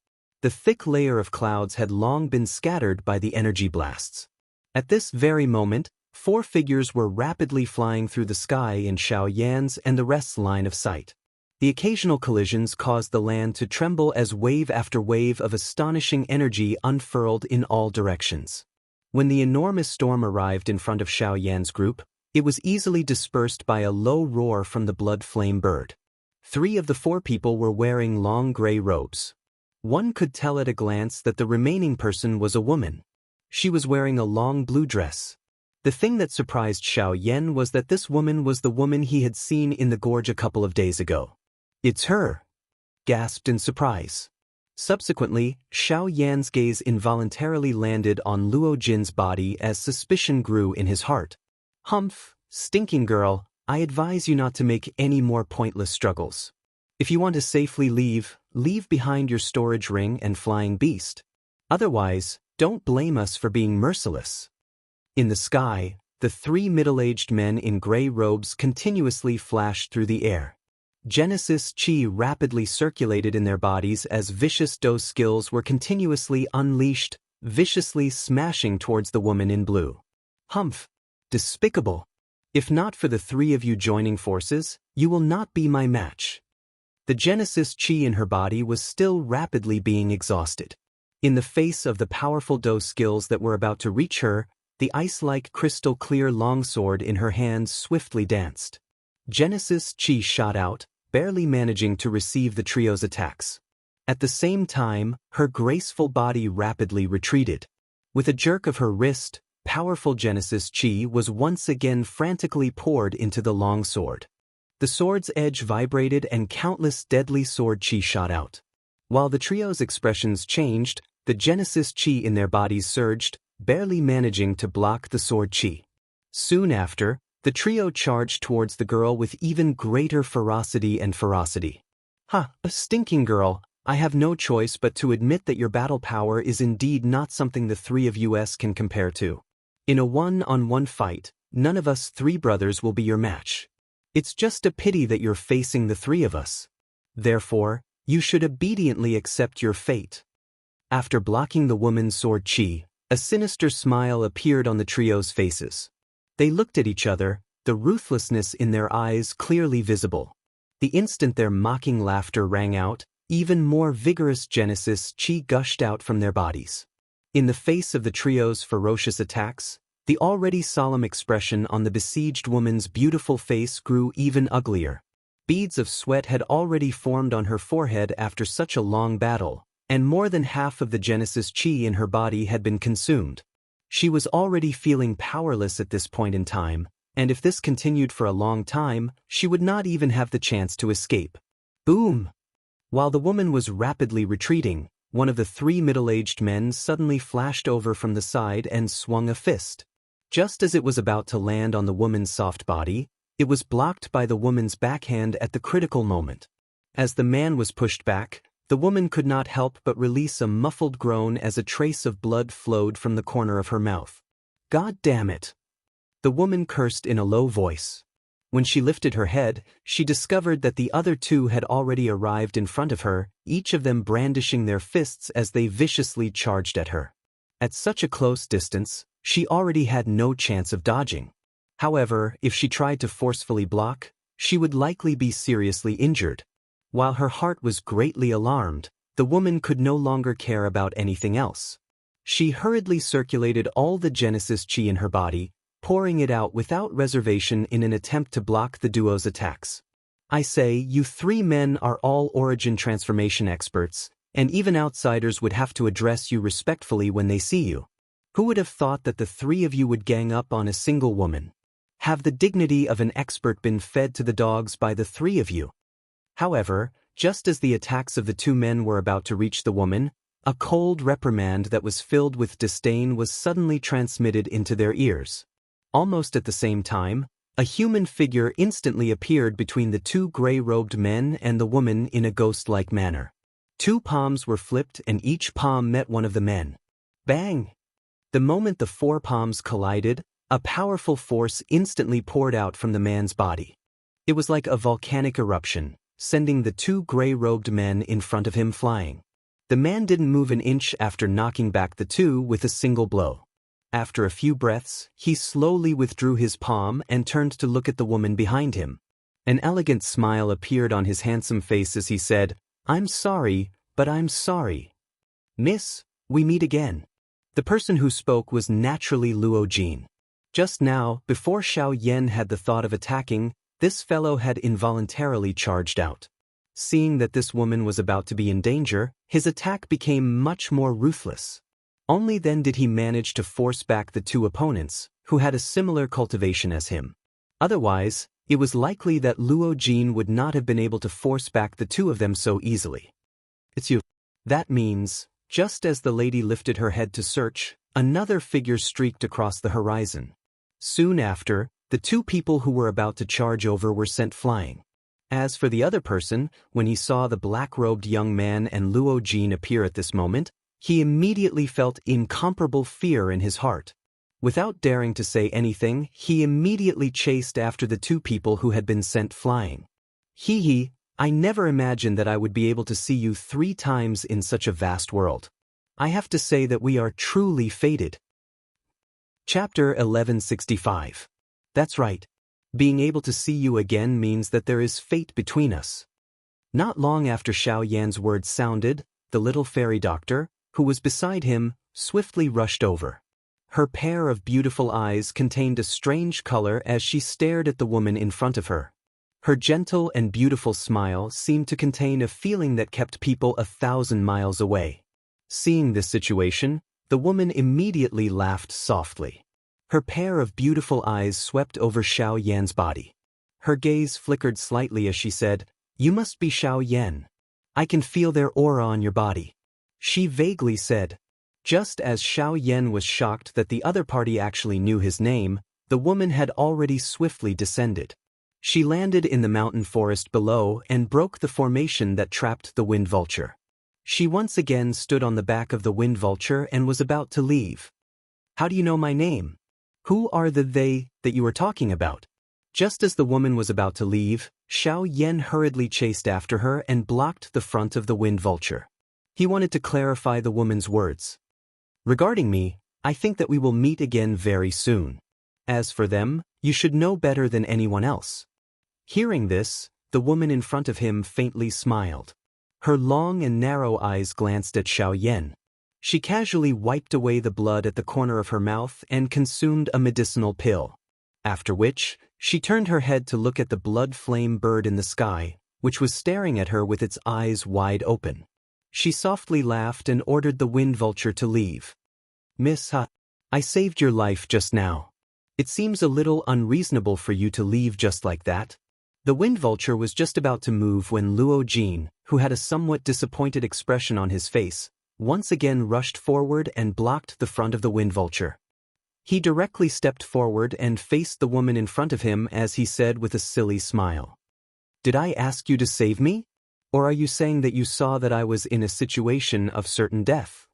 The thick layer of clouds had long been scattered by the energy blasts. At this very moment, 4 figures were rapidly flying through the sky in Xiao Yan's and the rest's line of sight. The occasional collisions caused the land to tremble as wave after wave of astonishing energy unfurled in all directions. When the enormous storm arrived in front of Xiao Yan's group, it was easily dispersed by a low roar from the blood flame bird. 3 of the 4 people were wearing long gray robes. One could tell at a glance that the remaining person was a woman. She was wearing a long blue dress. The thing that surprised Xiao Yan was that this woman was the woman he had seen in the gorge a couple of days ago. "It's her!" gasped in surprise. Subsequently, Xiao Yan's gaze involuntarily landed on Luo Jin's body as suspicion grew in his heart. "Humph, stinking girl, I advise you not to make any more pointless struggles. If you want to safely leave, leave behind your storage ring and flying beast. Otherwise, don't blame us for being merciless." In the sky, the 3 middle-aged men in gray robes continuously flashed through the air. Genesis Qi rapidly circulated in their bodies as vicious Dou skills were continuously unleashed, viciously smashing towards the woman in blue. "Humph! Despicable! If not for the 3 of you joining forces, you will not be my match." The Genesis Qi in her body was still rapidly being exhausted. In the face of the powerful Dou skills that were about to reach her, the ice-like crystal-clear longsword in her hands swiftly danced. Genesis Qi shot out, barely managing to receive the trio's attacks. At the same time, her graceful body rapidly retreated. With a jerk of her wrist, powerful Genesis Qi was once again frantically poured into the longsword. The sword's edge vibrated and countless deadly sword Qi shot out. While the trio's expressions changed, the Genesis Qi in their bodies surged, barely managing to block the sword Qi. Soon after, the trio charged towards the girl with even greater ferocity. "Ha, a stinking girl, I have no choice but to admit that your battle power is indeed not something the 3 of us can compare to. In a one-on-one fight, none of us 3 brothers will be your match. It's just a pity that you're facing the 3 of us. Therefore, you should obediently accept your fate." After blocking the woman's sword Qi, a sinister smile appeared on the trio's faces. They looked at each other, the ruthlessness in their eyes clearly visible. The instant their mocking laughter rang out, even more vigorous Genesis Qi gushed out from their bodies. In the face of the trio's ferocious attacks, the already solemn expression on the besieged woman's beautiful face grew even uglier. Beads of sweat had already formed on her forehead after such a long battle, and more than half of the Genesis Qi in her body had been consumed. She was already feeling powerless at this point in time, and if this continued for a long time, she would not even have the chance to escape. Boom! While the woman was rapidly retreating, one of the 3 middle-aged men suddenly flashed over from the side and swung a fist. Just as it was about to land on the woman's soft body, it was blocked by the woman's backhand at the critical moment. As the man was pushed back, the woman could not help but release a muffled groan as a trace of blood flowed from the corner of her mouth. "God damn it!" The woman cursed in a low voice. When she lifted her head, she discovered that the other two had already arrived in front of her, each of them brandishing their fists as they viciously charged at her. At such a close distance, she already had no chance of dodging. However, if she tried to forcefully block, she would likely be seriously injured. While her heart was greatly alarmed, the woman could no longer care about anything else. She hurriedly circulated all the Genesis chi in her body, pouring it out without reservation in an attempt to block the duo's attacks. "I say, you three men are all origin transformation experts, and even outsiders would have to address you respectfully when they see you. Who would have thought that the three of you would gang up on a single woman? Have the dignity of an expert been fed to the dogs by the three of you?" However, just as the attacks of the two men were about to reach the woman, a cold reprimand that was filled with disdain was suddenly transmitted into their ears. Almost at the same time, a human figure instantly appeared between the two gray-robed men and the woman in a ghost-like manner. Two palms were flipped and each palm met one of the men. Bang! The moment the four palms collided, a powerful force instantly poured out from the man's body. It was like a volcanic eruption, sending the two gray-robed men in front of him flying. The man didn't move an inch after knocking back the two with a single blow. After a few breaths, he slowly withdrew his palm and turned to look at the woman behind him. An elegant smile appeared on his handsome face as he said, "I'm sorry, but I'm sorry. Miss, we meet again." The person who spoke was naturally Luo Jin. Just now, before Xiao Yan had the thought of attacking, this fellow had involuntarily charged out. Seeing that this woman was about to be in danger, his attack became much more ruthless. Only then did he manage to force back the two opponents, who had a similar cultivation as him. Otherwise, it was likely that Luo Jin would not have been able to force back the two of them so easily. "It's you." That means, just as the lady lifted her head to search, another figure streaked across the horizon. Soon after, the two people who were about to charge over were sent flying. As for the other person, when he saw the black-robed young man and Luo Jin appear at this moment, he immediately felt incomparable fear in his heart. Without daring to say anything, he immediately chased after the two people who had been sent flying. "Hee, I never imagined that I would be able to see you 3 times in such a vast world. I have to say that we are truly fated." Chapter 1165. That's right. Being able to see you again means that there is fate between us. Not long after Xiao Yan's words sounded, the little fairy doctor, who was beside him, swiftly rushed over. Her pair of beautiful eyes contained a strange color as she stared at the woman in front of her. Her gentle and beautiful smile seemed to contain a feeling that kept people 1,000 miles away. Seeing this situation, the woman immediately laughed softly. Her pair of beautiful eyes swept over Xiao Yan's body. Her gaze flickered slightly as she said, "You must be Xiao Yan. I can feel their aura on your body," she vaguely said. Just as Xiao Yan was shocked that the other party actually knew his name, the woman had already swiftly descended. She landed in the mountain forest below and broke the formation that trapped the wind vulture. She once again stood on the back of the wind vulture and was about to leave. "How do you know my name? Who are the they that you were talking about?" Just as the woman was about to leave, Xiao Yan hurriedly chased after her and blocked the front of the wind vulture. He wanted to clarify the woman's words. "Regarding me, I think that we will meet again very soon. As for them, you should know better than anyone else." Hearing this, the woman in front of him faintly smiled. Her long and narrow eyes glanced at Xiao Yan. She casually wiped away the blood at the corner of her mouth and consumed a medicinal pill. After which, she turned her head to look at the blood-flame bird in the sky, which was staring at her with its eyes wide open. She softly laughed and ordered the wind vulture to leave. "Miss Ha, I saved your life just now. It seems a little unreasonable for you to leave just like that." The wind vulture was just about to move when Luo Jin, who had a somewhat disappointed expression on his face, once again rushed forward and blocked the front of the wind vulture. He directly stepped forward and faced the woman in front of him as he said with a silly smile. "Did I ask you to save me? Or are you saying that you saw that I was in a situation of certain death?"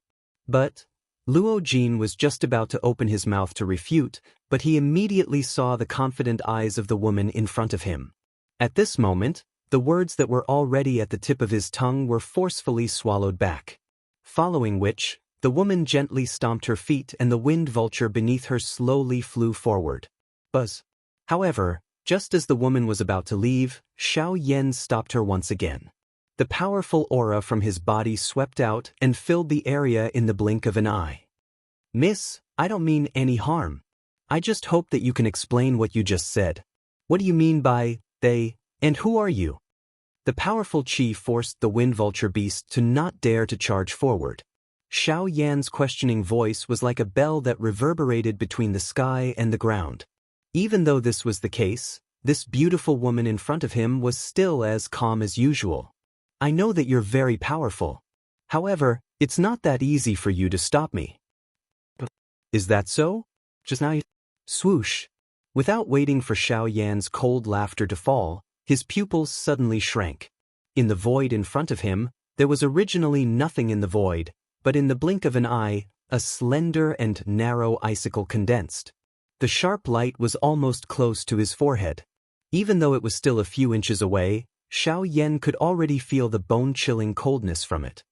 But Luo Jin was just about to open his mouth to refute, but he immediately saw the confident eyes of the woman in front of him. At this moment, the words that were already at the tip of his tongue were forcefully swallowed back. Following which, the woman gently stomped her feet and the wind vulture beneath her slowly flew forward. Buzz. However, just as the woman was about to leave, Xiao Yan stopped her once again. The powerful aura from his body swept out and filled the area in the blink of an eye. "Miss, I don't mean any harm. I just hope that you can explain what you just said. What do you mean by, they, and who are you?" The powerful Qi forced the wind vulture beast to not dare to charge forward. Xiao Yan's questioning voice was like a bell that reverberated between the sky and the ground. Even though this was the case, this beautiful woman in front of him was still as calm as usual. "I know that you're very powerful. However, it's not that easy for you to stop me." "Is that so? Just now you—" Swoosh. Without waiting for Xiao Yan's cold laughter to fall, his pupils suddenly shrank. In the void in front of him, there was originally nothing in the void, but in the blink of an eye, a slender and narrow icicle condensed. The sharp light was almost close to his forehead. Even though it was still a few inches away, Xiao Yan could already feel the bone-chilling coldness from it.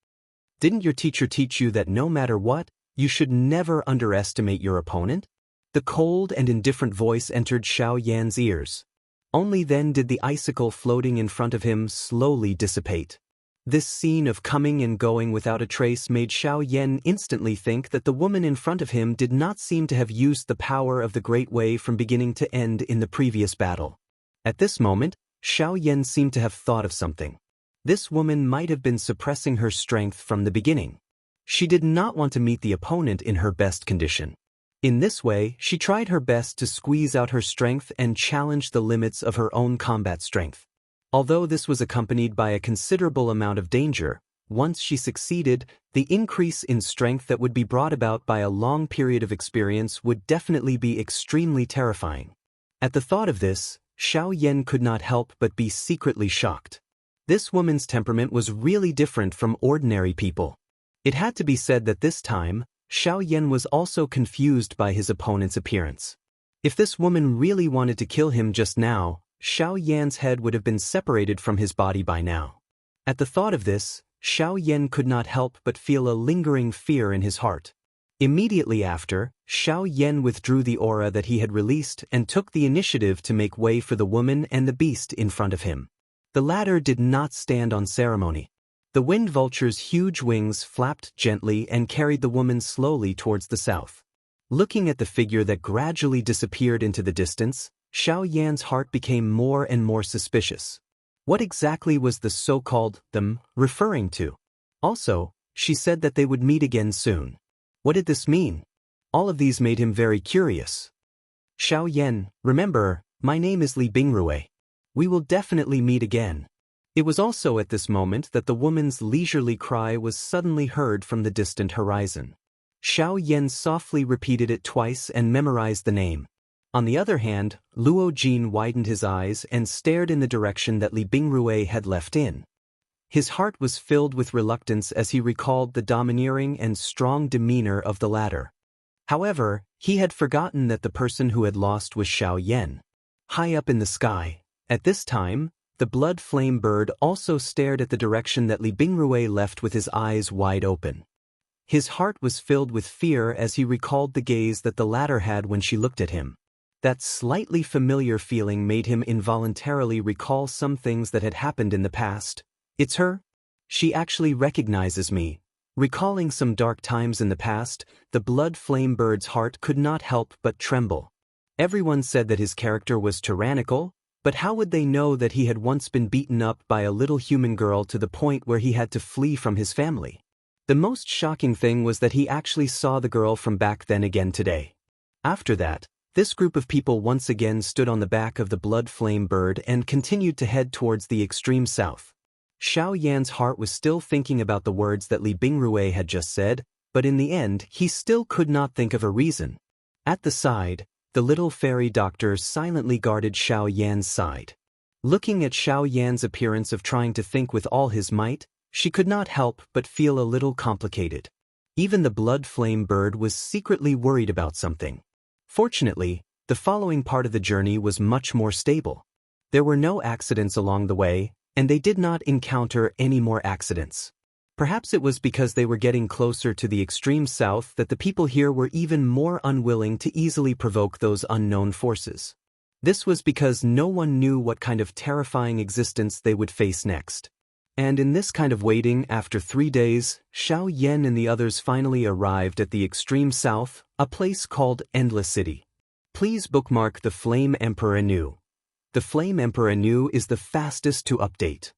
"Didn't your teacher teach you that no matter what, you should never underestimate your opponent?" The cold and indifferent voice entered Xiao Yan's ears. Only then did the icicle floating in front of him slowly dissipate. This scene of coming and going without a trace made Xiao Yan instantly think that the woman in front of him did not seem to have used the power of the Great Way from beginning to end in the previous battle. At this moment, Xiao Yan seemed to have thought of something. This woman might have been suppressing her strength from the beginning. She did not want to meet the opponent in her best condition. In this way, she tried her best to squeeze out her strength and challenge the limits of her own combat strength. Although this was accompanied by a considerable amount of danger, once she succeeded, the increase in strength that would be brought about by a long period of experience would definitely be extremely terrifying. At the thought of this, Xiao Yan could not help but be secretly shocked. This woman's temperament was really different from ordinary people. It had to be said that this time, Xiao Yan was also confused by his opponent's appearance. If this woman really wanted to kill him just now, Xiao Yan's head would have been separated from his body by now. At the thought of this, Xiao Yan could not help but feel a lingering fear in his heart. Immediately after, Xiao Yan withdrew the aura that he had released and took the initiative to make way for the woman and the beast in front of him. The latter did not stand on ceremony. The wind vulture's huge wings flapped gently and carried the woman slowly towards the south. Looking at the figure that gradually disappeared into the distance, Xiao Yan's heart became more and more suspicious. What exactly was the so-called them referring to? Also, she said that they would meet again soon. What did this mean? All of these made him very curious. "Xiao Yan, remember, my name is Li Bingrui. We will definitely meet again." It was also at this moment that the woman's leisurely cry was suddenly heard from the distant horizon. Xiao Yan softly repeated it twice and memorized the name. On the other hand, Luo Jin widened his eyes and stared in the direction that Li Bingrui had left in. His heart was filled with reluctance as he recalled the domineering and strong demeanor of the latter. However, he had forgotten that the person who had lost was Xiao Yan. High up in the sky, at this time, the blood flame bird also stared at the direction that Li Bingrui left with his eyes wide open. His heart was filled with fear as he recalled the gaze that the latter had when she looked at him. That slightly familiar feeling made him involuntarily recall some things that had happened in the past. "It's her? She actually recognizes me." Recalling some dark times in the past, the blood flame bird's heart could not help but tremble. Everyone said that his character was tyrannical, but how would they know that he had once been beaten up by a little human girl to the point where he had to flee from his family? The most shocking thing was that he actually saw the girl from back then again today. After that, this group of people once again stood on the back of the blood flame bird and continued to head towards the extreme south. Xiao Yan's heart was still thinking about the words that Li Bingrui had just said, but in the end, he still could not think of a reason. At the side, the little fairy doctor silently guarded Xiao Yan's side. Looking at Xiao Yan's appearance of trying to think with all his might, she could not help but feel a little complicated. Even the blood flame bird was secretly worried about something. Fortunately, the following part of the journey was much more stable. There were no accidents along the way, and they did not encounter any more accidents. Perhaps it was because they were getting closer to the extreme south that the people here were even more unwilling to easily provoke those unknown forces. This was because no one knew what kind of terrifying existence they would face next. And in this kind of waiting, after 3 days, Xiao Yan and the others finally arrived at the extreme south, a place called Endless City. Please bookmark the Flame Emperor anew. The Flame Emperor anew is the fastest to update.